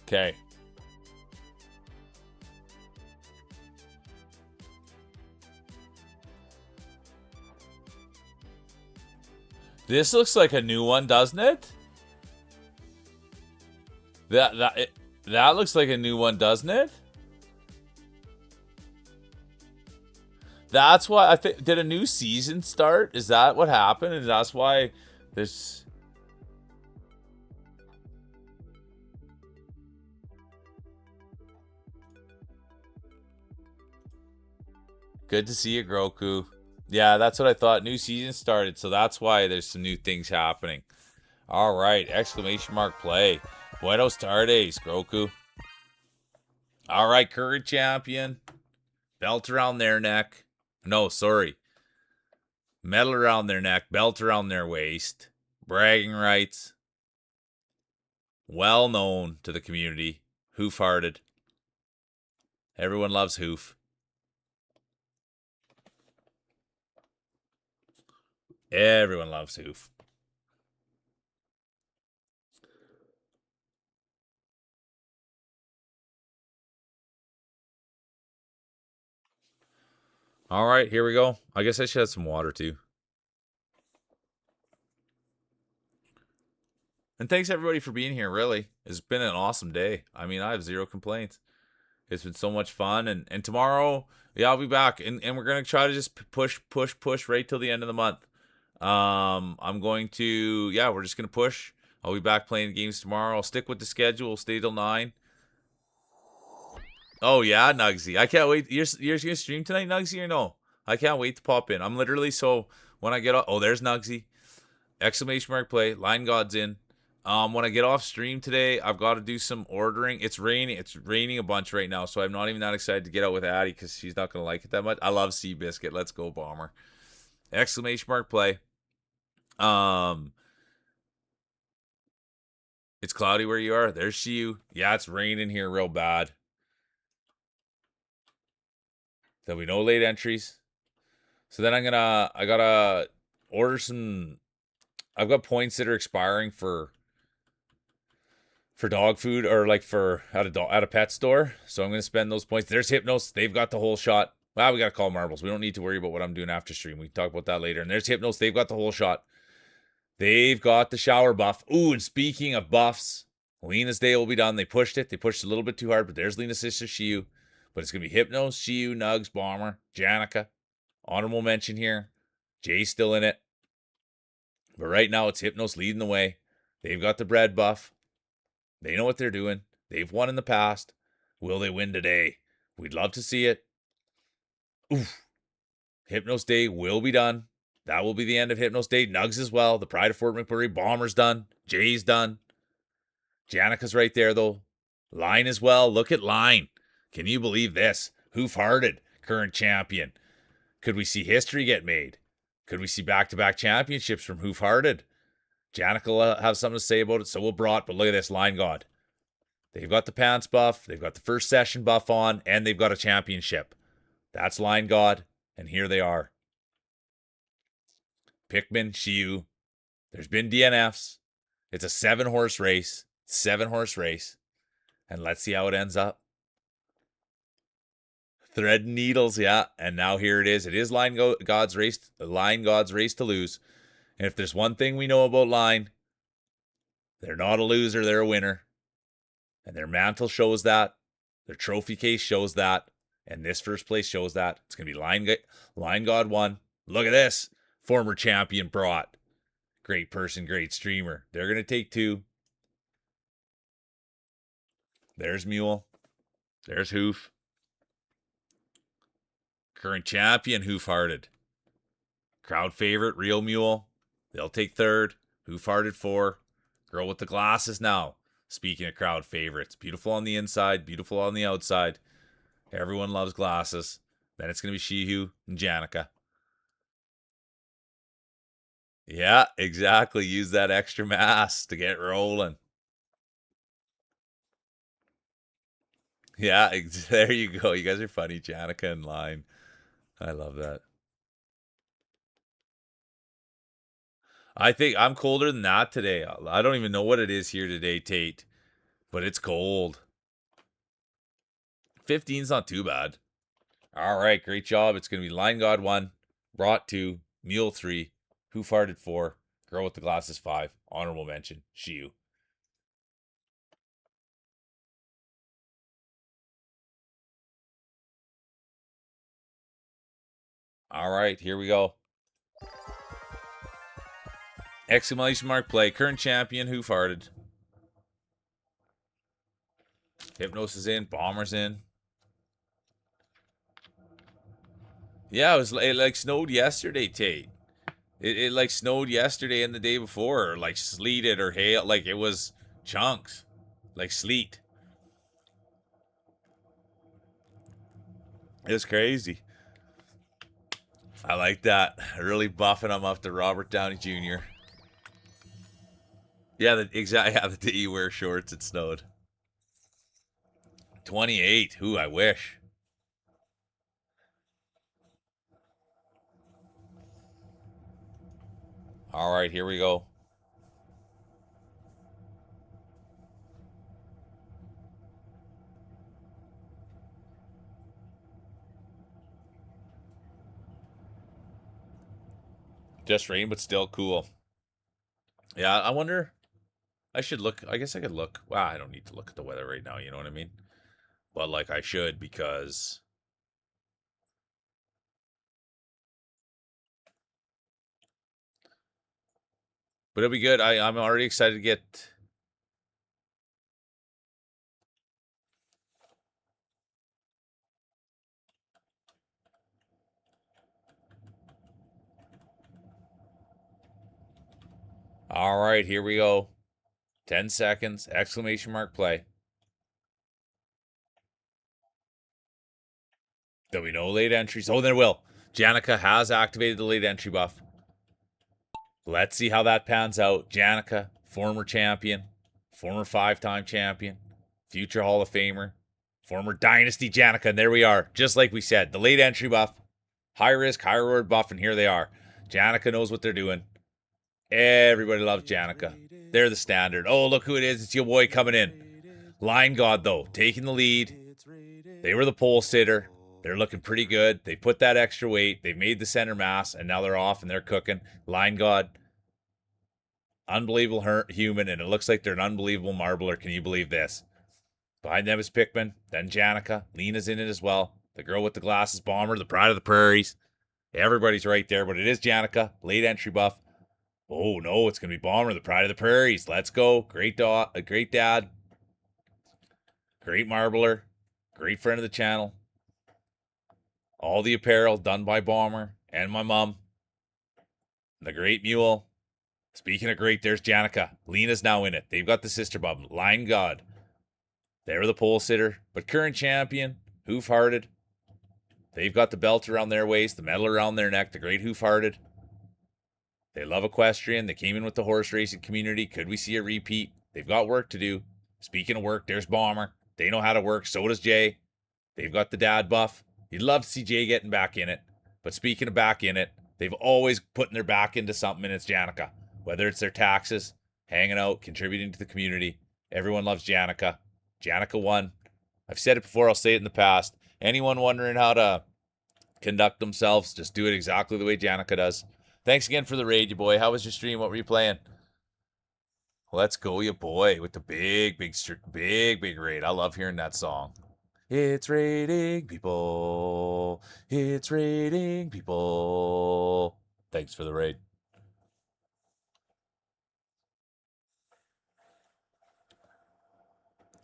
Okay. This looks like a new one, doesn't it? That looks like a new one, doesn't it? That's why I think, did a new season start? Is that what happened? And that's why this. Good to see you, Groku. Yeah, that's what I thought. New season started, so that's why there's some new things happening. All right, exclamation mark play. Buenos tardes, Groku. All right, current champion. Belt around their neck. No, sorry. Medal around their neck, belt around their waist. Bragging rights. Well known to the community. Hoof Hearted. Everyone loves Hoof. Everyone loves Hoof. All right, here we go. I guess I should have some water too. And thanks everybody for being here, really. It's been an awesome day. I mean, I have zero complaints. It's been so much fun. And tomorrow, yeah, I'll be back. And we're going to try to just push right till the end of the month. I'm going to, yeah, we're just going to push. I'll be back playing games tomorrow. I'll stick with the schedule. We'll stay till 9. Oh, yeah, Nugsy. I can't wait. You're going to stream tonight, Nugsy, or no? I can't wait to pop in. I'm literally, so when I get off, oh, there's Nugsy. Exclamation mark play. Line God's in. When I get off stream today, I've got to do some ordering. It's raining. It's raining a bunch right now, so I'm not even that excited to get out with Addie because she's not going to like it that much. I love Seabiscuit. Let's go, Bomber. Exclamation mark play. It's cloudy where you are. There's Shiu. Yeah, it's raining here real bad. There'll be no late entries. So then I gotta order some. I've got points that are expiring for dog food or like for at a pet store. So I'm gonna spend those points. There's Hypnos. They've got the whole shot. Well, we gotta call Marbles. We don't need to worry about what I'm doing after stream. We can talk about that later. And there's Hypnos. They've got the whole shot. They've got the shower buff. Ooh, and speaking of buffs, Lena's day will be done. They pushed it. They pushed a little bit too hard, but there's Lena's sister Shiu. But it's going to be Hypnos, Shiu, Nugs, Bomber, Janica. Honorable mention here. Jay's still in it. But right now, it's Hypnos leading the way. They've got the bread buff. They know what they're doing. They've won in the past. Will they win today? We'd love to see it. Oof. Hypnos Day will be done. That will be the end of Hypnos Day. Nugs as well. The Pride of Fort McMurray. Bomber's done. Jay's done. Janica's right there, though. Line as well. Look at Line. Can you believe this? Hoof-hearted, current champion. Could we see history get made? Could we see back-to-back championships from Hoof-hearted? Janica will have something to say about it, so will Brought, but look at this, Line God. They've got the pants buff, they've got the first session buff on, and they've got a championship. That's Line God, and here they are. Pikmin, Shiu. There's been DNFs. It's a 7-horse race. 7-horse race. And let's see how it ends up. Thread and needles, yeah. And now here it is. It is Line God's race to lose. And if there's one thing we know about Line, they're not a loser, they're a winner. And their mantle shows that. Their trophy case shows that. And this first place shows that. It's going to be Line God 1. Look at this. Former champion Brought. Great person, great streamer. They're going to take 2. There's Mule. There's Hoof. Current champion, Hoof-hearted. Crowd favorite, Real Mule. They'll take 3rd. Hoof-hearted 4. Girl with the glasses now. Speaking of crowd favorites. Beautiful on the inside, beautiful on the outside. Everyone loves glasses. Then it's going to be Shihu and Janica. Yeah, exactly. Use that extra mass to get rolling. Yeah, there you go. You guys are funny, Janica and Line. I love that. I think I'm colder than that today. I don't even know what it is here today, Tate, but it's cold. 15's not too bad. All right, great job. It's going to be Line God 1, Brought 2, Mule 3, Hoof-hearted 4, Girl with the Glasses 5, honorable mention, Shiu. All right, here we go. Exclamation mark play. Current champion, Hoof-hearted. Hypnos is in. Bomber's in. Yeah, it like snowed yesterday, Tate. It like snowed yesterday and the day before, or like sleeted or hail. Like it was chunks, like sleet. It was crazy. I like that. Really buffing him up to Robert Downey Jr. Yeah, exactly. Yeah, the day you wear shorts, it snowed. 28. Ooh, I wish. All right, here we go. Just rain, but still cool. Yeah, I wonder. I should look. I guess I could look. Well, I don't need to look at the weather right now. You know what I mean? But like I should because. But it'll be good. I'm already excited to get. All right, here we go. 10 seconds. Exclamation mark play. There'll be no late entries. Oh, there will. Janica has activated the late entry buff. Let's see how that pans out. Janica, former champion, former 5-time champion, future Hall of Famer, former Dynasty Janica. And there we are. Just like we said, the late entry buff, high risk, high reward buff, and here they are. Janica knows what they're doing. Everybody loves Janica. They're the standard. Oh, look who it is. It's your boy coming in. Line God, though, taking the lead. They were the pole sitter. They're looking pretty good. They put that extra weight. They've made the center mass, and now they're off and they're cooking. Line God, unbelievable human, and it looks like they're an unbelievable marbler. Can you believe this? Behind them is Pickman, then Janica. Lena's in it as well. The girl with the glasses, Bomber, the pride of the prairies. Everybody's right there, but it is Janica, late entry buff. Oh no, it's gonna be Bomber, the pride of the prairies. Let's go. Great great dad. Great marbler. Great friend of the channel. All the apparel done by Bomber and my mom. The great mule. Speaking of great, there's Janica. Lena's now in it. They've got the sister bub. Line God. They were the pole sitter, but current champion, Hoof Hearted. They've got the belt around their waist, the medal around their neck, the great Hoof Hearted. They love equestrian. They came in with the horse racing community. Could we see a repeat? They've got work to do. Speaking of work, there's Bomber. They know how to work. So does Jay. They've got the dad buff. You'd love to see Jay getting back in it. But speaking of back in it, they've always putting their back into something, and it's Janica. Whether it's their taxes, hanging out, contributing to the community. Everyone loves Janica. Janica won. I've said it before, I'll say it in the past. Anyone wondering how to conduct themselves, just do it exactly the way Janica does. Thanks again for the raid, you boy. How was your stream? What were you playing? Let's go, you boy, with the big raid. I love hearing that song. It's raiding people. It's raiding people. Thanks for the raid.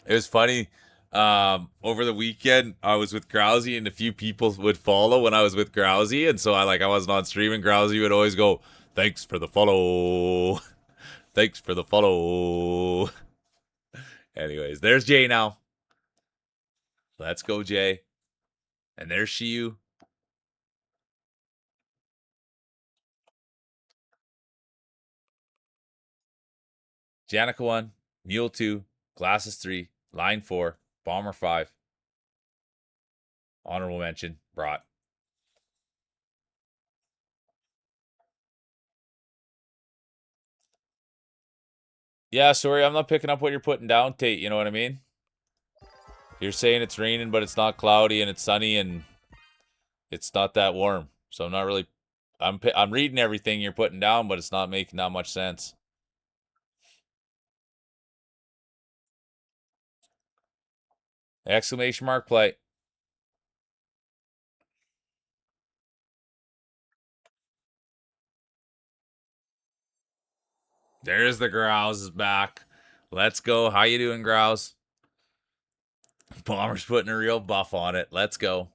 It was funny. Over the weekend, I was with Grousey, and a few people would follow when I was with Grousey, and so I wasn't on stream, and Grousey would always go, "Thanks for the follow, thanks for the follow." Anyways, there's Jay now. Let's go, Jay. And there's Shiyu. Janica 1, Mule 2, Glasses 3, Line 4, Bomber 5. Honorable mention, Brought. Yeah, sorry, I'm not picking up what you're putting down, Tate. You know what I mean? You're saying it's raining, but it's not cloudy, and it's sunny, and it's not that warm. So I'm not really... I'm reading everything you're putting down, but it's not making that much sense. Exclamation mark play. There's the Grouse is back. Let's go. How you doing, Grouse? Bomber's putting a real buff on it. Let's go.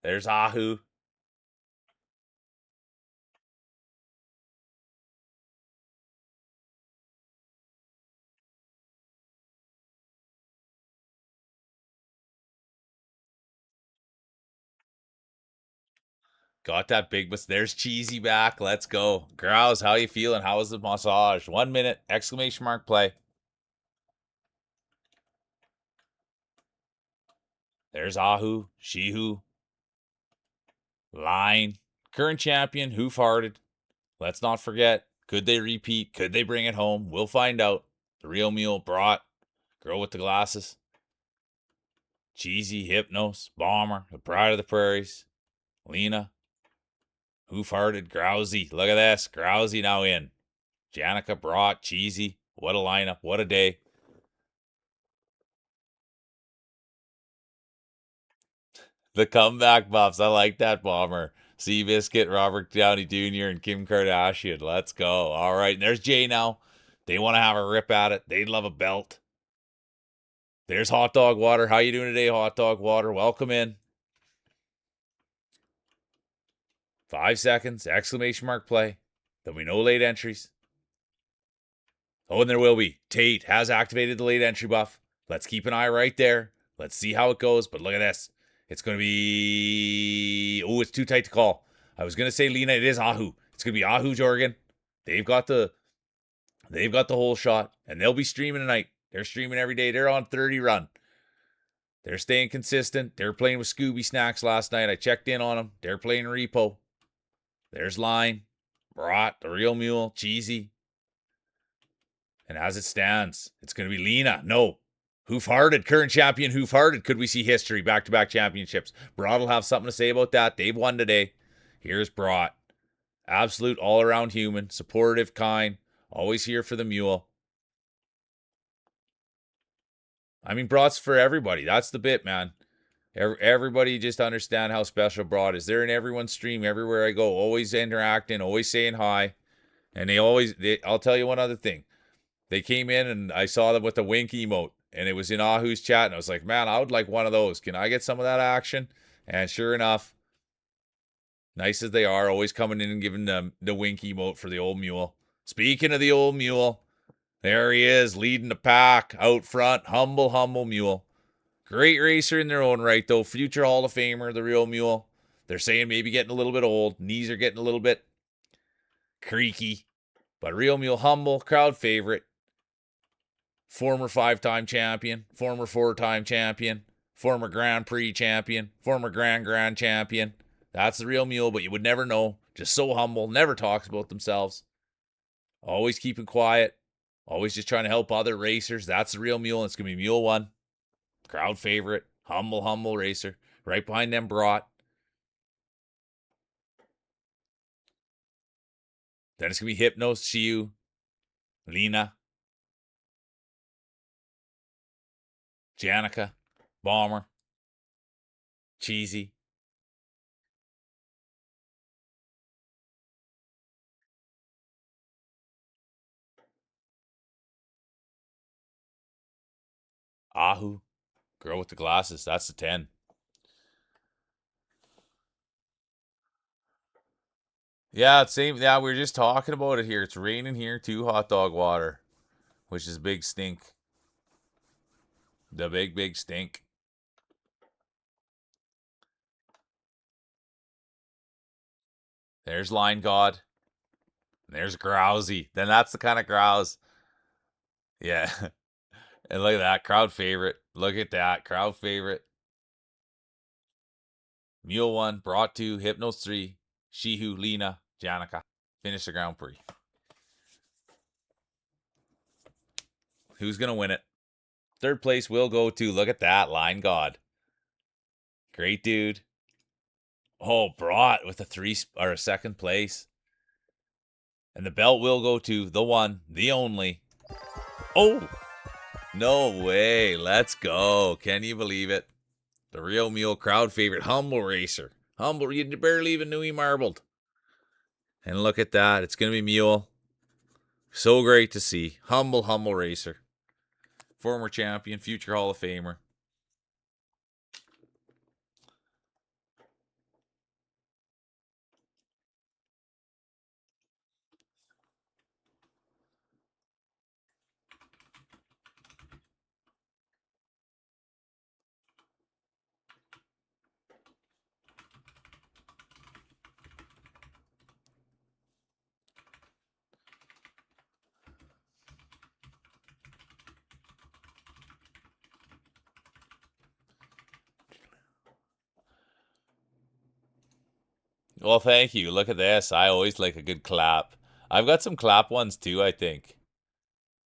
There's Ahu. Got that big bus. There's Cheesy back. Let's go. Grouse, how you feeling? How was the massage? 1 minute. Exclamation mark play. There's Ahu. Shihu. Line. Current champion. Hoof Hearted. Let's not forget. Could they repeat? Could they bring it home? We'll find out. The real mule brought. Girl with the glasses. Cheesy. Hypnos. Bomber. The pride of the prairies. Lena. Hoof-hearted, Grousey. Look at this. Grousey now in. Janica brought Cheesy. What a lineup. What a day. The comeback buffs. I like that, Bomber. Seabiscuit, Robert Downey Jr., and Kim Kardashian. Let's go. All right. And there's Jay now. They want to have a rip at it. They'd love a belt. There's Hot Dog Water. How you doing today, Hot Dog Water? Welcome in. 5 seconds. Exclamation mark play. There'll be no late entries. Oh, and there will be. Tate has activated the late entry buff. Let's keep an eye right there. Let's see how it goes. But look at this. It's going to be... Oh, it's too tight to call. I was going to say Lena. It is Ahu. It's going to be Ahu Jorgen. They've got the whole shot. And they'll be streaming tonight. They're streaming every day. They're on 30 run. They're staying consistent. They were playing with Scooby Snacks last night. I checked in on them. They're playing Repo. There's Line. Brought. The real mule. Cheesy. And as it stands, it's going to be Lena. No. Hoof Hearted, current champion Hoof Hearted. Could we see history? Back to back championships. Broad will have something to say about that. They've won today. Here's Broad. Absolute all around human, supportive, kind, always here for the mule. I mean, Broad's for everybody. That's the bit, man. Everybody just understand how special Broad is. They're in everyone's stream everywhere I go, always interacting, always saying hi. And I'll tell you one other thing. They came in and I saw them with the wink emote, and it was in Ahu's chat, and I was like, man, I would like one of those. Can I get some of that action? And sure enough, nice as they are, always coming in and giving them the wink emote for the old mule. Speaking of the old mule, there he is, leading the pack out front. Humble, humble mule. Great racer in their own right, though. Future Hall of Famer, the real mule. They're saying maybe getting a little bit old. Knees are getting a little bit creaky. But real mule, humble, crowd favorite. Former 5-time champion, former 4-time champion, former Grand Prix champion, former Grand champion. That's the real mule, but you would never know. Just so humble, never talks about themselves. Always keeping quiet. Always just trying to help other racers. That's the real mule, and it's going to be Mule 1. Crowd favorite. Humble, humble racer. Right behind them, Brought. Then it's going to be Hypnos, Shiu, Lena, Janica, Bomber, Cheesy. Ahu, girl with the glasses. That's the 10. Yeah, same. Yeah, we were just talking about it here. It's raining here too, hot dog water, which is big stink. The big, big stink. There's Line God. There's Grousey. Then that's the kind of grouse. Yeah. And look at that. Crowd favorite. Look at that. Crowd favorite. Mule 1, Brought 2, Hypnos 3, Shihu, Lena, Janica. Finish the Grand Prix. Who's going to win it? Third place will go to, look at that, Line God. Great dude. Oh, Brought with a second place. And the belt will go to the one, the only. Oh, no way. Let's go. Can you believe it? The real mule, crowd favorite, humble racer. Humble, you barely even knew he marbled. And look at that. It's going to be Mule. So great to see. Humble, humble racer. Former champion, future Hall of Famer. Well, thank you. Look at this. I always like a good clap. I've got some clap ones too, I think,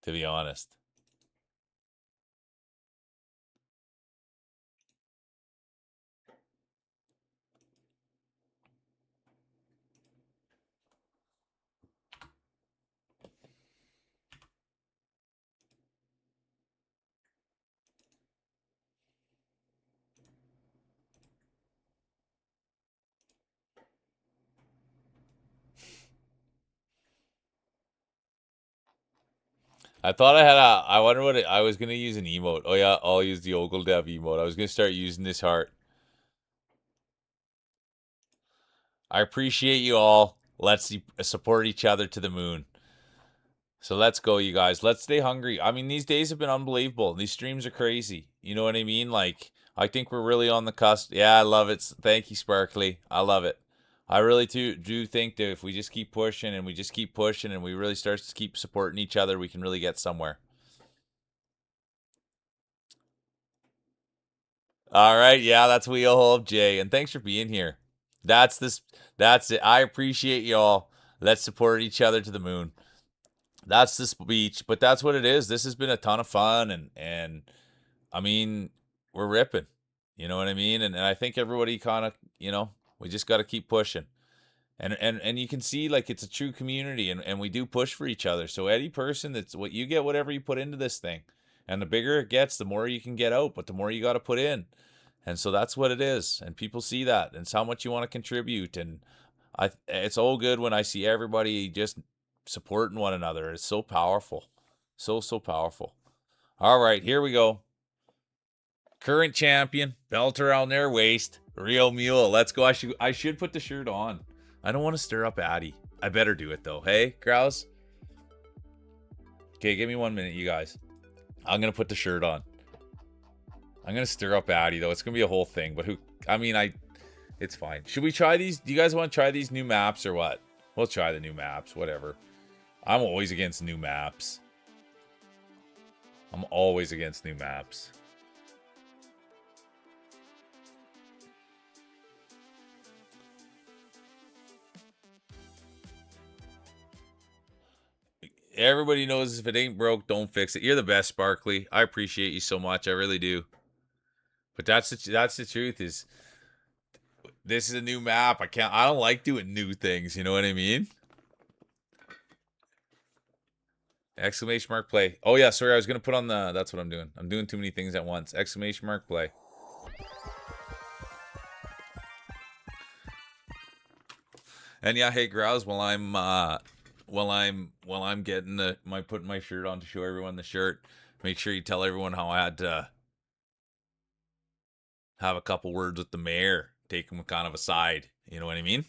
to be honest. I thought I had a. I wonder what I was gonna use an emote. Oh yeah, I'll use the Ogledev emote. I was gonna start using this heart. I appreciate you all. Let's support each other to the moon. So let's go, you guys. Let's stay hungry. I mean, these days have been unbelievable. These streams are crazy. You know what I mean? Like, I think we're really on the cusp. Yeah, I love it. Thank you, Sparkly. I love it. I really do think that if we just keep pushing and we just keep pushing and we really start to keep supporting each other, we can really get somewhere. All right, yeah, that's Wheel Hole Jay, and thanks for being here. That's this. That's it. I appreciate y'all. Let's support each other to the moon. That's the speech, but that's what it is. This has been a ton of fun, and I mean, we're ripping. You know what I mean? And I think everybody kind of, we just got to keep pushing. And you can see like it's a true community, and we do push for each other. So any person, that's what you get, whatever you put into this thing. And the bigger it gets, the more you can get out, but the more you got to put in. And so that's what it is. And people see that. And it's how much you want to contribute. And it's all good when I see everybody just supporting one another. It's so powerful. So powerful. All right, here we go. Current champion, belt around their waist, real mule. Let's go. I should put the shirt on. I don't want to stir up Addy. I better do it though. Hey, Kraus. Okay, give me 1 minute, you guys. I'm gonna put the shirt on. I'm gonna stir up Addy though. It's gonna be a whole thing. But it's fine. Should we try these? Do you guys want to try these new maps or what? We'll try the new maps. Whatever. I'm always against new maps. I'm always against new maps. Everybody knows if it ain't broke, don't fix it. You're the best, Sparkly. I appreciate you so much. I really do. But that's the truth. Is this is a new map? I don't like doing new things. You know what I mean? Exclamation mark play. Oh yeah, sorry. I was gonna put on the. That's what I'm doing. I'm doing too many things at once. Exclamation mark play. And yeah, hey Grouse. While I'm getting putting my shirt on to show everyone the shirt. Make sure you tell everyone how I had to have a couple words with the mayor, take him kind of aside. You know what I mean?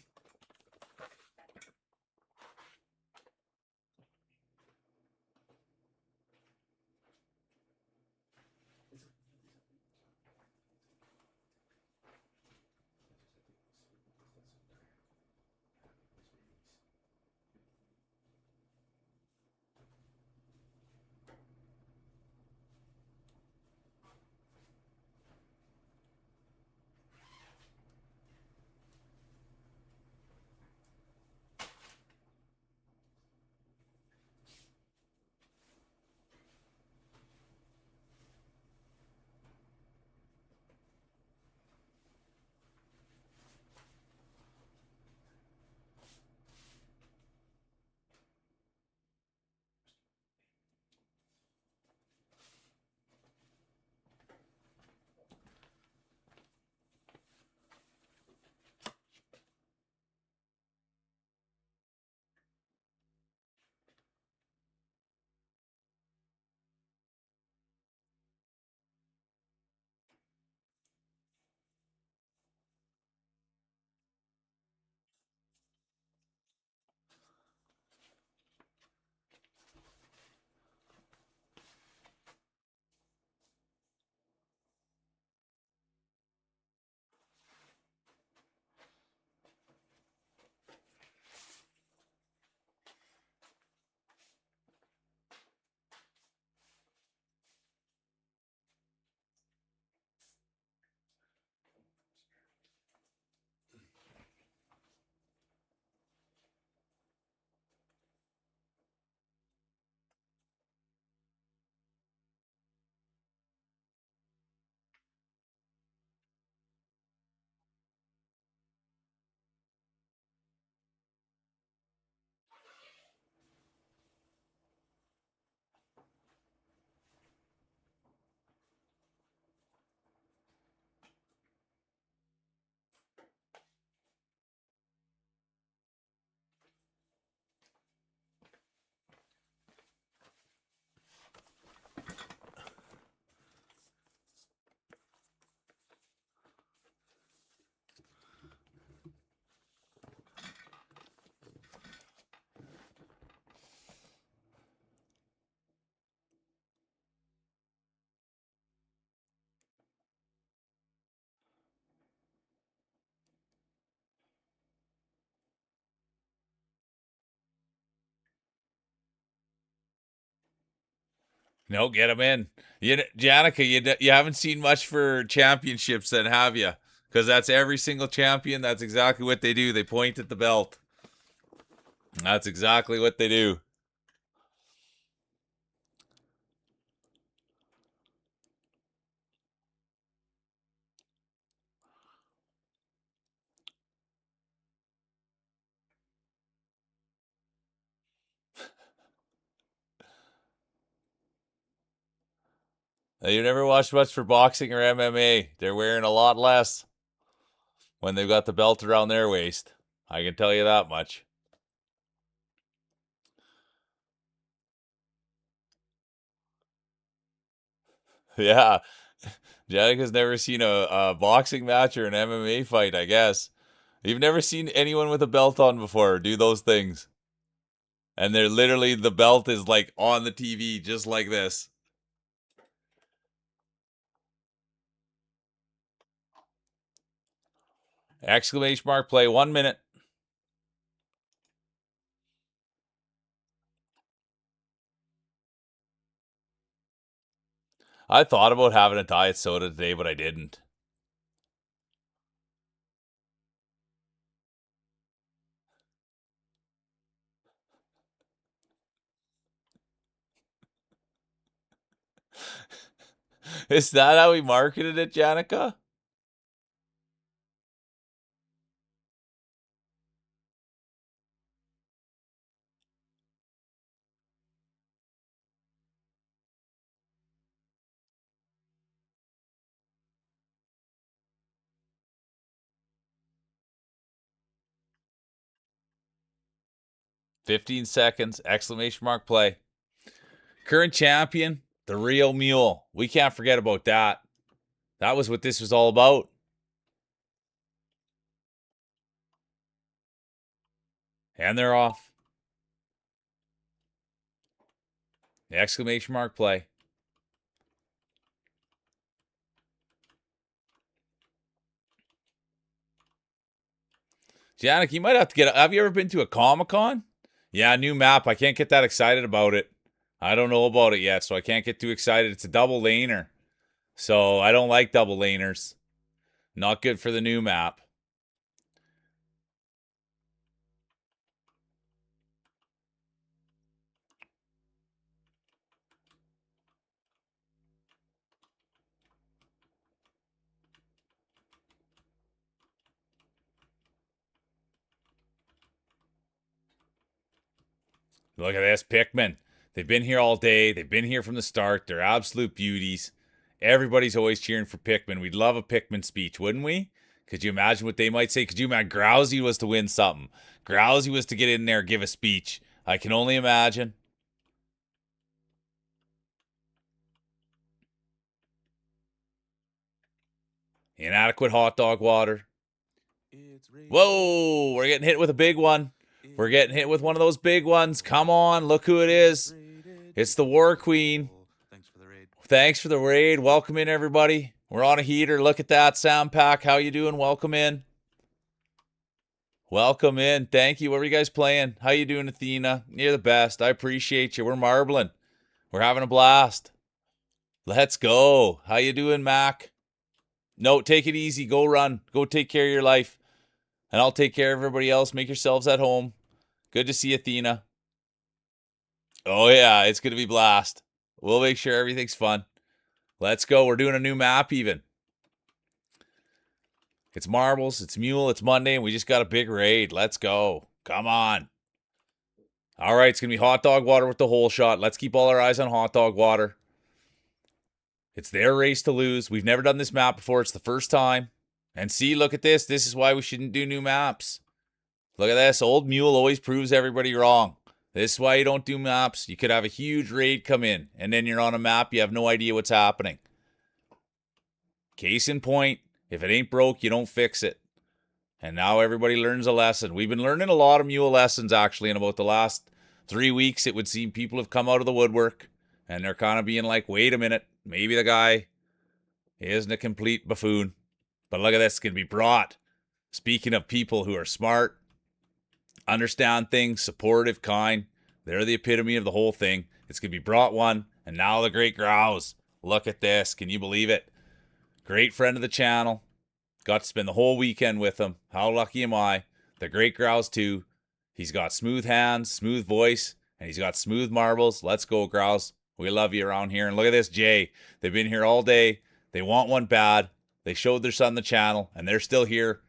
No, get him in. Janica, you haven't seen much for championships then, have you? Because that's every single champion. That's exactly what they do. They point at the belt. That's exactly what they do. You never watched much for boxing or MMA. They're wearing a lot less when they've got the belt around their waist. I can tell you that much. Yeah. Janica's never seen a boxing match or an MMA fight, I guess. You've never seen anyone with a belt on before do those things. And they're literally, the belt is like on the TV, just like this. Exclamation mark play, 1 minute. I thought about having a diet soda today, but I didn't. Is that how we marketed it, Janica? 15 seconds, exclamation mark play. Current champion, the real mule. We can't forget about that. That was what this was all about. And they're off. Exclamation mark play. Janik, you might have to get. Have you ever been to a Comic-Con? Yeah, new map. I can't get that excited about it. I don't know about it yet, so I can't get too excited. It's a double laner. So I don't like double laners. Not good for the new map. Look at this, Pikmin. They've been here all day. They've been here from the start. They're absolute beauties. Everybody's always cheering for Pikmin. We'd love a Pikmin speech, wouldn't we? Could you imagine what they might say? Could you imagine Grousey was to win something? Grousey was to get in there, give a speech. I can only imagine. Inadequate hot dog water. Whoa, we're getting hit with a big one. We're getting hit with one of those big ones. Come on, look who it is. It's the War Queen. Thanks for the raid. Welcome in, everybody. We're on a heater. Look at that sound pack. How you doing? Welcome in. Welcome in. Thank you. What are you guys playing? How you doing, Athena? You're the best. I appreciate you. We're marbling. We're having a blast. Let's go. How you doing, Mac? No, take it easy. Go run. Go take care of your life. And I'll take care of everybody else. Make yourselves at home. Good to see Athena. Oh, yeah. It's going to be blast. We'll make sure everything's fun. Let's go. We're doing a new map even. It's marbles. It's mule. It's Monday. And we just got a big raid. Let's go. Come on. All right. It's going to be hot dog water with the whole shot. Let's keep all our eyes on hot dog water. It's their race to lose. We've never done this map before. It's the first time. And see, look at this. This is why we shouldn't do new maps. Look at this. Old Mule always proves everybody wrong. This is why you don't do maps. You could have a huge raid come in, and then you're on a map. You have no idea what's happening. Case in point, if it ain't broke, you don't fix it. And now everybody learns a lesson. We've been learning a lot of Mule lessons, actually, in about the last 3 weeks. It would seem people have come out of the woodwork, and they're kind of being like, wait a minute. Maybe the guy isn't a complete buffoon. But look at this. It's going to be brought. Speaking of people who are smart, understand things, supportive, kind, they're the epitome of the whole thing. It's going to be brought one. And now the great Grouse. Look at this. Can you believe it? Great friend of the channel. Got to spend the whole weekend with him. How lucky am I? The great Grouse too. He's got smooth hands, smooth voice, and he's got smooth marbles. Let's go, Grouse. We love you around here. And look at this, Jay. They've been here all day. They want one bad. They showed their son the channel, and they're still here.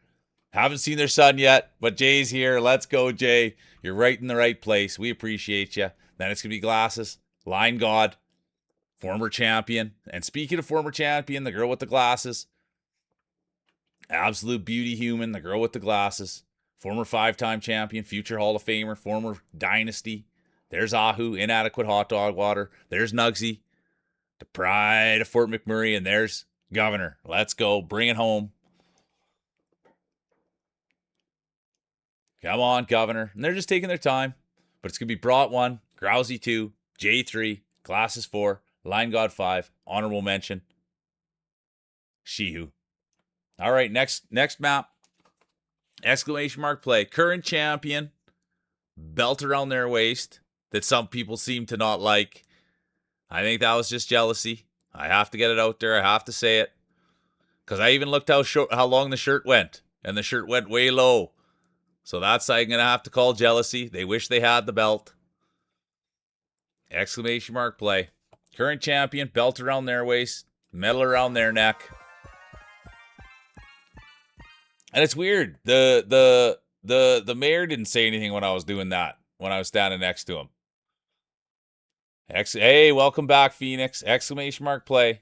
Haven't seen their son yet, but Jay's here. Let's go, Jay. You're right in the right place. We appreciate you. Then it's going to be Glasses. Line God. Former champion. And speaking of former champion, the girl with the glasses. Absolute beauty human, the girl with the glasses. Former 5-time champion, future Hall of Famer, former dynasty. There's Ahu, inadequate hot dog water. There's Nugsy, the pride of Fort McMurray. And there's Governor. Let's go. Bring it home. Come on, Governor. And they're just taking their time. But it's going to be Brought 1, Grousey 2, J3, Glasses 4, Line God 5, honorable mention, Shihu. All right, next map. Exclamation mark play. Current champion. Belt around their waist that some people seem to not like. I think that was just jealousy. I have to get it out there. I have to say it. Because I even looked how long the shirt went. And the shirt went way low. So that's I'm going to have to call jealousy. They wish they had the belt. Exclamation mark play. Current champion, belt around their waist, medal around their neck. And it's weird. The mayor didn't say anything when I was doing that, when I was standing next to him. Hey, welcome back, Phoenix. Exclamation mark play.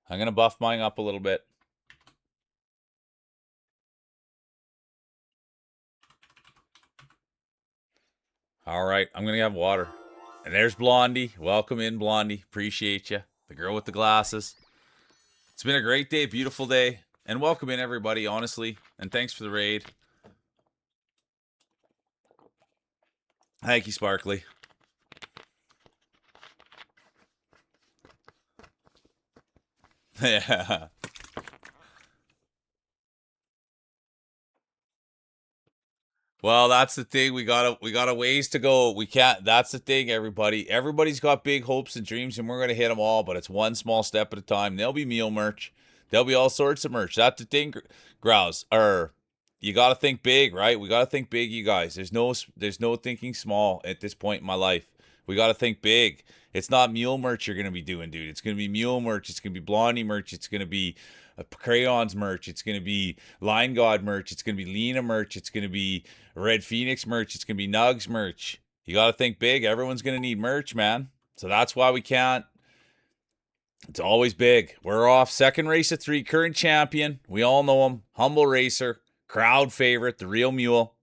I'm going to buff mine up a little bit. All right, I'm going to have water. And there's Blondie. Welcome in, Blondie. Appreciate you. The girl with the glasses. It's been a great day, beautiful day. And welcome in, everybody, honestly. And thanks for the raid. Thank you, Sparkly. Yeah. Well, that's the thing. We got a ways to go. We can't. That's the thing, everybody. Everybody's got big hopes and dreams, and we're gonna hit them all. But it's one small step at a time. There'll be meal merch. There'll be all sorts of merch. That's the thing, Grouse. You got to think big, right? We got to think big, you guys. There's no thinking small at this point in my life. We got to think big. It's not mule merch you're gonna be doing, dude. It's gonna be mule merch. It's gonna be Blondie merch. It's gonna be crayons merch. It's gonna be Line God merch. It's gonna be Lena merch. It's gonna be Red Phoenix merch. It's gonna be Nugs merch. You got to think big. Everyone's gonna need merch, man. So that's why we can't. It's always big. We're off. Second race of 3. Current champion. We all know him. Humble racer. Crowd favorite. The real mule.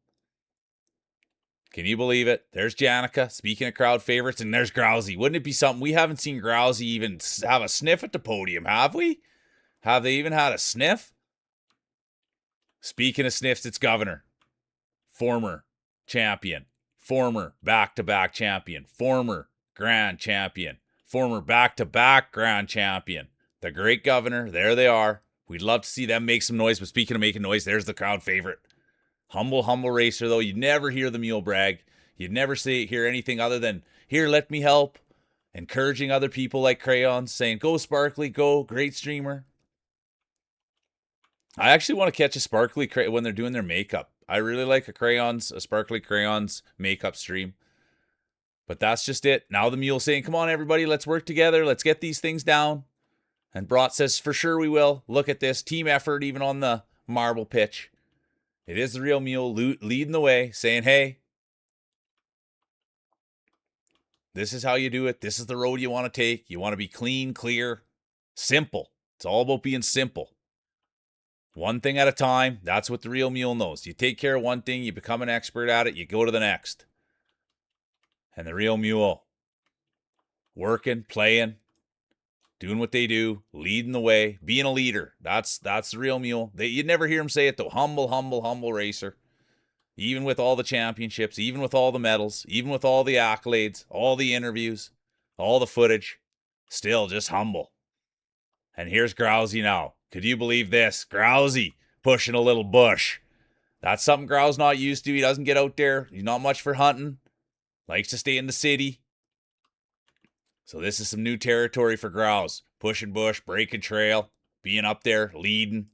Can you believe it? There's Janica. Speaking of crowd favorites, and there's Grousey. Wouldn't it be something? We haven't seen Grousey even have a sniff at the podium, have we? Have they even had a sniff? Speaking of sniffs, it's Governor. Former champion. Former back-to-back champion. Former grand champion. Former back-to-back grand champion. The great Governor. There they are. We'd love to see them make some noise, but speaking of making noise, there's the crowd favorite. Humble racer, though. You'd never hear the mule brag. You'd never hear anything other than, here, let me help. Encouraging other people like Crayons, saying, go Sparkly, go, great streamer. I actually want to catch a Sparkly when they're doing their makeup. I really like a Sparkly Crayons makeup stream. But that's just it. Now the mule saying, come on, everybody, let's work together. Let's get these things down. And Brought says, for sure we will. Look at this. Team effort, even on the marble pitch. It is the real mule leading the way, saying, hey, this is how you do it. This is the road you want to take. You want to be clean, clear, simple. It's all about being simple. One thing at a time. That's what the real mule knows. You take care of one thing, you become an expert at it, you go to the next. And the real mule, working, playing, doing what they do, leading the way, being a leader. That's the real mule. You'd never hear him say it though. Humble racer. Even with all the championships, even with all the medals, even with all the accolades, all the interviews, all the footage, still just humble. And here's Grousey now. Could you believe this? Grousey pushing a little bush. That's something Grow's not used to. He doesn't get out there. He's not much for hunting. Likes to stay in the city. So this is some new territory for Grouse. Pushing bush, breaking trail, being up there, leading.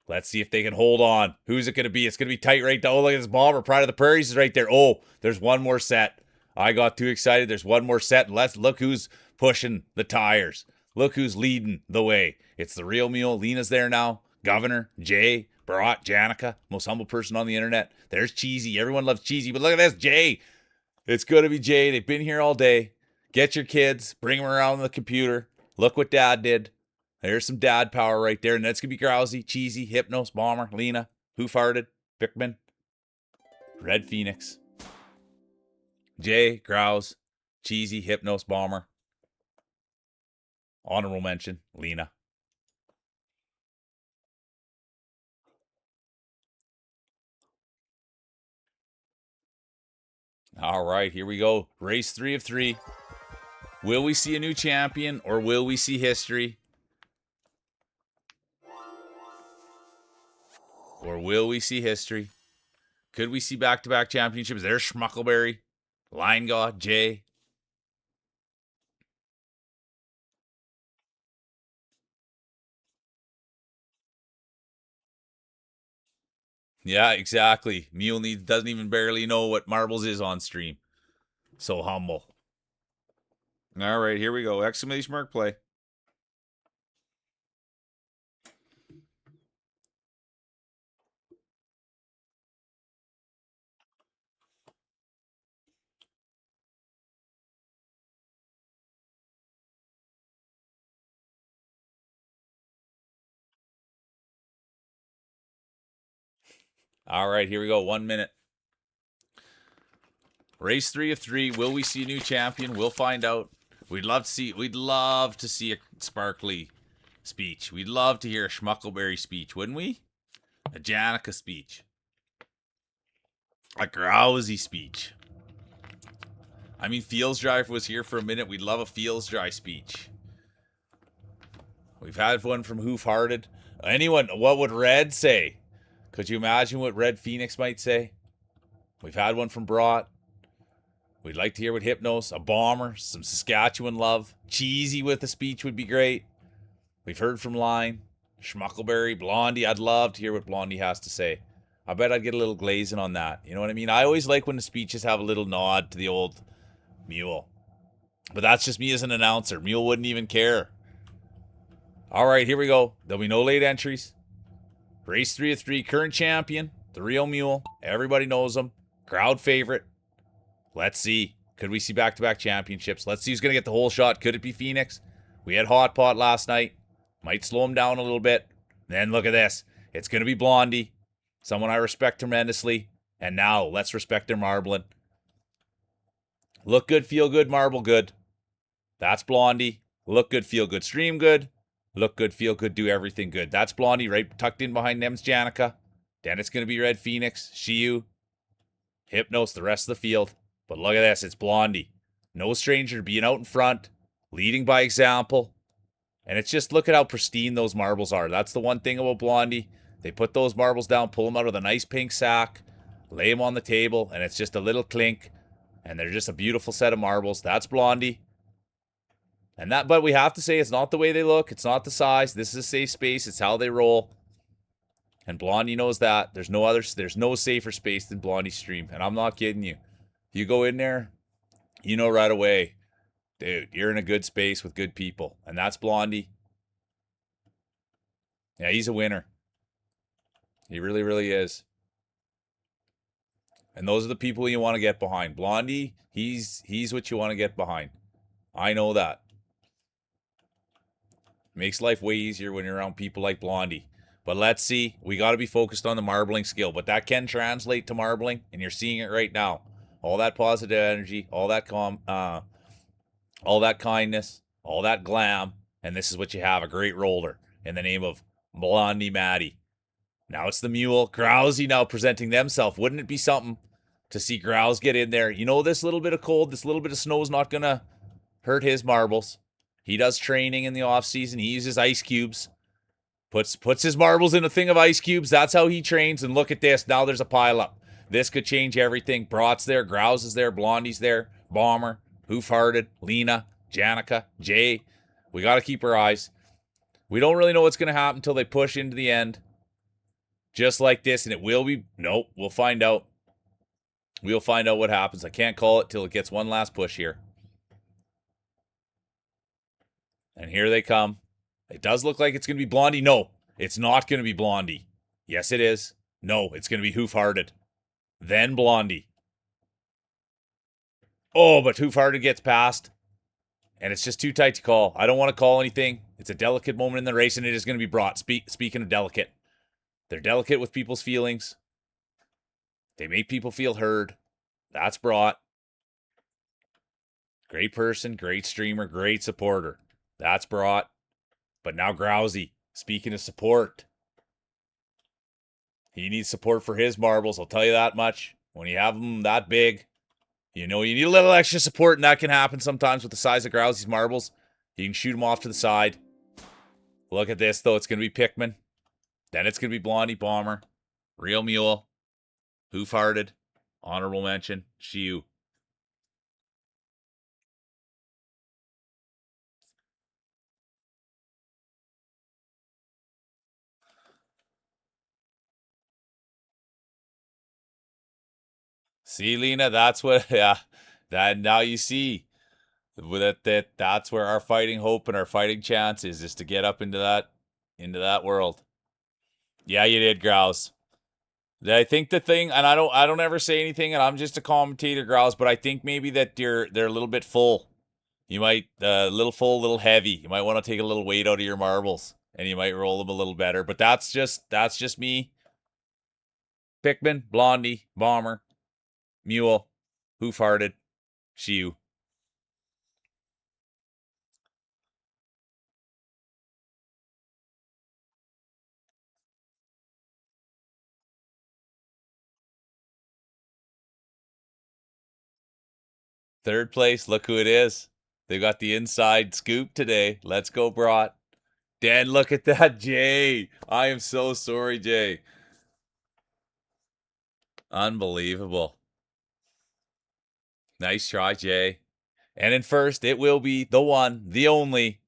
Let's see if they can hold on. Who's it going to be? It's going to be tight right down. Oh, look at this bomber. Pride of the Prairies is right there. Oh, there's one more set. I got too excited. There's one more set. Let's look who's pushing the tires. Look who's leading the way. It's the real mule. Lena's there now. Governor, Jay, Barat, Janica, most humble person on the internet. There's Cheesy. Everyone loves Cheesy, but look at this, Jay. It's going to be Jay. They've been here all day. Get your kids. Bring them around the computer. Look what Dad did. There's some dad power right there. And that's going to be Grousey, Cheesy, Hypnos, Bomber, Lena, Who Farted, Pickman, Red Phoenix, Jay, Grouse, Cheesy, Hypnos, Bomber. Honorable mention, Lena. All right, here we go. Race 3 of 3. Will we see a new champion or will we see history? Or will we see history? Could we see back-to-back championships? There's Schmuckleberry, Linegaw, Jay. Yeah, exactly. Mule doesn't even barely know what marbles is on stream. So humble. All right, here we go. Exclamation mark play. All right, here we go. 1 minute. Race 3 of 3. Will we see a new champion? We'll find out. We'd love to see a sparkly speech. We'd love to hear a Schmuckleberry speech, wouldn't we? A Janica speech. A Grousey speech. I mean, Feels Dry was here for a minute. We'd love a Feels Dry speech. We've had one from Hoof Hearted. Anyone, what would Red say? Could you imagine what Red Phoenix might say? We've had one from Brought. We'd like to hear what Hypnos, a Bomber, some Saskatchewan love. Cheesy with a speech would be great. We've heard from Line, Schmuckleberry, Blondie. I'd love to hear what Blondie has to say. I bet I'd get a little glazing on that. You know what I mean? I always like when the speeches have a little nod to the old Mule. But that's just me as an announcer. Mule wouldn't even care. All right, here we go. There'll be no late entries. Race 3 of 3. Current champion, the real Mule. Everybody knows him. Crowd favorite. Let's see. Could we see back-to-back championships? Let's see who's going to get the whole shot. Could it be Phoenix? We had Hot Pot last night. Might slow him down a little bit. Then look at this. It's going to be Blondie. Someone I respect tremendously. And now, let's respect their marbling. Look good, feel good, marble good. That's Blondie. Look good, feel good, stream good. Look good, feel good, do everything good. That's Blondie, right tucked in behind them's Janica. Then it's going to be Red Phoenix, Shiyu, Hypnos, the rest of the field. But look at this, it's Blondie. No stranger to being out in front, leading by example. And it's just, look at how pristine those marbles are. That's the one thing about Blondie. They put those marbles down, pull them out of the nice pink sack, lay them on the table, and it's just a little clink. And they're just a beautiful set of marbles. That's Blondie. And that, but we have to say, it's not the way they look. It's not the size. This is a safe space. It's how they roll. And Blondie knows that. There's no safer space than Blondie's stream. And I'm not kidding you. You go in there, you know right away, dude, you're in a good space with good people. And that's Blondie. Yeah, he's a winner. He really, really is. And those are the people you want to get behind. Blondie, he's what you want to get behind. I know that. Makes life way easier when you're around people like Blondie. But let's see. We got to be focused on the marbling skill. But that can translate to marbling, and you're seeing it right now. All that positive energy, all that kindness, all that glam, and this is what you have, a great roller in the name of Blondie Maddie. Now it's the Mule. Grousey now presenting themselves. Wouldn't it be something to see Grouse get in there? You know, this little bit of cold, this little bit of snow is not going to hurt his marbles. He does training in the off season. He uses ice cubes. Puts his marbles in a thing of ice cubes. That's how he trains. And look at this. Now there's a pileup. This could change everything. Brat's there. Grouse is there. Blondie's there. Bomber. Hoof Hearted. Lena. Janica. Jay. We got to keep our eyes. We don't really know what's going to happen until they push into the end. Just like this. And it will be. Nope. We'll find out. We'll find out what happens. I can't call it till it gets one last push here. And here they come. It does look like it's going to be Blondie. No, it's not going to be Blondie. Yes, it is. No, it's going to be Hoof Hearted. Then Blondie. Oh, but Hoof Hearted gets past. And it's just too tight to call. I don't want to call anything. It's a delicate moment in the race, and it is going to be brought. Speaking of delicate, they're delicate with people's feelings. They make people feel heard. That's brought. Great person, great streamer, great supporter. That's brought. But now Grousey, speaking of support, he needs support for his marbles. I'll tell you that much. When you have them that big, you know you need a little extra support, and that can happen sometimes with the size of Grousey's marbles. You can shoot them off to the side. Look at this, though. It's going to be Pikmin. Then it's going to be Blondie Bomber. Real Mule. Hoof Hearted. Honorable mention. Shiu. See, Lena, that's what, yeah. That now you see that's where our fighting hope and our fighting chance is to get up into that world. Yeah, you did, Grouse. I think the thing, and I don't ever say anything, and I'm just a commentator, Grouse, but I think maybe that they're a little bit full. You might a little full, a little heavy. You might want to take a little weight out of your marbles, and you might roll them a little better. But that's just me. Pikmin, Blondie, Bomber, Mule, Hoof Hearted, Shiu. Third place, look who it is. They got the inside scoop today. Let's go, Brought. Dan, look at that, Jay. I am so sorry, Jay. Unbelievable. Nice try, Jay. And in first, it will be the one, the only,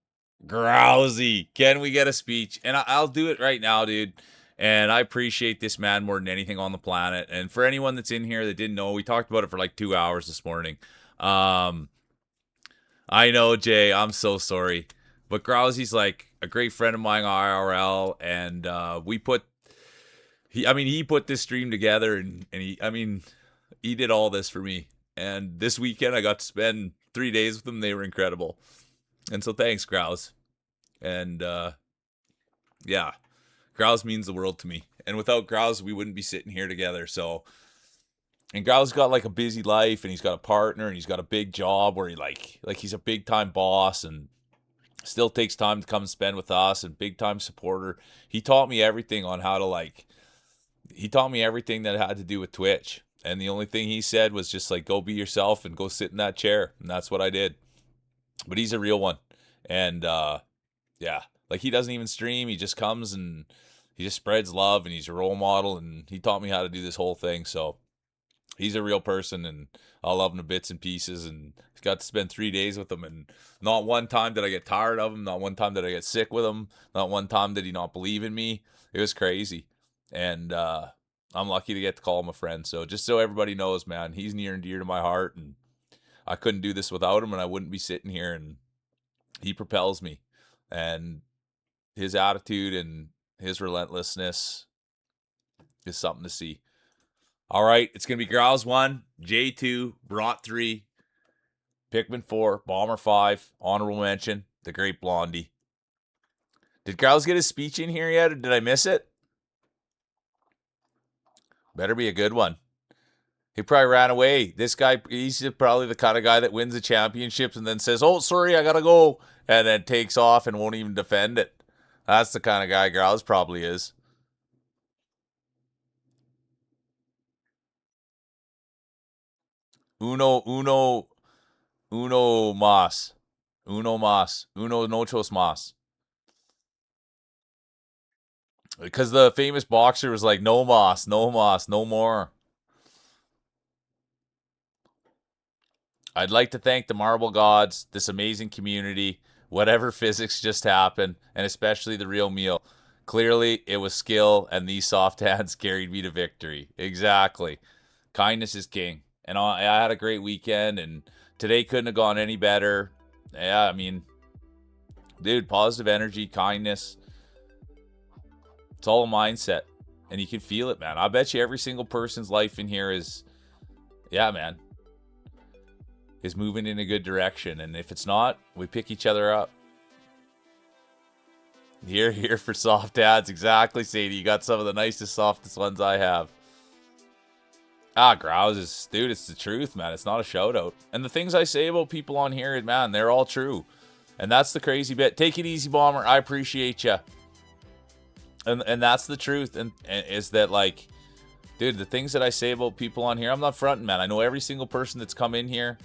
Grousey. Can we get a speech? And I'll do it right now, dude. And I appreciate this man more than anything on the planet. And for anyone that's in here that didn't know, we talked about it for like 2 hours this morning. I know, Jay. I'm so sorry. But Grousey's like a great friend of mine, IRL, and we put he put this stream together, and he did all this for me. And this weekend, I got to spend 3 days with them. They were incredible. And so thanks, Grouse. And yeah, Grouse means the world to me. And without Grouse, we wouldn't be sitting here together. So, and Grouse got like a busy life, and he's got a partner, and he's got a big job where he like he's a big time boss, and still takes time to come and spend with us, and big time supporter. He taught me everything on how to he taught me everything that had to do with Twitch. And the only thing he said was just like, go be yourself and go sit in that chair. And that's what I did. But he's a real one. And yeah, like he doesn't even stream. He just comes and he just spreads love, and he's a role model. And he taught me how to do this whole thing. So he's a real person, and I love him to bits and pieces. And got to spend 3 days with him, and not one time did I get tired of him. Not one time did I get sick with him. Not one time did he not believe in me. It was crazy. And I'm lucky to get to call him a friend. So just so everybody knows, man, he's near and dear to my heart, and I couldn't do this without him, and I wouldn't be sitting here. And he propels me, and his attitude and his relentlessness is something to see. All right, it's gonna be Grouse 1, J2, Brought 3, Pikmin 4, Bomber 5, honorable mention, the great Blondie. Did Grouse get his speech in here yet, or did I miss it? Better be a good one. He probably ran away. This guy, he's probably the kind of guy that wins the championships and then says, oh, sorry, I gotta go, and then takes off and won't even defend it. That's the kind of guy Grouse probably is. Uno mas. Uno mas. Uno nochos mas. Because the famous boxer was like, no mas, no mas, no more. I'd like to thank the Marble Gods, this amazing community, whatever physics just happened, and especially the real meal. Clearly, it was skill, and these soft hands carried me to victory. Exactly. Kindness is king. And I had a great weekend, and today couldn't have gone any better. Yeah, I mean, dude, positive energy, kindness. It's all a mindset. And you can feel it, man. I bet you every single person's life in here is, yeah, man, is moving in a good direction. And if it's not, we pick each other up. Here for soft ads. Exactly, Sadie. You got some of the nicest, softest ones I have. Grouse is, dude, it's the truth, man. It's not a shout out. And the things I say about people on here, man, they're all true. And that's the crazy bit. Take it easy, Bomber. I appreciate you. And that's the truth. And is that, like, dude, the things that I say about people on here, I'm not fronting, man. I know every single person that's come in here.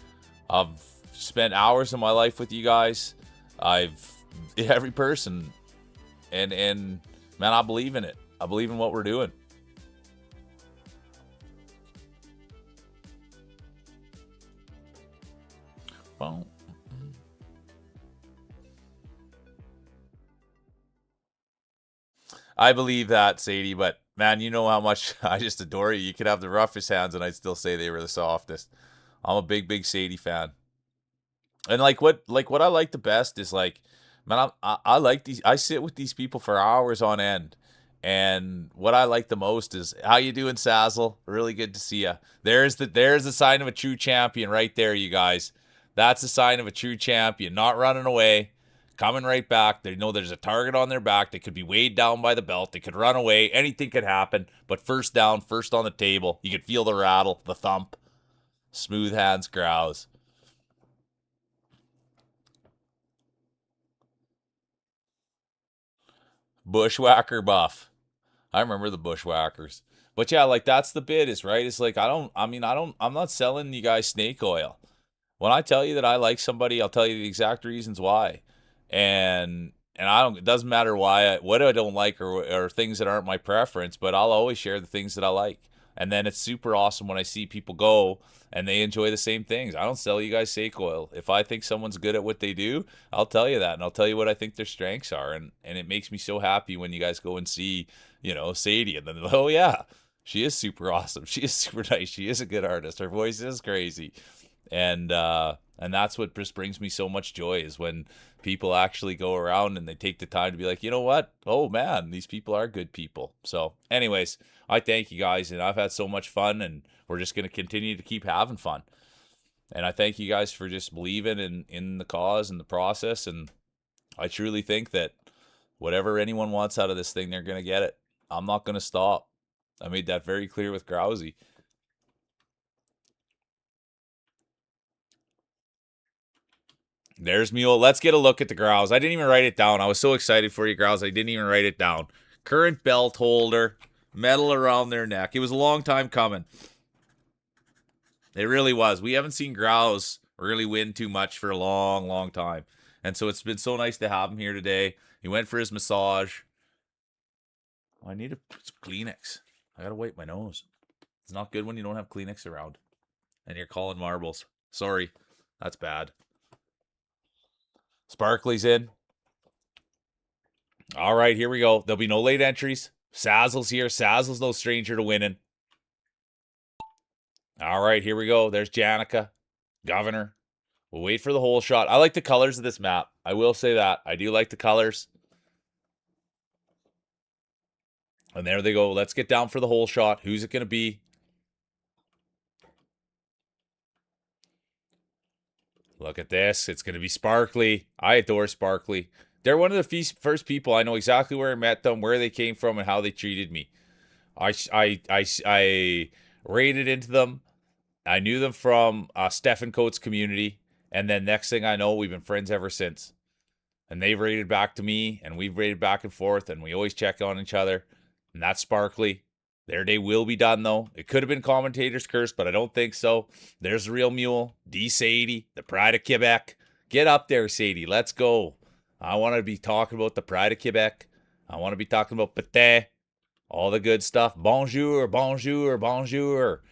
I've spent hours of my life with you guys. Every person. And man, I believe in it. I believe in what we're doing. Well, I believe that, Sadie, but man, you know how much I just adore you. You could have the roughest hands and I'd still say they were the softest. I'm a big Sadie fan. And what I like the best is, like, man, I like these. I sit with these people for hours on end, and what I like the most is, how you doing, Sazzle? Really good to see you. There's the sign of a true champion right there, you guys. That's a sign of a true champion, not running away, coming right back. They know there's a target on their back. They could be weighed down by the belt. They could run away. Anything could happen. But first down, first on the table. You could feel the rattle, the thump. Smooth hands, Grouse. Bushwhacker buff. I remember the Bushwhackers. But yeah, like, that's the bit, is right. It's like, I'm not selling you guys snake oil. When I tell you that I like somebody, I'll tell you the exact reasons why. And it doesn't matter what I don't like, or things that aren't my preference, but I'll always share the things that I like. And then it's super awesome when I see people go and they enjoy the same things. I don't sell you guys snake oil. If I think someone's good at what they do, I'll tell you that, and I'll tell you what I think their strengths are. And it makes me so happy when you guys go and see, Sadie, and then, oh yeah, she is super awesome. She is super nice. She is a good artist. Her voice is crazy. And that's what just brings me so much joy, is when people actually go around and they take the time to be like, you know what? Oh man, these people are good people. So anyways, I thank you guys, and I've had so much fun, and we're just going to continue to keep having fun. And I thank you guys for just believing in the cause and the process. And I truly think that whatever anyone wants out of this thing, they're going to get it. I'm not going to stop. I made that very clear with Grousey. There's Mule. Let's get a look at the Grouse. I didn't even write it down. I was so excited for you, Grouse. I didn't even write it down. Current belt holder, medal around their neck. It was a long time coming. It really was. We haven't seen Grouse really win too much for a long time. And so it's been so nice to have him here today. He went for his massage. I need some Kleenex. I gotta wipe my nose. It's not good when you don't have Kleenex around. And you're calling marbles. Sorry. That's bad. Sparkly's in. All right, here we go. There'll be no late entries. Sazzle's here. Sazzle's no stranger to winning. All right, here we go. There's Janica. Governor. We'll wait for the whole shot. I like the colors of this map. I will say that. I do like the colors. And there they go. Let's get down for the whole shot. Who's it going to be? Look at this. It's going to be Sparkly. I adore Sparkly. They're one of the first people. I know exactly where I met them, where they came from, and how they treated me. I raided into them. I knew them from Stefan Coates' community. And then next thing I know, we've been friends ever since. And they've raided back to me, and we've raided back and forth, and we always check on each other. And that's Sparkly. Their day will be done, though. It could have been Commentator's Curse, but I don't think so. There's the real mule. D. Sadie, the pride of Quebec. Get up there, Sadie. Let's go. I want to be talking about the pride of Quebec. I want to be talking about Pété. All the good stuff. Bonjour, bonjour, bonjour.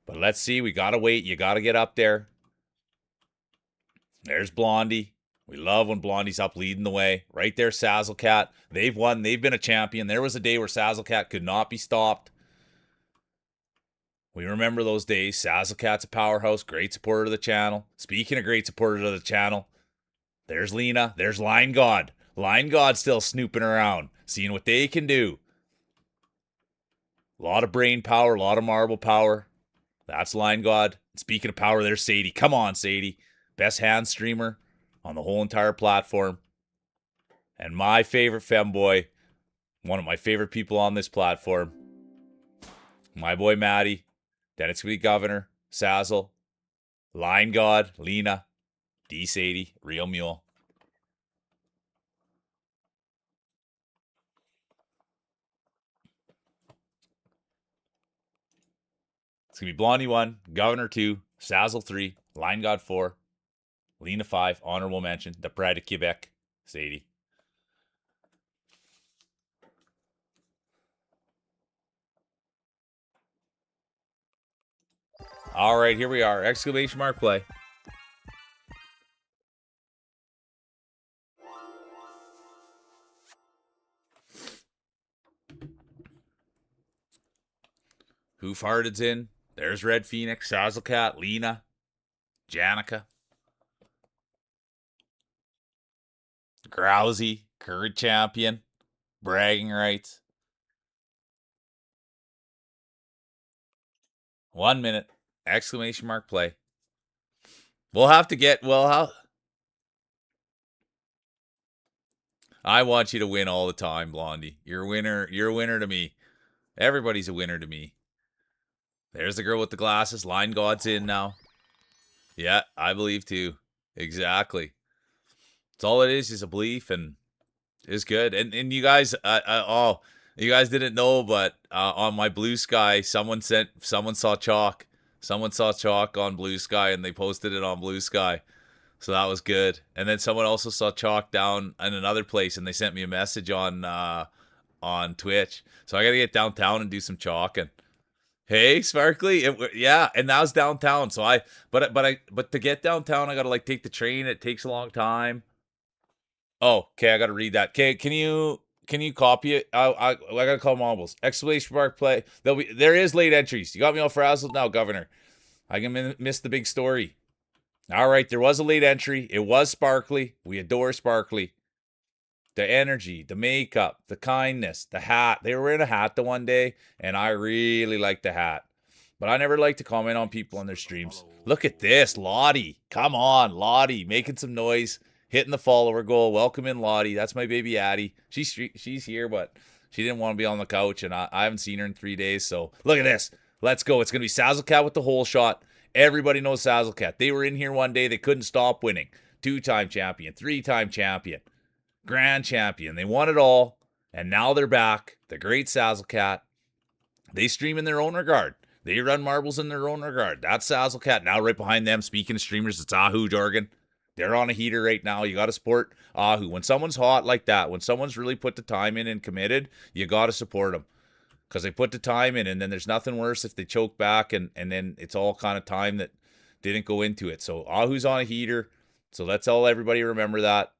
But let's see. We got to wait. You got to get up there. There's Blondie. We love when Blondie's up leading the way. Right there, Sazzlecat. They've won. They've been a champion. There was a day where Sazzlecat could not be stopped. We remember those days. Sazzlecat's a powerhouse, great supporter of the channel. Speaking of great supporters of the channel, there's Lena. There's Line God. Line God still snooping around, seeing what they can do. A lot of brain power, a lot of marble power. That's Line God. Speaking of power, there's Sadie. Come on, Sadie. Best hand streamer on the whole entire platform. And my favorite femboy, one of my favorite people on this platform, my boy Maddie. Then it's going to be Governor, Sazzle, Line God, Lena, D Sadie, Real Mule. It's going to be Blondie 1, Governor 2, Sazzle 3, Line God 4, Lena 5, Honorable Mention, the Pride of Quebec, Sadie. All right, here we are. Exclamation mark play. Who farted's in? There's Red Phoenix, Sazzlecat, Lena, Janica, Grousey, current champion, bragging rights. 1 minute. Exclamation mark play. We'll have to get, I want you to win all the time, Blondie. You're a winner. You're a winner to me. Everybody's a winner to me. There's the girl with the glasses. Line God's in now. Yeah, I believe too. Exactly. It's all it is a belief, and it's good. And you guys, you guys didn't know, but on my Blue Sky, someone saw chalk. Someone saw chalk on Blue Sky, and they posted it on Blue Sky. So that was good. And then someone also saw chalk down in another place, and they sent me a message on Twitch. So I got to get downtown and do some chalking. Hey, Sparkly, yeah, and that was downtown. So but to get downtown, I got to like take the train. It takes a long time. Oh, okay, I got to read that. Okay, can you copy it? I gotta call Marbles. Exclamation mark play. There is late entries. You got me all frazzled now, Governor. I can miss the big story. All right, there was a late entry. It was Sparkly. We adore Sparkly. The energy, the makeup, the kindness, the hat. They were in a hat the one day, and I really liked the hat. But I never like to comment on people on their streams. Look at this, Lottie. Come on, Lottie, making some noise, hitting the follower goal. Welcome in, Lottie. That's my baby Addie. She's here, but she didn't want to be on the couch, and I haven't seen her in 3 days. So look at this. Let's go. It's gonna be Sazzlecat with the hole shot. Everybody knows Sazzlecat. They were in here one day. They couldn't stop winning. 2-time champion, 3-time champion, grand champion. They won it all, and now they're back. The great Sazzlecat. They stream in their own regard. They run marbles in their own regard. That's Sazzlecat. Now right behind them, speaking of streamers, it's Ahu Jorgen. They're on a heater right now. You got to support Ahu. When someone's hot like that, when someone's really put the time in and committed, you got to support them. Because they put the time in, and then there's nothing worse if they choke back, and then it's all kind of time that didn't go into it. So Ahu's on a heater. So let's all everybody remember that.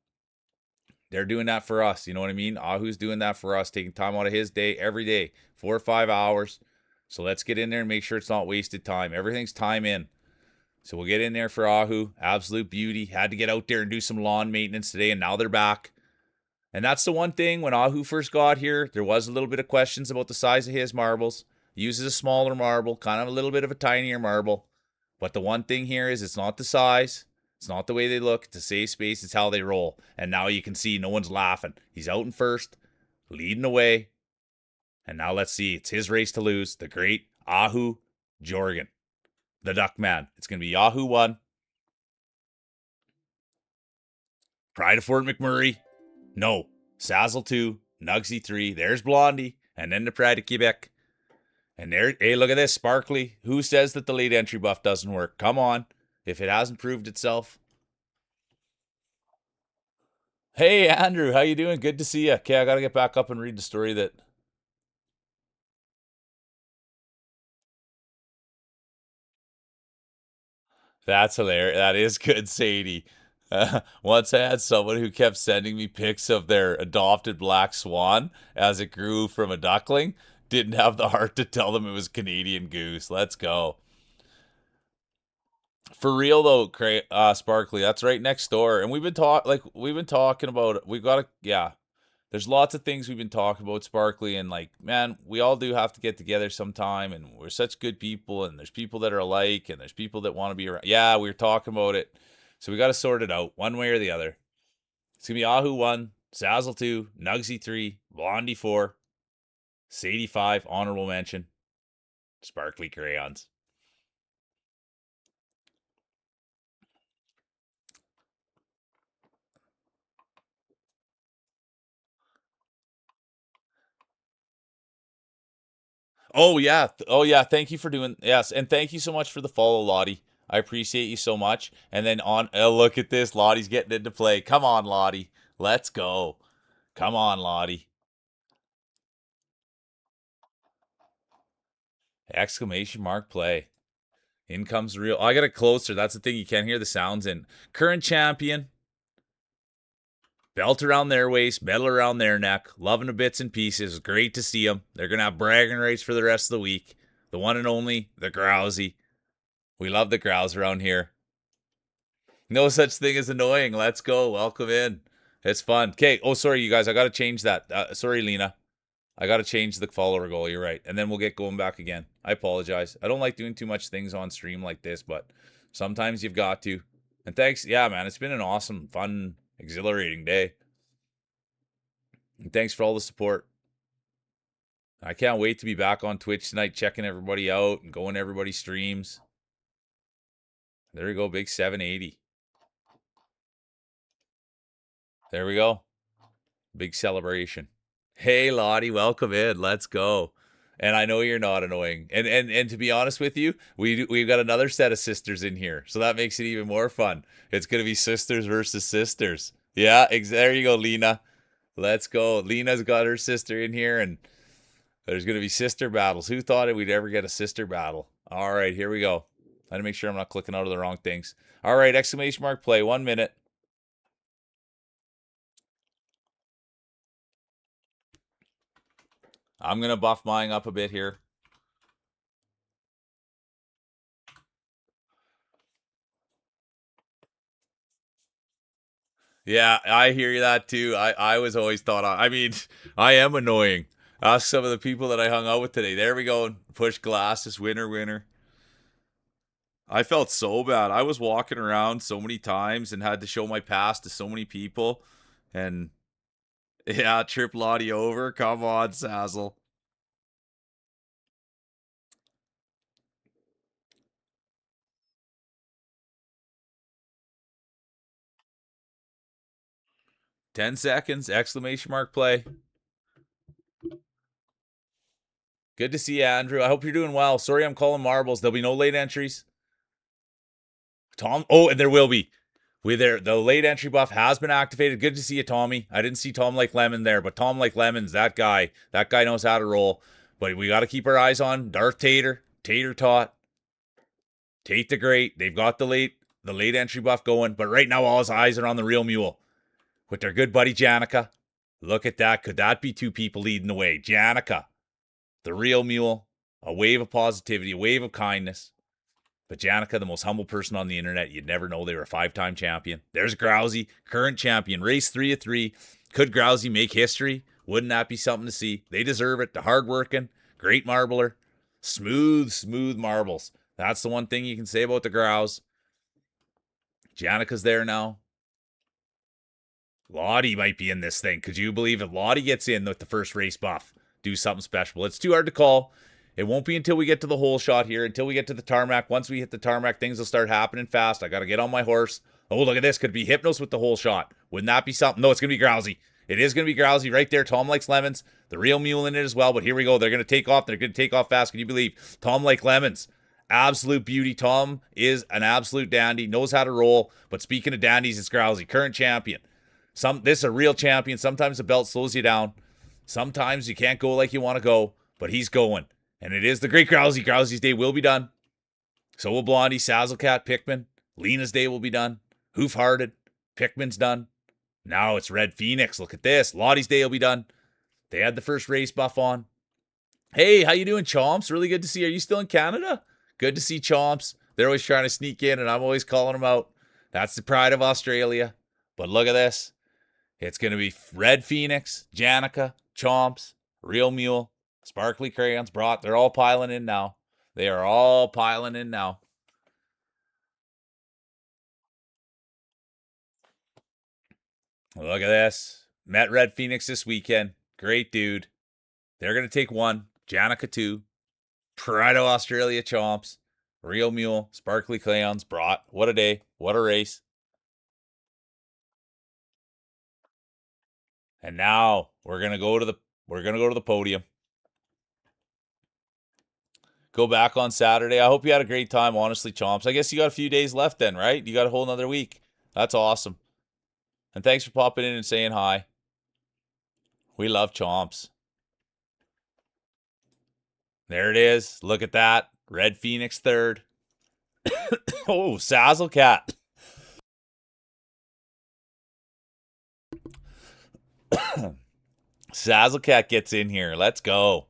They're doing that for us. You know what I mean? Ahu's doing that for us, taking time out of his day every day, 4 or 5 hours. So let's get in there and make sure it's not wasted time. Everything's time in. So we'll get in there for Ahu. Absolute beauty. Had to get out there and do some lawn maintenance today, and now they're back. And that's the one thing, when Ahu first got here, there was a little bit of questions about the size of his marbles. He uses a smaller marble, kind of a little bit of a tinier marble. But the one thing here is it's not the size. It's not the way they look. It's a safe space. It's how they roll. And now you can see no one's laughing. He's out in first, leading away. And now let's see. It's his race to lose. The great Ahu Jorgen, the Duckman. It's going to be Ahu 1. Pride of Fort McMurray. No. Sazzle 2. Nugsy 3. There's Blondie. And then the Pride of Quebec. And there, hey, look at this, Sparkly. Who says that the late entry buff doesn't work? Come on. If it hasn't proved itself. Hey, Andrew, how you doing? Good to see you. Okay, I got to get back up and read the story that... That's hilarious. That is good, Sadie. Once I had someone who kept sending me pics of their adopted black swan as it grew from a duckling. Didn't have the heart to tell them it was Canadian Goose. Let's go. For real though, Sparkly, that's right next door. And we've been talking about it. We've got to yeah. There's lots of things we've been talking about, Sparkly, and like, man, we all do have to get together sometime, and we're such good people, and there's people that are alike, and there's people that want to be around. Yeah, we were talking about it. So we got to sort it out one way or the other. It's gonna be Ahu 1, Sazzle 2, Nugsy 3, Blondie 4, Sadie 5, honorable mention, Sparkly Crayons. Oh yeah. Oh yeah. Thank you for doing yes, and thank you so much for the follow, Lottie. I appreciate you so much. And then on look at this, Lottie's getting into play. Come on, Lottie. Let's go. Come on, Lottie. Exclamation mark play. In comes real. Oh, I got it closer. That's the thing. You can't hear the sounds in. Current champion. Belt around their waist, medal around their neck. Loving the bits and pieces. Great to see them. They're going to have bragging rights for the rest of the week. The one and only, the Grousey. We love the Grouse around here. No such thing as annoying. Let's go. Welcome in. It's fun. Okay. Oh, sorry, you guys. I got to change that. Sorry, Lena. I got to change the follower goal. You're right. And then we'll get going back again. I apologize. I don't like doing too much things on stream like this, but sometimes you've got to. And thanks. Yeah, man. It's been an awesome, fun, exhilarating day. And thanks for all the support. I can't wait to be back on Twitch tonight, checking everybody out and going to everybody's streams. There we go. Big 780. There we go. Big celebration. Hey Lottie, welcome in. Let's go. And I know you're not annoying. And to be honest with you, we've got another set of sisters in here, so that makes it even more fun. It's gonna be sisters versus sisters. Yeah, there you go, Lena. Let's go. Lena's got her sister in here, and there's gonna be sister battles. Who thought we'd ever get a sister battle? All right, here we go. I had to make sure I'm not clicking out of the wrong things. All right, exclamation mark play. 1 minute. I'm gonna buff mine up a bit here. Yeah, I hear that too. I was always thought, I mean, I am annoying. Ask some of the people that I hung out with today. There we go. Push glasses, winner, winner. I felt so bad. I was walking around so many times and had to show my pass to so many people. And yeah, trip Lottie over. Come on, Sazzle. $10, exclamation mark play. Good to see you, Andrew. I hope you're doing well. Sorry I'm calling marbles. There'll be no late entries. Tom, oh, and there will be. The late entry buff has been activated. Good to see you, Tommy. I didn't see Tom like Lemon there, but Tom like Lemons, that guy knows how to roll. But we got to keep our eyes on Darth Tater, Tater Tot, Tate the Great. They've got the late entry buff going, but right now all his eyes are on the real mule with their good buddy Janica. Look at that. Could that be two people leading the way? Janica, the real mule, a wave of positivity, a wave of kindness. But Janica, the most humble person on the internet, you'd never know they were a 5-time champion. There's Grousey, current champion, race 3 of 3. Could Grousey make history? Wouldn't that be something to see? They deserve it. The hardworking, great marbler, smooth marbles. That's the one thing you can say about the Grouse. Janica's there now. Lottie might be in this thing. Could you believe if Lottie gets in with the first race buff? Do something special. It's too hard to call. It won't be until we get to the hole shot here, until we get to the tarmac. Once we hit the tarmac, things will start happening fast. I got to get on my horse. Oh, look at this. Could be Hypnos with the hole shot. Wouldn't that be something? No, it's going to be Grousey. It is going to be Grousey right there. Tom likes lemons. The real mule in it as well, but here we go. They're going to take off. They're going to take off fast. Can you believe? Tom like lemons. Absolute beauty. Tom is an absolute dandy. Knows how to roll. But speaking of dandies, it's Grousey. Current champion. This is a real champion. Sometimes the belt slows you down. Sometimes you can't go like you want to go, but he's going. And it is the great Grousey. Grousey's day will be done. So will Blondie, Sazzlecat, Pikmin. Lena's day will be done. Hoof-hearted. Pikmin's done. Now it's Red Phoenix. Look at this. Lottie's day will be done. They had the first race buff on. Hey, how you doing, Chomps? Really good to see you. Are you still in Canada? Good to see Chomps. They're always trying to sneak in, and I'm always calling them out. That's the pride of Australia. But look at this. It's going to be Red Phoenix, Janica, Chomps, Real Mule, Sparkly Crayons, Brought. They're all piling in now. They are all piling in now. Look at this. Met Red Phoenix this weekend. Great dude. They're going to take one. Janica two. Pride of Australia Chomps. Real Mule. Sparkly Crayons. Brought. What a day. What a race. And now we're going to go to the podium. Go back on Saturday. I hope you had a great time, honestly, Chomps. I guess you got a few days left then, right? You got a whole another week. That's awesome. And thanks for popping in and saying hi. We love Chomps. There it is. Look at that. Red Phoenix third. Oh, Sazzle Cat. Sazzle Cat gets in here. Let's go.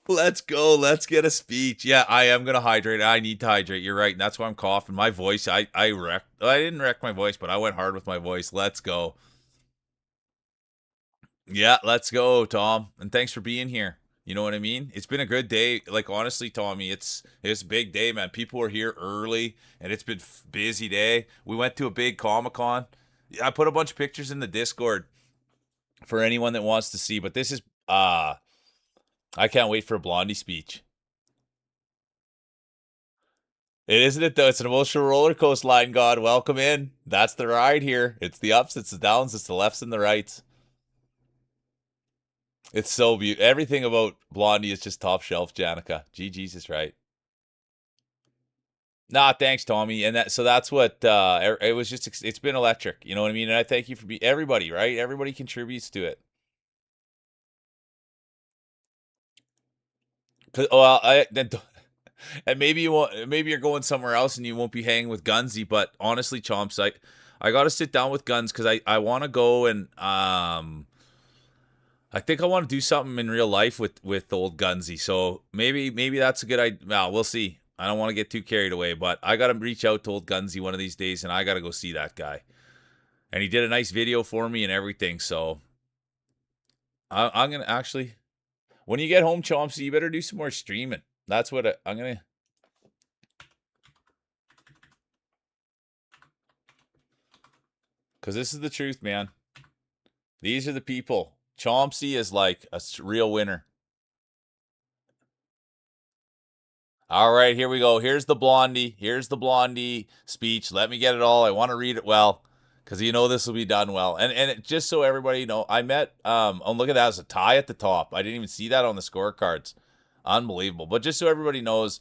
Let's go. Let's get a speech. Yeah, I am gonna hydrate. I need to hydrate. You're right. And that's why I'm coughing. My voice, I didn't wreck my voice, but I went hard with my voice. Let's go. Yeah, let's go, Tom. And thanks for being here. You know what I mean? It's been a good day. Like honestly, Tommy, it's a big day, man. People were here early, and it's been busy day. We went to a big Comic-Con. I put a bunch of pictures in the Discord for anyone that wants to see. But this is I can't wait for a Blondie speech. It isn't it though. It's an emotional roller coaster, line God. Welcome in. That's the ride here. It's the ups, it's the downs, it's the lefts and the rights. It's so beautiful. Everything about Blondie is just top shelf, Janica. GG's is right. Nah, thanks, Tommy. And that's what it was. Just it's been electric. You know what I mean? And I thank you for everybody. Right? Everybody contributes to it. Well, and maybe you won't. Maybe you're going somewhere else and you won't be hanging with Gunsy. But honestly, Chomps, I got to sit down with Guns because I want to go and I think I want to do something in real life with old Gunsy. So maybe that's a good idea. Well, we'll see. I don't want to get too carried away, but I got to reach out to old Gunsy one of these days, and I got to go see that guy. And he did a nice video for me and everything. So I'm gonna actually, when you get home, Chomsy, you better do some more streaming. That's what I'm gonna. Because this is the truth, man. These are the people. Chomsy is like a real winner. All right, here we go. Here's the Blondie. Here's the Blondie speech. Let me get it all. I want to read it well because you know this will be done well. And just so everybody know, I met. Oh, look at that. There's a tie at the top. I didn't even see that on the scorecards. Unbelievable. But just so everybody knows,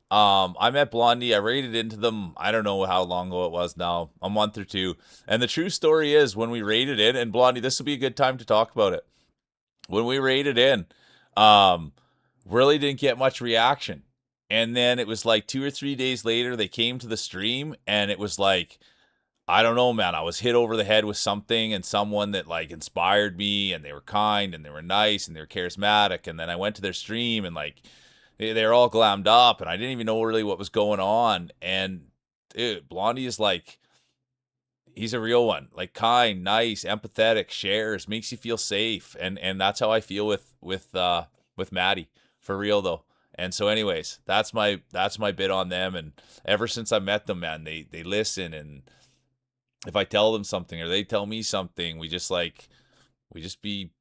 I met Blondie. I rated into them. I don't know how long ago it was now, a month or two. And the true story is when we rated in, and Blondie, this will be a good time to talk about it. When we rated in, really didn't get much reaction. And then it was like 2 or 3 days later, they came to the stream, and it was like, I don't know, man. I was hit over the head with something and someone that like inspired me, and they were kind and they were nice and they were charismatic. And then I went to their stream, and like they were all glammed up, and I didn't even know really what was going on. And dude, Blondie is like, he's a real one, like kind, nice, empathetic, shares, makes you feel safe, and that's how I feel with Maddie, for real though. And so, anyways, that's my bit on them. And ever since I met them, man, they listen, and if I tell them something or they tell me something, we just be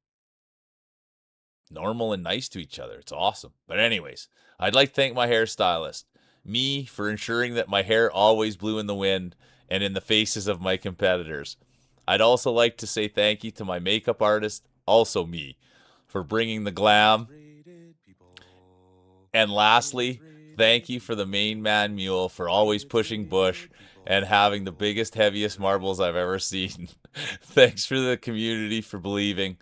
normal and nice to each other. It's awesome. But anyways, I'd like to thank my hairstylist, me, for ensuring that my hair always blew in the wind and in the faces of my competitors. I'd also like to say thank you to my makeup artist, also me, for bringing the glam. And lastly, thank you for the main man mule for always pushing Bush and having the biggest, heaviest marbles I've ever seen. Thanks for the community for believing.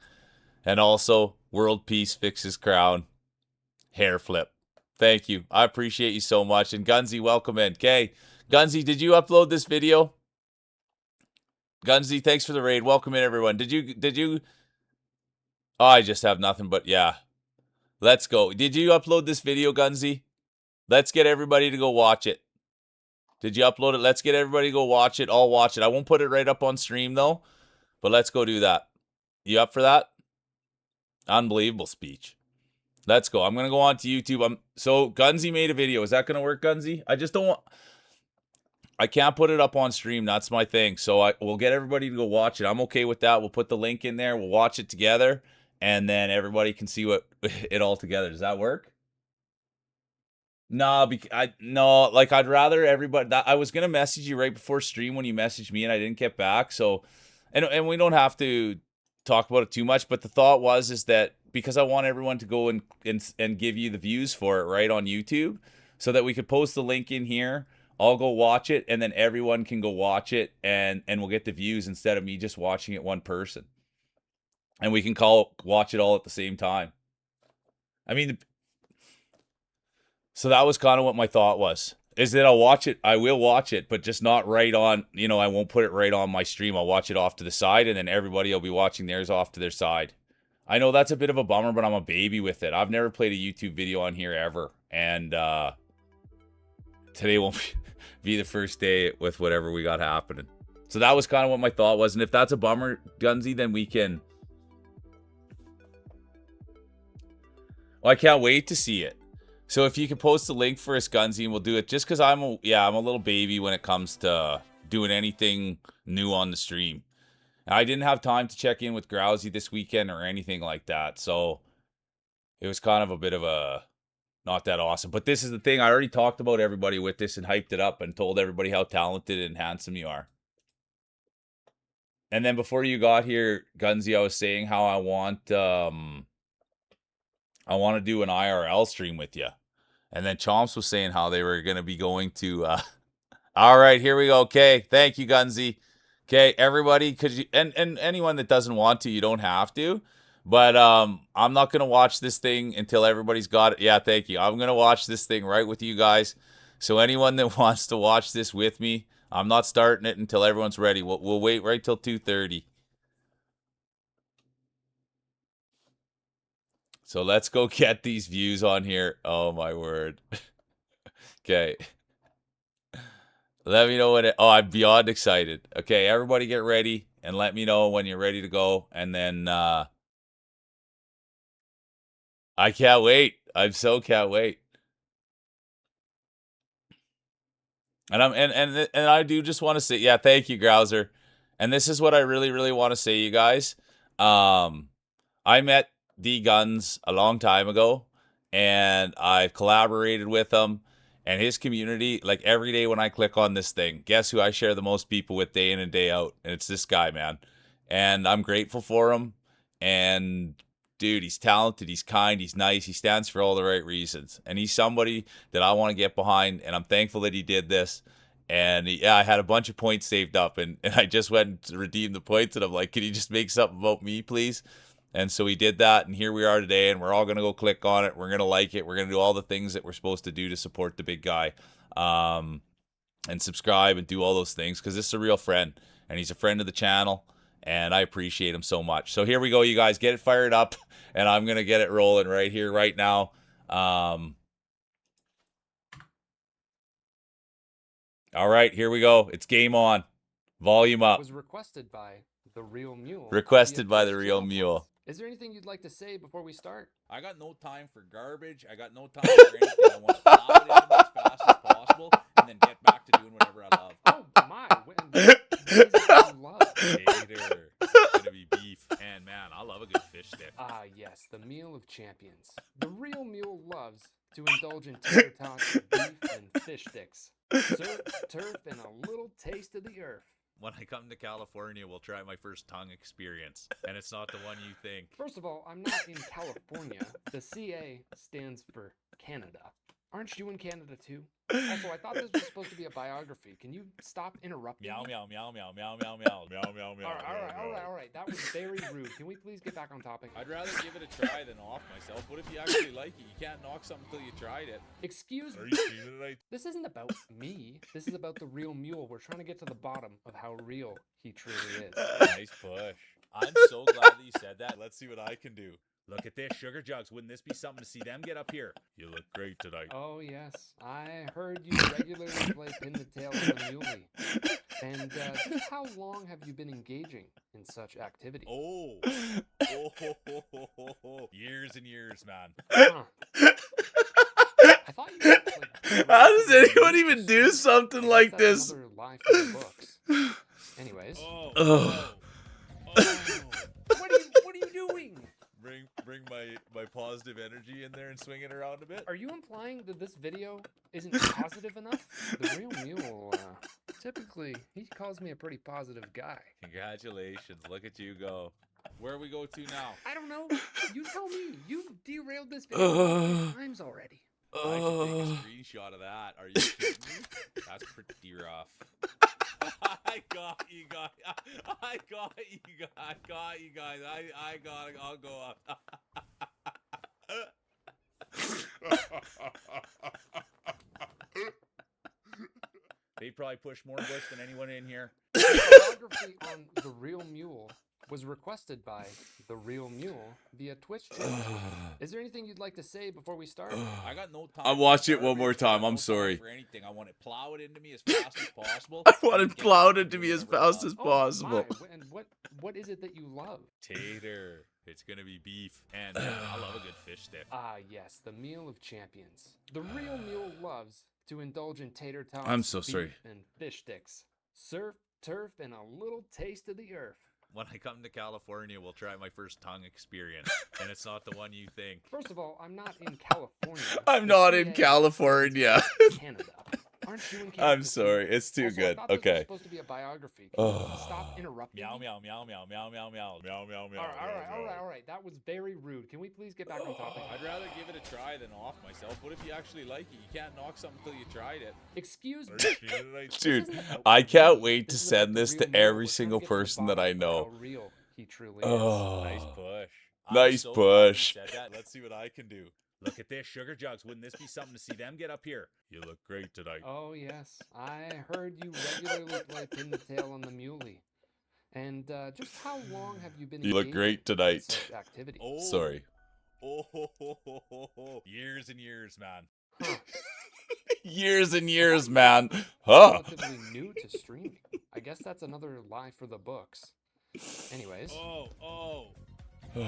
And also, world peace fixes crown. Hair flip. Thank you. I appreciate you so much. And Gunsy, welcome in. Okay. Gunsy, did you upload this video? Gunsy, thanks for the raid. Welcome in, everyone. Did you Oh, I just have nothing but, yeah. Let's go. Did you upload this video, Gunsy? Let's get everybody to go watch it. Did you upload it? Let's get everybody to go watch it. I'll watch it. I won't put it right up on stream, though. But let's go do that. You up for that? Unbelievable speech. Let's go. I'm going to go on to YouTube. So, Gunsy made a video. Is that going to work, Gunsy? I just don't want... I can't put it up on stream. That's my thing. So, we'll get everybody to go watch it. I'm okay with that. We'll put the link in there. We'll watch it together. And then everybody can see what it all together. Does that work? No, I'd rather everybody. I was gonna message you right before stream when you messaged me, and I didn't get back. So, and we don't have to talk about it too much. But the thought is that because I want everyone to go and give you the views for it right on YouTube, so that we could post the link in here. I'll go watch it, and then everyone can go watch it, and we'll get the views instead of me just watching it one person. And we can watch it all at the same time. I mean. So that was kind of what my thought was. Is that I'll watch it. I will watch it, but just not right on, I won't put it right on my stream. I'll watch it off to the side, and then everybody will be watching theirs off to their side. I know that's a bit of a bummer, but I'm a baby with it. I've never played a YouTube video on here ever. And today won't be the first day with whatever we got happening. So that was kind of what my thought was. And if that's a bummer, Gunsy, then we can... Well, I can't wait to see it. So if you can post the link for us, Gunsy, and we'll do it just because I'm a little baby when it comes to doing anything new on the stream. I didn't have time to check in with Grousey this weekend or anything like that. So it was kind of a bit of a not that awesome. But this is the thing. I already talked about everybody with this and hyped it up and told everybody how talented and handsome you are. And then before you got here, Gunsy, I was saying how I want to do an IRL stream with you. And then Chomps was saying how they were going to be going to... All right, here we go. Okay, thank you, Gunsy. Okay, everybody, and anyone that doesn't want to, you don't have to. But I'm not going to watch this thing until everybody's got it. Yeah, thank you. I'm going to watch this thing right with you guys. So anyone that wants to watch this with me, I'm not starting it until everyone's ready. We'll wait right till 2:30. So let's go get these views on here. Oh, my word. Okay. Let me know when I'm beyond excited. Okay, everybody get ready and let me know when you're ready to go. And then I can't wait. I so can't wait. And I do just want to say, yeah, thank you, Grouser. And this is what I really, really want to say, you guys. I met D Guns a long time ago, and I've collaborated with him and his community. Like every day when I click on this thing, guess who I share the most people with day in and day out? And it's this guy, man. And I'm grateful for him. And dude, he's talented, he's kind, he's nice, he stands for all the right reasons. And he's somebody that I want to get behind, and I'm thankful that he did this. And yeah, I had a bunch of points saved up, and I just went to redeem the points, and I'm like, can you just make something about me, please? And so he did that, and here we are today, and we're all going to go click on it. We're going to like it. We're going to do all the things that we're supposed to do to support the big guy, and subscribe and do all those things, because this is a real friend, and he's a friend of the channel, and I appreciate him so much. So here we go, you guys. Get it fired up, and I'm going to get it rolling right here, right now. All right, here we go. It's game on. Volume up. Was requested by the Real Mule. Requested by the Real Mule. Is there anything you'd like to say before we start? I got no time for garbage. I got no time for anything. I want to plow it in as fast as possible and then get back to doing whatever I love. Oh my! Love. Gator. It's gonna be beef. And man, I love a good fish stick. Ah yes, the meal of champions. The Real Mule loves to indulge in tater tots, beef, and fish sticks. Surf, turf, and a little taste of the earth. When I come to California, we'll try my first tongue experience. And it's not the one you think. First of all, I'm not in California. The CA stands for Canada. Aren't you in Canada too? Also, I thought this was supposed to be a biography. Can you stop interrupting? Meow, meow, meow, meow, meow, meow, meow, meow, meow, meow. All right. That was very rude. Can we please get back on topic? I'd rather give it a try than off myself. What if you actually like it? You can't knock something until you tried it. Excuse me. Are you seeing it? This isn't about me. This is about the Real Mule. We're trying to get to the bottom of how real he truly is. Nice push. I'm so glad that you said that. Let's see what I can do. Look at this, sugar jugs. Wouldn't this be something to see them get up here? You look great tonight. Oh, yes. I heard you regularly play Pin the Tail on the Muley. And just how long have you been engaging in such activity? Oh. Years and years, man. Huh. I thought you were, like, How does relatively anyone new even to do streaming. something I guess like that's this? another lie for the books. Anyways, what are you doing? Bring my positive energy in there and swing it around a bit. Are you implying that this video isn't positive enough? The real mule, typically, he calls me a pretty positive guy. Congratulations. Look at you go. Where we go to now? I don't know. You tell me. You've derailed this video multiple times already. I should take a screenshot of that. Are you kidding me? That's pretty rough. I got you guys. I got you guys. I'll go up. They probably push more bush than anyone in here. Biography on The Real Mule was requested by The Real Mule via Twitch channel. Is there anything you'd like to say before we start? I got no time. I'll watch it one more time. I'm sorry. For anything, I want it plowed into me as fast as possible. I want it plowed into me as fast as Oh, possible. my. And what is it that you love? Tater. It's gonna be beef, and I love a good fish stick. Ah, yes, the meal of champions. The Real Mule loves to indulge in tater tots, I'm so beef, sorry. and fish sticks. Surf, turf, and a little taste of the earth. When I come to California, we'll try my first tongue experience, and it's not the one you think. First of all, I'm not in California. I'm The not in CA California. is Canada. Aren't you in Canada? I'm too? sorry. It's too Also, good. I thought this was Okay. supposed to be a biography. Can you Oh. stop interrupting Meow me? meow meow meow meow meow meow meow meow meow. All right. That was very rude. Can we please get back on topic? I'd rather give it a try than off myself. What if you actually like it? You can't knock something until you tried it. Excuse me. Dude, This isn't about I me. can't wait to This is send about the this real to Mule. every We're trying to single get to the person that bottom I of know. How real he truly is. Oh. Nice push. Nice so glad you push. said that. Let's see what I can do. Look at this, sugar jugs. Wouldn't this be something to see them get up here? You look great tonight. Oh, yes. I heard you regularly play Pin the Tail on the Muley. And just how long have you been You look engaging great in tonight. such activity? Oh. Sorry. Years and years, man. Huh. Years and years, man. Huh. Relatively new to streaming. I guess that's another lie for the books. Anyways. Oh. What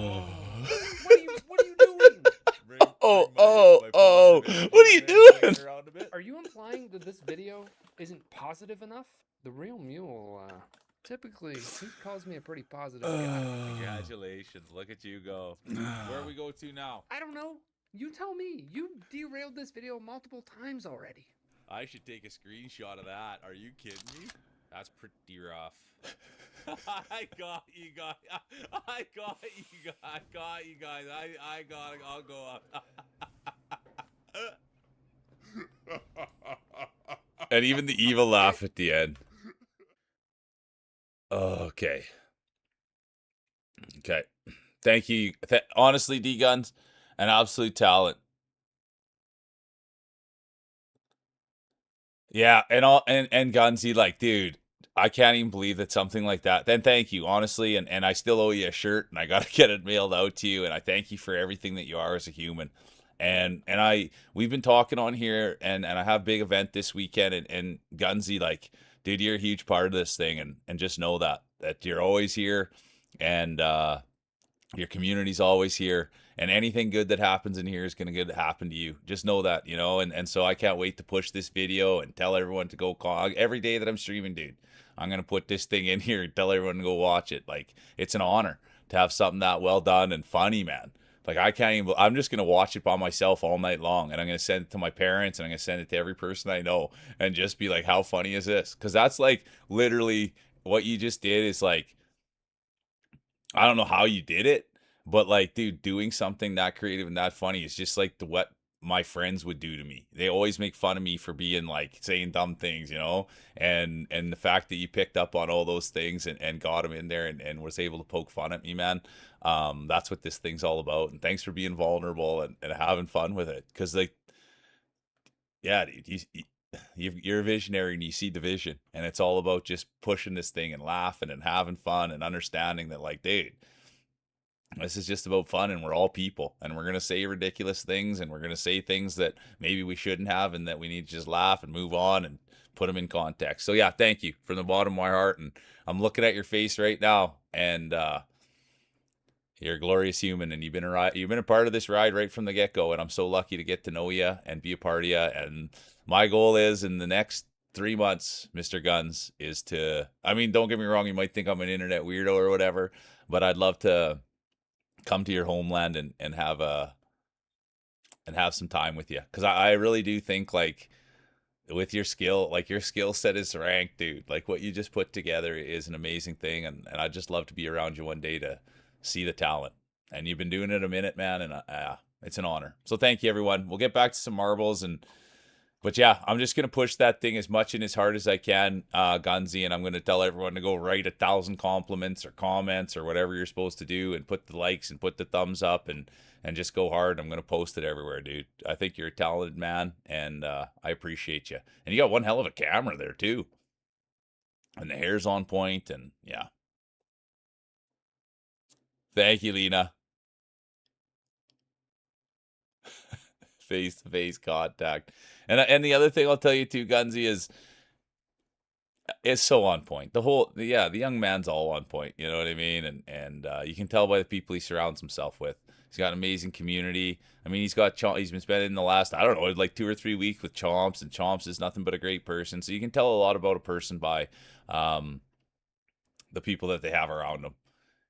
are you doing? Oh. my positive What are you energy and doing? swing it around a bit. Are you implying that this video isn't positive enough? The Real Mule, typically, he calls me a pretty positive guy. Congratulations. Look at you go. Where we go to now? I don't know. You tell me. You derailed this video multiple times already. I should take a screenshot of that. Are you kidding me? That's pretty rough. I got you guys. I'll go up. And even the evil laugh at the end. Okay. Thank you. Honestly, D-Guns, an absolute talent. Yeah, and Gunsy, like, dude, I can't even believe that something like that. Then thank you, honestly, and I still owe you a shirt, and I gotta get it mailed out to you, and I thank you for everything that you are as a human. And we've been talking on here, and I have a big event this weekend, and Gunsy, like, dude, you're a huge part of this thing, and just know that you're always here, and your community's always here, and anything good that happens in here is going to happen to you. Just know that, you know, and so I can't wait to push this video and tell everyone to go call every day that I'm streaming, dude. I'm going to put this thing in here and tell everyone to go watch it. Like, it's an honor to have something that well done and funny, man. Like, I'm just going to watch it by myself all night long, and I'm going to send it to my parents, and I'm going to send it to every person I know, and just be like, how funny is this? Because that's, like, literally what you just did is, like, I don't know how you did it, but, like, dude, doing something that creative and that funny is just like what my friends would do to me. They always make fun of me for being, like, saying dumb things, you know? And the fact that you picked up on all those things and got them in there and was able to poke fun at me, man, that's what this thing's all about. And thanks for being vulnerable and having fun with it. Because, like, yeah, dude, you're a visionary and you see the vision, and it's all about just pushing this thing and laughing and having fun and understanding that, like, dude, this is just about fun, and we're all people, and we're going to say ridiculous things, and we're going to say things that maybe we shouldn't have, and that we need to just laugh and move on and put them in context. So yeah, thank you from the bottom of my heart. And I'm looking at your face right now, and you're a glorious human, and you've been a part of this ride right from the get-go, and I'm so lucky to get to know you and be a part of you. And my goal is, in the next 3 months, Mr. Guns, is to, I mean, don't get me wrong, you might think I'm an internet weirdo or whatever, but I'd love to come to your homeland and have some time with you, because I really do think, like, with your skill, like, your skill set is ranked, dude. Like, what you just put together is an amazing thing, and I'd just love to be around you one day to see the talent. And you've been doing it a minute, man, and it's an honor. So thank you, everyone. We'll get back to some marbles, but yeah, I'm just gonna push that thing as much and as hard as I can, Gunzy, and I'm gonna tell everyone to go write 1,000 compliments or comments or whatever you're supposed to do, and put the likes and put the thumbs up, and just go hard. I'm gonna post it everywhere, dude. I think you're a talented man, and I appreciate you. And you got one hell of a camera there too, and the hair's on point, and yeah. Thank you, Lena. Face-to-face contact. And the other thing I'll tell you too, Gunzy, is it's so on point. The young man's all on point. You know what I mean? And you can tell by the people he surrounds himself with. He's got an amazing community. I mean, he's been spending the last, I don't know, like 2 or 3 weeks with Chomps, and Chomps is nothing but a great person. So you can tell a lot about a person by the people that they have around them.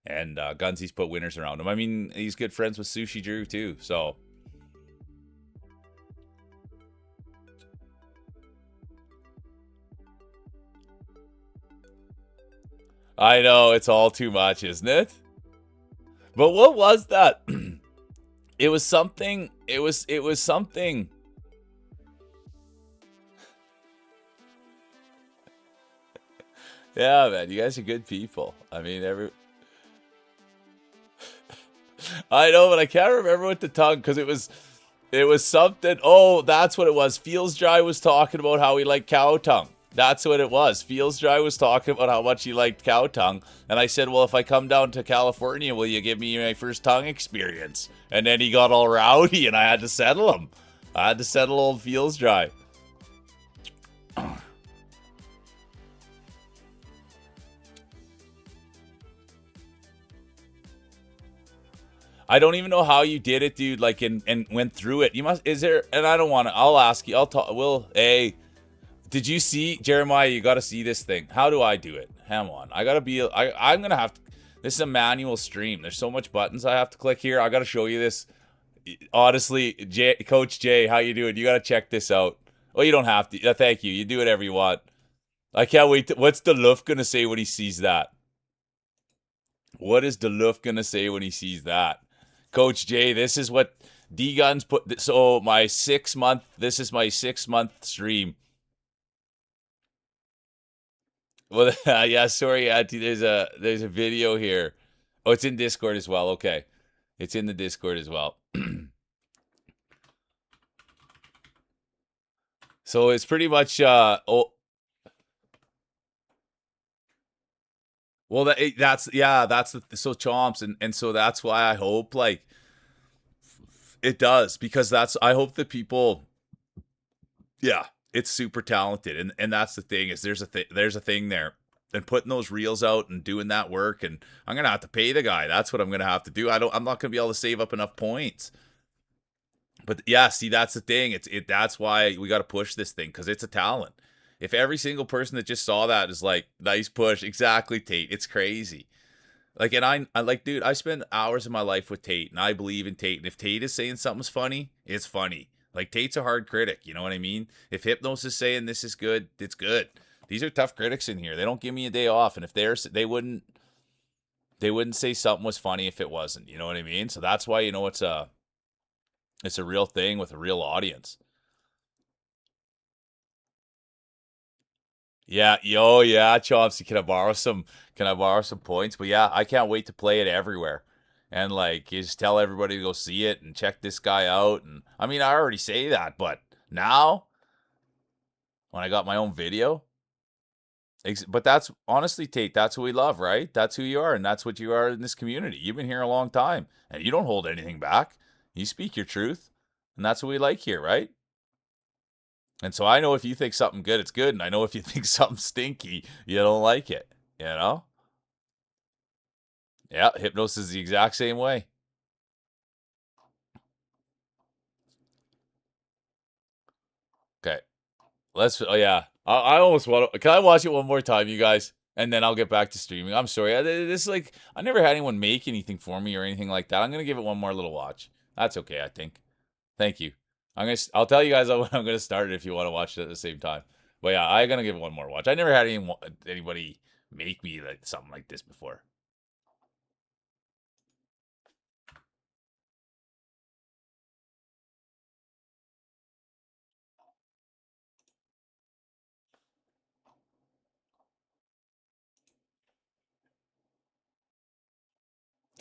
And Gunzy's put winners around him. I mean, he's good friends with Sushi Drew too. So I know it's all too much, isn't it? But what was that? It was something. It was something. Yeah, man, you guys are good people. I mean, I know, but I can't remember what the tongue, because it was something. Oh, that's what it was. Feels Dry was talking about how he liked cow tongue. That's what it was. Feels Dry was talking about how much he liked cow tongue. And I said, well, if I come down to California, will you give me my first tongue experience? And then he got all rowdy, and I had to settle him. I had to settle old Feels Dry. I don't even know how you did it, dude, like, and went through it. And I don't want to, I'll ask you, hey, did you see, Jeremiah, you got to see this thing. How do I do it? Hang on. I'm going to have to, this is a manual stream. There's so much buttons I have to click here. I got to show you this. Honestly, Coach Jay, how you doing? You got to check this out. Oh, you don't have to. Thank you. You do whatever you want. I can't wait. What's the Luff going to say when he sees that? What is the Luff going to say when he sees that? Coach Jay, this is what D-Guns put. So this is my 6-month stream. Well, yeah, sorry, Auntie. There's a video here. Oh, it's in Discord as well. Okay. It's in the Discord as well. So it's pretty much well, that's so Chomps, and so that's why I hope, like, it does, because I hope that people, yeah, it's super talented, and that's the thing, is there's a thing there, and putting those reels out and doing that work, and I'm gonna have to pay the guy. That's what I'm gonna have to do. I'm not gonna be able to save up enough points. But yeah, see, that's the thing. That's why we got to push this thing, because it's a talent. If every single person that just saw that is like, nice push, exactly, Tate. It's crazy. Like, and I like, dude, I spend hours of my life with Tate, and I believe in Tate. And if Tate is saying something's funny, it's funny. Like, Tate's a hard critic, you know what I mean? If Hypnos is saying this is good, it's good. These are tough critics in here. They don't give me a day off, and if they wouldn't say something was funny if it wasn't. You know what I mean? So that's why, it's a real thing with a real audience. Yeah, yeah, Chomsky, can I borrow some points? But yeah, I can't wait to play it everywhere. And, like, you just tell everybody to go see it and check this guy out. And I mean, I already say that, but now when I got my own video. But that's honestly, Tate, that's who we love, right? That's who you are, and that's what you are in this community. You've been here a long time, and you don't hold anything back. You speak your truth, and that's what we like here, right? And so I know if you think something good, it's good, and I know if you think something stinky, you don't like it, you know? Yeah, Hypnos is the exact same way. Okay. Oh yeah. I almost want to. Can I watch it one more time, you guys? And then I'll get back to streaming. I'm sorry. This is like, I never had anyone make anything for me or anything like that. I'm going to give it one more little watch. That's okay, I think. Thank you. I'll tell you guys when I'm going to start it if you want to watch it at the same time. But yeah, I'm going to give it one more watch. I never had anybody make me like something like this before.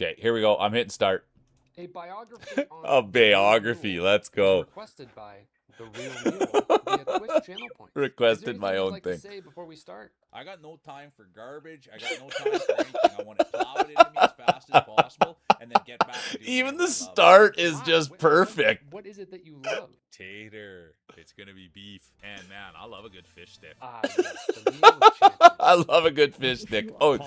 Okay, here we go. I'm hitting start. A biography on A the Real biography. Mule Let's was go. requested by the Real Mule via Twitch channel points. Requested Is there my anything you'd own like thing. to say before we start? I got no time for garbage. I got no time for anything. I want to plow it into me as fast as possible and then get back to doing Even whatever the I love. start is Wow, just what- perfect. What is it that you love? Tater. It's going to be beef. And man, I love a good fish stick. Ah, yes, the Mule of Champions. I love a good fish stick. Oh,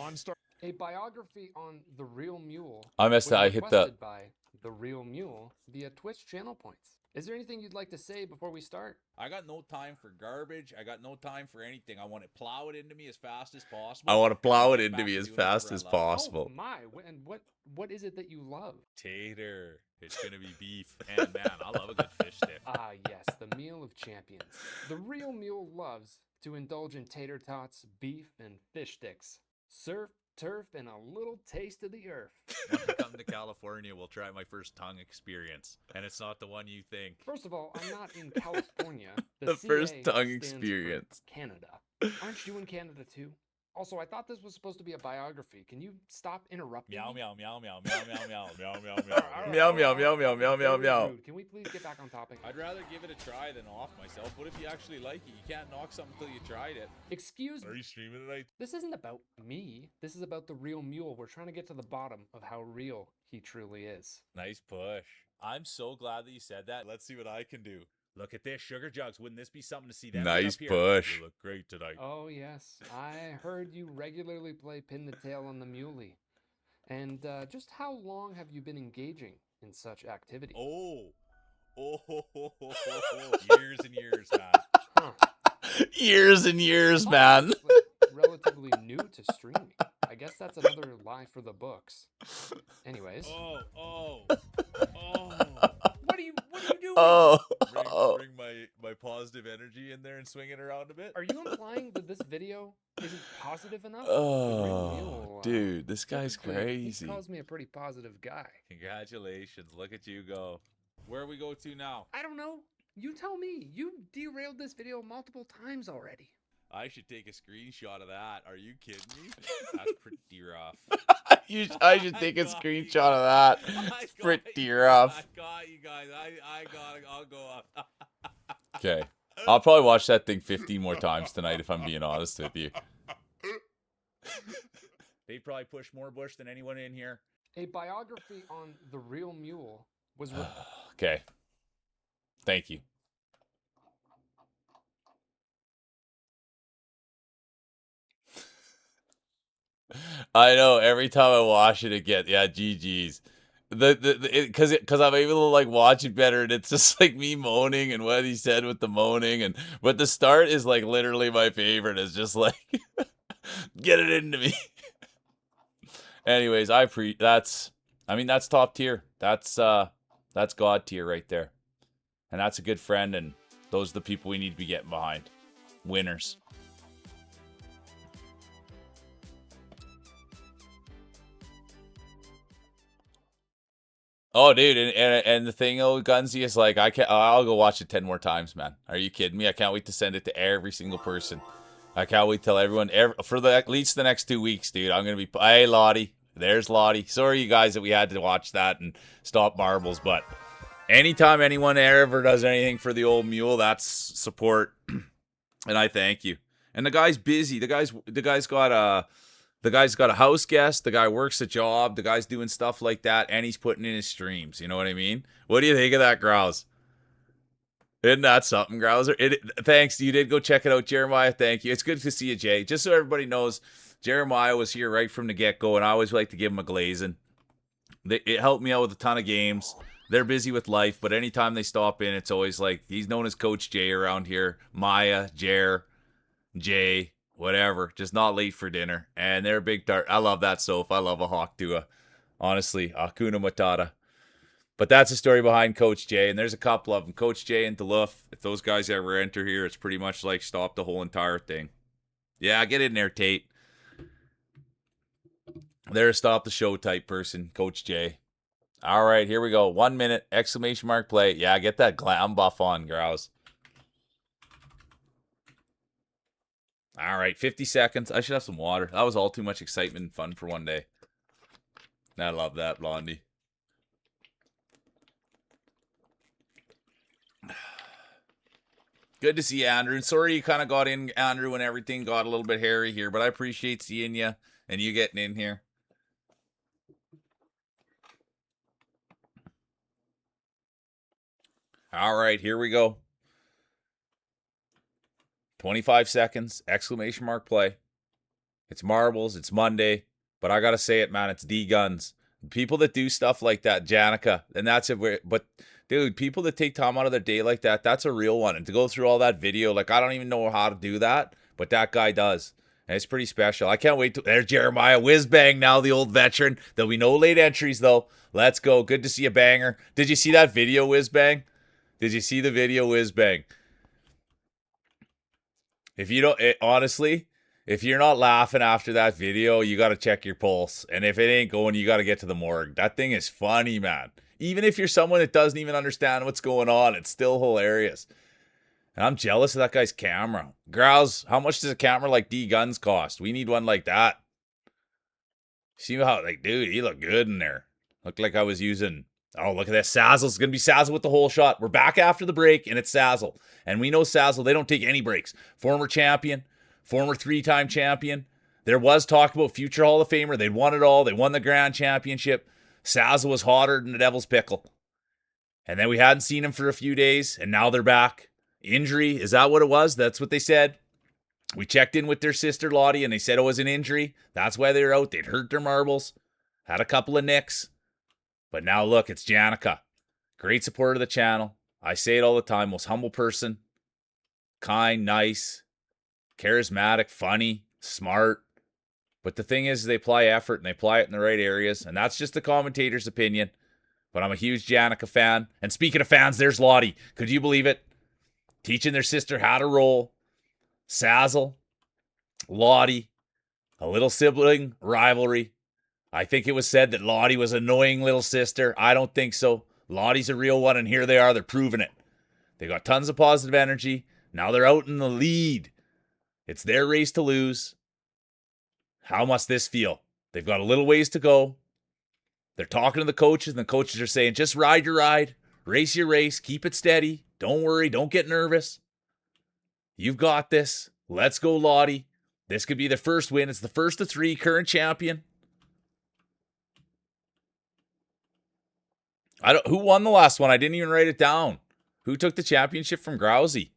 A biography on the Real Mule I missed was that. I hit the. requested by the Real Mule via Twitch channel points. Is there anything you'd like to say before we start? I got no time for garbage. I got no time for anything. I want to plow it into me as fast as possible. I want to plow it and get into back me to as doing fast whatever as I love. possible. Oh my! And what is it that you love? Tater. It's going to be beef. And man, I love a good fish stick. Ah, yes, the Meal of Champions. The Real Mule loves to indulge in tater tots, beef, and fish sticks. Surf, turf, and a little taste of the earth. When I come to California, we'll try my first tongue experience. And it's not the one you think. First of all, I'm not in California. The CA first tongue stands for experience. Canada. Aren't you in Canada too? Also, I thought this was supposed to be a biography. Can you stop interrupting Meow, me? meow, meow, meow, meow, meow, meow, meow, meow, meow. Meow, meow, meow, meow, meow, meow, Very meow. rude. Can we please get back on topic? I'd rather give it a try than off myself. What if you actually like it? You can't knock something until you tried it. Excuse me. Are you streaming tonight? This isn't about me. This is about the Real Mule. We're trying to get to the bottom of how real he truly is. Nice push. I'm so glad that you said that. Let's see what I can do. Look at this, sugar jugs. Wouldn't this be something to see them right Nice up here? push. You look great tonight. Oh, yes. I heard you regularly play Pin the Tail on the Muley. And just how long have you been engaging in such activity? Oh, years and years, man. Huh. Years and years, man. Obviously relatively new to streaming. I guess that's another lie for the books. Anyways. Oh. What are you doing? Oh. Bring my positive energy in there and swing it around a bit. Are you implying that this video isn't positive enough? The Real Mule, Oh, dude, this guy's typically, crazy. He calls me a pretty positive guy. Congratulations. Look at you go. Where we go to now? I don't know. You tell me. You derailed this video multiple times already. I should take a screenshot of that. Are you kidding me? That's pretty rough. I should take a screenshot of that. It's pretty rough. I got you guys. I'll go up. Okay. I'll probably watch that thing 15 more times tonight if I'm being honest with you. They probably push more bush than anyone in here. A biography on the Real Mule was Okay. Thank you. I know. Every time I watch it again, yeah, GG's. Because I'm able to like watch it better, and it's just like me moaning and what he said with the moaning, but the start is like literally my favorite. It's just like get it into me. Anyways, that's top tier. That's God tier right there, and that's a good friend, and those are the people we need to be getting behind. Winners. Oh, dude, and the thing, Gunsy, is like I'll go watch it 10 more times, man. Are you kidding me? I can't wait to send it to every single person. I can't wait till everyone for at least the next 2 weeks, dude. I'm gonna be hey Lottie, there's Lottie. Sorry, you guys, that we had to watch that and stop marbles, but anytime anyone ever does anything for the old mule, that's support. And I thank you. And the guy's busy. The guy's got a house guest. The guy works a job. The guy's doing stuff like that, and he's putting in his streams. You know what I mean? What do you think of that, Grouse? Isn't that something, Grouser? Thanks. You did go check it out, Jeremiah. Thank you. It's good to see you, Jay. Just so everybody knows, Jeremiah was here right from the get-go, and I always like to give him a glazing. It helped me out with a ton of games. They're busy with life, but anytime they stop in, it's always like, he's known as Coach Jay around here. Maya, Jay, whatever. Just not late for dinner. And they're a big tart. I love that, Soph. I love a Hawk Dua. Honestly, Akuna Matata. But that's the story behind Coach Jay, and there's a couple of them. Coach Jay and Duluth, if those guys ever enter here, it's pretty much like stop the whole entire thing. Yeah, get in there, Tate. They're a stop the show type person, Coach Jay. All right, here we go. 1 minute, exclamation mark play. Yeah, get that glam buff on, Grouse. All right, 50 seconds. I should have some water. That was all too much excitement and fun for one day. I love that, Blondie. Good to see you, Andrew. And sorry you kind of got in, Andrew, when everything got a little bit hairy here, but I appreciate seeing you and you getting in here. All right, here we go. 25 seconds, exclamation mark play. It's marbles, it's Monday, but I got to say it, man, it's D-Guns. People that do stuff like that, Janica, and that's it. But, dude, people that take time out of their day like that, that's a real one. And to go through all that video, like, I don't even know how to do that, but that guy does. And it's pretty special. I can't wait to... There's Jeremiah Whizbang now, the old veteran. There'll be no late entries, though. Let's go. Good to see a banger. Did you see that video, Whizbang? Did you see the video, Whizbang? If you don't... honestly... If you're not laughing after that video, you got to check your pulse. And if it ain't going, you got to get to the morgue. That thing is funny, man. Even if you're someone that doesn't even understand what's going on, it's still hilarious. And I'm jealous of that guy's camera. Grouse, how much does a camera like D-Guns cost? We need one like that. See how, like, dude, he looked good in there. Looked like I was using... Oh, look at that. Sazzle's going to be Sazzle with the whole shot. We're back after the break, and it's Sazzle. And we know Sazzle, they don't take any breaks. Former champion. Former 3-time champion. There was talk about future Hall of Famer. They'd won it all. They won the Grand Championship. Sazzle was hotter than the Devil's Pickle. And then we hadn't seen him for a few days, and now they're back. Injury, is that what it was? That's what they said. We checked in with their sister Lottie, and they said it was an injury. That's why they were out. They'd hurt their marbles. Had a couple of nicks. But now look, it's Janica. Great supporter of the channel. I say it all the time. Most humble person. Kind, nice. Charismatic, funny, smart. But the thing is, they apply effort and they apply it in the right areas. And that's just the commentator's opinion. But I'm a huge Janica fan. And speaking of fans, there's Lottie. Could you believe it? Teaching their sister how to roll. Sazzle. Lottie. A little sibling rivalry. I think it was said that Lottie was an annoying little sister. I don't think so. Lottie's a real one, and here they are. They're proving it. They got tons of positive energy. Now they're out in the lead. It's their race to lose. How must this feel? They've got a little ways to go. They're talking to the coaches, and the coaches are saying, just ride your ride. Race your race. Keep it steady. Don't worry. Don't get nervous. You've got this. Let's go, Lottie. This could be the first win. It's the first of 3. Current champion. Who won the last one? I didn't even write it down. Who took the championship from Grousey?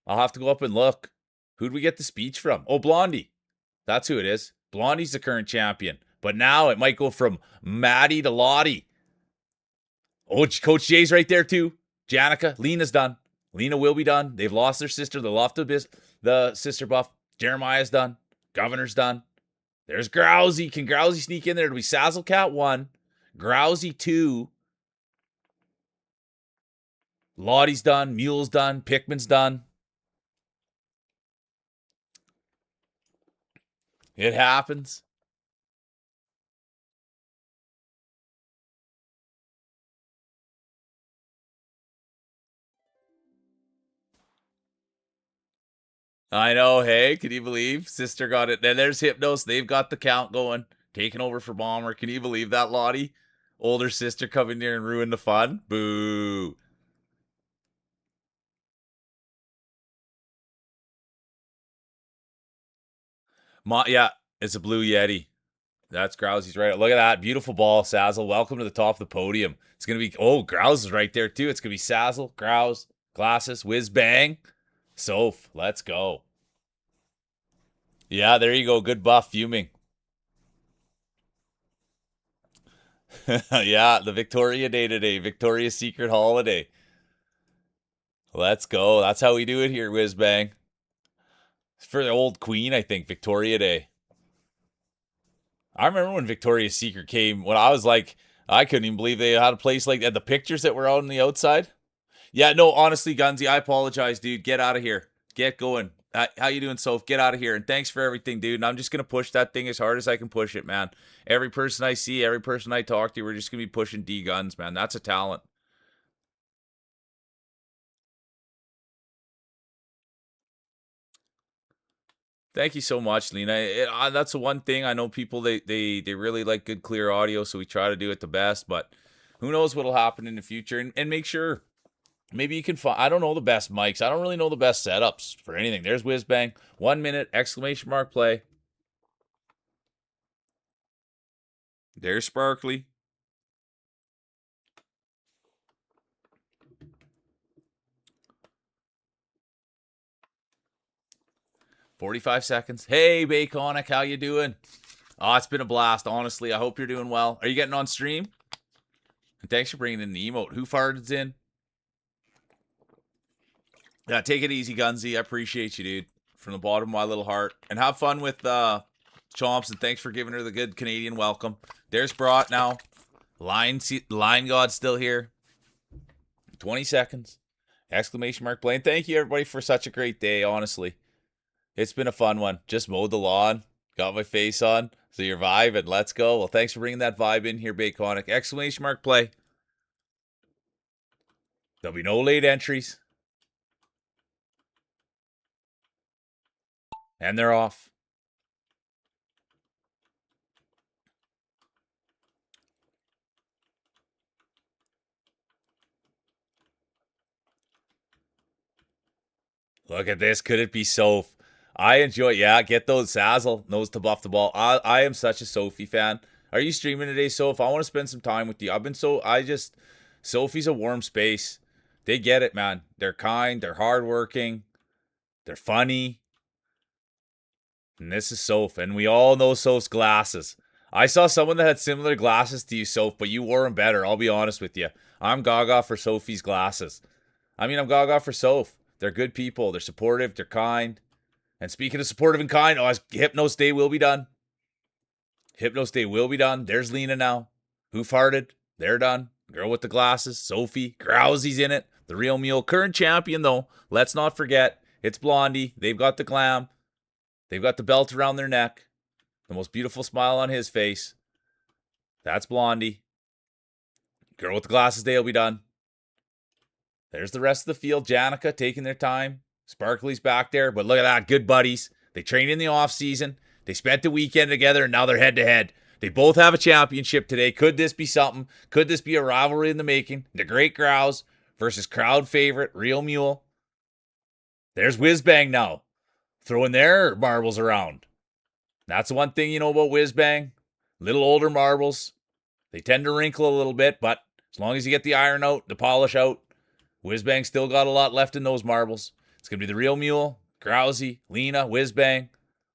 I'll have to go up and look. Who'd we get the speech from? Oh, Blondie. That's who it is. Blondie's the current champion. But now it might go from Maddie to Lottie. Oh, Coach Jay's right there too. Janica. Lena's done. Lena will be done. They've lost their sister. They lost the sister buff. Jeremiah's done. Governor's done. There's Grousey. Can Grousey sneak in there? It'll be Sazzlecat 1. Grousey 2. Lottie's done. Mule's done. Pickman's done. It happens. I know, hey, can you believe? Sister got it. Then there's Hypnos. They've got the count going. Taking over for Bomber. Can you believe that, Lottie? Older sister coming here and ruin the fun? Boo. Yeah, it's a Blue Yeti. That's Grousey's right. Look at that. Beautiful ball, Sazzle. Welcome to the top of the podium. It's going to be, oh, Grouse is right there too. It's going to be Sazzle, Grouse, Glasses, Whiz Bang, Soph. Let's go. Yeah, there you go. Good buff, fuming. Yeah, the Victoria Day today. Victoria's Secret Holiday. Let's go. That's how we do it here, Whiz Bang. It's for the old queen, I think, Victoria Day. I remember when Victoria's Secret came, when I was like, I couldn't even believe they had a place like that. The pictures that were out on the outside. Yeah, no, honestly, Gunsy, I apologize, dude. Get out of here. Get going. How you doing, Soph? Get out of here. And thanks for everything, dude. And I'm just going to push that thing as hard as I can push it, man. Every person I see, every person I talk to, we're just going to be pushing D guns, man. That's a talent. Thank you so much, Lena. That's the one thing I know. People they really like good clear audio, so we try to do it the best. But who knows what'll happen in the future? And make sure maybe you can find. I don't know the best mics. I don't really know the best setups for anything. There's Whiz Bang. 1 minute exclamation mark play. There's Sparkly. $45 seconds. Hey, Baconic, how you doing? Oh, it's been a blast, honestly. I hope you're doing well. Are you getting on stream? And thanks for bringing in the emote. Who farted in? Yeah, take it easy, Gunsy. I appreciate you, dude. From the bottom of my little heart. And have fun with Chomps, and thanks for giving her the good Canadian welcome. There's Brought now. Line God still here. 20 seconds. Exclamation mark play. And thank you, everybody, for such a great day, honestly. It's been a fun one. Just mowed the lawn. Got my face on. So you're vibing. Let's go. Well, thanks for bringing that vibe in here, Baconic. Exclamation mark play. There'll be no late entries. And they're off. Look at this. Could it be Soph? I enjoy, yeah, get those Sazzle knows to buff the ball. I am such a Sophie fan. Are you streaming today, Soph? I want to spend some time with you. Sophie's a warm space. They get it, man. They're kind, they're hardworking, they're funny. And this is Soph, and we all know Soph's glasses. I saw someone that had similar glasses to you, Soph, but you wore them better. I'll be honest with you. I'm gaga for Sophie's glasses. I'm gaga for Soph. They're good people. They're supportive. They're kind. And speaking of supportive and kind, Hypnos Day will be done. Hypnos Day will be done. There's Lena now. Who farted? They're done. Girl with the glasses. Sophie. Grousey's in it. The real mule. Current champion, though. Let's not forget. It's Blondie. They've got the glam. They've got the belt around their neck. The most beautiful smile on his face. That's Blondie. Girl with the glasses day will be done. There's the rest of the field. Janica taking their time. Sparkly's back there. But look at that. Good buddies. They trained in the off season. They spent the weekend together, and now they're head to head. They both have a championship today. Could this be something? Could this be a rivalry in the making? The Great Grouse versus crowd favorite Real Mule. There's Whiz Bang now, throwing their marbles around. That's the one thing you know about Whiz Bang. Little older marbles. They tend to wrinkle a little bit, but as long as you get the iron out, the polish out, Whiz Bang still got a lot left in those marbles. It's going to be the Real Mule, Grousey, Lena, Whiz Bang,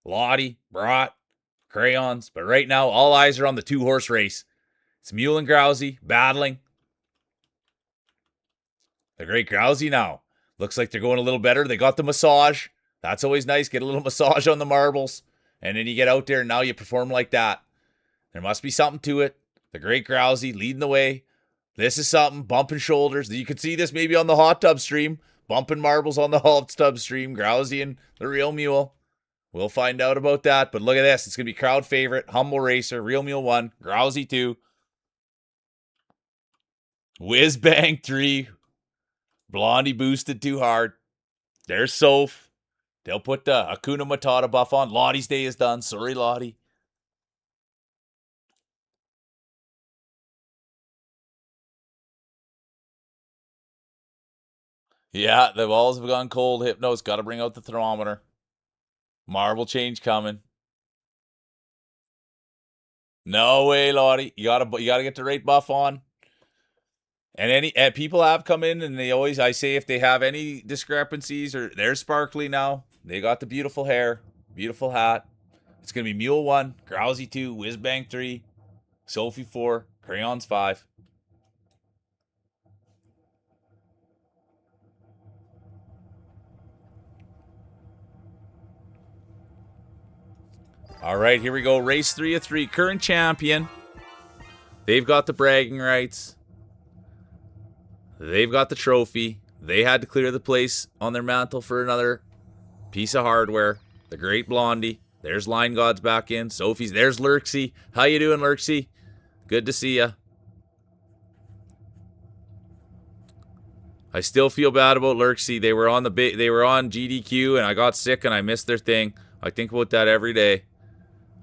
Lottie, Brought, Crayons. But right now, all eyes are on the 2-horse race. It's Mule and Grousey battling. The Great Grousey now. Looks like they're going a little better. They got the massage. That's always nice. Get a little massage on the marbles. And then you get out there and now you perform like that. There must be something to it. The Great Grousey leading the way. This is something. Bumping shoulders. You could see this maybe on the hot tub stream. Bumping marbles on the hot tub stream. Grousey and the Real Mule. We'll find out about that. But look at this. It's going to be crowd favorite. Humble Racer. Real Mule 1. Grousey 2. Whiz Bang 3. Blondie boosted too hard. There's Soph. They'll put the Hakuna Matata buff on. Lottie's day is done. Sorry, Lottie. Yeah, the walls have gone cold. Hypno's got to bring out the thermometer. Marble change coming. No way, Lottie. You gotta get the right buff on. And people have come in and I say if they have any discrepancies or they're sparkly now. They got the beautiful hair, beautiful hat. It's gonna be Mule 1, Grousey 2, Whizbang 3, Sophie 4, Crayons 5. All right, here we go. Race 3 of 3. Current champion. They've got the bragging rights. They've got the trophy. They had to clear the place on their mantle for another piece of hardware. The great Blondie. There's Line Gods back in. Sophie's. There's Lurksy. How you doing, Lurksy? Good to see ya. I still feel bad about Lurksy. They were on GDQ and I got sick and I missed their thing. I think about that every day.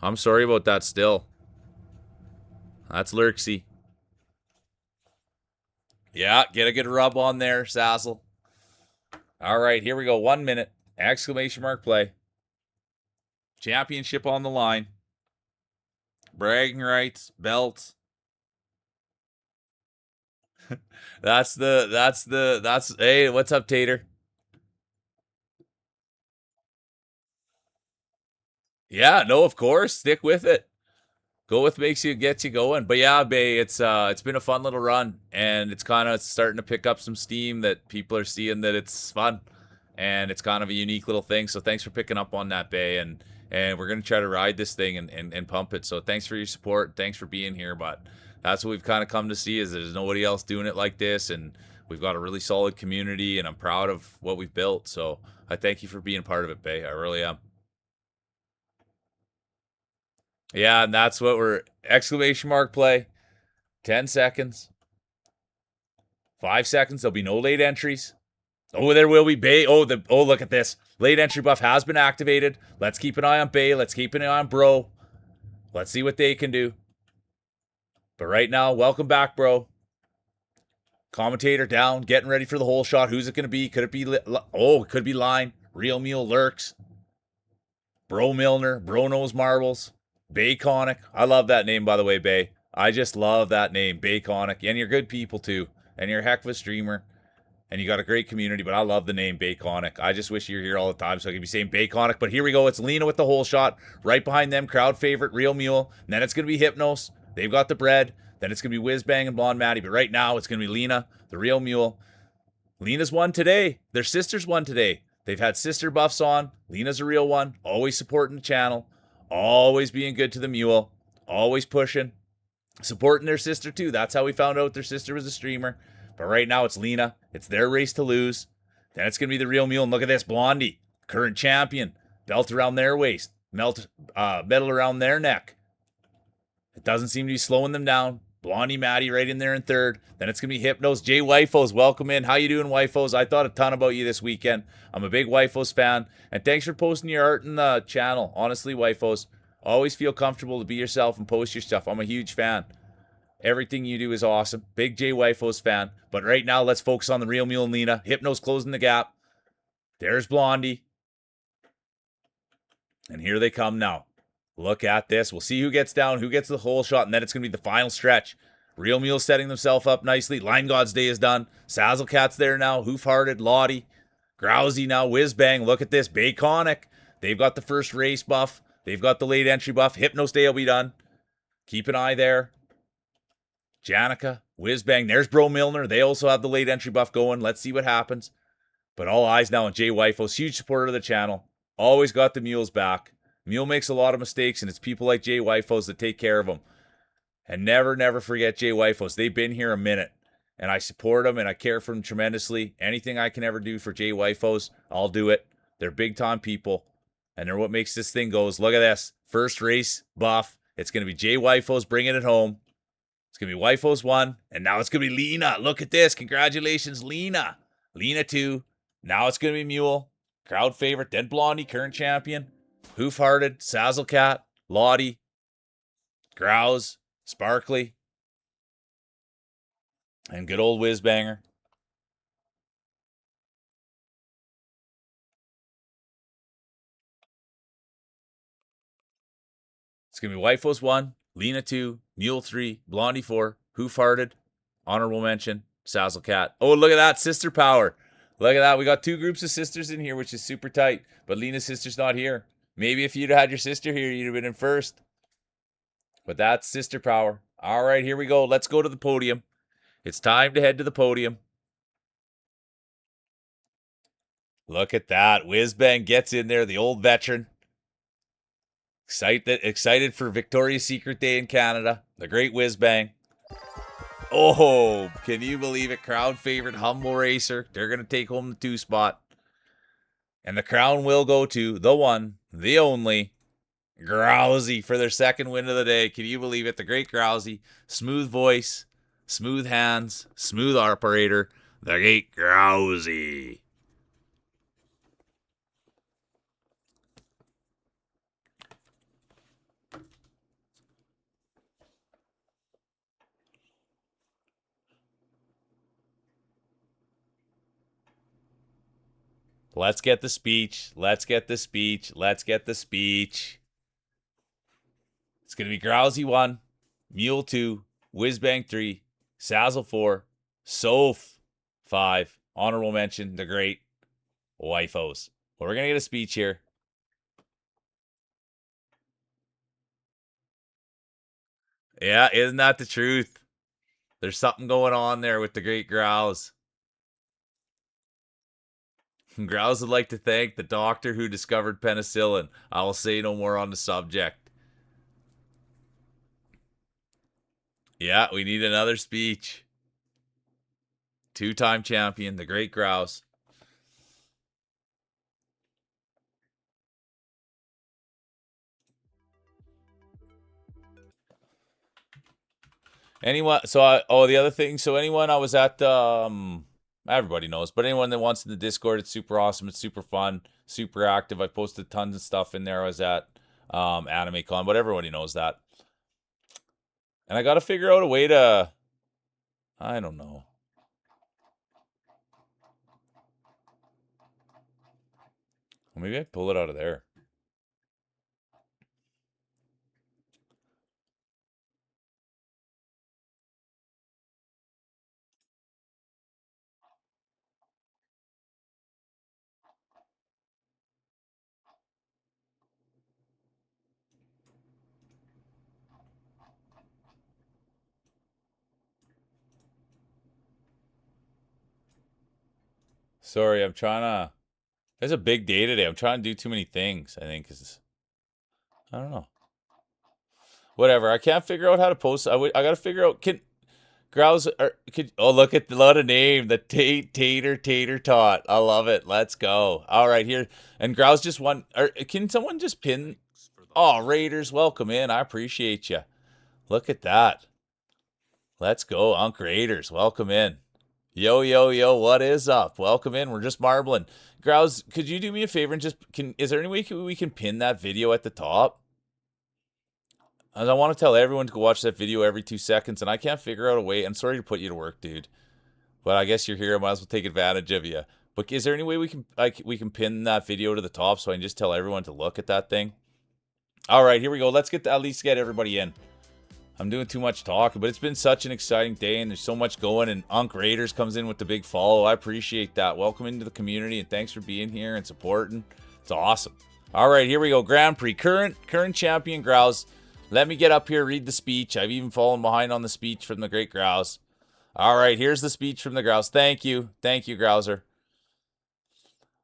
I'm sorry about that still. That's Lurksy. Yeah, get a good rub on there, Sassel. All right, here we go. 1 minute. Exclamation mark play. Championship on the line. Bragging rights, belts. Hey, what's up, Tater? Yeah, no, of course. Stick with it. Go with gets you going. But yeah, Bay, it's been a fun little run, and it's kind of starting to pick up some steam that people are seeing that it's fun, and it's kind of a unique little thing. So thanks for picking up on that, Bay, and we're gonna try to ride this thing and pump it. So thanks for your support, thanks for being here. But that's what we've kind of come to see is there's nobody else doing it like this, and we've got a really solid community, and I'm proud of what we've built. So I thank you for being part of it, Bay. I really am. Yeah, and that's what we're exclamation mark play. 10 seconds. 5 seconds. There'll be no late entries. Oh, there will be Bay. Look at this. Late entry buff has been activated. Let's keep an eye on Bay. Let's keep an eye on Bro. Let's see what they can do. But right now, welcome back, Bro. Commentator down, getting ready for the whole shot. Who's it going to be? Could it be? It could be Line. Real Mule Lurks. Bro Milner. Bro knows marbles. Baconic. I love that name, by the way, Bay. I just love that name, Baconic. And you're good people, too. And you're a heck of a streamer. And you got a great community, but I love the name Baconic. I just wish you were here all the time so I could be saying Baconic. But here we go. It's Lena with the whole shot. Right behind them, crowd favorite, Real Mule. And then it's going to be Hypnos. They've got the bread. Then it's going to be Whizbang and Blonde Maddie. But right now, it's going to be Lena, the Real Mule. Lena's won today. Their sisters won today. They've had sister buffs on. Lena's a real one. Always supporting the channel. Always being good to the mule. Always pushing. Supporting their sister, too. That's how we found out their sister was a streamer. But right now, it's Lena. It's their race to lose. Then it's going to be the Real Mule. And look at this. Blondie. Current champion. Belt around their waist. Medal around their neck. It doesn't seem to be slowing them down. Blondie Maddie right in there in third. Then it's going to be Hypnos. Jay Wifos, welcome in. How you doing, Wifos? I thought a ton about you this weekend. I'm a big Wifos fan. And thanks for posting your art in the channel. Honestly, Wifos, always feel comfortable to be yourself and post your stuff. I'm a huge fan. Everything you do is awesome. Big Jay Wifos fan. But right now, let's focus on the Real Mule and Lena. Hypnos closing the gap. There's Blondie. And here they come now. Look at this. We'll see who gets down, who gets the whole shot, and then it's going to be the final stretch. Real Mule setting themselves up nicely. Line God's Day is done. Sazzlecat's there now. Hoofhearted, Lottie. Grousey now. Whizbang. Look at this. Baconic. They've got the first race buff. They've got the late entry buff. Hypnos Day will be done. Keep an eye there. Janica. Whizbang. There's Bro Milner. They also have the late entry buff going. Let's see what happens. But all eyes now on Jay Wifos. Huge supporter of the channel. Always got the mules back. Mule makes a lot of mistakes, and it's people like Jay Wifos that take care of him. And never, never forget Jay Wifos. They've been here a minute, and I support them, and I care for them tremendously. Anything I can ever do for Jay Wifos, I'll do it. They're big-time people, and they're what makes this thing goes. Look at this. First race buff. It's going to be Jay Wifos bringing it home. It's going to be Wifos 1, and now it's going to be Lena. Look at this. Congratulations, Lena. Lena 2. Now it's going to be Mule. Crowd favorite. Then Blondie, current champion. Hoofhearted, Sazzlecat, Lottie, Grouse, Sparkly, and good old Whizbanger. It's going to be Wifos 1, Lena 2, Mule 3, Blondie 4, Who Farted, honorable mention, Sazzle Cat. Oh, look at that, sister power. Look at that. We got 2 groups of sisters in here, which is super tight. But Lena's sister's not here. Maybe if you'd had your sister here, you'd have been in first. But that's sister power. All right, here we go. Let's go to the podium. It's time to head to the podium. Look at that. Whizbang gets in there, the old veteran. Excited for Victoria's Secret Day in Canada. The great Whizbang. Oh, can you believe it? Crowd favorite, Humble Racer. They're going to take home the 2 spot. And the crown will go to the one, the only, Grousey for their 2nd win of the day. Can you believe it? The great Grousey. Smooth voice, smooth hands, smooth operator. The great Grousey. Let's get the speech. Let's get the speech. Let's get the speech. It's going to be Grousey 1, Mule 2, Whizbang 3, Sazzle 4, Soph 5, honorable mention, the great Wifos. Well, we're going to get a speech here. Yeah, isn't that the truth? There's something going on there with the great Grouse. Grouse would like to thank the doctor who discovered penicillin. I will say no more on the subject. Yeah, we need another speech. 2-time champion, the great Grouse. Anyone? The other thing. So anyone I was at, everybody knows, but anyone that wants in the Discord, it's super awesome. It's super fun, super active. I posted tons of stuff in there. I was at AnimeCon, but everybody knows that. And I got to figure out a way to, I don't know. Well, maybe I pull it out of there. Sorry, I'm trying to. It's a big day today. I'm trying to do too many things, I think. I don't know. Whatever. I can't figure out how to post. I got to figure out. Grouse, look at the lot of name. The Tater Tot. I love it. Let's go. All right, here. And Grouse just won. Can someone just pin? Oh, Raiders, welcome in. I appreciate you. Look at that. Let's go, Unc Raiders. Welcome in. Yo, what is up? Welcome in. We're just marbling. Grouse, could you do me a favor and is there any way we can pin that video at the top? And I want to tell everyone to go watch that video every 2 seconds, and I can't figure out a way. I'm sorry to put you to work, dude, but I guess you're here. I might as well take advantage of you. But is there any way we can pin that video to the top so I can just tell everyone to look at that thing? All right, here we go. Let's at least get everybody in. I'm doing too much talking, but it's been such an exciting day, and there's so much going, and Unc Raiders comes in with the big follow. I appreciate that. Welcome into the community, and thanks for being here and supporting. It's awesome. All right, here we go. Grand Prix. Current champion Grouse. Let me get up here, read the speech. I've even fallen behind on the speech from the great Grouse. All right, here's the speech from the Grouse. Thank you. Thank you, Grouser.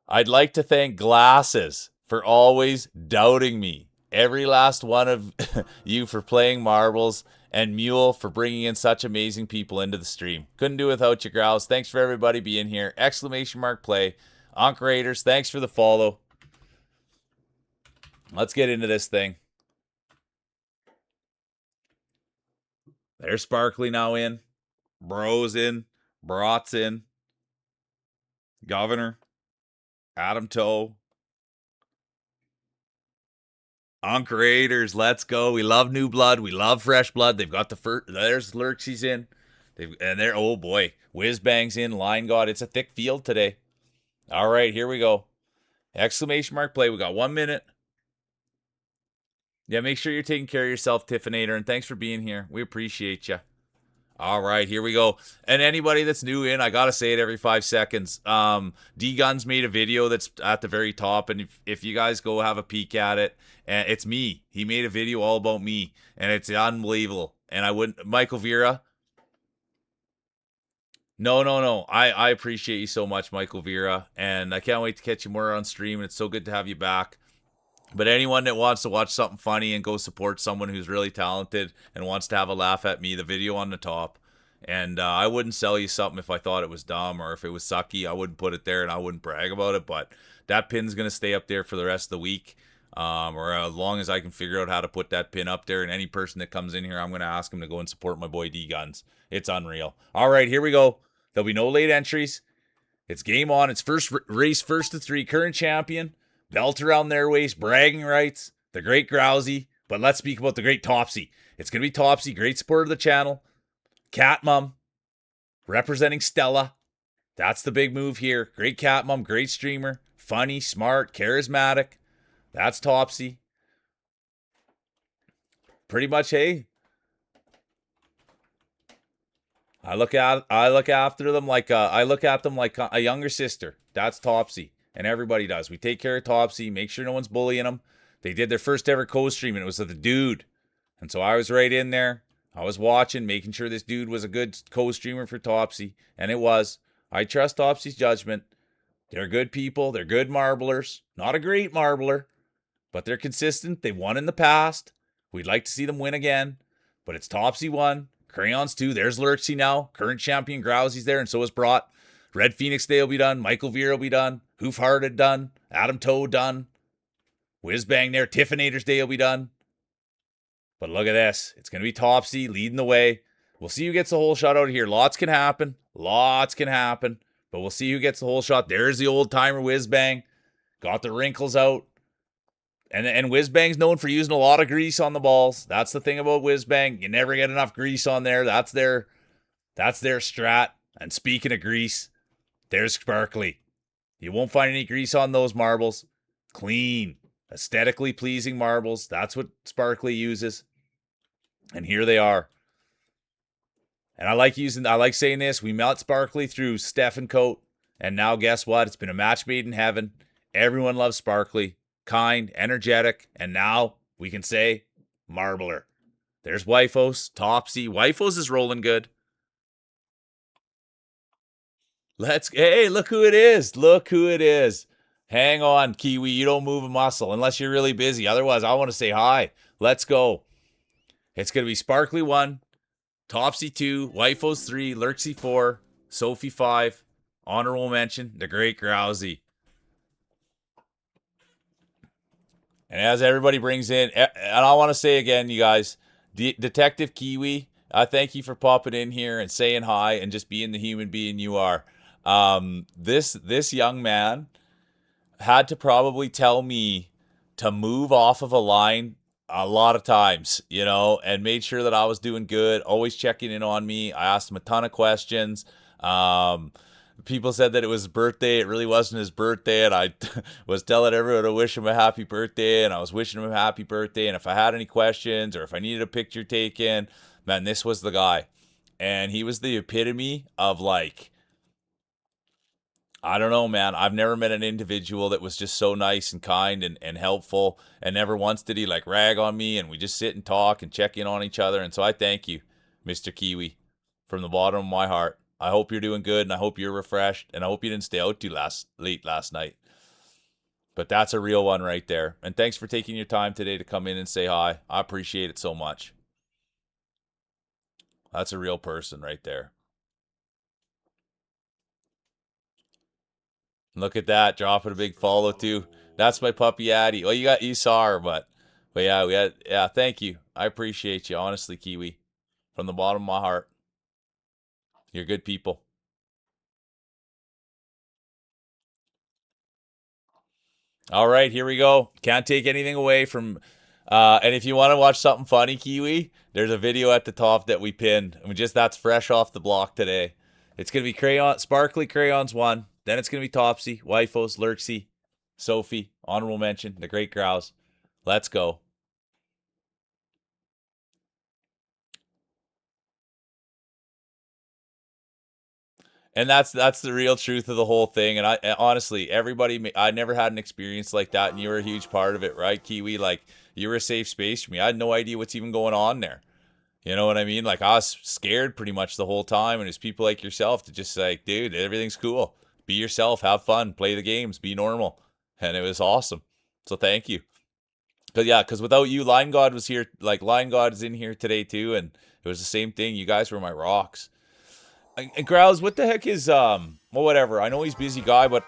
I'd like to thank Glasses for always doubting me. Every last one of you for playing marbles, and Mule for bringing in such amazing people into the stream. Couldn't do without you, Grouse. Thanks for everybody being here. ! Play. Ankh Raiders, thanks for the follow. Let's get into this thing. There's Sparkly now in. Bro's in. Brot's in. Governor. Adam Toe. Ankh Raiders, let's go. We love new blood. We love fresh blood. They've got the first. There's Lurksy's in. And they're, oh boy. Whizbang's in. Line God. It's a thick field today. All right, here we go. ! Play. We got 1 minute. Yeah, make sure you're taking care of yourself, Tiffinator, and thanks for being here. We appreciate you. All right, here we go. And anybody that's new in, I gotta say it every 5 seconds. D Guns made a video that's at the very top, and if you guys go have a peek at it, and it's me. He made a video all about me, and it's unbelievable. And I wouldn't, Michael Vera. No. I appreciate you so much, Michael Vera, and I can't wait to catch you more on stream. And it's so good to have you back. But anyone that wants to watch something funny and go support someone who's really talented and wants to have a laugh at me, the video on the top. And I wouldn't sell you something if I thought it was dumb or if it was sucky. I wouldn't put it there and I wouldn't brag about it. But that pin's going to stay up there for the rest of the week, or as long as I can figure out how to put that pin up there. And any person that comes in here, I'm going to ask them to go and support my boy D Guns. It's unreal. All right, here we go. There'll be no late entries. It's game on. It's first race, first to three. Current champion. Belt around their waist. Bragging rights. The great Grousey. But let's speak about the great Topsy. It's going to be Topsy. Great supporter of the channel. Cat Mom. Representing Stella. That's the big move here. Great Cat Mom. Great streamer. Funny, smart, charismatic. That's Topsy. Pretty much, hey. I look after them like I look at them like a younger sister. That's Topsy, and everybody does. We take care of Topsy, make sure no one's bullying them. They did their first ever co-stream, and it was with the dude, and so I was right in there. I was watching, making sure this dude was a good co-streamer for Topsy, and it was. I trust Topsy's judgment. They're good people. They're good marblers. Not a great marbler, but they're consistent. They won in the past. We'd like to see them win again, but it's Topsy 1. Crayons 2. There's Lurksy now. Current champion Grousey's there, and so is Brought. Red Phoenix Day will be done. Michael Vera will be done. Hoofhearted done. Adam Toe done. Whizbang there. Tiffinator's Day will be done. But look at this. It's going to be Topsy leading the way. We'll see who gets the whole shot out of here. Lots can happen. Lots can happen. But we'll see who gets the whole shot. There's the old timer Whizbang. Got the wrinkles out. And Whizbang's known for using a lot of grease on the balls. That's the thing about Whizbang. You never get enough grease on there. That's their strat. And speaking of grease, there's Sparkly. You won't find any grease on those marbles. Clean, aesthetically pleasing marbles. That's what Sparkly uses. And here they are. And I like saying this. We met Sparkly through Stefan Coat. And now guess what? It's been a match made in heaven. Everyone loves Sparkly. Kind, energetic, and now we can say Marbler. There's Wifos, Topsy. Wifos is rolling good. Hey, look who it is. Look who it is. Hang on, Kiwi. You don't move a muscle unless you're really busy. Otherwise, I want to say hi. Let's go. It's going to be Sparkly 1, Topsy 2, Wifos 3, Lurksy 4, Sophie 5, honorable mention, the great Grousey. And as everybody brings in, and I want to say again, you guys, Detective Kiwi, I thank you for popping in here and saying hi and just being the human being you are. This young man had to probably tell me to move off of a line a lot of times, and made sure that I was doing good, always checking in on me. I asked him a ton of questions. People said that it was his birthday. It really wasn't his birthday. And I was telling everyone to wish him a happy birthday. And I was wishing him a happy birthday. And if I had any questions or if I needed a picture taken, man, this was the guy. And he was the epitome of I don't know, man. I've never met an individual that was just so nice and kind and helpful. And never once did he rag on me. And we just sit and talk and check in on each other. And so I thank you, Mr. Kiwi, from the bottom of my heart. I hope you're doing good, and I hope you're refreshed, and I hope you didn't stay out too late last night. But that's a real one right there. And thanks for taking your time today to come in and say hi. I appreciate it so much. That's a real person right there. Look at that, dropping a big follow too. That's my puppy Addie. Well, you saw her, but yeah, thank you. I appreciate you, honestly, Kiwi, from the bottom of my heart. You're good people. All right, here we go. Can't take anything away from. And if you want to watch something funny, Kiwi, there's a video at the top that we pinned. And that's fresh off the block today. It's gonna be Sparkly Crayons 1. Then it's gonna be Topsy, Wifos, Lurksy, Sophie, honorable mention, the great Grouse. Let's go. And that's the real truth of the whole thing. And honestly, everybody, I never had an experience like that, and you were a huge part of it, right, Kiwi? Like you were a safe space for me. I had no idea what's even going on there. You know what I mean? Like I was scared pretty much the whole time, and it's people like yourself to just like, dude, everything's cool. Be yourself, have fun, play the games, be normal, and it was awesome. So thank you. Cause without you, Line God was here. Like Line God is in here today too, and it was the same thing. You guys were my rocks. And Grouse, what the heck is well, whatever. I know he's a busy guy, but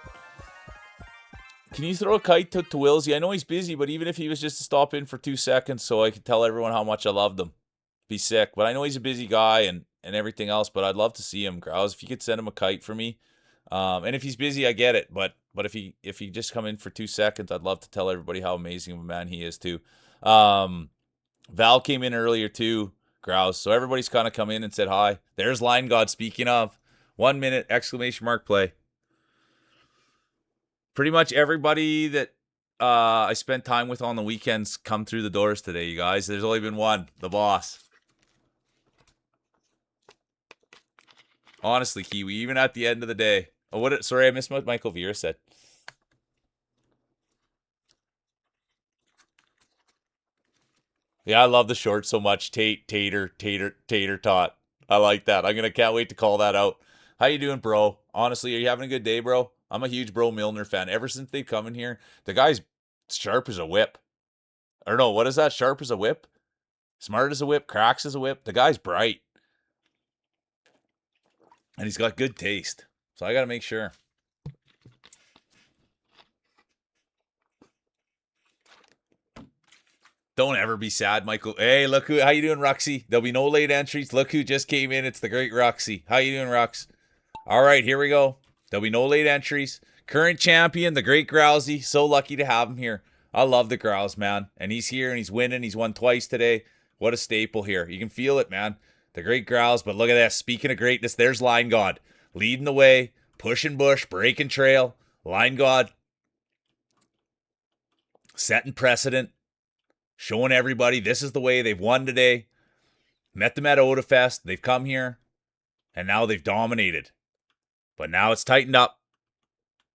can you throw a kite to Willsy? I know he's busy, but even if he was just to stop in for 2 seconds so I could tell everyone how much I loved him. Be sick. But I know he's a busy guy and everything else, but I'd love to see him, Grouse. If you could send him a kite for me. And if he's busy, I get it. But if he just come in for 2 seconds, I'd love to tell everybody how amazing of a man he is too. Val came in earlier too, Grouse. So everybody's kind of come in and said hi. There's Line God. Speaking of, 1 minute exclamation mark play. Pretty much everybody that I spent time with on the weekends come through the doors today, you guys. There's only been one, the boss. Honestly, Kiwi, even at the end of the day. Oh, sorry, I missed what Michael Vera said. Yeah, I love the short so much. Tater tot. I like that. Can't wait to call that out. How you doing, bro? Honestly, are you having a good day, bro? I'm a huge Bro Milner fan. Ever since they've come in here, the guy's sharp as a whip. Or no, what is that? Sharp as a whip? Smart as a whip? Cracks as a whip? The guy's bright. And he's got good taste. So I got to make sure. Don't ever be sad, Michael. Hey, look how you doing, Ruxy? There'll be no late entries. Look who just came in. It's the great Ruxy. How you doing, Rux? All right, here we go. There'll be no late entries. Current champion, the great Grousey. So lucky to have him here. I love the Grouse, man. And he's here and he's winning. He's won twice today. What a staple here. You can feel it, man. The great Grouse. But look at this. Speaking of greatness, there's Line God. Leading the way. Pushing bush. Breaking trail. Line God. Setting precedent. Showing everybody this is the way. They've won today. Met them at Odafest. They've come here. And now they've dominated. But now it's tightened up.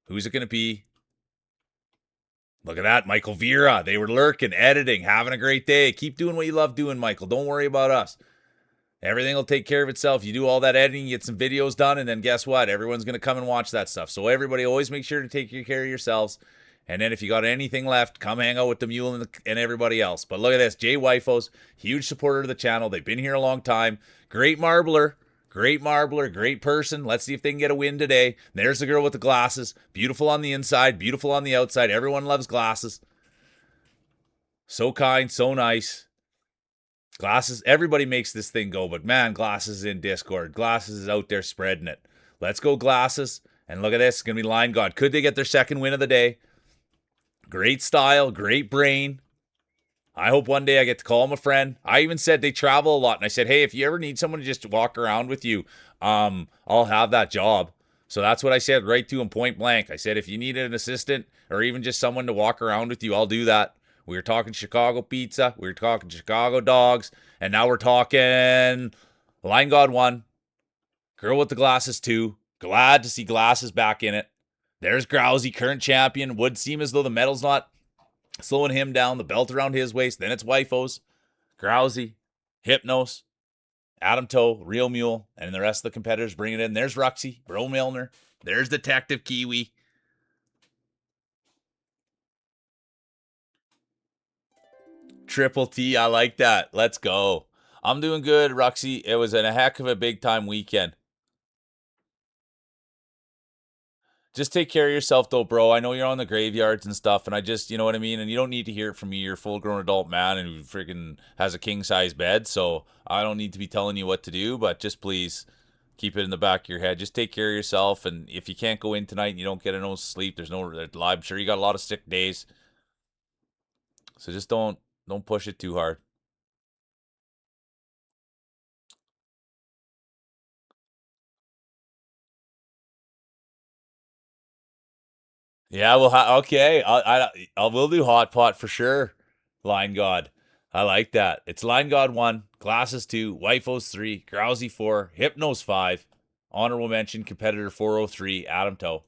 Who's it going to be? Look at that, Michael Vera. They were lurking, editing, having a great day. Keep doing what you love doing, Michael. Don't worry about us. Everything will take care of itself. You do all that editing, you get some videos done, and then guess what? Everyone's going to come and watch that stuff. So everybody always make sure to take care of yourselves. And then if you got anything left, come hang out with the Mule and everybody else. But look at this. Jay Wifos, huge supporter of the channel. They've been here a long time. Great marbler. Great person. Let's see if they can get a win today. There's the girl with the glasses. Beautiful on the inside, beautiful on the outside. Everyone loves glasses. So kind, so nice. Glasses, everybody makes this thing go, but man, Glasses is in Discord. Glasses is out there spreading it. Let's go, Glasses. And look at this. It's going to be Line God. Could they get their second win of the day? Great style, great brain. I hope one day I get to call him a friend. I even said they travel a lot. And I said, hey, if you ever need someone to just walk around with you, I'll have that job. So that's what I said right to him point blank. I said, if you need an assistant or even just someone to walk around with you, I'll do that. We were talking Chicago pizza. We were talking Chicago dogs. And now we're talking Line God 1. Girl with the Glasses 2. Glad to see Glasses back in it. There's Grousey, current champion. Would seem as though the medal's not slowing him down, the belt around his waist. Then it's Wifos, Grousey, Hypnos, Adam Toe, Real Mule, and the rest of the competitors bring it in. There's Ruxy, Bro Milner. There's Detective Kiwi. Triple T, I like that. Let's go. I'm doing good, Ruxy. It was a heck of a big time weekend. Just take care of yourself, though, bro. I know you're on the graveyards and stuff, and I just, you know what I mean? And you don't need to hear it from me. You're a full-grown adult man and who freaking has a king-size bed, so I don't need to be telling you what to do, but just please keep it in the back of your head. Just take care of yourself, and if you can't go in tonight and you don't get enough sleep, there's no live. I'm sure you got a lot of sick days, so just don't push it too hard. Yeah, well, okay. I will do hot pot for sure. Line God, I like that. It's Line God 1, Glasses 2, Wifos 3, Grousey 4, Hypnos 5. Honorable mention, competitor 403, Adam Toe.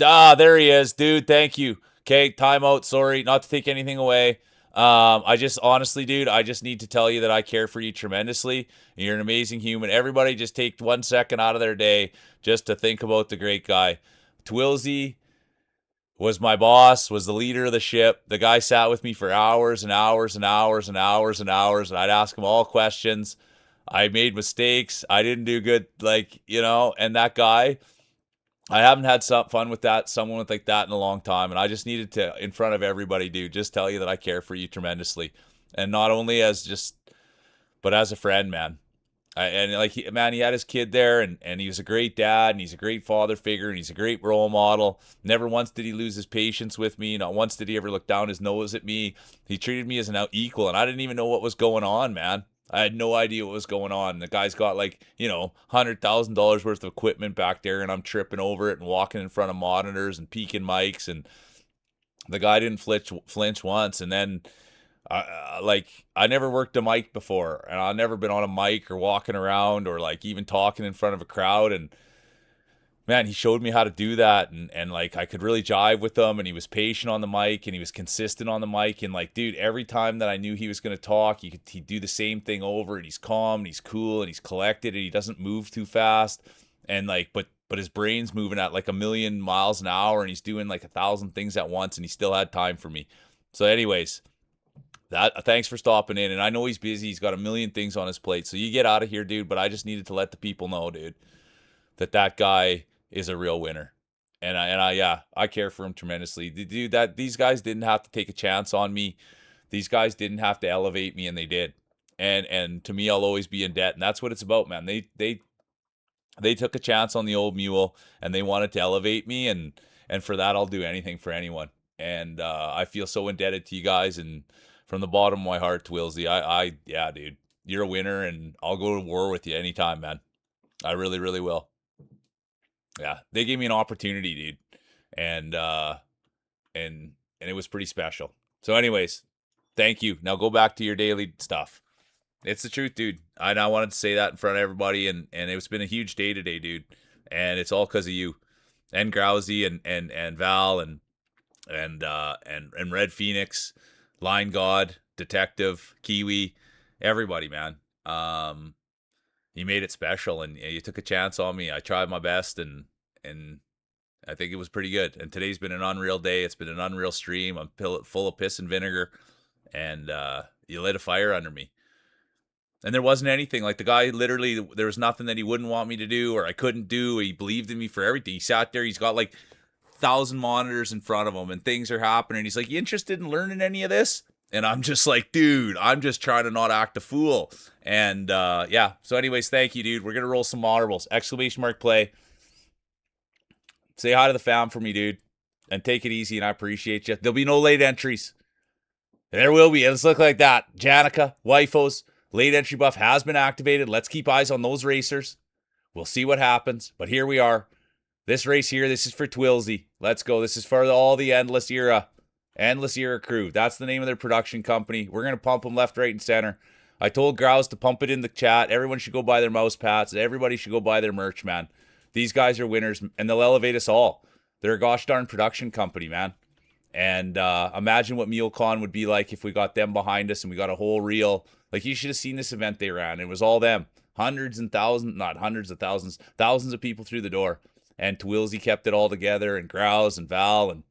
Ah, there he is, dude. Thank you. Okay, timeout. Sorry, not to take anything away. I just honestly, dude, I just need to tell you that I care for you tremendously. You're an amazing human. Everybody just take 1 second out of their day just to think about the great guy. Twilsey was my boss, was the leader of the ship. The guy sat with me for hours and hours and hours and hours and hours, and I'd ask him all questions. I made mistakes. I didn't do good, like, and that guy, I haven't had some fun with someone with like that in a long time. And I just needed to, in front of everybody, dude, just tell you that I care for you tremendously. And not only but as a friend, man. He had his kid there, and he was a great dad, and he's a great father figure, and he's a great role model. Never once did he lose his patience with me. Not once did he ever look down his nose at me. He treated me as an equal, and I didn't even know what was going on, man. I had no idea what was going on. The guy's got $100,000 worth of equipment back there, and I'm tripping over it and walking in front of monitors and peeking mics, and the guy didn't flinch once. And then I never worked a mic before, and I've never been on a mic or walking around or like even talking in front of a crowd. And man, he showed me how to do that, and like I could really jive with him, and he was patient on the mic, and he was consistent on the mic. And like, dude, every time that I knew he was going to talk, he'd do the same thing over, and he's calm, and he's cool, and he's collected, and he doesn't move too fast. And like, but his brain's moving at like 1,000,000 miles an hour, and he's doing like 1,000 things at once, and he still had time for me. So anyways, thanks for stopping in. And I know he's busy. He's got 1,000,000 things on his plate. So you get out of here, dude. But I just needed to let the people know, dude, that guy is a real winner. And I care for him tremendously. Dude, these guys didn't have to take a chance on me. These guys didn't have to elevate me, and they did. And to me, I'll always be in debt. And that's what it's about, man. They took a chance on the old mule, and they wanted to elevate me, and for that, I'll do anything for anyone. And I feel so indebted to you guys, and from the bottom of my heart, Twilsey, yeah, dude, you're a winner, and I'll go to war with you anytime, man. I really, really will. Yeah, they gave me an opportunity, dude, and it was pretty special. So, anyways, thank you. Now go back to your daily stuff. It's the truth, dude. I wanted to say that in front of everybody, and it's been a huge day today, dude, and it's all because of you, and Grousey, and Val, and Red Phoenix, Line God, Detective, Kiwi, everybody, man. You made it special, and you took a chance on me. I tried my best, and I think it was pretty good. And today's been an unreal day. It's been an unreal stream. I'm full of piss and vinegar, and you lit a fire under me. And there wasn't anything. Like, the guy, literally, there was nothing that he wouldn't want me to do or I couldn't do. He believed in me for everything. He sat there. He's got like 1,000 monitors in front of him, and things are happening. He's like, "You interested in learning any of this?" And I'm just like, dude, I'm just trying to not act a fool. And yeah. So anyways, thank you, dude. We're going to roll some marbles. ! Play. Say hi to the fam for me, dude. And take it easy, and I appreciate you. There'll be no late entries. There will be. Let's look like that. Janica, Wifos, late entry buff has been activated. Let's keep eyes on those racers. We'll see what happens. But here we are. This race here, this is for Twilsey. Let's go. This is for all the Endless Era. Endless Era crew. That's the name of their production company. We're going to pump them left, right, and center. I told Grouse to pump it in the chat. Everyone should go buy their mouse pads. Everybody should go buy their merch, man. These guys are winners, and they'll elevate us all. They're a gosh darn production company, man. And imagine what MuleCon would be like if we got them behind us and we got a whole reel. Like, you should have seen this event they ran. It was all them. Hundreds and thousands, not hundreds of thousands, thousands of people through the door. And Twilsey kept it all together, and Grouse and Val and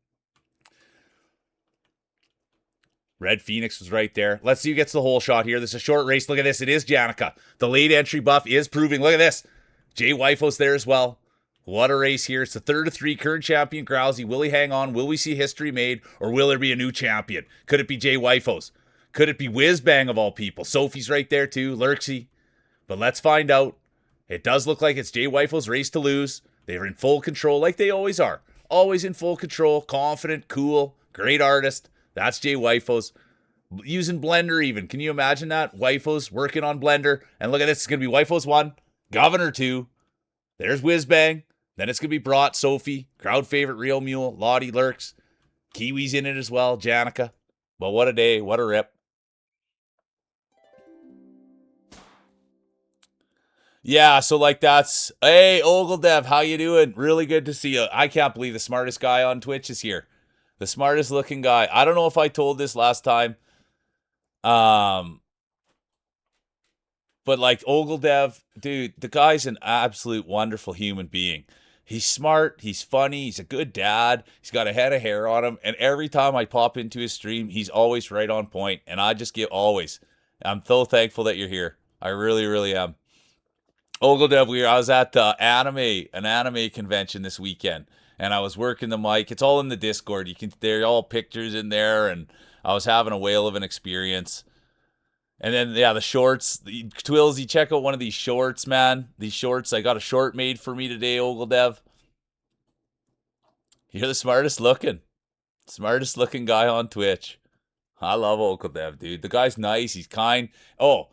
Red Phoenix was right there. Let's see who gets the whole shot here. This is a short race. Look at this. It is Janica. The late entry buff is proving. Look at this. Jay Wifos there as well. What a race here. It's the 3rd of 3. Current champion Grousey. Will he hang on? Will we see history made? Or will there be a new champion? Could it be Jay Wifos? Could it be Whizbang of all people? Sophie's right there too. Lurksy. But let's find out. It does look like it's Jay Wifos' race to lose. They're in full control like they always are. Always in full control. Confident. Cool. Great artist. That's Jay Wifos. Using Blender even. Can you imagine that? Wifos working on Blender. And look at this. It's going to be Wifos 1. Governor 2. There's Whizbang. Then it's going to be Brought, Sophie. Crowd favorite Real Mule. Lottie Lurks. Kiwi's in it as well. Janica. But what a day. What a rip. Yeah, so like that's hey Ogledev, how you doing? Really good to see you. I can't believe the smartest guy on Twitch is here. The smartest looking guy. I don't know if I told this last time. Um but like Ogledev, dude, the guy's an absolute wonderful human being. He's smart, he's funny, he's a good dad, he's got a head of hair on him, and every time I pop into his stream, he's always right on point, and I just get always. I'm so thankful that you're here. I really, really am. Ogledev, I was at an anime convention this weekend, and I was working the mic. It's all in the Discord. They're all pictures in there, and I was having a whale of an experience. And then yeah, the shorts, Twilsy, check out one of these shorts, man. These shorts, I got a short made for me today, Ogledev. You're the smartest looking guy on Twitch. I love Ogledev, dude. The guy's nice. He's kind. Oh,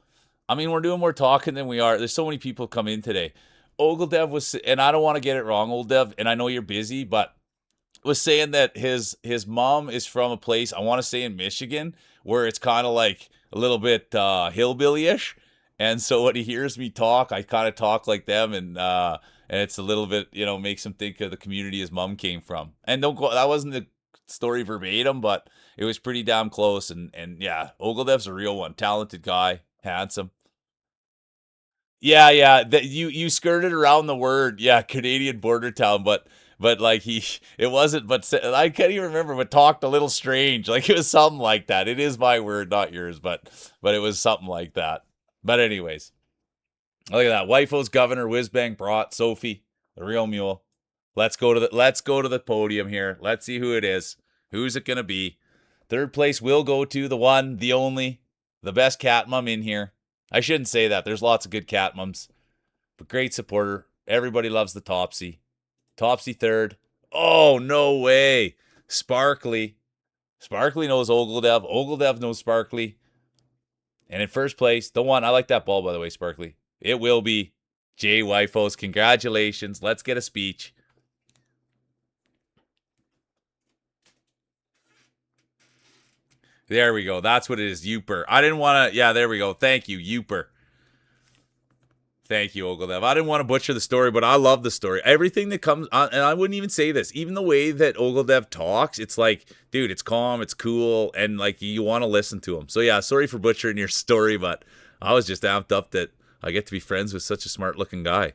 I mean, we're doing more talking than we are. There's so many people come in today. Ogledev was, and I don't want to get it wrong, Ogledev, and I know you're busy, but was saying that his mom is from a place, I want to say in Michigan, where it's kind of like a little bit hillbilly-ish. And so when he hears me talk, I kind of talk like them, and it's a little bit, makes him think of the community his mom came from. And don't go, that wasn't the story verbatim, but it was pretty damn close. And yeah, Ogledev's a real one. Talented guy, handsome. Yeah. That you skirted around the word, yeah, Canadian border town, but like it wasn't. But I can't even remember. But talked a little strange, like it was something like that. It is my word, not yours, but it was something like that. But anyways, look at that. Wife's Governor Whizbang brought Sophie, the real mule. Let's go to the podium here. Let's see who it is. Who's it gonna be? Third place will go to the one, the only, the best cat mom in here. I shouldn't say that. There's lots of good cat mums, but great supporter. Everybody loves the Topsy. Topsy third. Oh, no way. Sparkly. Sparkly knows Ogledev. Ogledev knows Sparkly. And in first place, the one. I like that ball, by the way, Sparkly. It will be Jay Wifos. Congratulations. Let's get a speech. There we go. That's what it is. Youper. I didn't want to. Yeah, there we go. Thank you, Youper. Thank you, Ogledev. I didn't want to butcher the story, but I love the story. Everything that comes on, and I wouldn't even say this, even the way that Ogledev talks, it's like, dude, it's calm, it's cool, and like you want to listen to him. So yeah, sorry for butchering your story, but I was just amped up that I get to be friends with such a smart looking guy.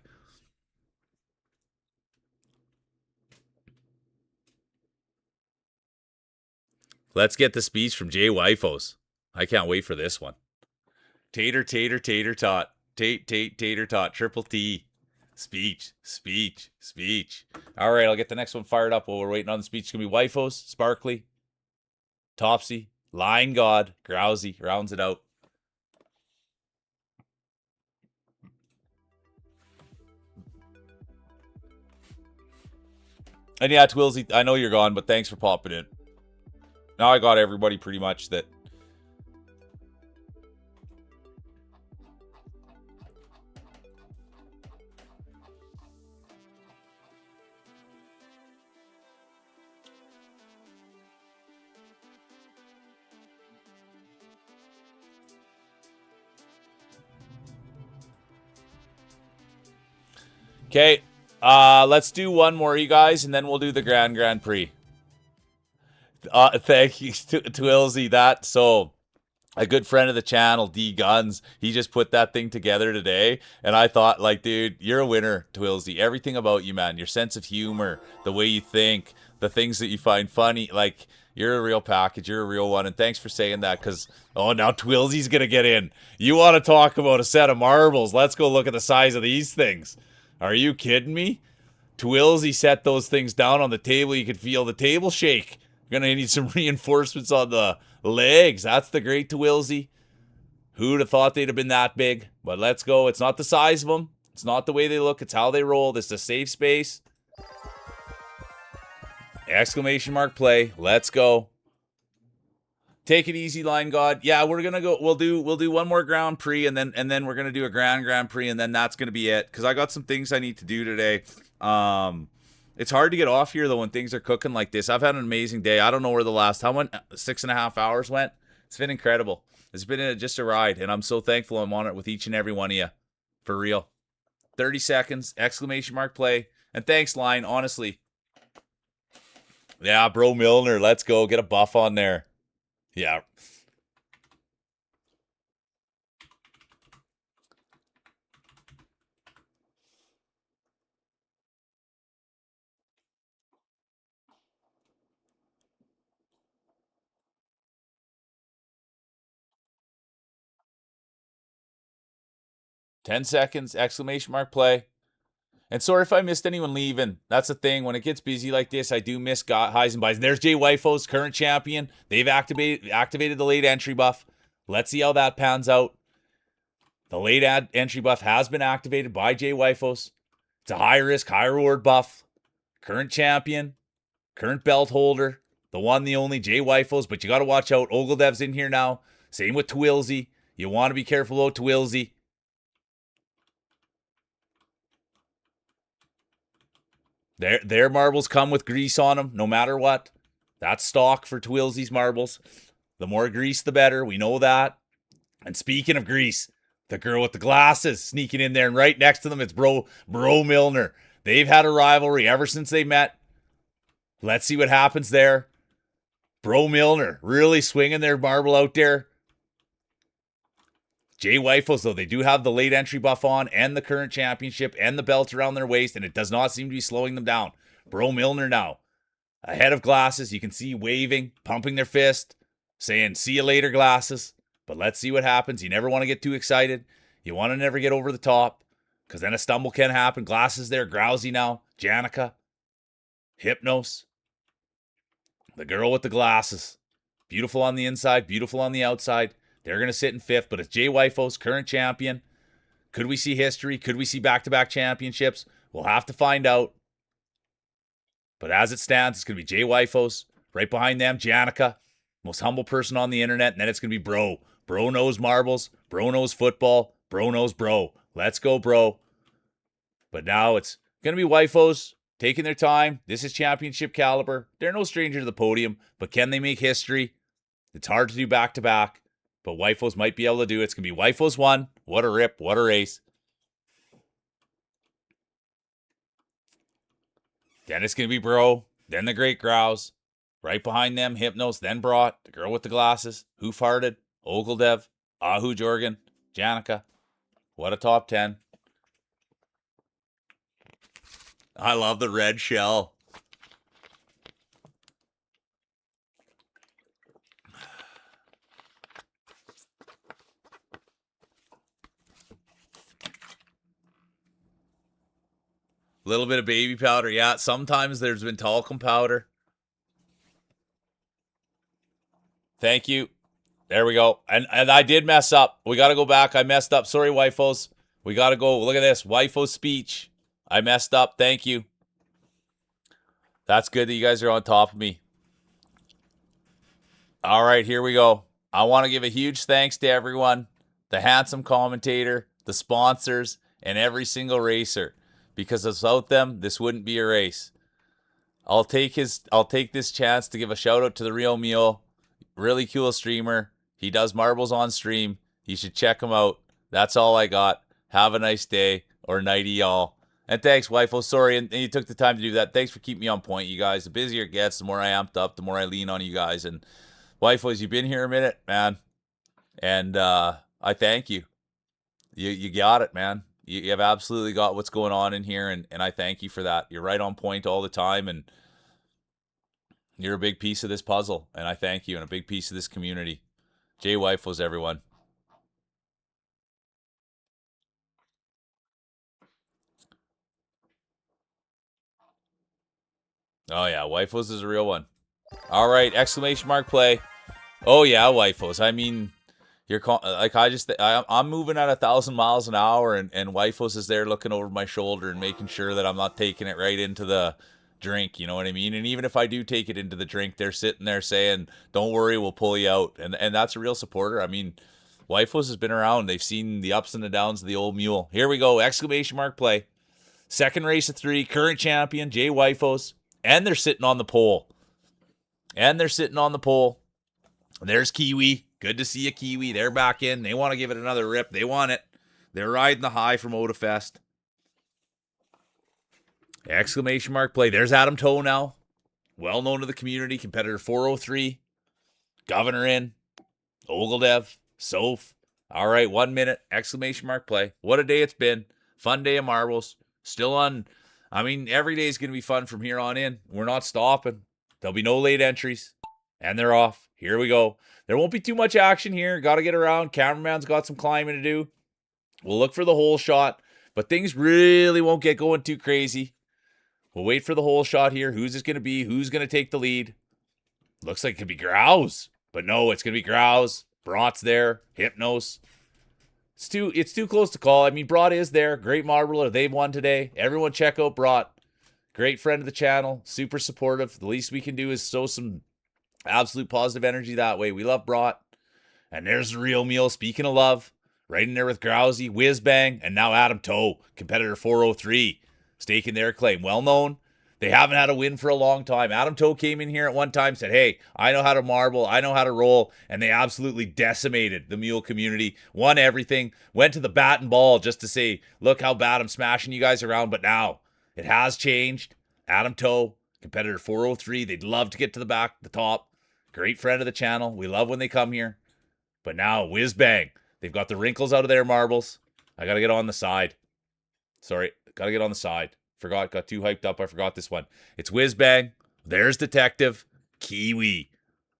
Let's get the speech from Jay Wifos. I can't wait for this one. Tater, tater, tater tot. Tater tot. Triple T. Speech. All right, I'll get the next one fired up while we're waiting on the speech. It's going to be Wifos, Sparkly, Topsy, Lion God, Grousy. Rounds it out. And yeah, Twilsy, I know you're gone, but thanks for popping in. Now I got everybody pretty much that. Okay, let's do one more, you guys, and then we'll do the Grand Prix. Thank you, Twilsy. That so a good friend of the channel, D Guns. He just put that thing together today, and I thought, like, dude, you're a winner, Twilsy. Everything about you, man. Your sense of humor, the way you think, the things that you find funny, like. You're a real package. You're a real one. And thanks for saying that because, oh, now Twilsy's going to get in. You want to talk about a set of marbles? Let's go look at the size of these things. Are you kidding me? Twilsy set those things down on the table. You could feel the table shake. You're going to need some reinforcements on the legs. That's the great Twilsy. Who'd have thought they'd have been that big? But let's go. It's not the size of them. It's not the way they look. It's how they roll. This is a safe space. Exclamation mark play. Let's go. Take it easy, Line God. Yeah, we're gonna go. We'll do one more Grand Prix, and then we're gonna do a Grand Prix, and then that's gonna be it. Because I got some things I need to do today. It's hard to get off here though when things are cooking like this. I've had an amazing day. I don't know where the last 6.5 hours went. It's been incredible. It's been just a ride, and I'm so thankful I'm on it with each and every one of you. For real. 30 seconds, exclamation mark play. And thanks, line, honestly. Yeah, bro Milner, let's go. Get a buff on there. Yeah. Ten seconds, exclamation mark play. And sorry if I missed anyone leaving. That's the thing. When it gets busy like this, I do miss highs and buys. And there's Jay Wifos, current champion. They've activated the late entry buff. Let's see how that pans out. The late entry buff has been activated by Jay Wifos. It's a high risk, high reward buff. Current champion, current belt holder, the one, the only Jay Wifos. But you got to watch out. Ogledev's in here now. Same with Twilzy. You want to be careful about Twilzy. Their marbles come with grease on them, no matter what. That's stock for Twilzy's marbles. The more grease, the better. We know that. And speaking of grease, the girl with the glasses sneaking in there, and right next to them, it's Bro Milner. They've had a rivalry ever since they met. Let's see what happens there. Bro Milner really swinging their marble out there. Jay Wifos, though, they do have the late entry buff on and the current championship and the belt around their waist, and it does not seem to be slowing them down. Bro Milner now, ahead of Glasses. You can see waving, pumping their fist, saying, see you later, Glasses. But let's see what happens. You never want to get too excited. You want to never get over the top, because then a stumble can happen. Glasses there, Grousey now, Janica, Hypnos, the girl with the glasses. Beautiful on the inside, beautiful on the outside. They're going to sit in fifth, but it's Jay Wifos, current champion. Could we see history? Could we see back-to-back championships? We'll have to find out. But as it stands, it's going to be Jay Wifos. Right behind them, Janica, most humble person on the internet. And then it's going to be Bro. Bro knows marbles. Bro knows football. Bro knows Bro. Let's go, Bro. But now it's going to be Wifos taking their time. This is championship caliber. They're no stranger to the podium, but can they make history? It's hard to do back-to-back. But Wifos might be able to do it. It's going to be Wifos 1. What a rip. What a race. Then it's going to be Bro. Then the Great Grouse. Right behind them, Hypnos. Then Brought. The girl with the glasses. Hoof-hearted. Ogledev. Ahu Jorgen. Janica. What a top 10. I love the red shell. Little bit of baby powder. Yeah, sometimes there's been talcum powder. Thank you. There we go. And I did mess up. We got to go back. I messed up. Sorry, Wifos. We got to go. Look at this. Wifos speech. I messed up. Thank you. That's good that you guys are on top of me. All right, here we go. I want to give a huge thanks to everyone, the handsome commentator, the sponsors, and every single racer. Because without them, this wouldn't be a race. I'll take this chance to give a shout out to the Real Mule. Really cool streamer. He does marbles on stream. You should check him out. That's all I got. Have a nice day or nighty, y'all. And thanks, Wifo. Sorry, and you took the time to do that. Thanks for keeping me on point, you guys. The busier it gets, the more I amped up, the more I lean on you guys. And Wifos, you've been here a minute, man. And I thank you. You got it, man. You have absolutely got what's going on in here, and I thank you for that. You're right on point all the time, and you're a big piece of this puzzle, and I thank you, and a big piece of this community. Jay Wifos, everyone. Oh, yeah, Wifos is a real one. All right, exclamation mark play. Oh, yeah, Wifos. I mean, you're like I'm moving at 1,000 miles an hour, and Wifos is there looking over my shoulder and making sure that I'm not taking it right into the drink. You know what I mean? And even if I do take it into the drink, they're sitting there saying, "Don't worry, we'll pull you out." And that's a real supporter. I mean, Wifos has been around. They've seen the ups and the downs of the old mule. Here we go. Exclamation mark play. Second race of 3. Current champion Jay Wifos, and they're sitting on the pole. There's Kiwi. Good to see you, Kiwi. They're back in. They want to give it another rip. They want it. They're riding the high from Otafest. Exclamation mark play. There's Adam Toe now. Well known to the community. Competitor 403. Governor in. Ogildev. Soph. All right, 1 minute. Exclamation mark play. What a day it's been. Fun day of marbles. Still on. I mean, every day is going to be fun from here on in. We're not stopping. There'll be no late entries. And they're off. Here we go. There won't be too much action here. Got to get around. Cameraman's got some climbing to do. We'll look for the hole shot. But things really won't get going too crazy. We'll wait for the hole shot here. Who's this going to be? Who's going to take the lead? Looks like it could be Grouse. But no, it's going to be Grouse. Brat's there. Hypnos. It's too close to call. I mean, Brat is there. Great marbler. They've won today. Everyone check out Brat. Great friend of the channel. Super supportive. The least we can do is sow some absolute positive energy that way. We love Brat. And there's the real meal. Speaking of love. Right in there with Grousey, Whizbang, and now Adam Toe, competitor 403, staking their claim. Well known. They haven't had a win for a long time. Adam Toe came in here at one time, said, hey, I know how to marble, I know how to roll, and they absolutely decimated the mule community, won everything, went to the bat and ball just to say, look how bad I'm smashing you guys around, but now it has changed. Adam Toe, competitor 403, they'd love to get to the top. Great friend of the channel. We love when they come here. But now, Whizbang. They've got the wrinkles out of their marbles. I got to get on the side. Sorry, got to get on the side. Got too hyped up. I forgot this one. It's Whizbang. There's Detective. Kiwi.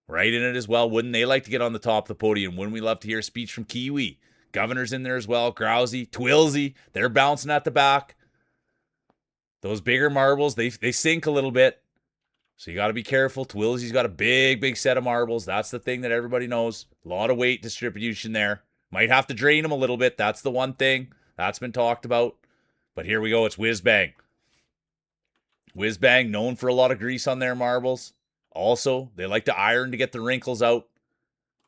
Right in it as well. Wouldn't they like to get on the top of the podium? Wouldn't we love to hear a speech from Kiwi? Governor's in there as well. Grousey. Twilsey. They're bouncing at the back. Those bigger marbles, they sink a little bit. So you got to be careful. Twilsey's got a big set of marbles. That's the thing that everybody knows. A lot of weight distribution there. Might have to drain them a little bit. That's the one thing. That's been talked about. But here we go. It's Whizbang. Whizbang, known for a lot of grease on their marbles. Also, they like to iron to get the wrinkles out.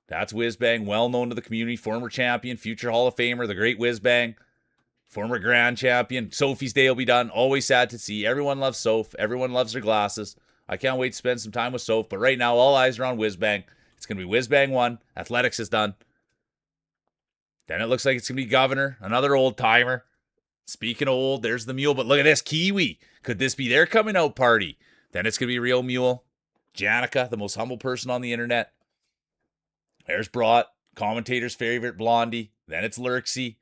That's Whizbang, well known to the community. Former champion, future Hall of Famer, the great Whizbang. Former grand champion. Sophie's day will be done. Always sad to see. Everyone loves Soph. Everyone loves their glasses. I can't wait to spend some time with Soph. But right now, all eyes are on Whizbang. It's going to be Whizbang 1. Athletics is done. Then it looks like it's going to be Governor, another old timer. Speaking of old, there's the mule. But look at this, Kiwi. Could this be their coming out party? Then it's going to be real mule. Janica, the most humble person on the internet. There's Brat, commentator's favorite Blondie. Then it's Lurksy.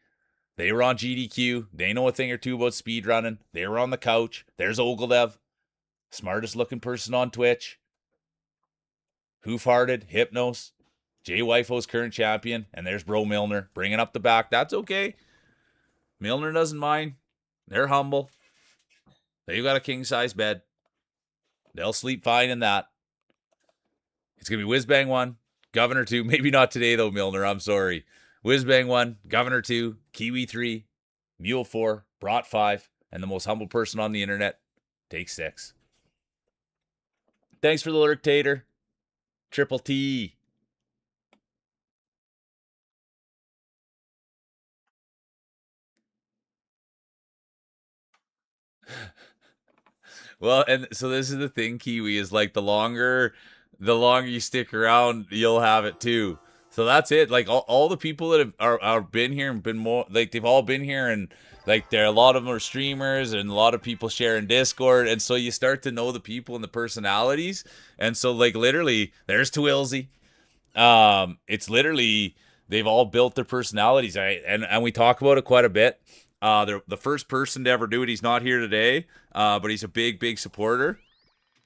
They were on GDQ. They know a thing or two about speedrunning. They were on the couch. There's Ogildev, smartest looking person on Twitch. Hoof-hearted, Hypnos. Jay Wifo's current champion, and there's Bro Milner bringing up the back. That's okay. Milner doesn't mind. They're humble. They've got a king-size bed. They'll sleep fine in that. It's going to be Whizbang 1, Governor 2. Maybe not today, though, Milner. I'm sorry. Whizbang 1, Governor 2, Kiwi 3, Mule 4, Brat 5, and the most humble person on the internet takes 6. Thanks for the lurk, Tater. Triple T. Well, and so this is the thing, Kiwi, is like the longer you stick around, you'll have it too. So that's it. Like all the people that are been here and been more, like they've all been here, and like a lot of them are streamers, and a lot of people share in Discord, and so you start to know the people and the personalities. And so like literally, there's Twilsey. It's literally they've all built their personalities, right? And we talk about it quite a bit. The first person to ever do it, he's not here today, but he's a big supporter,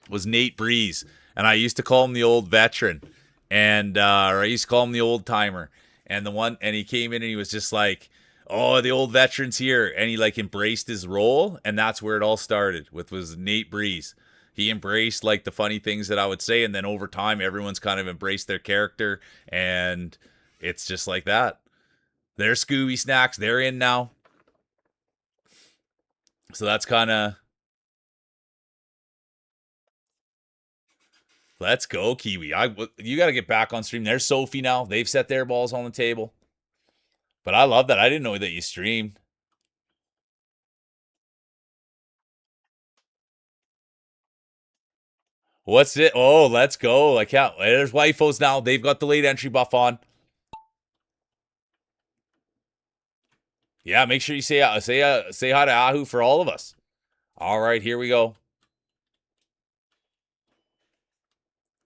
was Nate Breeze. And I used to call him the old veteran, and or I used to call him the old timer. And he came in and he was just like, oh, the old veteran's here. And he like embraced his role, and that's where it all started was Nate Breeze. He embraced like the funny things that I would say, and then over time, everyone's kind of embraced their character, and it's just like that. There's Scooby Snacks. They're in now. So that's kind of... Let's go, Kiwi. You got to get back on stream. There's Sophie now. They've set their balls on the table. But I love that. I didn't know that you streamed. What's it? Oh, let's go. I can't. There's Wifos now. They've got the late entry buff on. Yeah, make sure you say hi to Ahu for all of us. All right, here we go.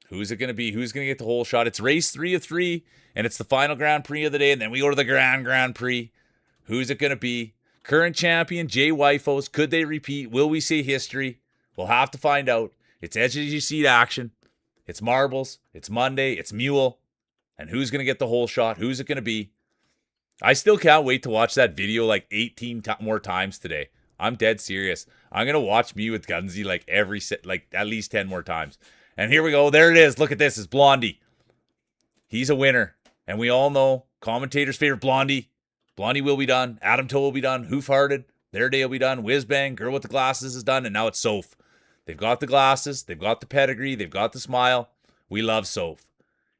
Who's it going to be? Who's going to get the whole shot? It's race 3 of 3, and it's the final Grand Prix of the day, and then we go to the Grand Prix. Who's it going to be? Current champion, Jay Wyfos. Could they repeat? Will we see history? We'll have to find out. It's edge of your seat action. It's marbles. It's Monday. It's Mule. And who's going to get the whole shot? Who's it going to be? I still can't wait to watch that video like 18 more times today. I'm dead serious. I'm going to watch me with Gunsy like at least 10 more times. And here we go. There it is. Look at this. It's Blondie. He's a winner. And we all know commentators' favorite Blondie. Blondie will be done. Adam Toe will be done. Hoof-hearted. Their day will be done. Whizbang. Girl with the glasses is done. And now it's Soph. They've got the glasses. They've got the pedigree. They've got the smile. We love Soph.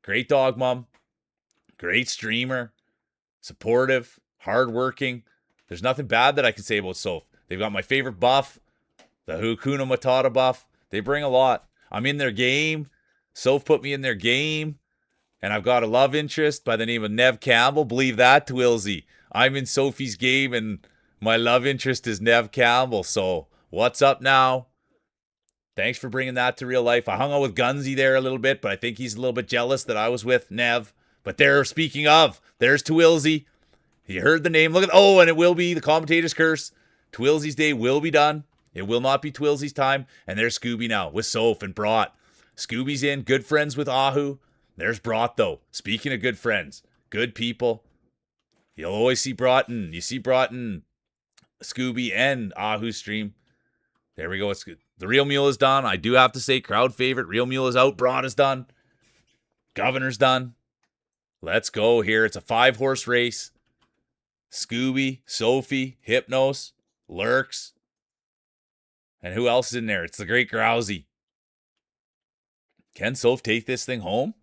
Great dog mom. Great streamer. Supportive. Hardworking. There's nothing bad that I can say about Soph. They've got my favorite buff. The Hakuna Matata buff. They bring a lot. I'm in their game. Soph put me in their game. And I've got a love interest by the name of Nev Campbell. Believe that, Twilsy. I'm in Sophie's game and my love interest is Nev Campbell. So what's up now? Thanks for bringing that to real life. I hung out with Gunsy there a little bit, but I think he's a little bit jealous that I was with Nev. But there, speaking of, there's Twilsy. You heard the name. Look at, oh, and it will be the commentator's curse. Twilsy's day will be done. It will not be Twilsy's time. And there's Scooby now with Soph and Brought. Scooby's in. Good friends with Ahu. There's Brought, though. Speaking of good friends, good people. You'll always see Broughton. You see Broughton, Scooby, and Ahu stream. There we go. It's good. The Real Mule is done. I do have to say, crowd favorite. Real Mule is out. Brought is done. Governor's done. Let's go here. It's a 5-horse race. Scooby, Sophie, Hypnos, Lurks. And who else is in there? It's the Great Grousey. Can Soph take this thing home?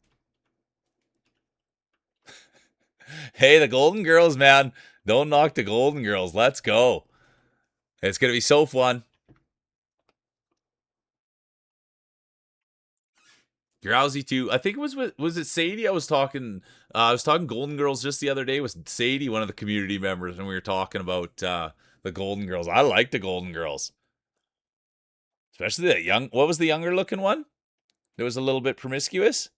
Hey, the Golden Girls, man. Don't knock the Golden Girls. Let's go. It's going to be Soph 1. Grousey 2. I think it was it Sadie? I was talking Golden Girls just the other day with Sadie, one of the community members, and we were talking about the Golden Girls. I like the Golden Girls. Especially that young, what was the younger looking one? That was a little bit promiscuous.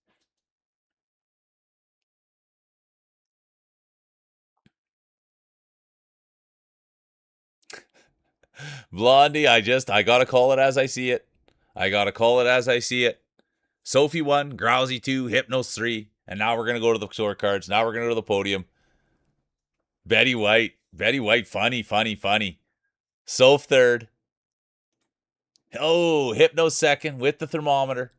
Blondie, I gotta call it as I see it. Sophie 1, Grousey 2, Hypnos 3, and now we're gonna go to the scorecards. Now we're gonna go to the podium. Betty White, funny. Soph 3rd. Oh, Hypnos 2nd with the thermometer.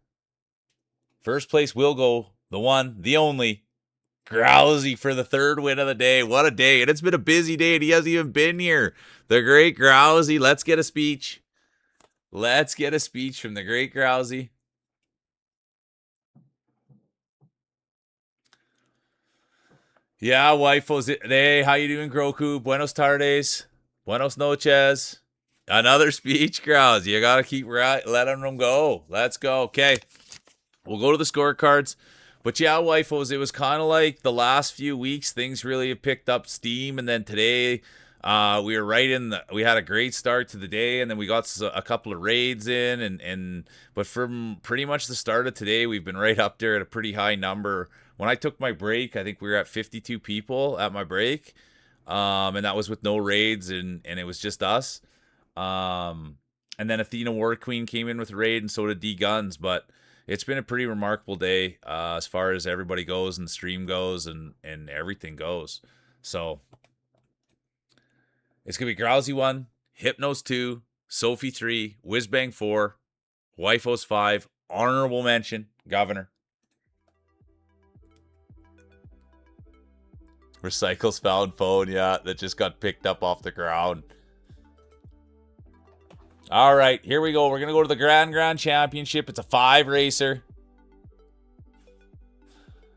First place will go the one, the only, Grousey for the 3rd win of the day. What a day. And it's been a busy day and he hasn't even been here. The Great Grousey. Let's get a speech. From the Great Grousey. Yeah, wifos. Hey, how you doing, Groku? Buenos tardes. Buenos noches. Another speech, Grousey. You got to keep letting them go. Let's go. Okay. We'll go to the scorecards. But yeah, wifos, it was kind of like the last few weeks, things really have picked up steam. And then today, we were we had a great start to the day, and then we got a couple of raids in. But from pretty much the start of today, we've been right up there at a pretty high number. When I took my break, I think we were at 52 people at my break. And that was with no raids, and it was just us. And then Athena War Queen came in with a raid, and so did D Guns. But it's been a pretty remarkable day as far as everybody goes and the stream goes and everything goes. So it's going to be Grousey 1, Hypnos 2, Sophie 3, Whizbang 4, Wifos 5, honorable mention, Governor. Recycles found phone, yeah, that just got picked up off the ground. All right, here we go. We're going to go to the Grand Championship. It's a 5-racer.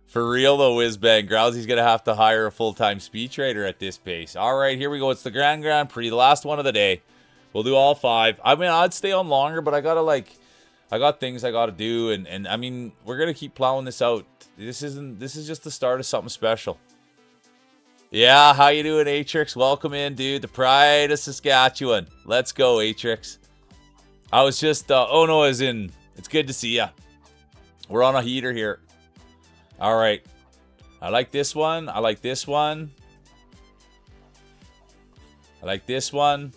For real, though, Whizbang. Grousey's going to have to hire a full-time speechwriter at this pace. All right, here we go. It's the Grand Prix, the last one of the day. We'll do all 5. I mean, I'd stay on longer, but I got things I got to do. And I mean, we're going to keep plowing this out. This is just the start of something special. Yeah, how you doing, Atrix? Welcome in, dude. The pride of Saskatchewan. Let's go, Atrix. I was just, oh no, as in, it's good to see ya. We're on a heater here. All right. I like this one. I like this one. I like this one.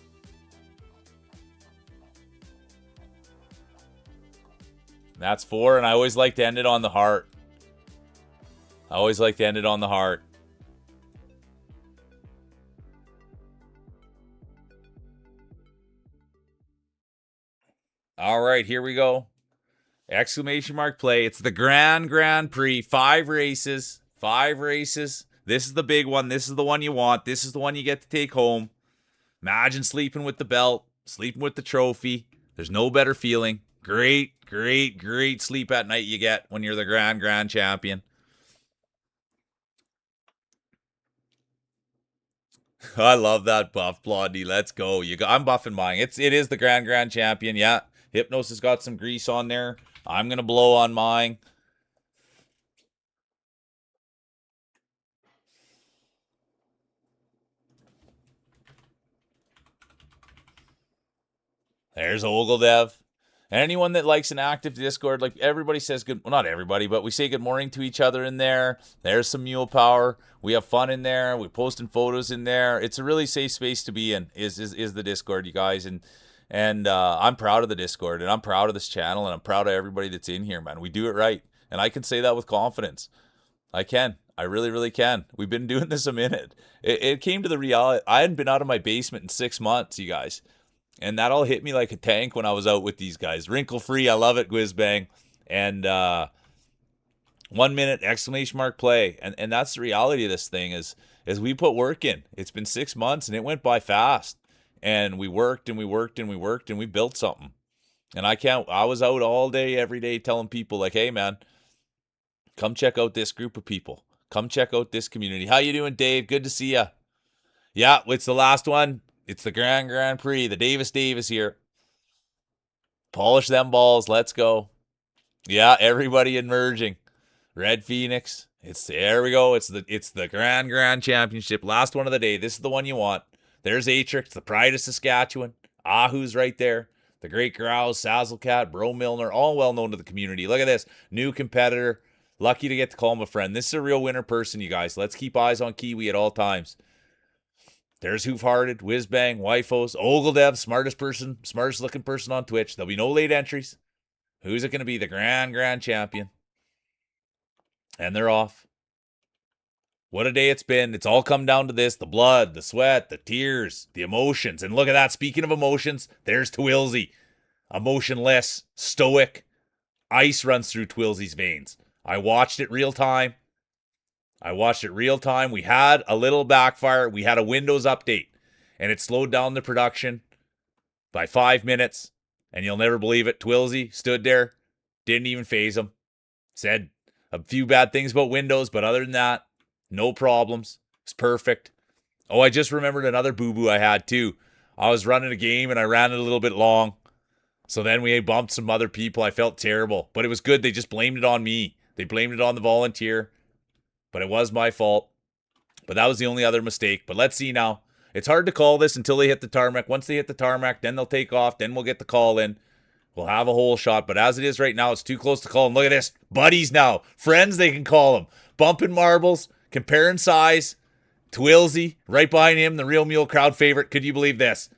That's 4, and I always like to end it on the heart. I always like to end it on the heart. All right, here we go. Exclamation mark play. It's the Grand Prix. 5 races. 5 races. This is the big one. This is the one you want. This is the one you get to take home. Imagine sleeping with the belt, sleeping with the trophy. There's no better feeling. Great sleep at night you get when you're the Grand Champion. I love that buff, Blondie. Let's go. I'm buffing mine. It is the Grand Champion. Yeah. Hypnos has got some grease on there. I'm going to blow on mine. There's Ogildev. And anyone that likes an active Discord, like everybody says good, well, not everybody, but we say good morning to each other in there. There's some mule power. We have fun in there. We're posting photos in there. It's a really safe space to be in, is the Discord, you guys. And I'm proud of the Discord, and I'm proud of this channel, and I'm proud of everybody that's in here, man. We do it right. And I can say that with confidence. I can. I really can. We've been doing this a minute. It came to the reality. I hadn't been out of my basement in 6 months, you guys. And that all hit me like a tank when I was out with these guys. Wrinkle free, I love it, Whizbang. And 1 minute, exclamation mark play. And that's the reality of this thing is we put work in. It's been 6 months and it went by fast. And we worked and we worked and we worked and we built something. And I was out all day, every day telling people like, hey man, come check out this group of people. Come check out this community. How you doing, Dave? Good to see ya. Yeah, it's the last one. It's the Grand Prix. The Davis here. Polish them balls. Let's go. Yeah, everybody emerging. Red Phoenix. There we go. It's the Grand Championship. Last one of the day. This is the one you want. There's Atrix, the pride of Saskatchewan. Ahu's right there. The Great Grouse, Sazzlecat, Bro Milner, all well known to the community. Look at this. New competitor. Lucky to get to call him a friend. This is a real winner person, you guys. Let's keep eyes on Kiwi at all times. There's Hoofhearted, Whizbang, Wifos, Ogildev, smartest looking person on Twitch. There'll be no late entries. Who's it going to be? The Grand Champion. And they're off. What a day it's been. It's all come down to this. The blood, the sweat, the tears, the emotions. And look at that. Speaking of emotions, there's Twilzy. Emotionless, stoic. Ice runs through Twilzy's veins. I watched it real time. We had a little backfire. We had a Windows update, and it slowed down the production by 5 minutes. And you'll never believe it. Twilzy stood there, didn't even phase him. Said a few bad things about Windows, but other than that, no problems. It's perfect. Oh, I just remembered another boo-boo I had too. I was running a game and I ran it a little bit long. So then we bumped some other people. I felt terrible, but it was good. They just blamed it on me. They blamed it on the volunteer. But it was my fault. But that was the only other mistake. But let's see now. It's hard to call this until they hit the tarmac. Once they hit the tarmac, then they'll take off. Then we'll get the call in. We'll have a whole shot. But as it is right now, it's too close to call them. Look at this. Buddies now. Friends, they can call them. Bumping marbles. Comparing size. Twilzy. Right behind him. The Real Mule crowd favorite. Could you believe this?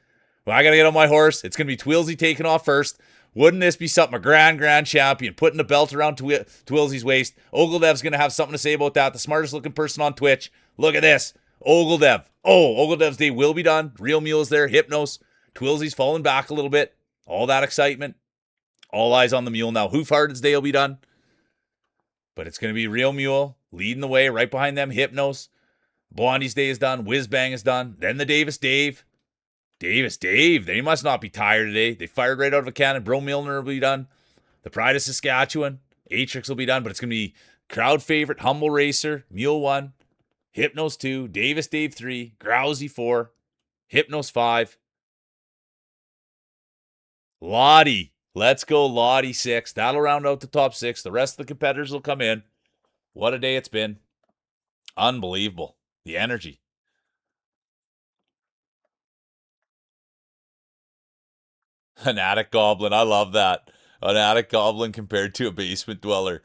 Well, I got to get on my horse. It's going to be Twilzy taking off first. Wouldn't this be something? A Grand Champion putting the belt around Twilzy's waist. Ogildev's going to have something to say about that. The smartest looking person on Twitch. Look at this. Ogildev. Oh, Ogildev's day will be done. Real Mule's there. Hypnos. Twilzy's falling back a little bit. All that excitement. All eyes on the Mule now. Hoofhearted's day will be done. But it's going to be Real Mule leading the way. Right behind them, Hypnos. Blondie's day is done. Whizbang is done. Then the Davis Dave. They must not be tired today. They fired right out of a cannon. Bro Milner will be done. The Pride of Saskatchewan. Atrix will be done, but it's going to be crowd favorite, Humble Racer, Mule 1, Hypnos 2, Davis Dave 3, Grousey 4, Hypnos 5, Lottie. Let's go Lottie 6. That'll round out the top 6. The rest of the competitors will come in. What a day it's been. Unbelievable. The energy. An attic goblin. I love that. An attic goblin compared to a basement dweller.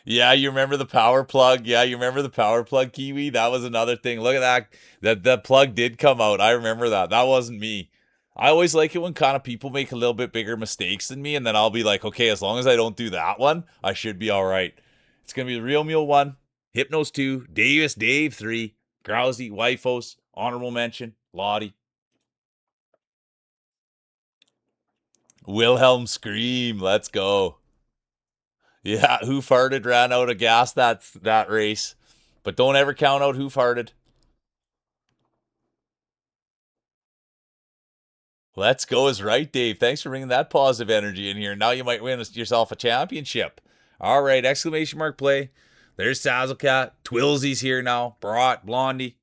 Yeah, you remember the power plug? Yeah, you remember the power plug, Kiwi? That was another thing. Look at that. That plug did come out. I remember that. That wasn't me. I always like it when kind of people make a little bit bigger mistakes than me, and then I'll be like, okay, as long as I don't do that one, I should be all right. It's gonna be the Real Mule 1, Hypnos 2, Davis Dave 3, Grousey, Wifos, honorable mention, Lottie. Wilhelm Scream, let's go. Yeah, who farted ran out of gas that race. But don't ever count out who farted. Let's go is right, Dave. Thanks for bringing that positive energy in here. Now you might win yourself a championship. All right, exclamation mark play. There's Sazzlecat. Twilzy's here now. Brat, Blondie.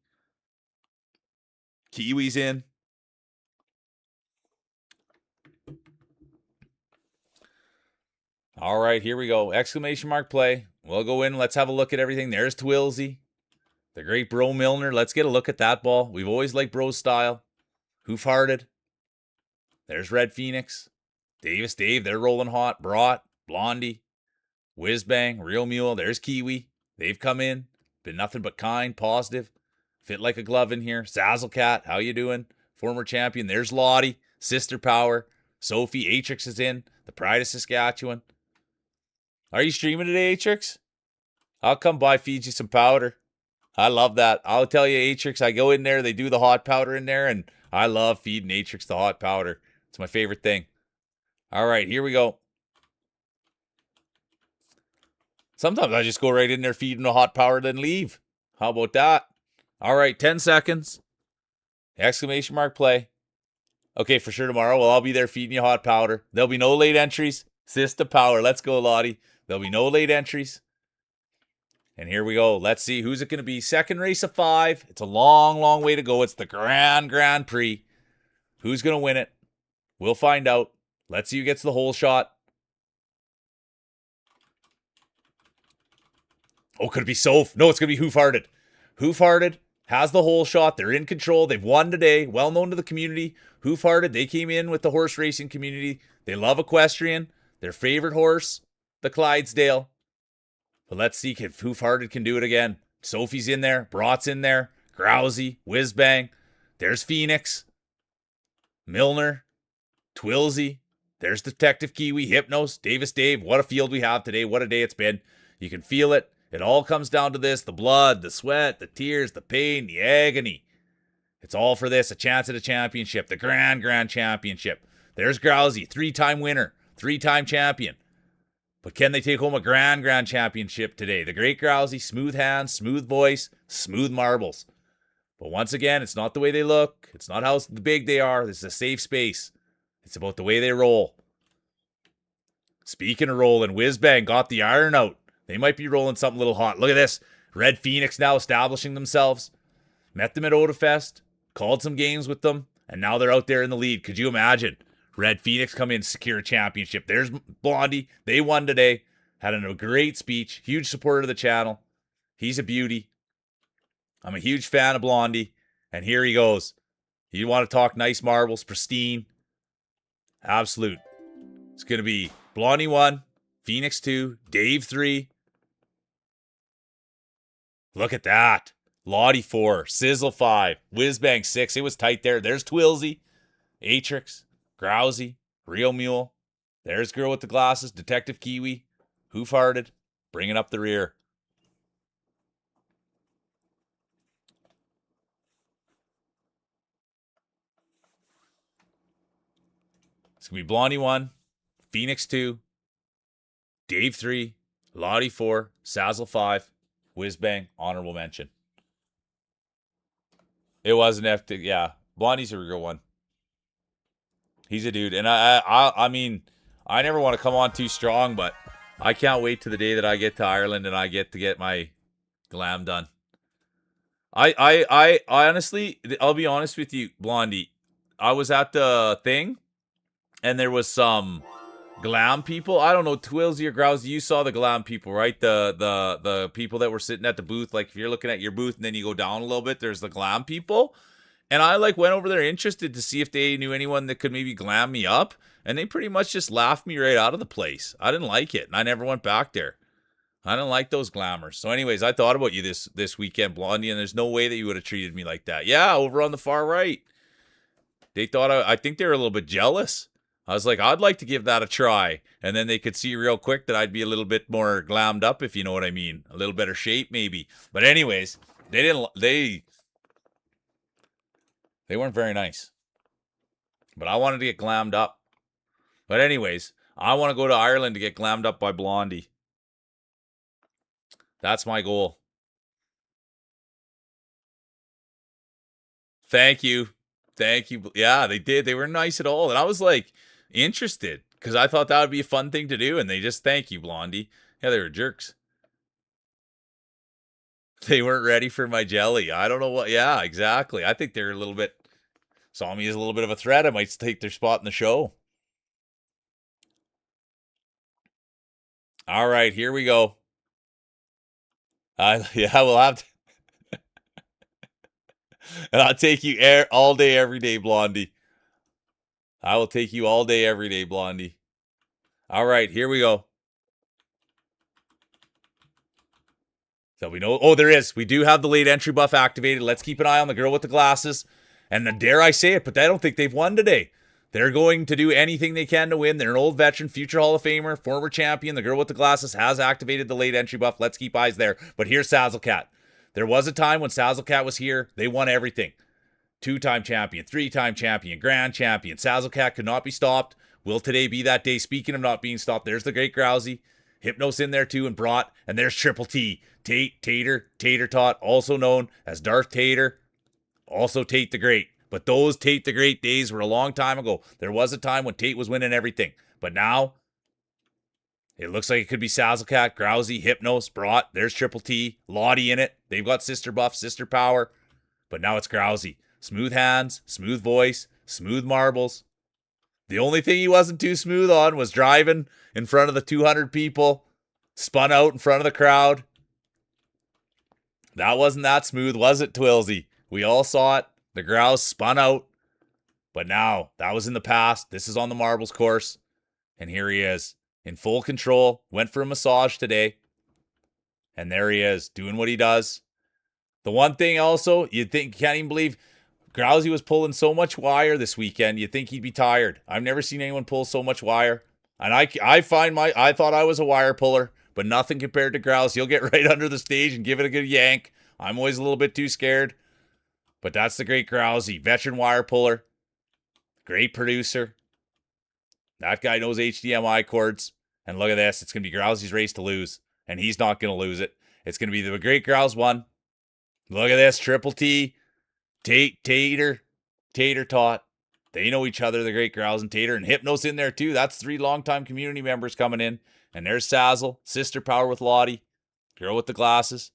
Kiwi's in. All right, here we go. Exclamation mark play. We'll go in. Let's have a look at everything. There's Twilzy. The great Bro Milner. Let's get a look at that ball. We've always liked Bro's style. Who farted? There's Red Phoenix. Davis Dave, they're rolling hot. Brat, Blondie, Whizbang, Real Mule. There's Kiwi. They've come in. Been nothing but kind, positive. Fit like a glove in here. Sazzlecat, how you doing? Former champion. There's Lottie. Sister Power. Sophie. Atrix is in. The Pride of Saskatchewan. Are you streaming today, Atrix? I'll come by, feed you some powder. I love that. I'll tell you, Atrix, I go in there, they do the hot powder in there, and I love feeding Atrix the hot powder. It's my favorite thing. All right, here we go. Sometimes I just go right in there, feed them the hot powder, then leave. How about that? All right, 10 seconds. Exclamation mark play. Okay, for sure tomorrow. Well, I'll be there feeding you hot powder. There'll be no late entries. Sister Power. Let's go, Lottie. There'll be no late entries. And here we go. Let's see. Who's it going to be? Second race of 5. It's a long, long way to go. It's the Grand Prix. Who's going to win it? We'll find out. Let's see who gets the whole shot. Oh, could it be Soph? No, it's going to be Who Farted. Who Farted has the whole shot. They're in control. They've won today. Well known to the community. Who Farted? They came in with the horse racing community. They love equestrian. Their favorite horse, the Clydesdale. But let's see if Who Farted can do it again. Sophie's in there. Brat's in there. Grousey. Whizbang. There's Phoenix. Milner. Twilzy. There's Detective Kiwi. Hypnos. Davis Dave. What a field we have today. What a day it's been. You can feel it. It all comes down to this. The blood, the sweat, the tears, the pain, the agony. It's all for this. A chance at a championship. The Grand Championship. There's Grousey. 3-time winner. 3-time champion. But can they take home a Grand Championship today? The great Grousey. Smooth hands, smooth voice, smooth marbles. But once again, it's not the way they look. It's not how big they are. This is a safe space. It's about the way they roll. Speaking of rolling, Whizbang got the iron out. They might be rolling something a little hot. Look at this. Red Phoenix now establishing themselves. Met them at Odafest. Called some games with them. And now they're out there in the lead. Could you imagine? Red Phoenix come in, secure a championship. There's Blondie. They won today. Had a great speech. Huge supporter of the channel. He's a beauty. I'm a huge fan of Blondie. And here he goes. You want to talk nice marbles, pristine. Absolute. It's going to be Blondie 1, Phoenix 2, Dave 3. Look at that. Lottie 4, Sizzle 5, Whizbang 6. It was tight there. There's Twilzy, Atrix, Grousey, Real Mule. There's Girl with the Glasses, Detective Kiwi. Who Farted? Bringing up the rear. It's going to be Blondie 1, Phoenix 2, Dave 3, Lottie 4, Sazzle 5, Whizbang, honorable mention. It was an F. Yeah, Blondie's a real one. He's a dude, and I mean, I never want to come on too strong, but I can't wait to the day that I get to Ireland and I get to get my glam done. I honestly, I'll be honest with you, Blondie. I was at the thing, and there was some Glam people? I don't know, Twilsy or Grousey, you saw the glam people, right? The people that were sitting at the booth. Like if you're looking at your booth and then you go down a little bit, there's the glam people. And I like went over there interested to see if they knew anyone that could maybe glam me up. And they pretty much just laughed me right out of the place. I didn't like it, and I never went back there. I didn't like those glamours. So, anyways, I thought about you this weekend, Blondie, and there's no way that you would have treated me like that. Yeah, over on the far right. They thought I think they were a little bit jealous. I was like, I'd like to give that a try. And then they could see real quick that I'd be a little bit more glammed up, if you know what I mean. A little better shape, maybe. But anyways, they weren't very nice. But I wanted to get glammed up. But anyways, I want to go to Ireland to get glammed up by Blondie. That's my goal. Thank you. Thank you. Yeah, they did. They were nice at all. And I was like interested because I thought that would be a fun thing to do. And they just, thank you, Blondie. Yeah, they were jerks. They weren't ready for my jelly. I don't know what. Yeah, exactly. I think they're a little bit, saw me as a little bit of a threat. I might take their spot in the show. All right, here we go. Yeah, we'll have to. And I'll take you all day, every day, Blondie. I will take you all day, every day, Blondie. All right, here we go. So we know. Oh, there is. We do have the late entry buff activated. Let's keep an eye on the girl with the glasses. And then, dare I say it, but I don't think they've won today. They're going to do anything they can to win. They're an old veteran, future Hall of Famer, former champion. The girl with the glasses has activated the late entry buff. Let's keep eyes there. But here's Sazzlecat. There was a time when Sazzlecat was here. They won everything. 2-time champion, 3-time champion, grand champion. Sazzlecat could not be stopped. Will today be that day? Speaking of not being stopped, there's the great Grousey. Hypnos in there too and brought. And there's Triple T. Tater Tot, also known as Darth Tater. Also Tate the Great. But those Tate the Great days were a long time ago. There was a time when Tate was winning everything. But now, it looks like it could be Sazzlecat, Grousey, Hypnos, Brought. There's Triple T, Lottie in it. They've got sister buff, sister power. But now it's Grousey. Smooth hands, smooth voice, smooth marbles. The only thing he wasn't too smooth on was driving in front of the 200 people, spun out in front of the crowd. That wasn't that smooth, was it, Twilsy? We all saw it. The Grouse spun out. But now, that was in the past. This is on the marbles course. And here he is, in full control. Went for a massage today. And there he is, doing what he does. The one thing also, you'd think, can't even believe, Grousey was pulling so much wire this weekend, you'd think he'd be tired. I've never seen anyone pull so much wire. And I thought I was a wire puller, but nothing compared to Grouse. He'll get right under the stage and give it a good yank. I'm always a little bit too scared. But that's the great Grousey, veteran wire puller, great producer. That guy knows HDMI cords. And look at this, it's going to be Grousey's race to lose. And he's not going to lose it. It's going to be the great Grouse one. Look at this, Triple T, Tater Tot. They know each other, the great Grouse and Tater, and Hypnos in there too. That's 3 longtime community members coming in. And there's Sazzle, sister power with Lottie, girl with the glasses.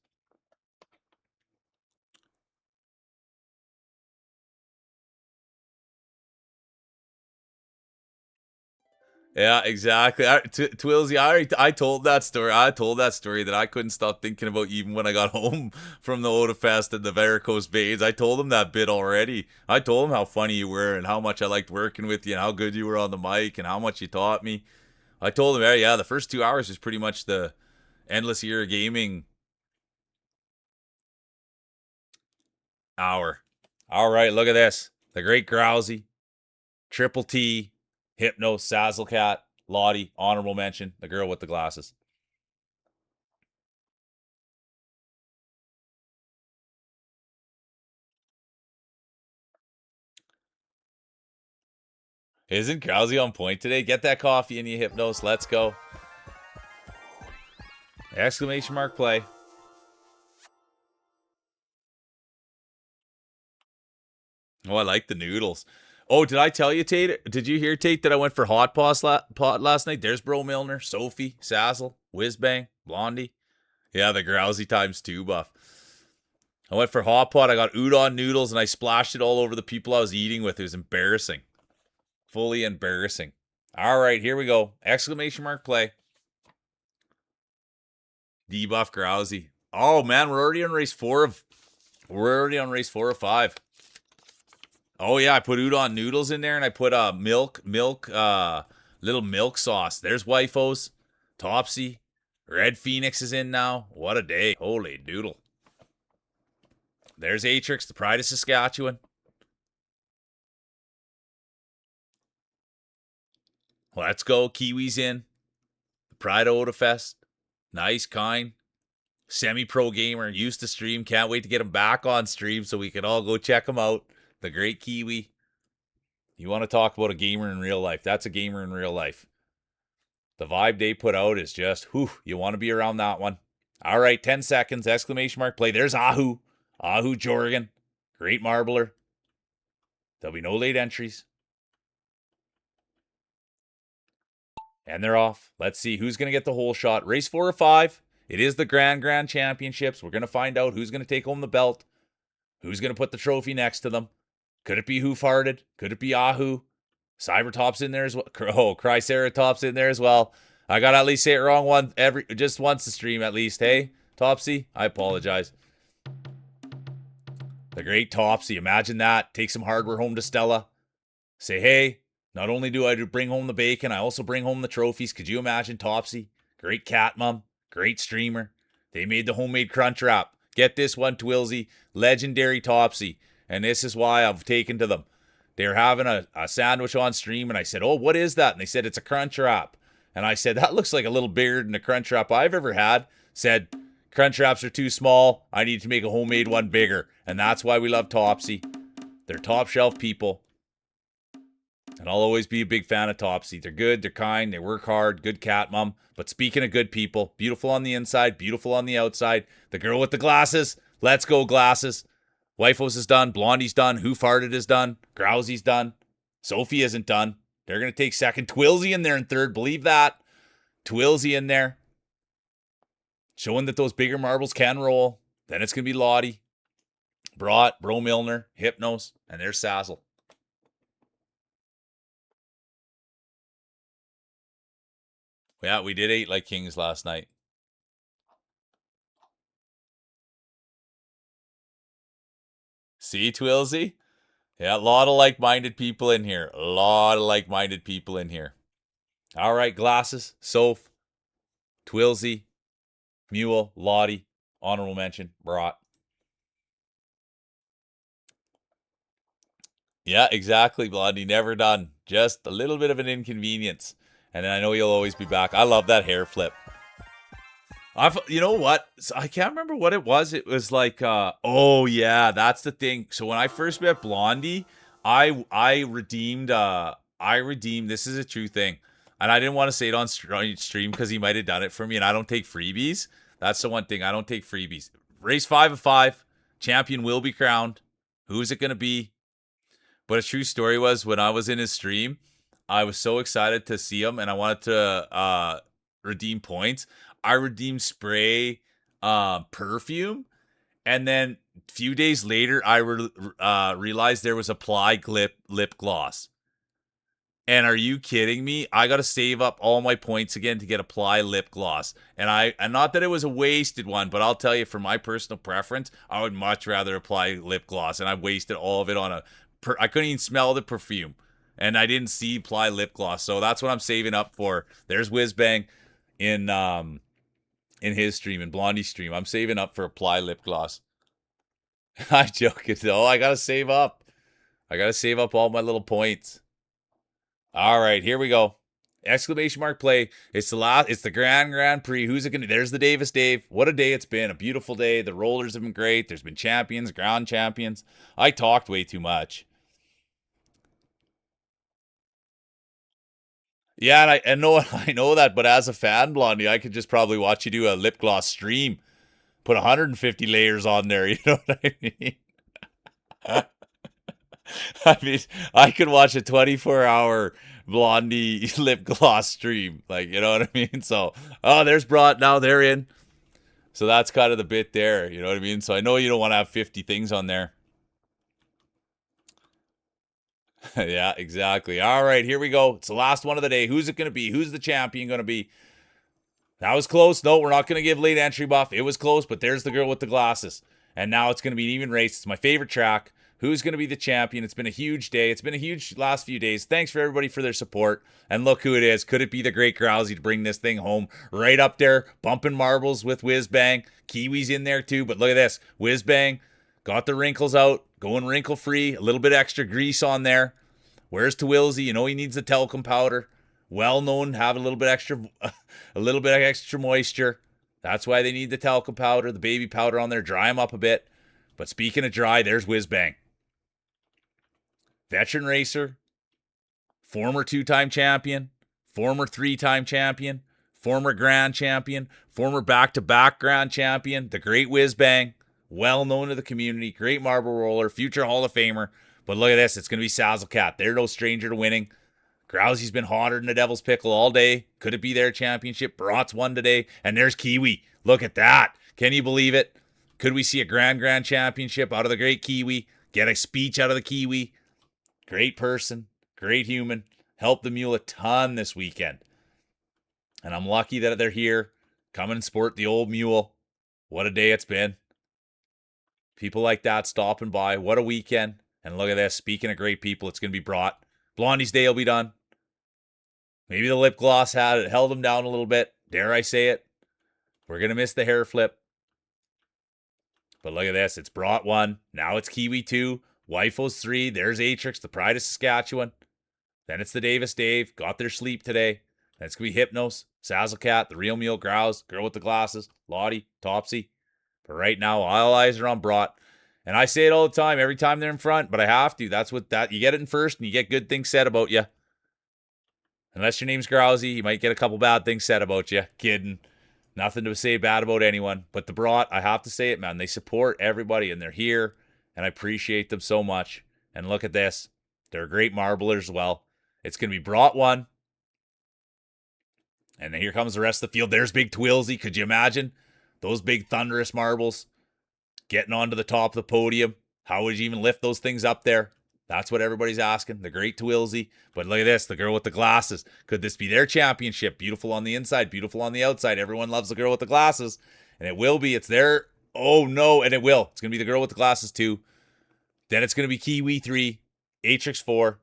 Yeah, exactly. Twilsy, I told that story. I told that story that I couldn't stop thinking about even when I got home from the Odafest and the varicose veins. I told him that bit already. I told him how funny you were and how much I liked working with you and how good you were on the mic and how much you taught me. I told him, yeah, the first 2 hours was pretty much the endless year of gaming hour. All right, look at this. The great Grousey, Triple T, Hypno, Sazzlecat, Lottie, honorable mention, the girl with the glasses. Isn't Grousey on point today? Get that coffee in you, Hypnos. Let's go. Exclamation mark play. Oh, I like the noodles. Oh, did I tell you, Tate? Did you hear, Tate, that I went for hot pot last night? There's Bro Milner, Sophie, Sazzle, Whizbang, Blondie. Yeah, the Grousey times 2 buff. I went for hot pot. I got udon noodles, and I splashed it all over the people I was eating with. It was embarrassing. Fully embarrassing. All right, here we go. Exclamation mark play. Debuff Grousey. Oh man, we're already on race 4 of 5. Oh yeah, I put udon noodles in there and I put little milk sauce. There's Wifos. Topsy. Red Phoenix is in now. What a day. Holy doodle. There's Atrix, the pride of Saskatchewan. Let's go. Kiwi's in. The pride of Odafest. Nice, kind. Semi-pro gamer. Used to stream. Can't wait to get him back on stream so we can all go check him out. The great Kiwi. You want to talk about a gamer in real life. That's a gamer in real life. The vibe they put out is just, whew, you want to be around that one. All right, 10 seconds, exclamation mark play. There's Ahu. Ahu Jorgen. Great marbler. There'll be no late entries. And they're off. Let's see who's going to get the whole shot. Race 4 of 5. It is the Grand Championships. We're going to find out who's going to take home the belt. Who's going to put the trophy next to them. Could it be Who Farted? Could it be Ahu? Cybertop's in there as well. Oh, Chryceratop's in there as well. I got to at least say it wrong just once to stream at least. Hey, Topsy, I apologize. The great Topsy. Imagine that. Take some hardware home to Stella. Say, hey, not only do I bring home the bacon, I also bring home the trophies. Could you imagine Topsy? Great cat mom. Great streamer. They made the homemade crunch wrap. Get this one, Twilsy. Legendary Topsy. And this is why I've taken to them. They were having a sandwich on stream, and I said, oh, what is that? And they said, it's a crunch wrap. And I said, that looks like a little bigger than a crunch wrap I've ever had. Said, crunch wraps are too small. I need to make a homemade one bigger. And that's why we love Topsy. They're top shelf people. And I'll always be a big fan of Topsy. They're good, they're kind, they work hard, good cat mom. But speaking of good people, beautiful on the inside, beautiful on the outside. The girl with the glasses, let's go glasses. Wifos is done, Blondie's done, Who Farted is done, Grousey's done, Sophie isn't done. They're going to take second. Twilsy in there in third, believe that. Twilsy in there. Showing that those bigger marbles can roll. Then it's going to be Lottie, Bro Milner, Hypnos, and there's Sazzle. Yeah, we did eat like kings last night. See, Twilsy? Yeah, a lot of like-minded people in here. A lot of like-minded people in here. All right, glasses, Soph, Twilsy, Mule, Lottie, honorable mention, Brought. Yeah, exactly, Blondie. Never done. Just a little bit of an inconvenience. And then I know you'll always be back. I love that hair flip. You know what? I can't remember what it was. It was like, oh yeah, that's the thing. So when I first met Blondie, I redeemed. This is a true thing, and I didn't want to say it on stream because he might have done it for me. And I don't take freebies. That's the one thing I don't take freebies. Race 5 of 5, champion will be crowned. Who's it gonna be? But a true story was when I was in his stream, I was so excited to see him, and I wanted to redeem points. I redeemed spray perfume, and then a few days later, I realized there was apply lip gloss. And are you kidding me? I got to save up all my points again to get apply lip gloss. And not that it was a wasted one, but I'll tell you, for my personal preference, I would much rather apply lip gloss. And I wasted all of it on I couldn't even smell the perfume. And I didn't see apply lip gloss. So that's what I'm saving up for. There's Whizbang in his stream, in Blondie's stream. I'm saving up for apply lip gloss. I'm joking though. I gotta save up. I gotta save up all my little points. All right, here we go. Exclamation mark play. It's the Grand Prix. Who's it gonna? There's the Davis Dave. What a day it's been. A beautiful day. The rollers have been great. There's been champions, ground champions. I talked way too much. Yeah, and I know that, but as a fan, Blondie, I could just probably watch you do a lip gloss stream. Put 150 layers on there, you know what I mean? I mean, I could watch a 24-hour Blondie lip gloss stream. Like, you know what I mean? So, there's Brought. Now they're in. So that's kind of the bit there. You know what I mean? So I know you don't want to have 50 things on there. Yeah, exactly. All right, here we go. It's the last one of the day. Who's it going to be? Who's the champion going to be? That was close. No, we're not going to give late entry buff. It was close, but there's the girl with the glasses. And now it's going to be an even race. It's my favorite track. Who's going to be the champion? It's been a huge day. It's been a huge last few days. Thanks for everybody for their support. And look who it is. Could it be the great Grousey to bring this thing home? Right up there, bumping marbles with Whiz Bang. Kiwi's in there too, but look at this. Whiz Bang got the wrinkles out, going wrinkle free. A little bit extra grease on there. Where's Twilzy? You know he needs the talcum powder. Well known, have a little bit extra moisture. That's why they need the talcum powder, the baby powder on there. Dry them up a bit. But speaking of dry, there's Whiz Bang. Veteran racer, former 2-time champion, former 3-time champion, former grand champion, former back-to-back grand champion, the great Whiz Bang, well known to the community, great marble roller, future Hall of Famer. But look at this, it's going to be Sazzlecat. They're no stranger to winning. Grousey's been hotter than the Devil's Pickle all day. Could it be their championship? Brat's won today. And there's Kiwi. Look at that. Can you believe it? Could we see a grand championship out of the great Kiwi? Get a speech out of the Kiwi? Great person. Great human. Helped the mule a ton this weekend. And I'm lucky that they're here. Come and sport the old mule. What a day it's been. People like that stopping by. What a weekend. And look at this. Speaking of great people, it's going to be Brat. Blondie's day will be done. Maybe the lip gloss held him down a little bit. Dare I say it? We're going to miss the hair flip. But look at this. It's Brat 1. Now it's Kiwi 2. Wifos 3. There's Atrix, the pride of Saskatchewan. Then it's the Davis Dave. Got their sleep today. Then it's going to be Hypnos, Sazzlecat, the real meal Grouse, girl with the glasses, Lottie, Topsy. But right now, all eyes are on Brat. And I say it all the time, every time they're in front, but I have to. That's what you get it in first and you get good things said about you. Unless your name's Grousey, you might get a couple bad things said about you. Kidding. Nothing to say bad about anyone. But the Brat, I have to say it, man. They support everybody and they're here. And I appreciate them so much. And look at this. They're great marblers as well. It's going to be Brat 1. And then here comes the rest of the field. There's big Twilzy. Could you imagine? Those big thunderous marbles. Getting onto the top of the podium. How would you even lift those things up there? That's what everybody's asking. The great Twilzy. But look at this. The girl with the glasses. Could this be their championship? Beautiful on the inside. Beautiful on the outside. Everyone loves the girl with the glasses. And it will be. It's their... Oh, no. And it will. It's going to be the girl with the glasses, too. Then it's going to be Kiwi 3. Atrix 4.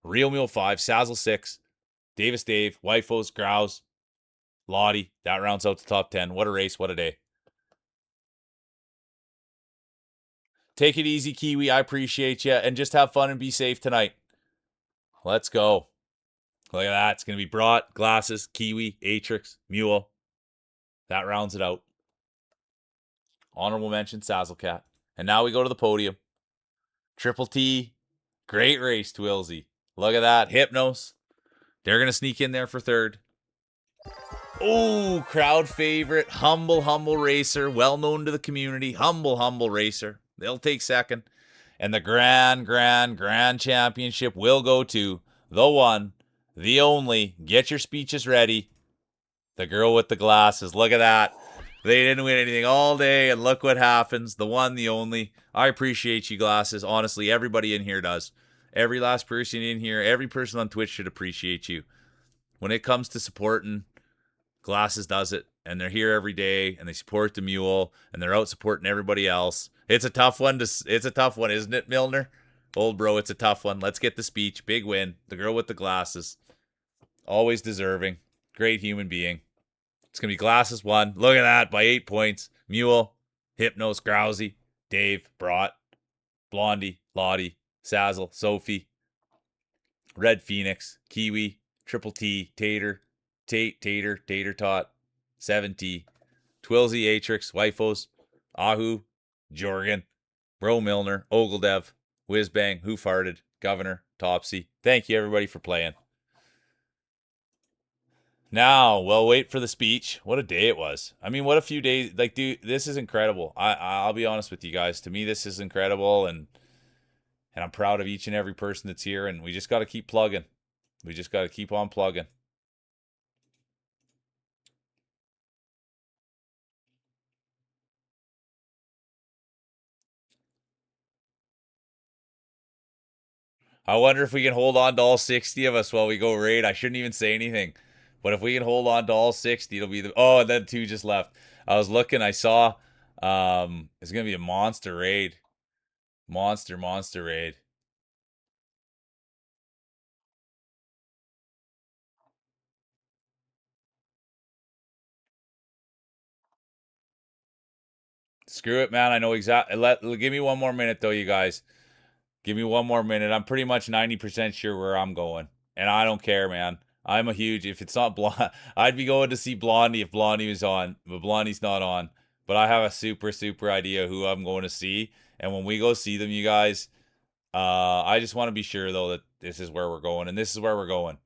Real Mule 5. Sazzle 6. Davis Dave. Wifos. Grouse. Lottie. That rounds out the top 10. What a race. What a day. Take it easy, Kiwi. I appreciate you. And just have fun and be safe tonight. Let's go. Look at that. It's going to be Brat, Glasses, Kiwi, Atrix, Mule. That rounds it out. Honorable mention, Sazzlecat. And now we go to the podium. Triple T. Great race, Twilzy. Look at that. Hypnos. They're going to sneak in there for third. Oh, crowd favorite. Humble racer. Well known to the community. Humble racer. They'll take second. And the grand championship will go to the one, the only. Get your speeches ready. The girl with the glasses. Look at that. They didn't win anything all day, and look what happens. The one, the only. I appreciate you, Glasses. Honestly, everybody in here does. Every last person in here, every person on Twitch should appreciate you. When it comes to supporting, Glasses does it. And they're here every day, and they support the mule, and they're out supporting everybody else. It's a tough one, isn't it, Milner? Old bro, it's a tough one. Let's get the speech. Big win. The girl with the glasses. Always deserving. Great human being. It's going to be Glasses 1. Look at that, by 8 points. Mule, Hypnos, Grousey, Dave, Brat, Blondie, Lottie, Sazzle, Sophie, Red Phoenix, Kiwi, Triple T, Tater, Tater Tot, 7T, Twilzy, Atrix, Wifos, Ahu, Jorgen, Bro Milner, Ogledev, Whizbang, Who Farted, Governor, Topsy. Thank you, everybody, for playing. Now, well, wait for the speech. What a day it was. I mean, what a few days. Like, dude, this is incredible. I'll be honest with you guys. To me, this is incredible, and I'm proud of each and every person that's here, and we just got to keep plugging. We just got to keep on plugging. I wonder if we can hold on to all 60 of us while we go raid. I shouldn't even say anything. But if we can hold on to all 60, it'll be the... Oh, and then 2 just left. I was looking, I saw it's going to be a monster raid. Monster raid. Screw it, man. I know exactly. Give me one more minute, though, you guys. Give me one more minute. I'm pretty much 90% sure where I'm going. And I don't care, man. I'm a huge... If it's not Blondie... I'd be going to see Blondie if Blondie was on. But Blondie's not on. But I have a super idea who I'm going to see. And when we go see them, you guys... I just want to be sure, though, that this is where we're going. And this is where we're going.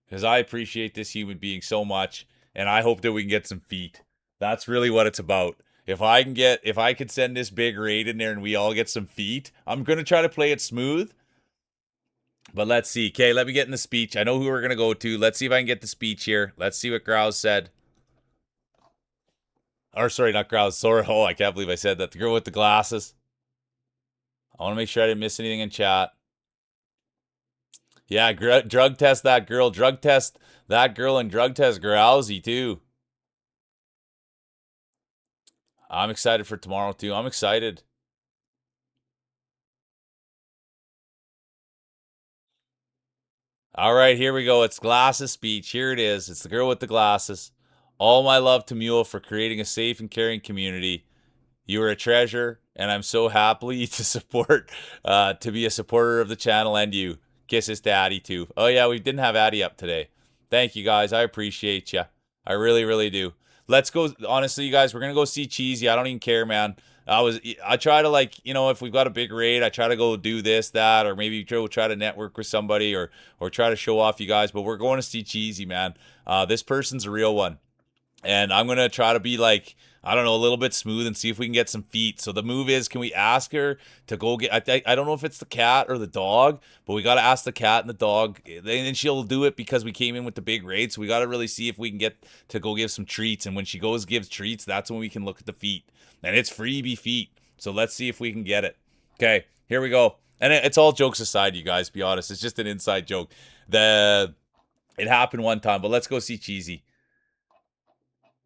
Because I appreciate this human being so much. And I hope that we can get some feet. That's really what it's about. If I could send this big raid in there and we all get some feet, I'm going to try to play it smooth. But let's see. Okay, let me get in the speech. I know who we're going to go to. Let's see if I can get the speech here. Let's see what Grouse said. Or, sorry, not Grouse. Sorry. Oh, I can't believe I said that. The girl with the glasses. I want to make sure I didn't miss anything in chat. Yeah, drug test that girl. Drug test that girl and drug test Grousey, too. I'm excited for tomorrow, too. I'm excited. All right, here we go. It's Glasses' speech. Here it is. It's the girl with the glasses. All my love to Mule for creating a safe and caring community. You are a treasure, and I'm so happy to to be a supporter of the channel and you. Kisses to Addie, too. Oh, yeah, we didn't have Addie up today. Thank you, guys. I appreciate you. I really do. Let's go. Honestly, you guys, we're going to go see Cheesy. I don't even care, man. I try to, like, you know, if we've got a big raid, I try to go do this, that, or maybe try to network with somebody or try to show off you guys. But we're going to see Cheesy, man. This person's a real one. And I'm going to try to be, like, I don't know, a little bit smooth and see if we can get some feet. So the move is, can we ask her to go get... I don't know if it's the cat or the dog, but we got to ask the cat and the dog. And she'll do it because we came in with the big raid. So we got to really see if we can get to go give some treats. And when she gives treats, that's when we can look at the feet. And it's freebie feet. So let's see if we can get it. Okay, here we go. And it's all jokes aside, you guys, be honest. It's just an inside joke. It happened one time, but let's go see Cheesy.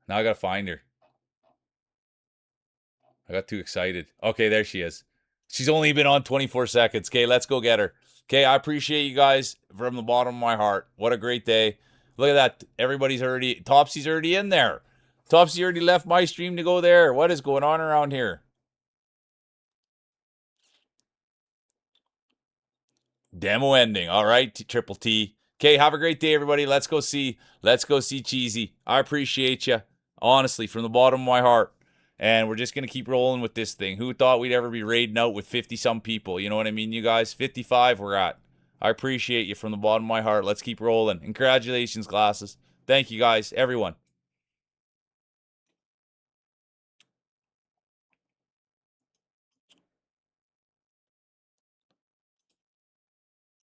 Now I got to find her. I got too excited. Okay, there she is. She's only been on 24 seconds. Okay, let's go get her. Okay, I appreciate you guys from the bottom of my heart. What a great day. Look at that. Topsy's already in there. Topsy already left my stream to go there. What is going on around here? Demo ending. All right, Triple T. Okay, have a great day, everybody. Let's go see Cheesy. I appreciate you. Honestly, from the bottom of my heart. And we're just going to keep rolling with this thing. Who thought we'd ever be raiding out with 50-some people? You know what I mean, you guys? 55 we're at. I appreciate you from the bottom of my heart. Let's keep rolling. And congratulations, Glasses. Thank you, guys. Everyone.